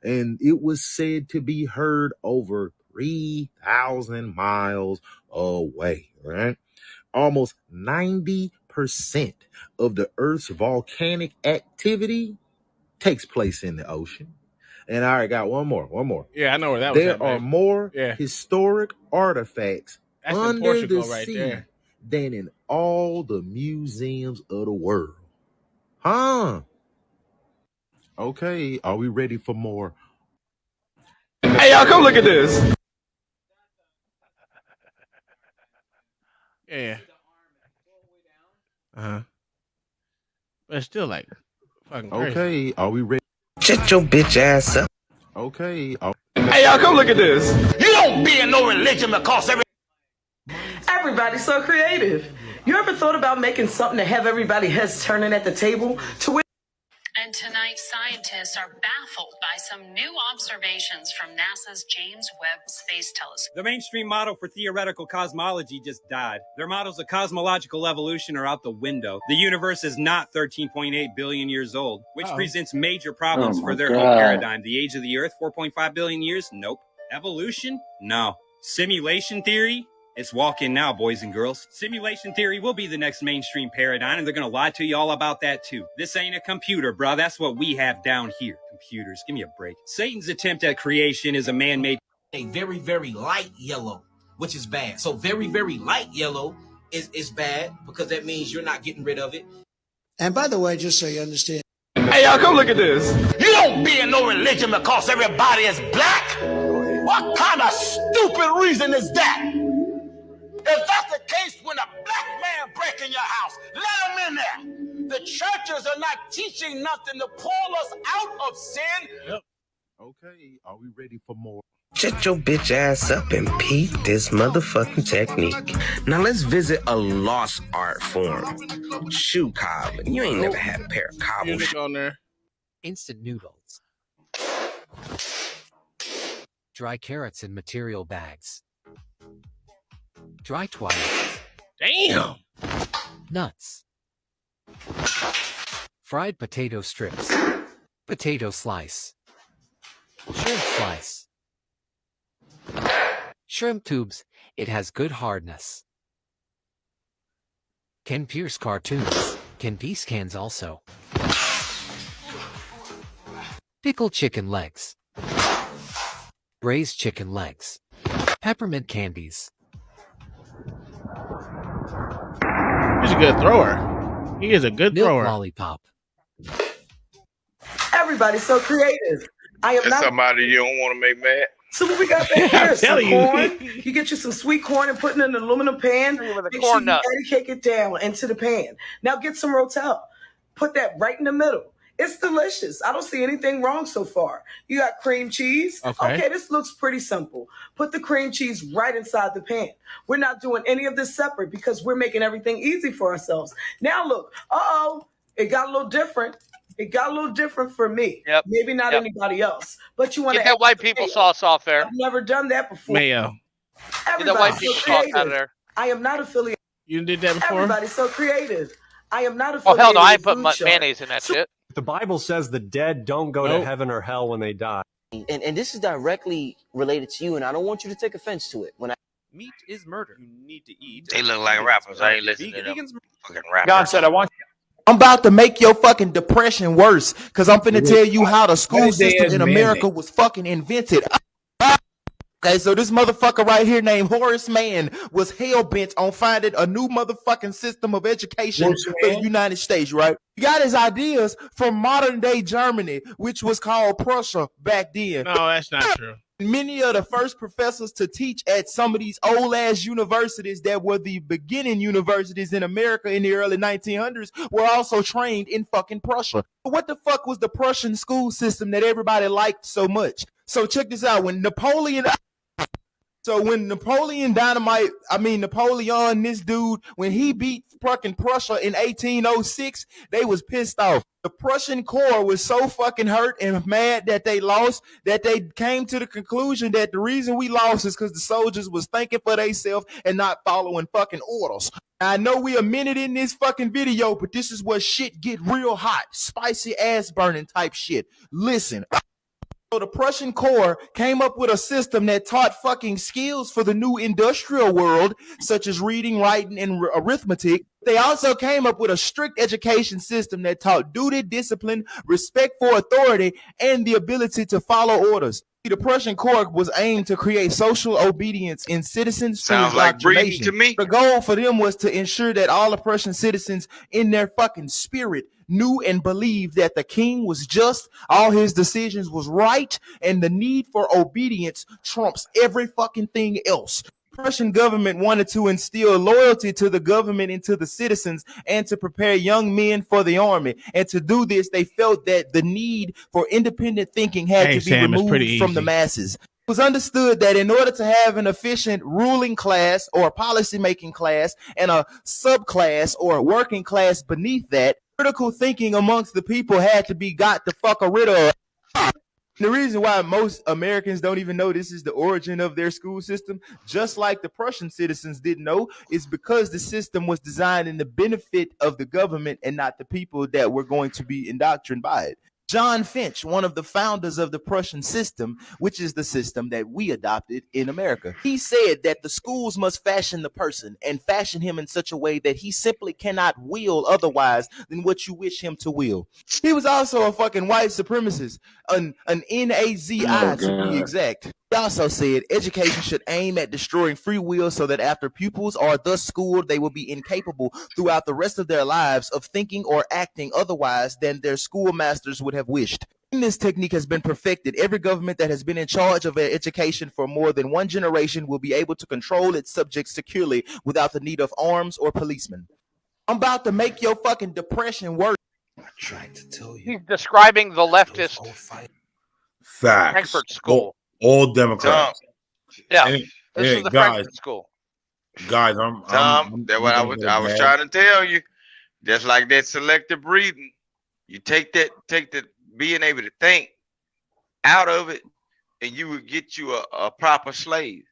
and it was said to be heard over 3,000 miles away, right? Almost 90% of the Earth's volcanic activity takes place in the ocean. And I already got one more.
Yeah, I know where that was
There
at,
are
baby.
more
Yeah.
historic artifacts
That's in
under
Portugal
the
right
sea
there.
than in all the museums of the world. Huh? Okay, are we ready for more?
Hey, y'all, come look at this.
Yeah. But it's still like fucking crazy.
Okay, are we ready?
Shut your bitch ass up.
Okay.
Hey, y'all, come look at this.
You don't be in no religion because everybody's so creative. You ever thought about making something to have everybody heads turning at the table?
And tonight, scientists are baffled by some new observations from NASA's James Webb Space Telescope.
The mainstream model for theoretical cosmology just died. Their models of cosmological evolution are out the window. The universe is not 13.8 billion years old, which presents major problems for their whole paradigm. The age of the Earth, 4.5 billion years? Nope. Evolution? No. Simulation theory? It's walk in now, boys and girls. Simulation theory will be the next mainstream paradigm, and they're going to lie to you all about that too. This ain't a computer, bro. That's what we have down here. Computers, give me a break. Satan's attempt at creation is a man-made...
A very, very light yellow, which is bad. So very, very light yellow is bad because that means you're not getting rid of it.
And by the way, just so you understand.
Hey, y'all, come look at this.
You don't be in no religion because everybody is black? What kind of stupid reason is that? If that's the case, when a black man break in your house, let him in there. The churches are not teaching nothing to pull us out of sin.
Yep. Okay, are we ready for more?
Shut your bitch ass up and peep this motherfucking technique. Now let's visit a lost art form. Shoe cobbling. You ain't never had a pair of cobble shoes
on there.
Instant noodles. Dry carrots in material bags. Dry twilights.
Damn.
Nuts. Fried potato strips. Potato slice. Shrimp slice. Shrimp tubes. It has good hardness. Ken Pierce cartoons. Ken Peace cans also. Pickled chicken legs. Braised chicken legs. Peppermint candies.
He's a good thrower. He is a good
Milk
thrower.
lollipop.
Everybody's so creative. I am
That's
not
somebody you don't want to make mad.
So what we got back
I'm
here? Some
telling you.
corn. You get you some sweet corn and put it in an aluminum pan.
With a
Make
corn
sure
nut.
you cake it down into the pan. Now get some rotel. Put that right in the middle. It's delicious. I don't see anything wrong so far. You got cream cheese.
Okay.
This looks pretty simple. Put the cream cheese right inside the pan. We're not doing any of this separate because we're making everything easy for ourselves. Now look, it got a little different. It got a little different for me.
Yep.
Maybe not
Yep.
anybody else. But you want
Get
to
that white people sauce off there.
I've never done that before.
Mayo.
Get that
Everybody's
white
so
people sauce out of
creative.
there.
I am not affiliated.
You did that before?
Everybody's so creative. I am not
Oh
affiliated.
hell no! I ain't
with
put
Food Shark.
mayonnaise in that shit.
The Bible says the dead don't go
Nope.
to heaven or hell when they die.
And this is directly related to you, and I don't want you to take offense to it. When
Meat is murder. You need to eat.
They look like rappers. I ain't listening to them fucking rappers.
God said, I'm about to make your fucking depression worse because I'm finna tell you how the school system in America was fucking invented. Okay, so this motherfucker right here named Horace Mann was hell-bent on finding a new motherfucking system of education for the United States, right? He got his ideas from modern-day Germany, which was called Prussia back then.
No, that's not true.
Many of the first professors to teach at some of these old-ass universities that were the beginning universities in America in the early 1900s were also trained in fucking Prussia. What the fuck was the Prussian school system that everybody liked so much? So check this out. When Napoleon, this dude, when he beat fucking Prussia in 1806, they was pissed off. The Prussian Corps was so fucking hurt and mad that they lost that they came to the conclusion that the reason we lost is because the soldiers was thinking for themselves and not following fucking orders. I know we a minute in this fucking video, but this is where shit get real hot, spicy ass burning type shit. Listen. So the Prussian Corps came up with a system that taught fucking skills for the new industrial world, such as reading, writing, and arithmetic. They also came up with a strict education system that taught duty, discipline, respect for authority, and the ability to follow orders. The Prussian Corps was aimed to create social obedience in citizens.
Sounds like breeding to me.
The goal for them was to ensure that all the Prussian citizens in their fucking spirit knew and believed that the king was just, all his decisions was right, and the need for obedience trumps every fucking thing else. The Prussian government wanted to instill loyalty to the government and to the citizens and to prepare young men for the army. And to do this, they felt that the need for independent thinking had to be removed from the masses. It was understood that in order to have an efficient ruling class or policy-making class and a subclass or working class beneath that, critical thinking amongst the people had to be got the fuck rid of. The reason why most Americans don't even know this is the origin of their school system, just like the Prussian citizens didn't know, is because the system was designed in the benefit of the government and not the people that were going to be indoctrinated by it. John Finch, one of the founders of the Prussian system, which is the system that we adopted in America. He said that the schools must fashion the person and fashion him in such a way that he simply cannot will otherwise than what you wish him to will. He was also a fucking white supremacist, an Nazi to be exact. He also said education should aim at destroying free will so that after pupils are thus schooled, they will be incapable throughout the rest of their lives of thinking or acting otherwise than their schoolmasters would have wished. When this technique has been perfected, every government that has been in charge of education for more than one generation will be able to control its subjects securely without the need of arms or policemen. I'm about to make your fucking depression worse.
I tried to tell you.
He's describing the leftist
Facts.
Frankfurt School.
All Democrats.
Yeah,
Hey,
this
hey,
is the
guys,
Frankfurt School.
guys,
That's what I was trying to tell you. Just like that selective breathing, you take the being able to think out of it, and you would get you a proper slave.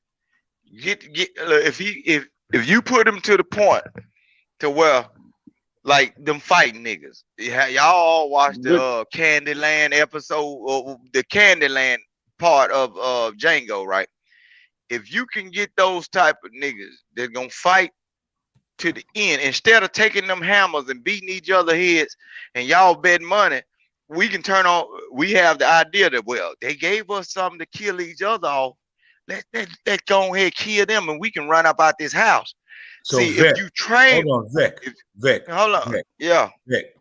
If you put him to the point to where, like them fighting niggas, y'all all watched the Candyland episode, or the Candyland part of Django, right? If you can get those type of niggas, they're gonna fight to the end. Instead of taking them hammers and beating each other heads and y'all betting money, we can turn on. We have the idea that, well, they gave us something to kill each other off. Let's go ahead kill them, and we can run up out this house.
So
See,
Vic,
if you train,
hold on, Vic,
hold on,
Vic,
yeah,
Vic.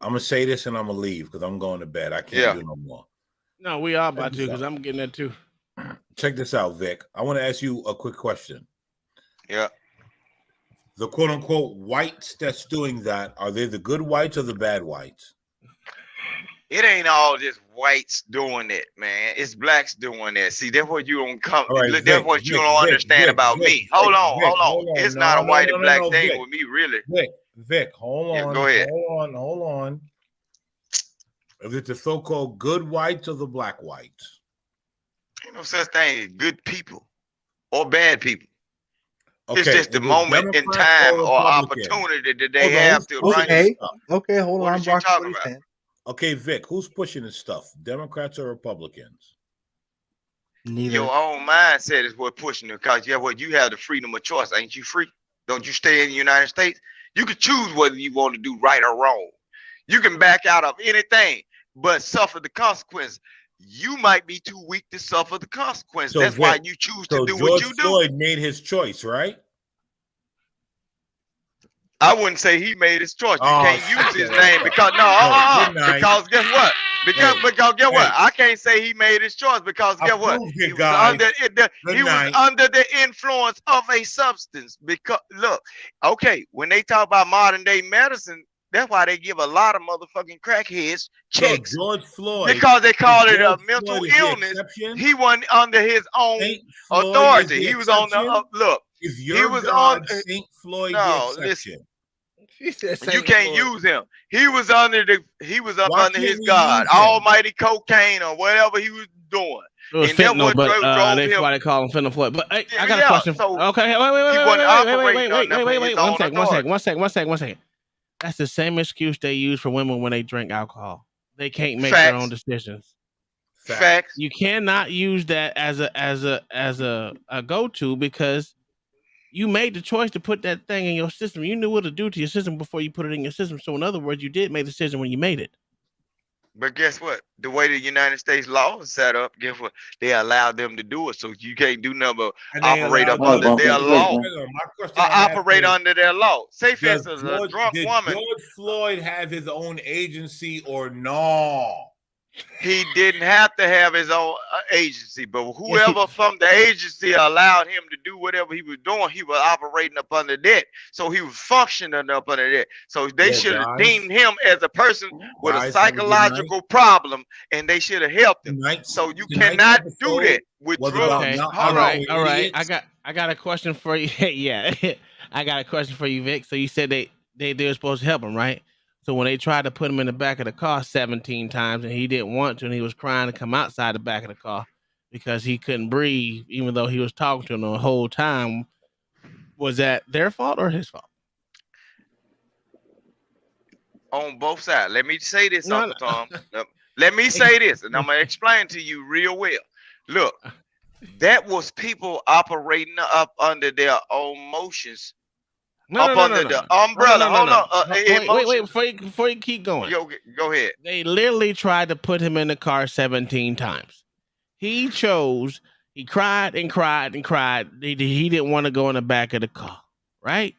I'm gonna say this and I'm gonna leave because I'm going to bed. I can't do no more.
No, we are about to because I'm getting that too.
Check this out, Vic. I want to ask you a quick question.
Yeah.
The quote unquote whites that's doing that, are they the good whites or the bad whites?
It ain't all just whites doing it, man. It's blacks doing it. See, that's what you don't come.
Right,
that's what you don't understand about me. Hold on. It's not a white and black thing with me, really.
Vic, hold on.
Go ahead.
Hold on. Is it the so-called good whites or the black whites?
Ain't no such thing as good people or bad people.
Okay,
it's just the moment in time or opportunity that they have to run.
Okay, hold on.
What you talking about?
Okay, Vic, who's pushing this stuff? Democrats or Republicans?
Neither.
Your own mindset is what pushing it, because you have the freedom of choice. Ain't you free? Don't you stay in the United States? You can choose whether you want to do right or wrong. You can back out of anything but suffer the consequence. You might be too weak to suffer the consequence. That's why you choose to do what you do.
Floyd made his choice, right?
I wouldn't say he made his choice. You can't use his name because because guess what? Because guess what? I can't say he made his choice because guess what? He was under the influence of a substance. Because look, okay, when they talk about modern day medicine, that's why they give a lot of motherfucking crackheads checks.
So George Floyd,
because they call it a mental illness. He wasn't under his own authority. He was on the look.
If
he was on
Saint Floyd.
No, listen. You can't use him. He was under his God, almighty cocaine or whatever he was doing.
It was fentanyl, but that's why they call him fentanyl Floyd. But hey, I got a question. Okay, wait. One second. That's the same excuse they use for women when they drink alcohol. They can't make their own decisions.
Facts.
You cannot use that as a go-to because you made the choice to put that thing in your system. You knew what to do to your system before you put it in your system. So in other words, you did make the decision when you made it.
But guess what? The way the United States law is set up, guess what? They allowed them to do it. So you can't do nothing but operate up under their law. Operate under their law. Say for instance, a drunk woman.
Did George Floyd have his own agency or no?
He didn't have to have his own agency, but whoever from the agency allowed him to do whatever he was doing, he was operating up under that. So he was functioning up under that. So they should have deemed him as a person with a psychological problem, and they should have helped him. So you cannot do that with drugs.
Okay. All right. I got a question for you. Yeah, I got a question for you, Vic. So you said they were supposed to help him, right? So when they tried to put him in the back of the car 17 times and he didn't want to, and he was crying to come outside the back of the car because he couldn't breathe, even though he was talking to him the whole time, was that their fault or his fault?
on both sides. Let me say this,
No,
Uncle Tom. Let me say this, and I'm gonna explain to you real well. Look, that was people operating up under their own motions, the umbrella. Hold on.
Wait, before you keep going.
Go ahead.
They literally tried to put him in the car 17 times. He chose. He cried and cried and cried. He didn't want to go in the back of the car, right?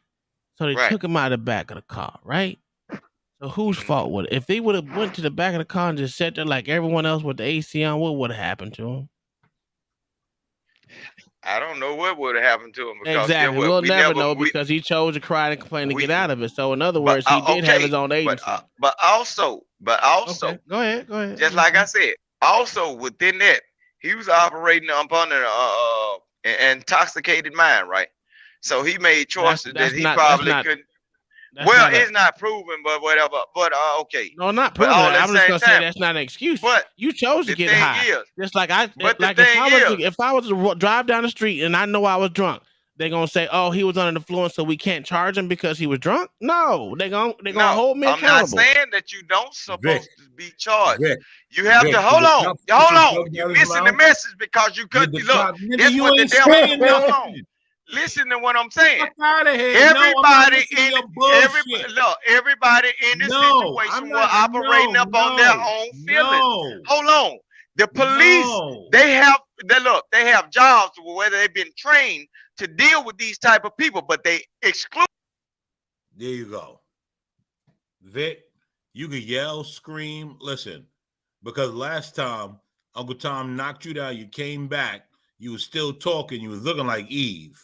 So they took him out of the back of the car, right? So whose fault was it? If they would have went to the back of the car and just sat there like everyone else with the AC on, what would have happened to him?
I don't know what would have happened to him. Because
exactly. We'll never know because he chose to cry and complain to get out of it. So in other words, he did have his own agency.
But also,
okay. Go ahead.
Just like I said, also within that, he was operating up under an intoxicated mind, right? So he made choices that he probably couldn't. Well, it's not proven, but whatever. But okay.
No, not proven. I'm just gonna say that's not an excuse. But you chose to get high. Just like if I was to drive down the street and I know I was drunk, they're gonna say, "Oh, he was under the influence, so we can't charge him because he was drunk." No, they're gonna hold me accountable.
I'm not saying that you don't supposed to be charged. You have to hold on. You're missing the message because you couldn't look. That's what the devil is. Listen to what I'm saying. Everybody in this situation were operating up on their own feelings. Hold on. The police, they have jobs whether they've been trained to deal with these type of people, but they exclude.
There you go. Vic, you could yell, scream, listen, because last time Uncle Tom knocked you down, you came back, you were still talking, you was looking like Eve.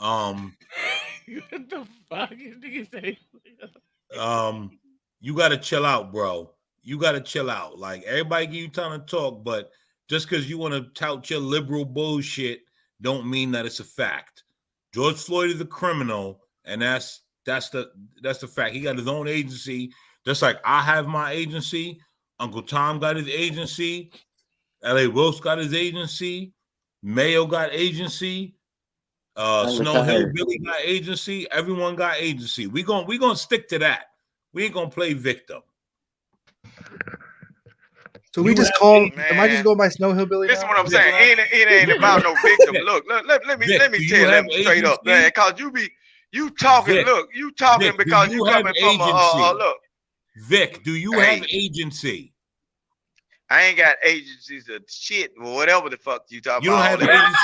What the fuck is nigga say?
You gotta chill out, bro. You gotta chill out. Like everybody give you time to talk, but just because you want to tout your liberal bullshit, don't mean that it's a fact. George Floyd is a criminal, and that's the fact. He got his own agency, just like I have my agency. Uncle Tom got his agency. L.A. Wilkes got his agency. Mayo got agency. Snow Hill Billy got agency. Everyone got agency. We gonna stick to that. We ain't gonna play victim.
So we just call. Am I just going by Snow Hill Billy?
Listen, what I'm saying. It ain't about no victim. Look, let me tell them straight up, man. Cause you talking.
Vic,
look, you talking
Vic,
because you coming from look.
Vic, do you have agency?
I ain't got agencies of shit or whatever the fuck you talking about.
You don't have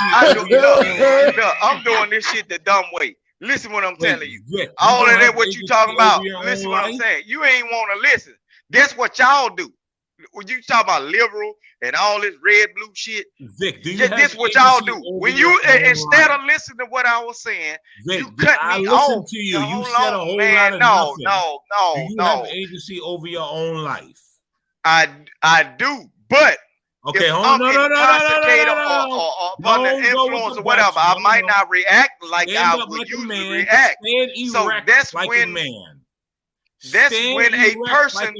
look, I'm doing this shit the dumb way. Listen what I'm telling you. All of that what you talking about. Listen what I'm saying. You ain't want to listen. That's what y'all do. When you talk about liberal and all this red blue shit,
Vic, do you
this what y'all do. When you instead of listening to what I was saying,
Vic,
you cut me
listen
off.
to you. You said a whole lot of nothing. Do you have agency over your own life?
I do, but
okay,
hold on, no, upon the influence or whatever, I might not react like I would usually react. So that's when a person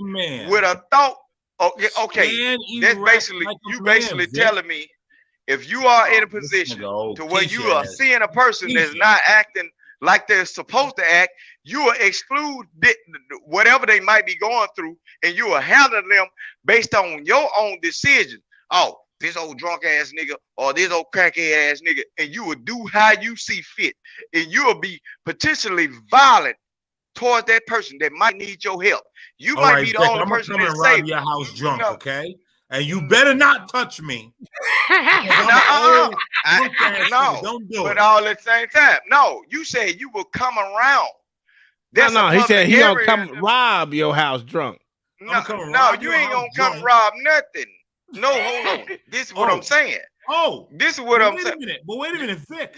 with a thought. Okay, that's basically you basically telling me if you are in a position to where you are seeing a person that's not acting like they're supposed to act, you will exclude whatever they might be going through, and you will handle them based on your own decision. Oh, this old drunk ass nigga or this old crackhead ass nigga, and you will do how you see fit, and you will be potentially violent towards that person that might need your help. You might be the only person that's safe.
Your house drunk, okay? And you better not touch me.
No, don't do it. But all at the same time, no. You said you will come around.
No, he said he gonna come rob your house drunk.
No, you ain't gonna come rob nothing. No, hold on. This is what I'm saying. This is what I'm saying.
Wait a minute, Vic.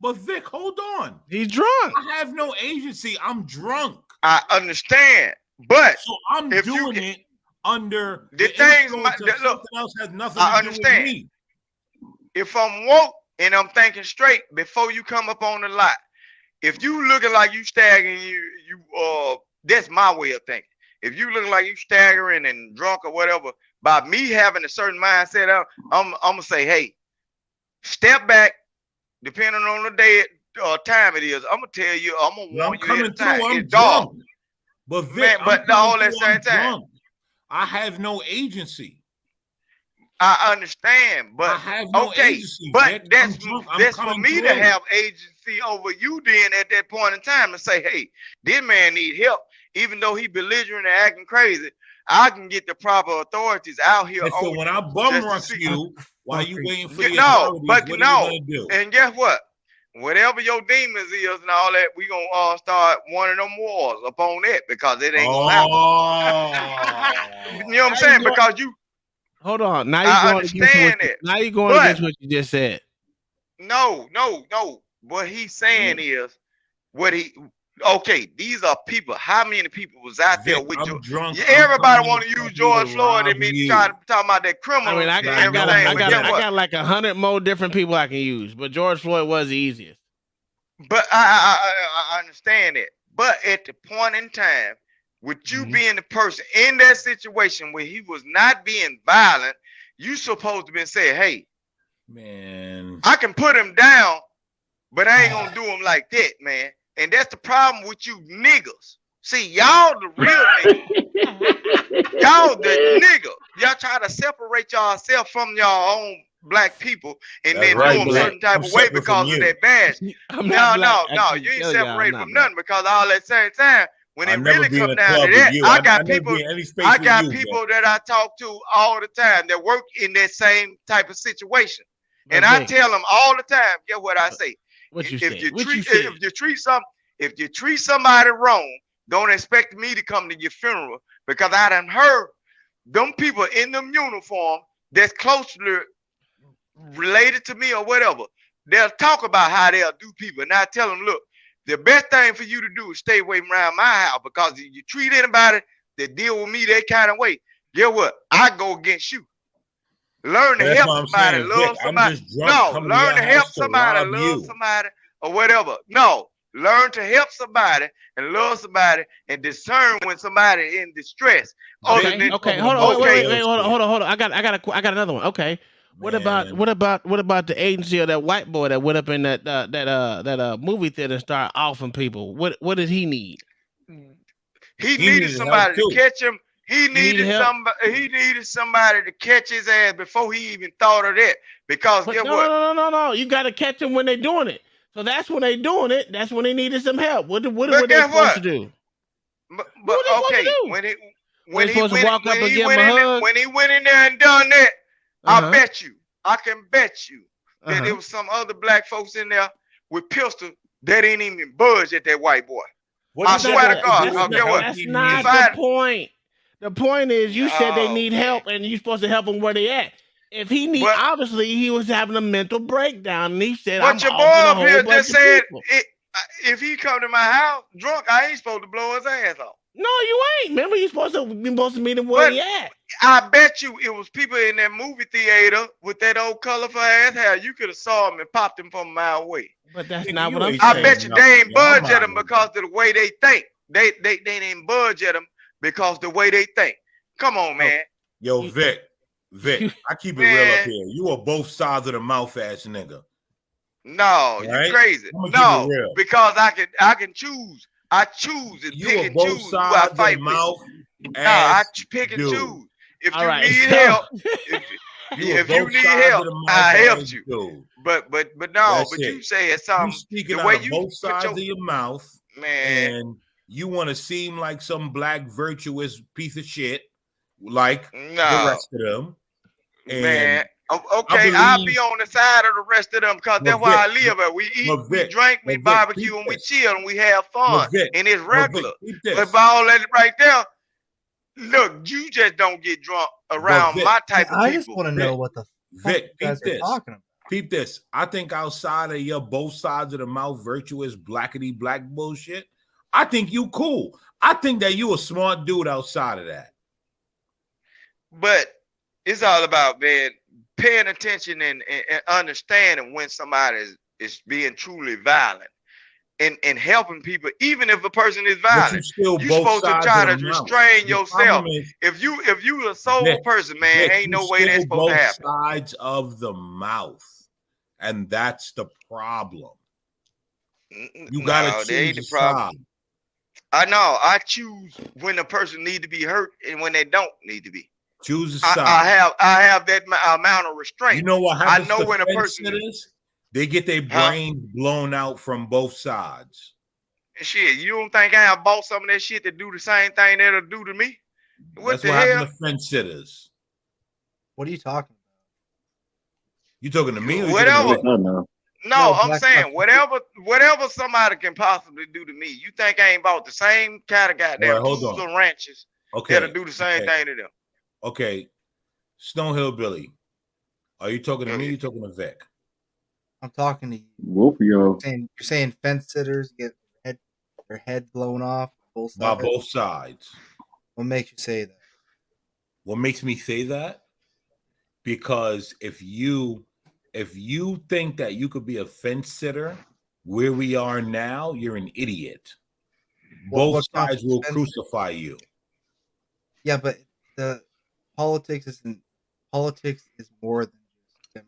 But Vic, hold on.
He's drunk.
I have no agency. I'm drunk.
I understand, but
so I'm doing it under
the things.
Look, else has nothing
I
to
understand.
Do with me.
If I'm woke and I'm thinking straight before you come up on the lot, if you looking like you staggering, that's my way of thinking. If you looking like you staggering and drunk or whatever, by me having a certain mindset, I'm gonna say, hey, step back. Depending on the day time it is, I'm gonna tell you, I'm gonna warn you at the time. It's dark.
But Vic,
man, but all at the same time,
drunk. I have no agency.
I understand, but
I have no
okay,
agency,
but
Vic.
that's
I'm
for me to
through.
have agency over you then at that point in time and say, hey, this man need help, even though he belligerent and acting crazy. I can get the proper authorities out here.
And so when I bum rush you, while you waiting for the
no,
authorities,
but
what are you
no,
gonna do?
and guess what? Whatever your demons is and all that, we gonna start one of them wars upon it because it ain't gonna happen. You know what I'm saying? Because you.
Hold on. Now
I
you're going
understand it.
Now you're going against what you just said.
No. What he's saying is what he. Okay, these are people. How many people was out there with you? Everybody want to use George Floyd and me trying to talk about that criminal.
I mean, I got like 100 more different people I can use, but George Floyd was the easiest.
But I understand it. But at the point in time, with you being the person in that situation where he was not being violent, you supposed to be saying, "Hey,
man,
I can put him down, but I ain't gonna do him like that, man." And that's the problem with you niggas. See, y'all the real niggas. Y'all the nigga. Y'all try to separate yourself from your own black people and then do them certain type of way because of that badge. No, you ain't separated from nothing because all at the same time, when it really comes down to that, I got people that I talk to all the time that work in that same type of situation. And I tell them all the time, get what I say. If you treat somebody wrong, don't expect me to come to your funeral because I done heard them people in them uniform that's closely related to me or whatever. They'll talk about how they'll do people, and I tell them, look, the best thing for you to do is stay away around my house because if you treat anybody that deal with me that kind of way, get what? I go against you. Learn to help somebody, love somebody. No, learn to help somebody, love somebody, or whatever. No, learn to help somebody and love somebody and discern when somebody in distress.
Okay, hold on, wait, hold on. I got another one. Okay, what about the agency of that white boy that went up in that movie theater and started offing people? What did he need?
He needed somebody to catch him. He needed somebody to catch his ass before he even thought of that. Because
no. You got to catch them when they're doing it. So that's when they're doing it. That's when they needed some help. What were they supposed to do?
But okay, when he went in there and done that, I can bet you that there was some other black folks in there with pistols that ain't even budge at that white boy. I swear to God.
That's not the point. The point is, you said they need help, and you're supposed to help them where they at. If he need, obviously, he was having a mental breakdown, and he said,
"But your boy up here just said, if he come to my house drunk, I ain't supposed to blow his ass off."
No, you ain't. Remember, you're supposed to meet him where he at.
I bet you it was people in that movie theater with that old colorful ass hair. You could have saw him and popped him from a mile away.
But that's not what I'm saying.
I bet you they ain't budge at him because of the way they think. They ain't budge at him because the way they think. Come on, man.
Yo, Vic, I keep it real up here. You are both sides of the mouth ass nigga.
No, you crazy. No, because I can choose. I choose and pick and choose who I fight with. No, I pick and choose. If you need help, if you need help, I help you. But no, but you say it's something.
You speaking out of both sides of your mouth,
man.
And you want to seem like some black virtuous piece of shit, like the rest of them. And
man, okay, I'll be on the side of the rest of them because that's why I live at. We eat, we drink, we barbecue, and we chill, and we have fun, and it's regular. But by all that right there, look, you just don't get drunk around my type of people.
I just want to know what the fuck you guys are talking about.
Peep this. I think outside of your both sides of the mouth virtuous blackity black bullshit, I think you cool. I think that you a smart dude outside of that.
But it's all about, man, paying attention and understanding when somebody is being truly violent and helping people, even if a person is violent. You're supposed to try to restrain yourself. If you a sober person, man, ain't no way that's supposed to happen.
Sides of the mouth, and that's the problem. You gotta choose a side.
I know. I choose when a person need to be hurt and when they don't need to be.
Choose a side.
I have that amount of restraint.
You know what happens?
I know
to
when a person
is they get their brains blown out from both sides.
Shit, you don't think I have bought some of that shit to do the same thing that'll do to me?
That's what happened to fence sitters.
What are you talking about?
You talking to me? Or
Whatever. No, I'm
Black
saying whatever somebody can possibly do to me. You think I ain't bought the same kind of goddamn tools or ranches that'll do the same thing to them?
Okay, Snow Hillbilly, are you talking to me? Or you talking to Vic?
I'm talking to you.
Both of y'all.
You're saying fence sitters get their head blown off
By both sides.
What makes you say that?
What makes me say that? Because if you think that you could be a fence sitter where we are now, you're an idiot. Both sides will crucify you.
Yeah, but the politics is more than just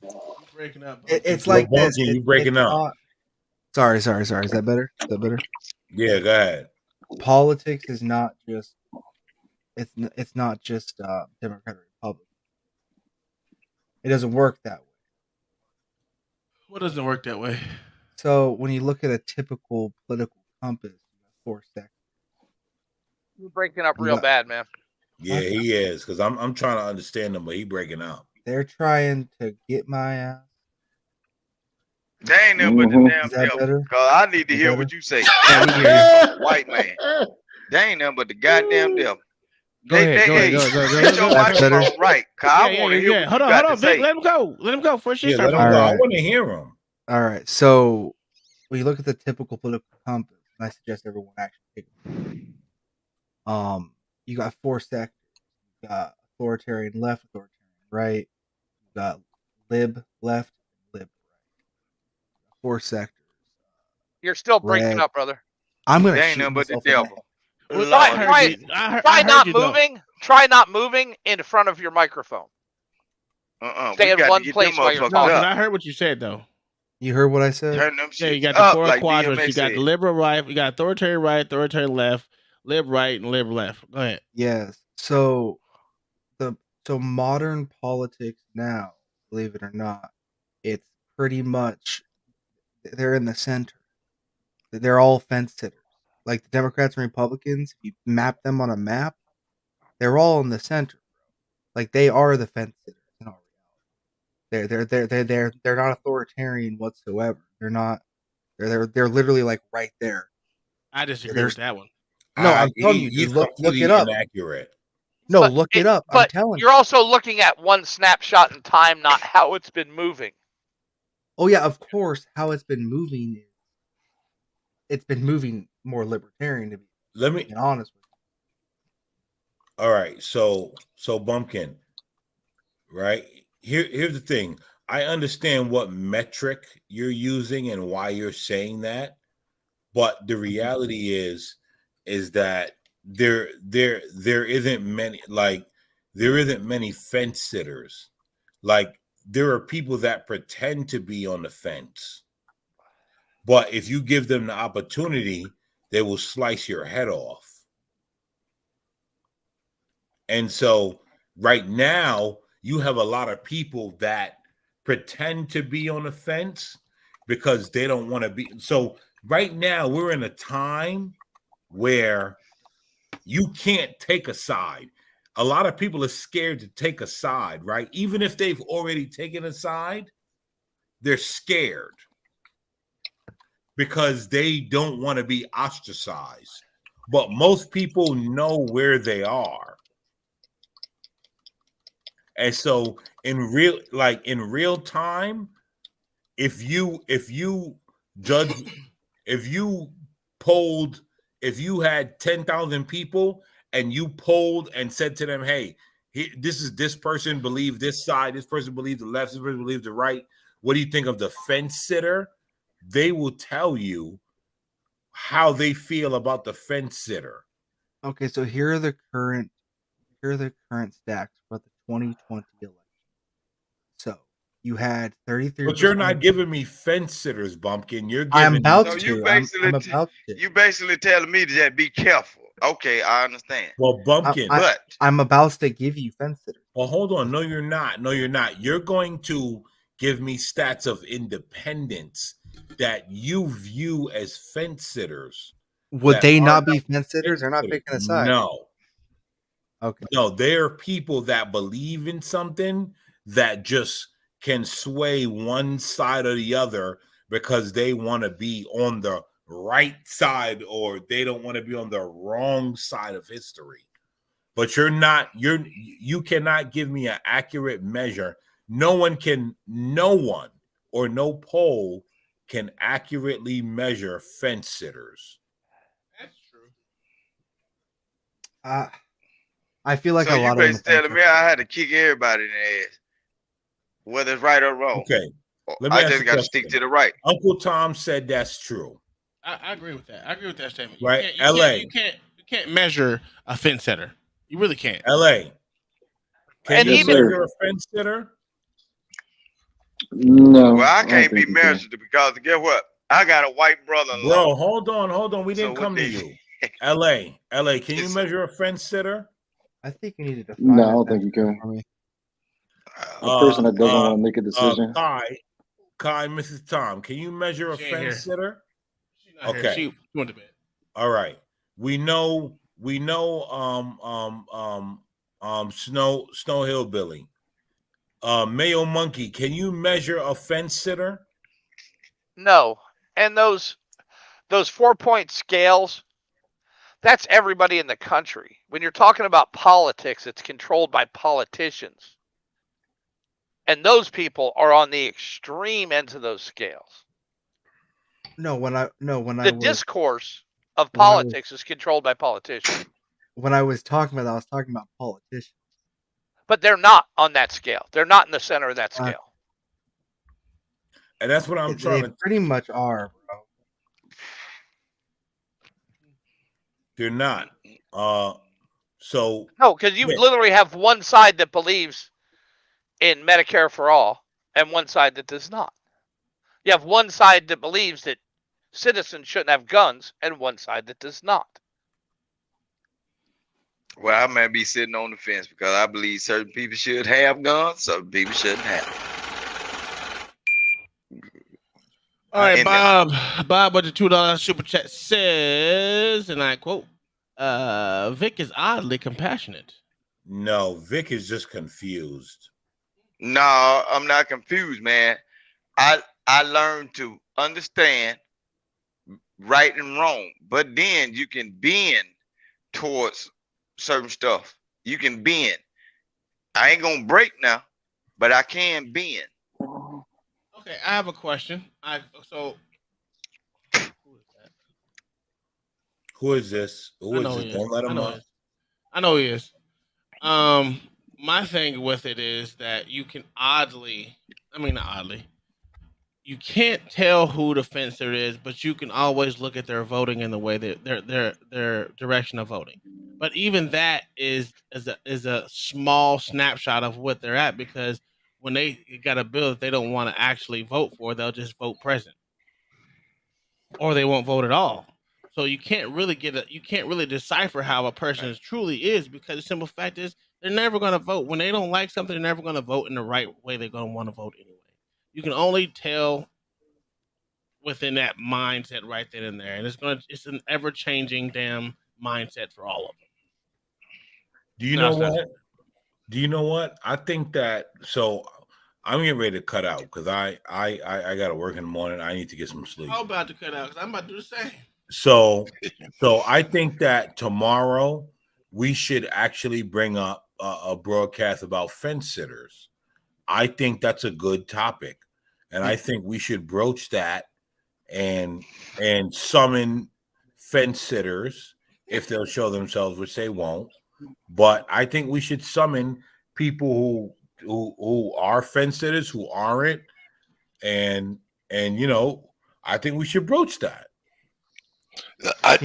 You're breaking up.
It's like this.
You breaking up.
Sorry. Is that better?
Yeah, go ahead.
Politics is not just. It's not just Democrat or Republican. It doesn't work that way.
What doesn't work that way?
So when you look at a typical political compass, you have 4 sectors.
You're breaking up real bad, man.
Yeah, he is, because I'm trying to understand him, but he breaking up.
They're trying to get my ass.
They ain't never but the damn devil. Cause I need to hear what you say. White man. They ain't nothing but the goddamn devil.
Go ahead.
Get your microphone right. Cause I want to hear what
Hold
you got
on,
to say.
Vic, let him go. First
Yeah, let him go. I want to hear him.
All right. So when you look at the typical political compass, and I suggest everyone actually take it. You got 4 sectors. You got authoritarian left, authoritarian right. You got lib left, lib right. 4 sectors.
You're still breaking up, brother.
I'm gonna.
They ain't nothing but the devil.
Try not moving. Try not moving in front of your microphone. Stay in one place while you're talking.
I heard what you said though.
You heard what I said?
Yeah, you got the 4 quadrants. You got the liberal right. You got authoritarian right, authoritarian left, lib right, and lib left. Go ahead.
Yes. So modern politics now, believe it or not, it's pretty much they're in the center. They're all fence sitters. Like the Democrats and Republicans, if you map them on a map, they're all in the center. Like they are the fence sitters in all reality. They're not authoritarian whatsoever. They're not. They're literally like right there.
I disagree with that one.
No, I'm telling you,
he's
look it up.
Inaccurate.
No, look it up. I'm telling you.
You're also looking at one snapshot in time, not how it's been moving.
Oh yeah, of course. How it's been moving is it's been moving more libertarian to be honest with
you. All right, so Bumpkin, right? Here's the thing. I understand what metric you're using and why you're saying that, but the reality is that there isn't many fence sitters. Like there are people that pretend to be on the fence, but if you give them the opportunity, they will slice your head off. And so right now you have a lot of people that pretend to be on the fence because they don't want to be. So right now we're in a time where you can't take a side. A lot of people are scared to take a side, right? Even if they've already taken a side, they're scared because they don't want to be ostracized. But most people know where they are. And so in real time, if you had 10,000 people and you polled and said to them, hey, this person believed this side, this person believed the left, this person believed the right. What do you think of the fence sitter? They will tell you how they feel about the fence sitter.
Okay, so here are the current stacks for the 2020 election. So you had 33%.
But you're not giving me fence sitters, Bumpkin. You're
I'm
giving
about
So
to.
you
I'm
basically
about to.
you basically telling me to just be careful. Okay, I understand.
Well, Bumpkin.
But
I'm about to give you fence sitters.
Well, hold on. No, you're not. No, you're not. You're going to give me stats of independents that you view as fence sitters.
Would
that
they
are
not be fence sitters? They're not
sitters.
picking a side.
No.
Okay.
No, there are people that believe in something that just can sway one side or the other because they want to be on the right side or they don't want to be on the wrong side of history. But you cannot give me an accurate measure. No one or no poll can accurately measure fence sitters.
That's true.
I feel like
so
a
you
lot of
basically telling me I had to kick everybody in the ass, whether it's right or wrong.
Okay. Let me
I
ask
just
you a
got to
question.
stick to the right.
Uncle Tom said that's true.
I agree with that. I agree with that statement.
Right,
You can't measure a fence setter. You really can't.
LA. Can
And
you
even-
measure a fence sitter?
No.
Well, I
don't
can't be
think you can.
measured because guess what? I got a white brother-in-law.
Bro, hold on. We didn't
So
come
what
to
they-
you. LA, can you measure a fence sitter?
I think you need to define.
No, I
a
don't
fence
think you
sitter
can.
for me.
A person that doesn't want to make a decision.
Kai, Mrs. Tom, can you measure a
She ain't here.
fence sitter?
She's not here.
Okay.
She went to bed.
All right. We know Snow Hillbilly. Mayo Monkey, can you measure a fence sitter?
No. And those 4-point scales, that's everybody in the country. When you're talking about politics, it's controlled by politicians. And those people are on the extreme ends of those scales.
The
Discourse of
when I was-
politics is controlled by politicians.
When I was talking about that, I was talking about politicians.
But they're not on that scale. They're not in the center of that scale.
And that's what I'm
They
trying to.
pretty much are, bro.
They're not. So
No, because you
Yeah.
literally have one side that believes in Medicare for all and one side that does not. You have one side that believes that citizens shouldn't have guns and one side that does not.
Well, I might be sitting on the fence because I believe certain people should have guns, certain people shouldn't have.
All right,
And-
Bob with the $2 super chat says, and I quote, Vic is oddly compassionate.
no, Vic is just confused.
No, I'm not confused, man. I learned to understand right and wrong, but then you can bend towards certain stuff. You can bend. I ain't gonna break now, but I can bend.
Okay, I have a question.
Who is this? Who is this? Don't let him up.
I know he is. My thing with it is that you can you can't tell who the fencer is, but you can always look at their voting and the way that their direction of voting. But even that is a small snapshot of what they're at, because when they got a bill that they don't want to actually vote for, they'll just vote present, or they won't vote at all. So you can't really decipher how a person truly is, because the simple fact is they're never going to vote. When they don't like something, they're never going to vote in the right way. They're going to want to vote anyway. You can only tell within that mindset right then and there, and it's an ever changing damn mindset for all of them.
Do you know what? I think that. So I'm getting ready to cut out because I got to work in the morning. I need to get some sleep.
I'm about to cut out because I'm about to do the same.
So I think that tomorrow we should actually bring up a broadcast about fence sitters. I think that's a good topic, and I think we should broach that and summon fence sitters if they'll show themselves, which they won't. But I think we should summon people who are fence sitters, who aren't, and I think we should broach that.
I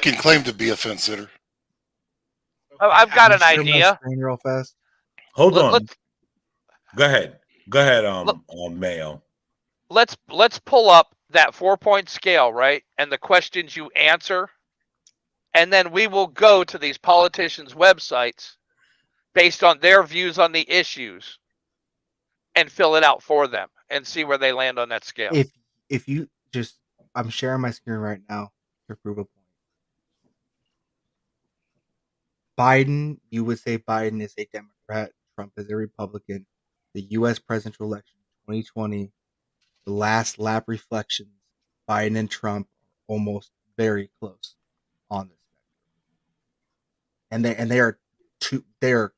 can claim to be a fence sitter.
I've got an
Share my
idea.
screen real fast.
Hold on. Go ahead. Go ahead, Mayo.
Let's pull up that 4-point scale, right? And the questions you answer, and then we will go to these politicians' websites based on their views on the issues and fill it out for them and see where they land on that scale.
If you just, I'm sharing my screen right now to prove a point. Biden, you would say Biden is a Democrat, Trump is a Republican. The U.S. presidential election 2020, the last lap reflections, Biden and Trump are almost very close on this spectrum. And they are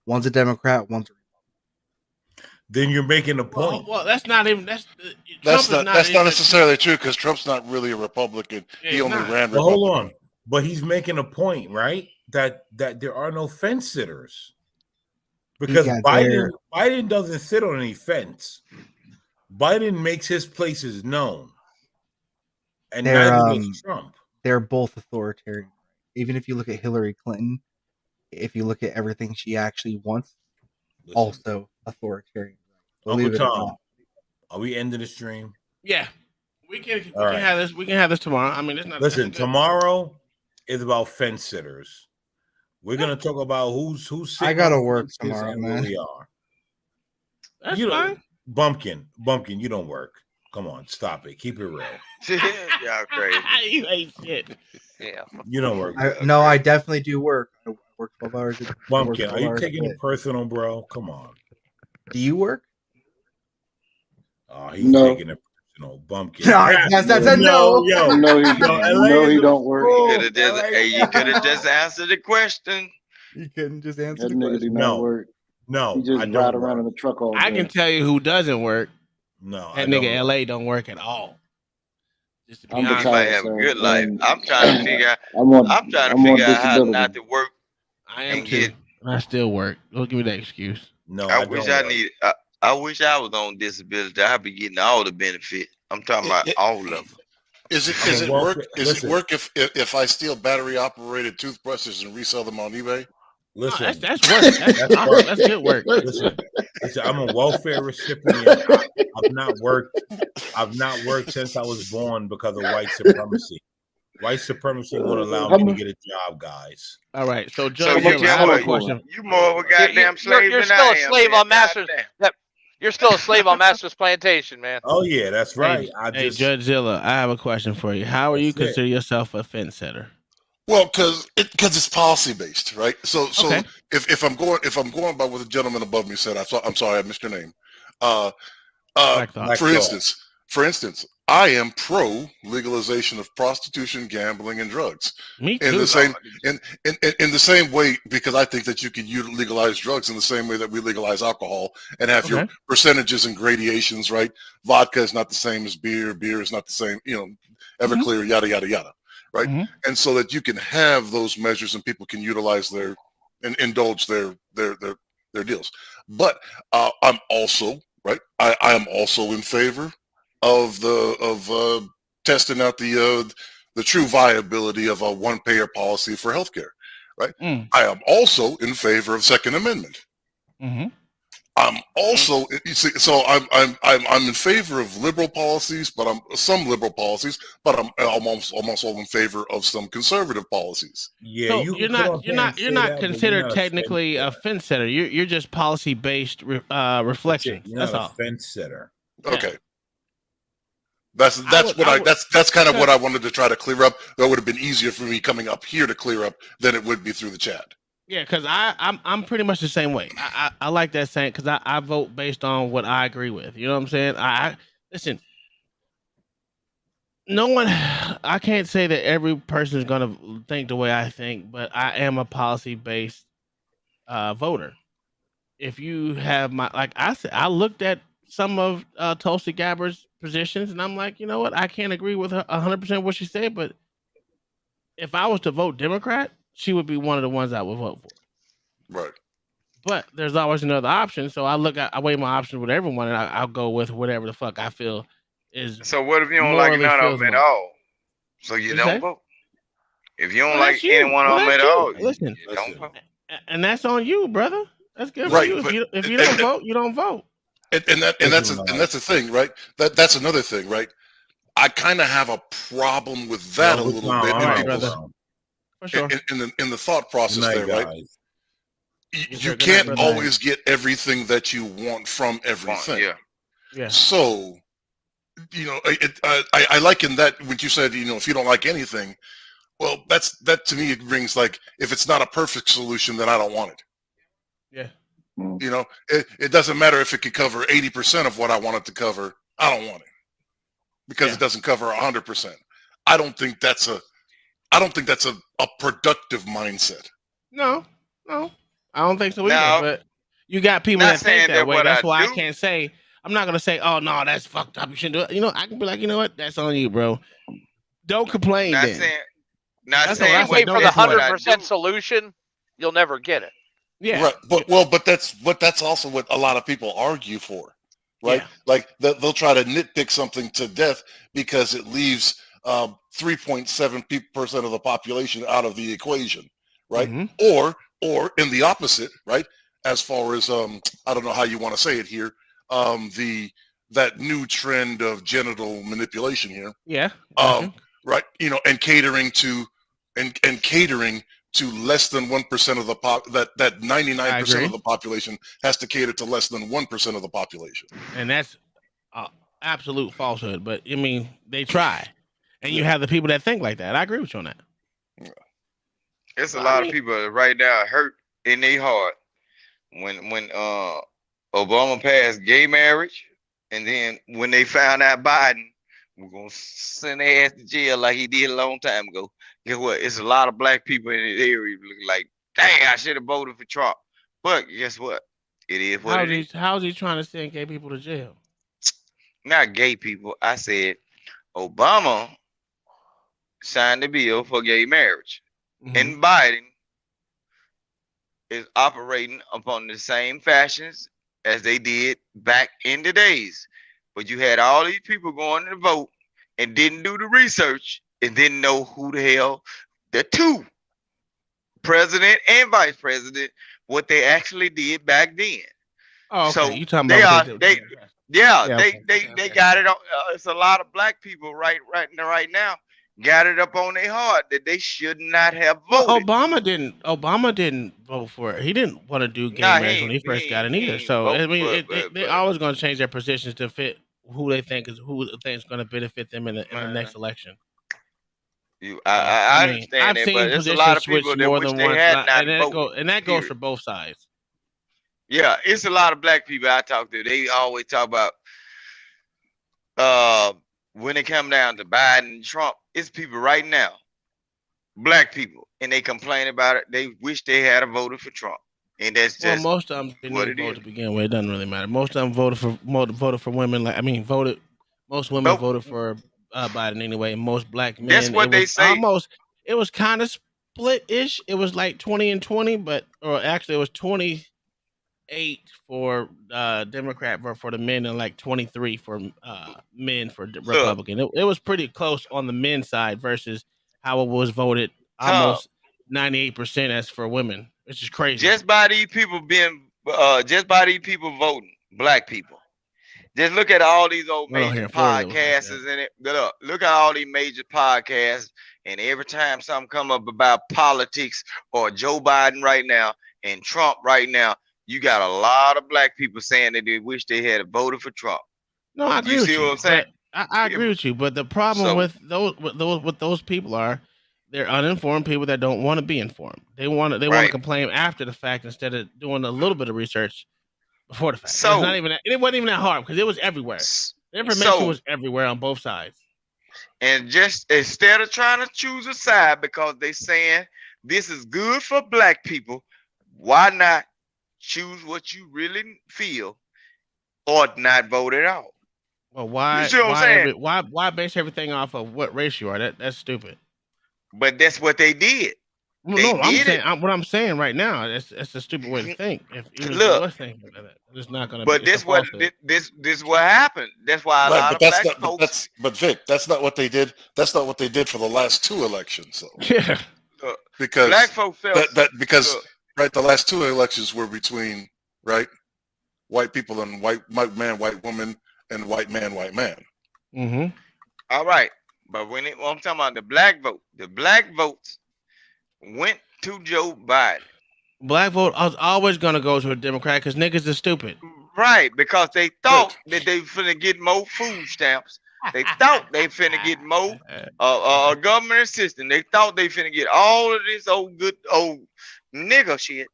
one's a Democrat, one's a Republican.
Then you're making a point.
Well, that's not even that's
not necessarily true because Trump's not really a Republican.
Yeah,
he only ran.
Well, hold on, but he's making a point, right? That there are no fence sitters because Biden doesn't sit on any fence. Biden makes his places known, and neither does Trump.
They're both authoritarian. Even if you look at Hillary Clinton, if you look at everything she actually wants, also authoritarian.
Uncle Tom, are we ending the stream?
Yeah, we can have this. We can have this tomorrow. I mean, it's not.
Listen, tomorrow is about fence sitters. We're gonna talk about who's sitting.
I gotta work tomorrow, man.
We are.
That's fine.
Bumpkin, you don't work. Come on, stop it. Keep it real.
Y'all crazy.
You ain't shit.
Yeah.
You don't work.
I definitely do work. I work 12 hours.
Bumpkin, are you taking it personal, bro? Come on.
Do you work?
Oh, he's taking it personal. Bumpkin.
That's a no.
No, he don't work.
You could have just answered the question.
You couldn't just answer
That
the
nigga
question.
do not work.
No,
he just ride around in the truck all day.
I can tell you who doesn't work.
No,
that nigga LA don't work at all. Just to be honest,
might have a good life. I'm trying to figure out. I'm trying to figure out how not to work.
I am too. I still work. Don't give me that excuse.
No,
I wish I wish I was on disability. I'd be getting all the benefit. I'm talking about all of them.
Is it work? Is it work if I steal battery operated toothbrushes and resell them on eBay?
Listen,
that's work. That's good work.
Listen, I'm a welfare recipient. I've not worked since I was born because of white supremacy. White supremacy would allow me to get a job, guys.
All right, so
you more of a goddamn slave
you're
than
still
I
a
am.
slave on Masters. You're still a slave on Master's Plantation, man.
Oh yeah, that's right.
Hey, Judge Zilla, I have a question for you. How are you consider yourself a fence setter?
Well, because it's policy based, right? So
Okay.
if I'm going by what the gentleman above me said, I'm sorry, I missed your name. For instance, I am pro legalization of prostitution, gambling, and drugs.
Me too.
In the same way, because I think that you can legalize drugs in the same way that we legalize alcohol and have your percentages and gradations, right? Vodka is not the same as beer. Beer is not the same, Everclear, yada yada yada, right? And so that you can have those measures and people can utilize and indulge their deals. But I'm also I am also in favor of testing out the true viability of a one-payer policy for healthcare, right? I am also in favor of Second Amendment. I'm also I'm in favor of liberal policies, but I'm almost all in favor of some conservative policies.
Yeah,
so you're not considered technically a fence setter. You're just policy based reflection.
That's all. Fence setter.
Okay. That's kind of what I wanted to try to clear up. That would have been easier for me coming up here to clear up than it would be through the chat.
Yeah, because I'm pretty much the same way. I like that saying because I vote based on what I agree with. You know what I'm saying? Listen. I can't say that every person is gonna think the way I think, but I am a policy based voter. If you have I looked at some of Tulsi Gabbard's positions, and I'm like, you know what? I can't agree with her 100% what she said, but if I was to vote Democrat, she would be one of the ones I would vote for.
Right.
But there's always another option, so I weigh my options with everyone, and I'll go with whatever the fuck I feel is.
So what if you don't like none of them at all? So you don't vote. If you don't like any one of them at all,
listen,
you don't vote.
And that's on you, brother. That's good for you. If you don't vote, you don't vote.
And that's the thing, right? That's another thing, right? I kind of have a problem with that a little bit
For sure.
in the thought process there,
guys.
right? You can't always get everything that you want from everything.
Yeah.
So, you know, I liken that when you said, you know, if you don't like anything, well, that to me it rings like, if it's not a perfect solution, then I don't want it.
Yeah.
You know, it doesn't matter if it could cover 80% of what I want it to cover. I don't want it because it doesn't cover 100%. I don't think that's a productive mindset.
No, I don't think so either. But you got people that think that way. That's why I can't say. I'm not gonna say, "Oh no, that's fucked up. You shouldn't do it." You know, I can be like, you know what? That's on you, bro. Don't complain.
Not saying wait for the 100% solution. You'll never get it.
Yeah.
Right. But that's also what a lot of people argue for, right? Yeah. Like they'll try to nitpick something to death because it leaves 3.7% of the population out of the equation, right? Mm-hmm. Or in the opposite, right? As far as I don't know how you want to say it here, that new trend of genital manipulation here.
Yeah.
Right. You know, and catering to less than 1% of the that 99% of the population has to cater to less than 1% of the population.
And that's absolute falsehood. But I mean, they try, and you have the people that think like that. I agree with you on that.
It's a lot of people right now hurt in their heart when Obama passed gay marriage, and then when they found out Biden was gonna send their ass to jail like he did a long time ago. Guess what? It's a lot of black people in the area looking like, dang, I should have voted for Trump. But guess what? It is what it is.
How's he trying to send gay people to jail?
Not gay people. I said Obama signed the bill for gay marriage. Mm-hmm. And Biden is operating upon the same fashions as they did back in the days. But you had all these people going to vote and didn't do the research and didn't know who the hell the two, president and vice president, what they actually did back then.
Oh, okay.
So
you talking
they
about
they got it on. It's a lot of black people right now got it up on their heart that they should not have voted.
Obama didn't vote for it. He didn't want to do gay marriage when he first got it either. So I mean, they're always going to change their positions to fit who they think is going to benefit them in the next election.
I understand
I've
that,
seen
but there's a
positions
lot of
switch
people that
more
wish
than
they
once,
had not voted.
and that goes for both sides.
Yeah, it's a lot of black people I talk to. They always talk about when it come down to Biden and Trump, it's people right now, black people, and they complain about it. They wish they had voted for Trump, and that's just
most of them didn't even vote to begin with. It doesn't really matter. Most of them voted for women. Most women voted for Biden anyway. And most black men.
That's what they say.
It was kind of split-ish. It was like 20-20, or actually it was 28 for Democrat for the men and like 23 for men for Republican. It was pretty close on the men's side versus how it was voted almost 98% as for women, which is crazy.
Just by these people voting, black people. Just look at all these old major podcasts in it. Look at all these major podcasts, and every time something come up about politics or Joe Biden right now and Trump right now, you got a lot of black people saying that they wish they had voted for Trump.
No, I agree.
You
with
see
you,
what I'm saying?
I agree with you, but the problem with those people are they're uninformed people that don't want to be informed. They want to complain after the fact instead of doing a little bit of research before the fact. So it wasn't even that hard because it was everywhere. The information was everywhere on both sides.
And just instead of trying to choose a side because they saying this is good for black people, why not choose what you really feel or not vote it out?
Well, why?
You see what I'm saying?
Why base everything off of what race you are? That's stupid.
But that's what they did.
What I'm saying right now, it's a stupid way to think. It's not going to.
But this what happened. That's why a lot of black folks.
But Vic, that's not what they did. That's not what they did for the last two elections. So.
Yeah.
Because
black folks felt
the last two elections were between white people and white man, white woman, and white man, white man.
Mm-hmm.
All right, but I'm talking about the black votes went to Joe Biden.
Black vote is always gonna go to a Democrat because niggas are stupid.
Right, because they thought that they finna get more food stamps. They thought they finna get more government assistance. They thought they finna get all of this old nigga shit.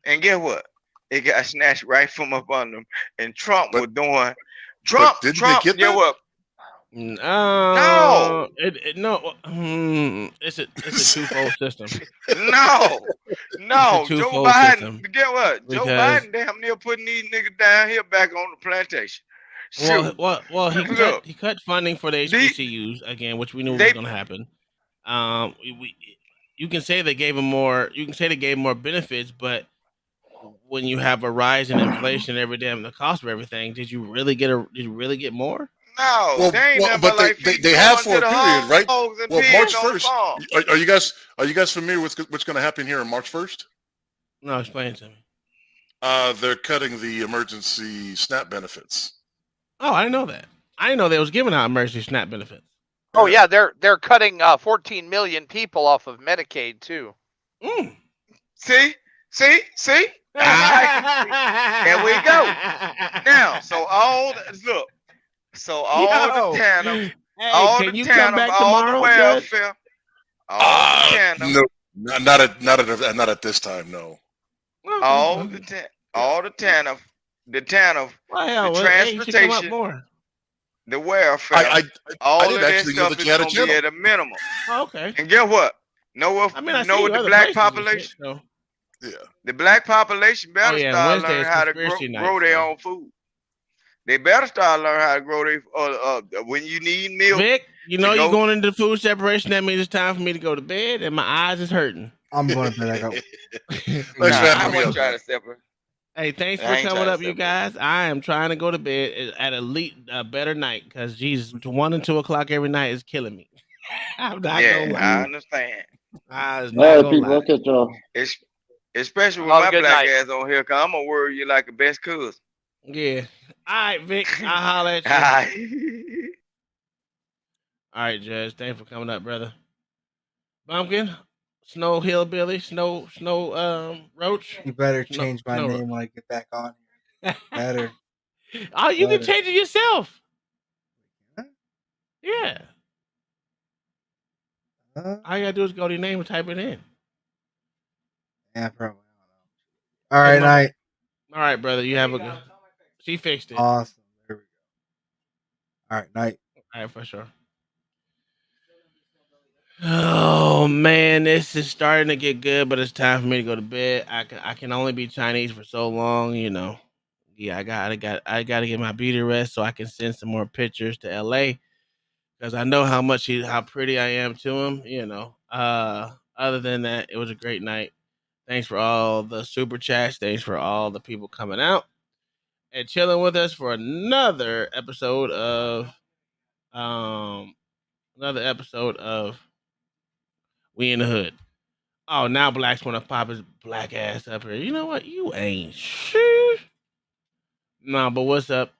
And guess what? It got snatched right from up under them. And Trump was doing. Trump,
get that?
What?
No, it's a twofold system.
No, Joe Biden.
System.
Get what? Joe Biden damn near putting these niggas down here back on the plantation.
Well, he cut funding for the HBCUs again, which we knew was going to happen. You can say they gave him more. You can say they gave him more benefits, but when you have a rise in inflation every day and the cost of everything, did you really get more?
No,
but they have for a period, right? Well, March 1st. Are you guys familiar with what's going to happen here on March 1st?
No, explain it to me.
They're cutting the emergency SNAP benefits.
Oh, I didn't know that. I didn't know they was giving out emergency SNAP benefits.
Oh yeah, they're cutting 14 million people off of Medicaid too.
See. There we go. Now, all the TANF, all the TANF, all the welfare,
no, not at this time. No.
All the TANF, the transportation, the welfare, all of that stuff is going to be at a minimum.
Oh, okay.
And guess what? What the black population?
Yeah.
The black population better start learning how to grow their own food. They better start learning how to grow their when you need milk.
Vic, you're going into food separation. That means it's time for me to go to bed, and my eyes is hurting.
I'm going to bed.
I want to try to separate.
Hey, thanks for coming up, you guys. I am trying to go to bed at a better night because Jesus, 1 and 2 o'clock every night is killing me. I'm not gonna lie.
I understand.
People, look at y'all.
Especially with my black ass on here, cause I'm gonna worry you like a best cousin.
Yeah. All right, Vic. I'll holler at you. All right, Judge. Thanks for coming up, brother. Bumpkin, Snow Hillbilly, Snow Roach.
You better change my name when I get back on here. Better.
Oh, you can change it yourself. Yeah. All you gotta do is go to your name and type it in.
Yeah, probably. All right, night.
All right, brother. You have a good. She fixed it.
Awesome. There we go. All right, night.
All right, for sure. Oh man, this is starting to get good, but it's time for me to go to bed. I can only be Chinese for so long, Yeah, I gotta get my beauty rest so I can send some more pictures to LA because I know how pretty I am to him. Other than that, it was a great night. Thanks for all the super chats. Thanks for all the people coming out and chilling with us for another episode of We in the Hood. Oh, now Blacks want to pop his black ass up here. You know what? You ain't shit. No, but what's up?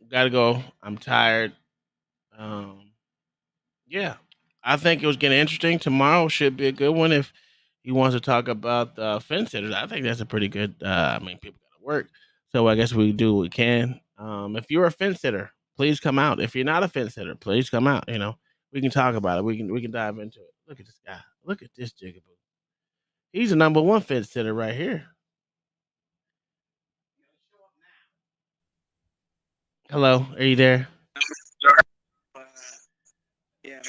Gotta go. I'm tired. Yeah. I think it was getting interesting. Tomorrow should be a good one if he wants to talk about fence sitters. I think that's a pretty good. People gotta work, so I guess we do what we can. If you're a fence sitter, please come out. If you're not a fence sitter, please come out. We can talk about it. We can dive into it. Look at this guy. Look at this jigaboo. He's the number one fence sitter right here. Hello, are you there?
Yeah,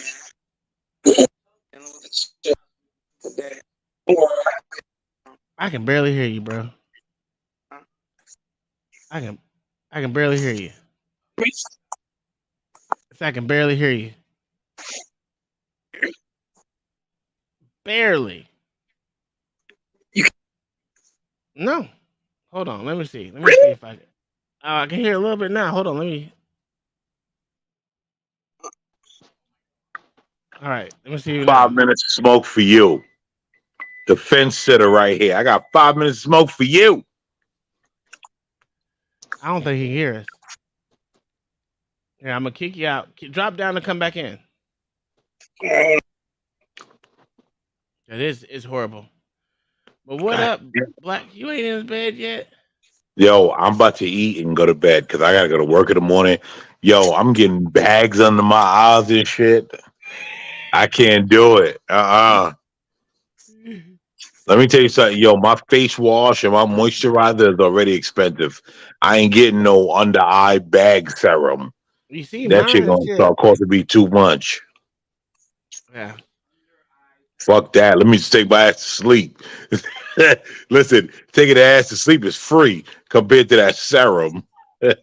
I can barely hear you, bro. I can barely hear you. I can barely hear you. Barely. No. Hold on. Let me see. Let me see if I can. I can hear a little bit now. Hold on. Let me. All right. Let me see.
5 minutes of smoke for you. The fence sitter right here. I got 5 minutes of smoke for you.
I don't think he hears us. Yeah, I'm gonna kick you out. Drop down and come back in. It's horrible. But what up, Black? You ain't in bed yet?
Yo, I'm about to eat and go to bed because I gotta go to work in the morning. Yo, I'm getting bags under my eyes and shit. I can't do it. Let me tell you something. Yo, my face wash and my moisturizer is already expensive. I ain't getting no under eye bag serum.
You see,
that shit gonna start costing me too much.
Yeah.
Fuck that. Let me just take my ass to sleep. Listen, taking the ass to sleep is free compared to that serum.
I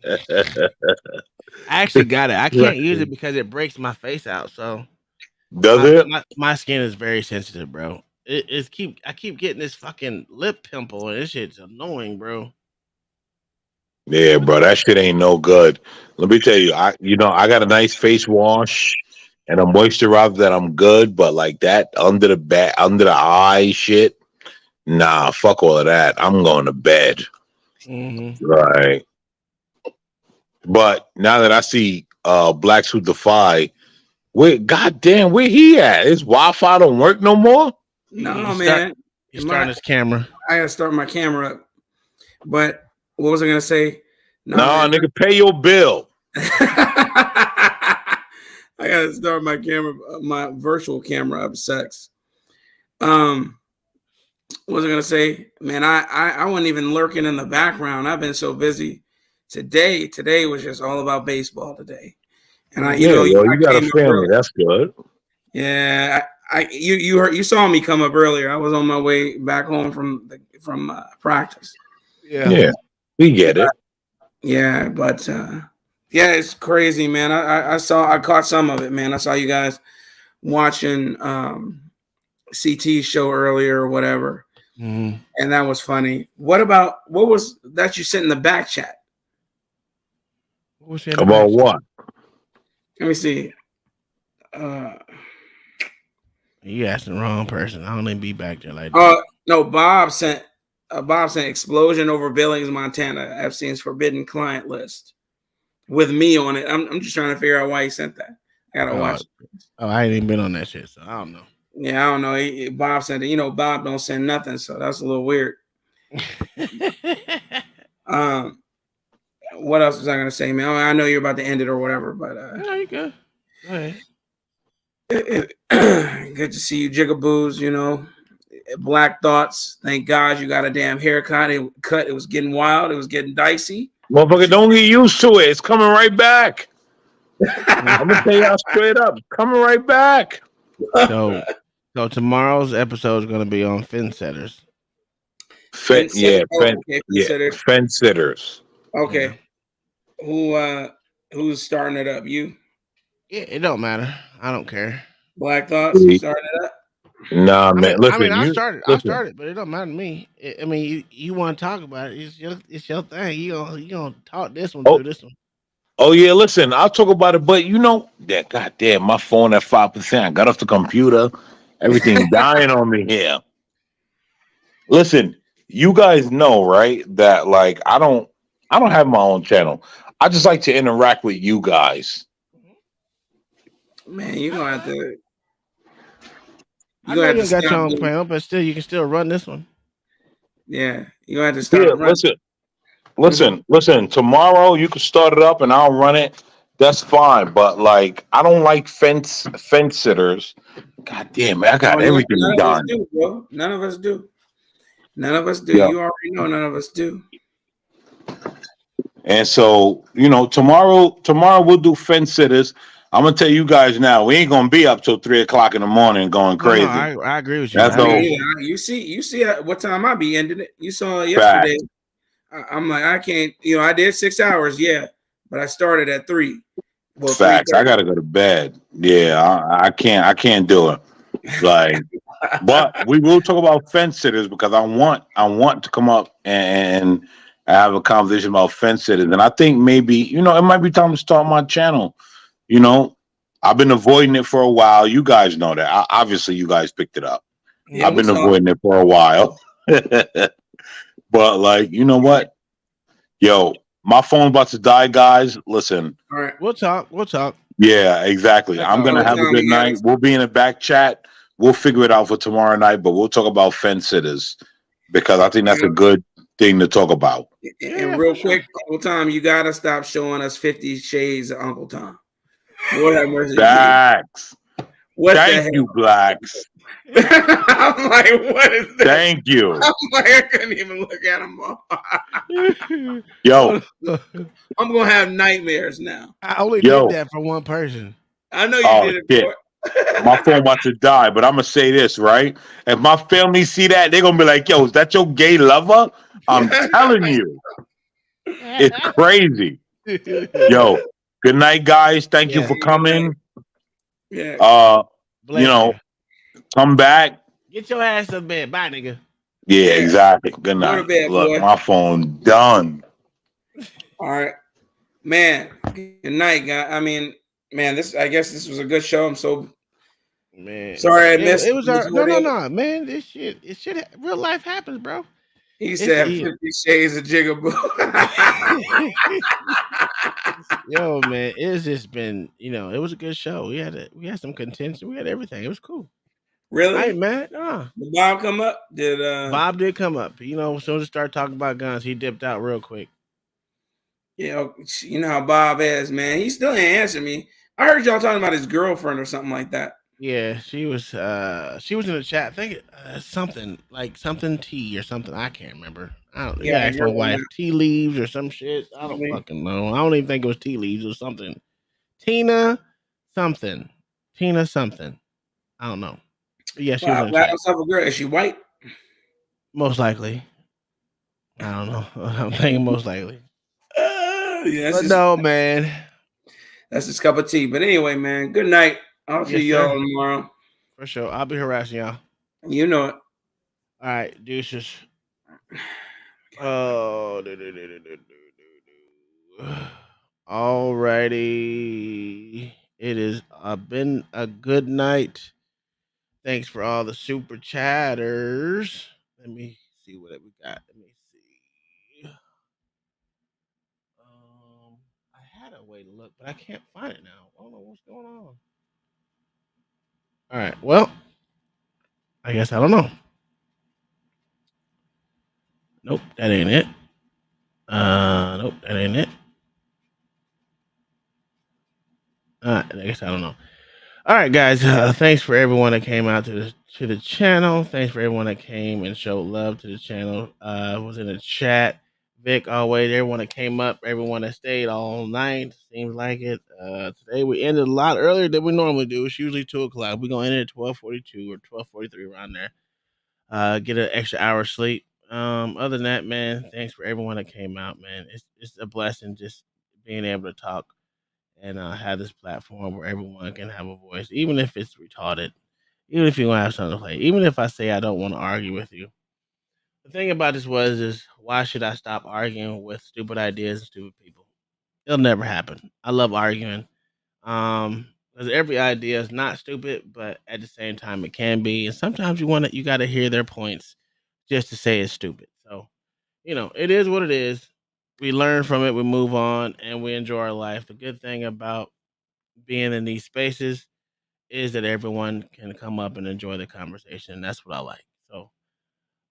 actually got it. I can't use it because it breaks my face out. So my skin is very sensitive, bro. I keep getting this fucking lip pimple, and this shit's annoying, bro.
Yeah, bro, that shit ain't no good. Let me tell you, I got a nice face wash and a moisturizer that I'm good, but like that under the eye shit, nah, fuck all of that. I'm going to bed.
Mm-hmm.
Right. But now that I see Blacks Who Defy, goddamn, where he at? His Wi-Fi don't work no more?
No, man.
He's starting his camera.
I gotta start my camera up. But what was I gonna say?
No, nigga, pay your bill.
I gotta start my camera, my virtual camera up. Sex. What was I gonna say? Man, I wasn't even lurking in the background. I've been so busy. Today was just all about baseball today. And you
got a family. That's good.
Yeah, you saw me come up earlier. I was on my way back home from practice.
Yeah, we get it.
Yeah, but yeah, it's crazy, man. I caught some of it, man. I saw you guys watching CT's show earlier or whatever, and that was funny. What was that you sent in the back chat?
About what?
Let me see.
You asked the wrong person. I don't even be back there like that.
No, Bob sent explosion over Billings, Montana. Epstein's forbidden client list with me on it. I'm just trying to figure out why he sent that. I gotta watch.
I ain't even been on that shit, so I don't know.
Yeah, I don't know. Bob sent it. Bob don't send nothing, so that's a little weird. What else was I gonna say, man? I know you're about to end it or whatever, but
no, you good. Go ahead.
Good to see you, Jigaboos. Black Thoughts. Thank God you got a damn haircut. It was getting wild. It was getting dicey.
Motherfucker, don't get used to it. It's coming right back. I'm gonna tell y'all straight up, it's coming right back.
So tomorrow's episode is gonna be on fence setters.
Fence sitters.
Okay. Yeah. Who's starting it up? You?
Yeah, it don't matter. I don't care.
Black Thoughts starting it up?
Nah, man. Listen,
I started, but it don't matter to me. You want to talk about it? It's your thing. You gonna talk this one through this one.
Oh yeah, listen, I'll talk about it, but goddamn, my phone at 5%. I got off the computer, everything dying on me here. Listen, you guys know, right? That like I don't have my own channel. I just like to interact with you guys.
Man, you're gonna have to.
I know you got your own channel, but still, you can still run this one.
Yeah, you gonna have to start.
Listen. Tomorrow you can start it up, and I'll run it. That's fine. But like, I don't like fence sitters. God damn, man, I got everything done.
None of us do. None of us do. Yeah. You already know. None of us do.
And so, tomorrow we'll do fence sitters. I'm gonna tell you guys now, we ain't gonna be up till 3:00 in the morning going crazy. No,
I agree with you.
That's you see what time I be ending it. You saw it yesterday. I'm like, I can't. I did 6 hours, yeah, but I started at 3. Well,
facts. I gotta go to bed. Yeah, I can't do it. Like, but we will talk about fence sitters because I want to come up and have a conversation about fence sitters, and I think maybe it might be time to start my channel. I've been avoiding it for a while. You guys know that. Obviously, you guys picked it up. Yeah, I've been avoiding it for a while. But, like, you know what? Yo, My phone's about to die, guys. Listen.
All right.
We'll talk. We'll talk.
Yeah, exactly. I'm gonna have a good night. We'll be in the back chat. We'll figure it out for tomorrow night, but we'll talk about fence sitters because I think that's a good thing to talk about.
And real quick, Uncle Tom, you gotta stop showing us 50 Shades of Uncle Tom. Lord have mercy.
Blacks. Thank you, Blacks.
I'm like, what is that?
Thank you.
I'm like, I couldn't even look at him.
Yo,
I'm gonna have nightmares now.
I only did that for one person.
I know you did it
shit.
for
My phone about to die, but I'm gonna say this, right? If my family see that, they're gonna be like, yo, is that your gay lover? I'm telling you. It's crazy. Yo, good night, guys. Thank you for coming.
Yeah.
You know, come back.
Get your ass to bed. Bye, nigga.
Yeah, exactly. Good
Go to
night.
bed,
Look,
boy.
my phone done.
All right, man. Good night, guy. I mean, man, I guess this was a good show. I'm so sorry I missed.
It was no, man. This shit, real life happens, bro.
He said 50 Shades of Jigaboo.
Yo, man, it's just been, it was a good show. We had some contention. We had everything. It was cool.
Really?
I ain't mad.
Did Bob come up?
Bob did come up. As soon as we started talking about guns, he dipped out real quick.
You know how Bob is, man. He still ain't answering me. I heard y'all talking about his girlfriend or something like that.
Yeah, she was in the chat. I think something tea or something. I can't remember. I don't know.
Yeah,
Asked my wife tea leaves or some shit. I don't fucking know. I don't even think it was tea leaves or something. Tina something. I don't know. But yeah, she was in the chat.
Herself a girl. Is she white?
Most likely. I don't know. I'm thinking most likely.
Yeah,
but no, man.
That's his cup of tea. But anyway, man, good night. I'll see y'all tomorrow.
For sure. I'll be harassing y'all.
You know it.
All right, deuces. Oh, alrighty. It has been a good night. Thanks for all the super chatters. Let me see what we got. Let me see. I had a way to look, but I can't find it now. I don't know what's going on. All right. Well, I guess I don't know. Nope, that ain't it. Nope, that ain't it. I guess I don't know. All right, guys. Thanks for everyone that came out to the channel. Thanks for everyone that came and showed love to the channel. Was in the chat. Vic, always everyone that came up, everyone that stayed all night. Seems like it. Today we ended a lot earlier than we normally do. It's usually 2:00. We're gonna end it at 12:42 or 12:43 around there. Get an extra hour of sleep. Other than that, man, thanks for everyone that came out, man. It's a blessing just being able to talk and have this platform where everyone can have a voice, even if it's retarded, even if you don't have something to play, even if I say I don't want to argue with you. The thing about this is why should I stop arguing with stupid ideas and stupid people? It'll never happen. I love arguing. Because every idea is not stupid, but at the same time it can be. And sometimes you got to hear their points just to say it's stupid. So, it is what it is. We learn from it, we move on, and we enjoy our life. The good thing about being in these spaces is that everyone can come up and enjoy the conversation. And that's what I like. So,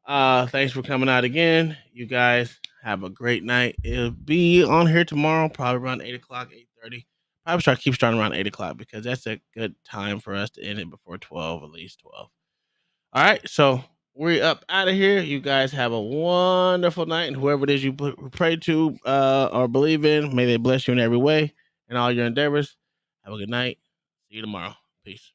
thanks for coming out again. You guys have a great night. It'll be on here tomorrow, probably around 8 o'clock, 8:30. Probably keep starting around 8 o'clock because that's a good time for us to end it before 12, at least 12. All right, so we're up out of here. You guys have a wonderful night, and whoever it is you pray to or believe in, may they bless you in every way and all your endeavors. Have a good night. See you tomorrow. Peace.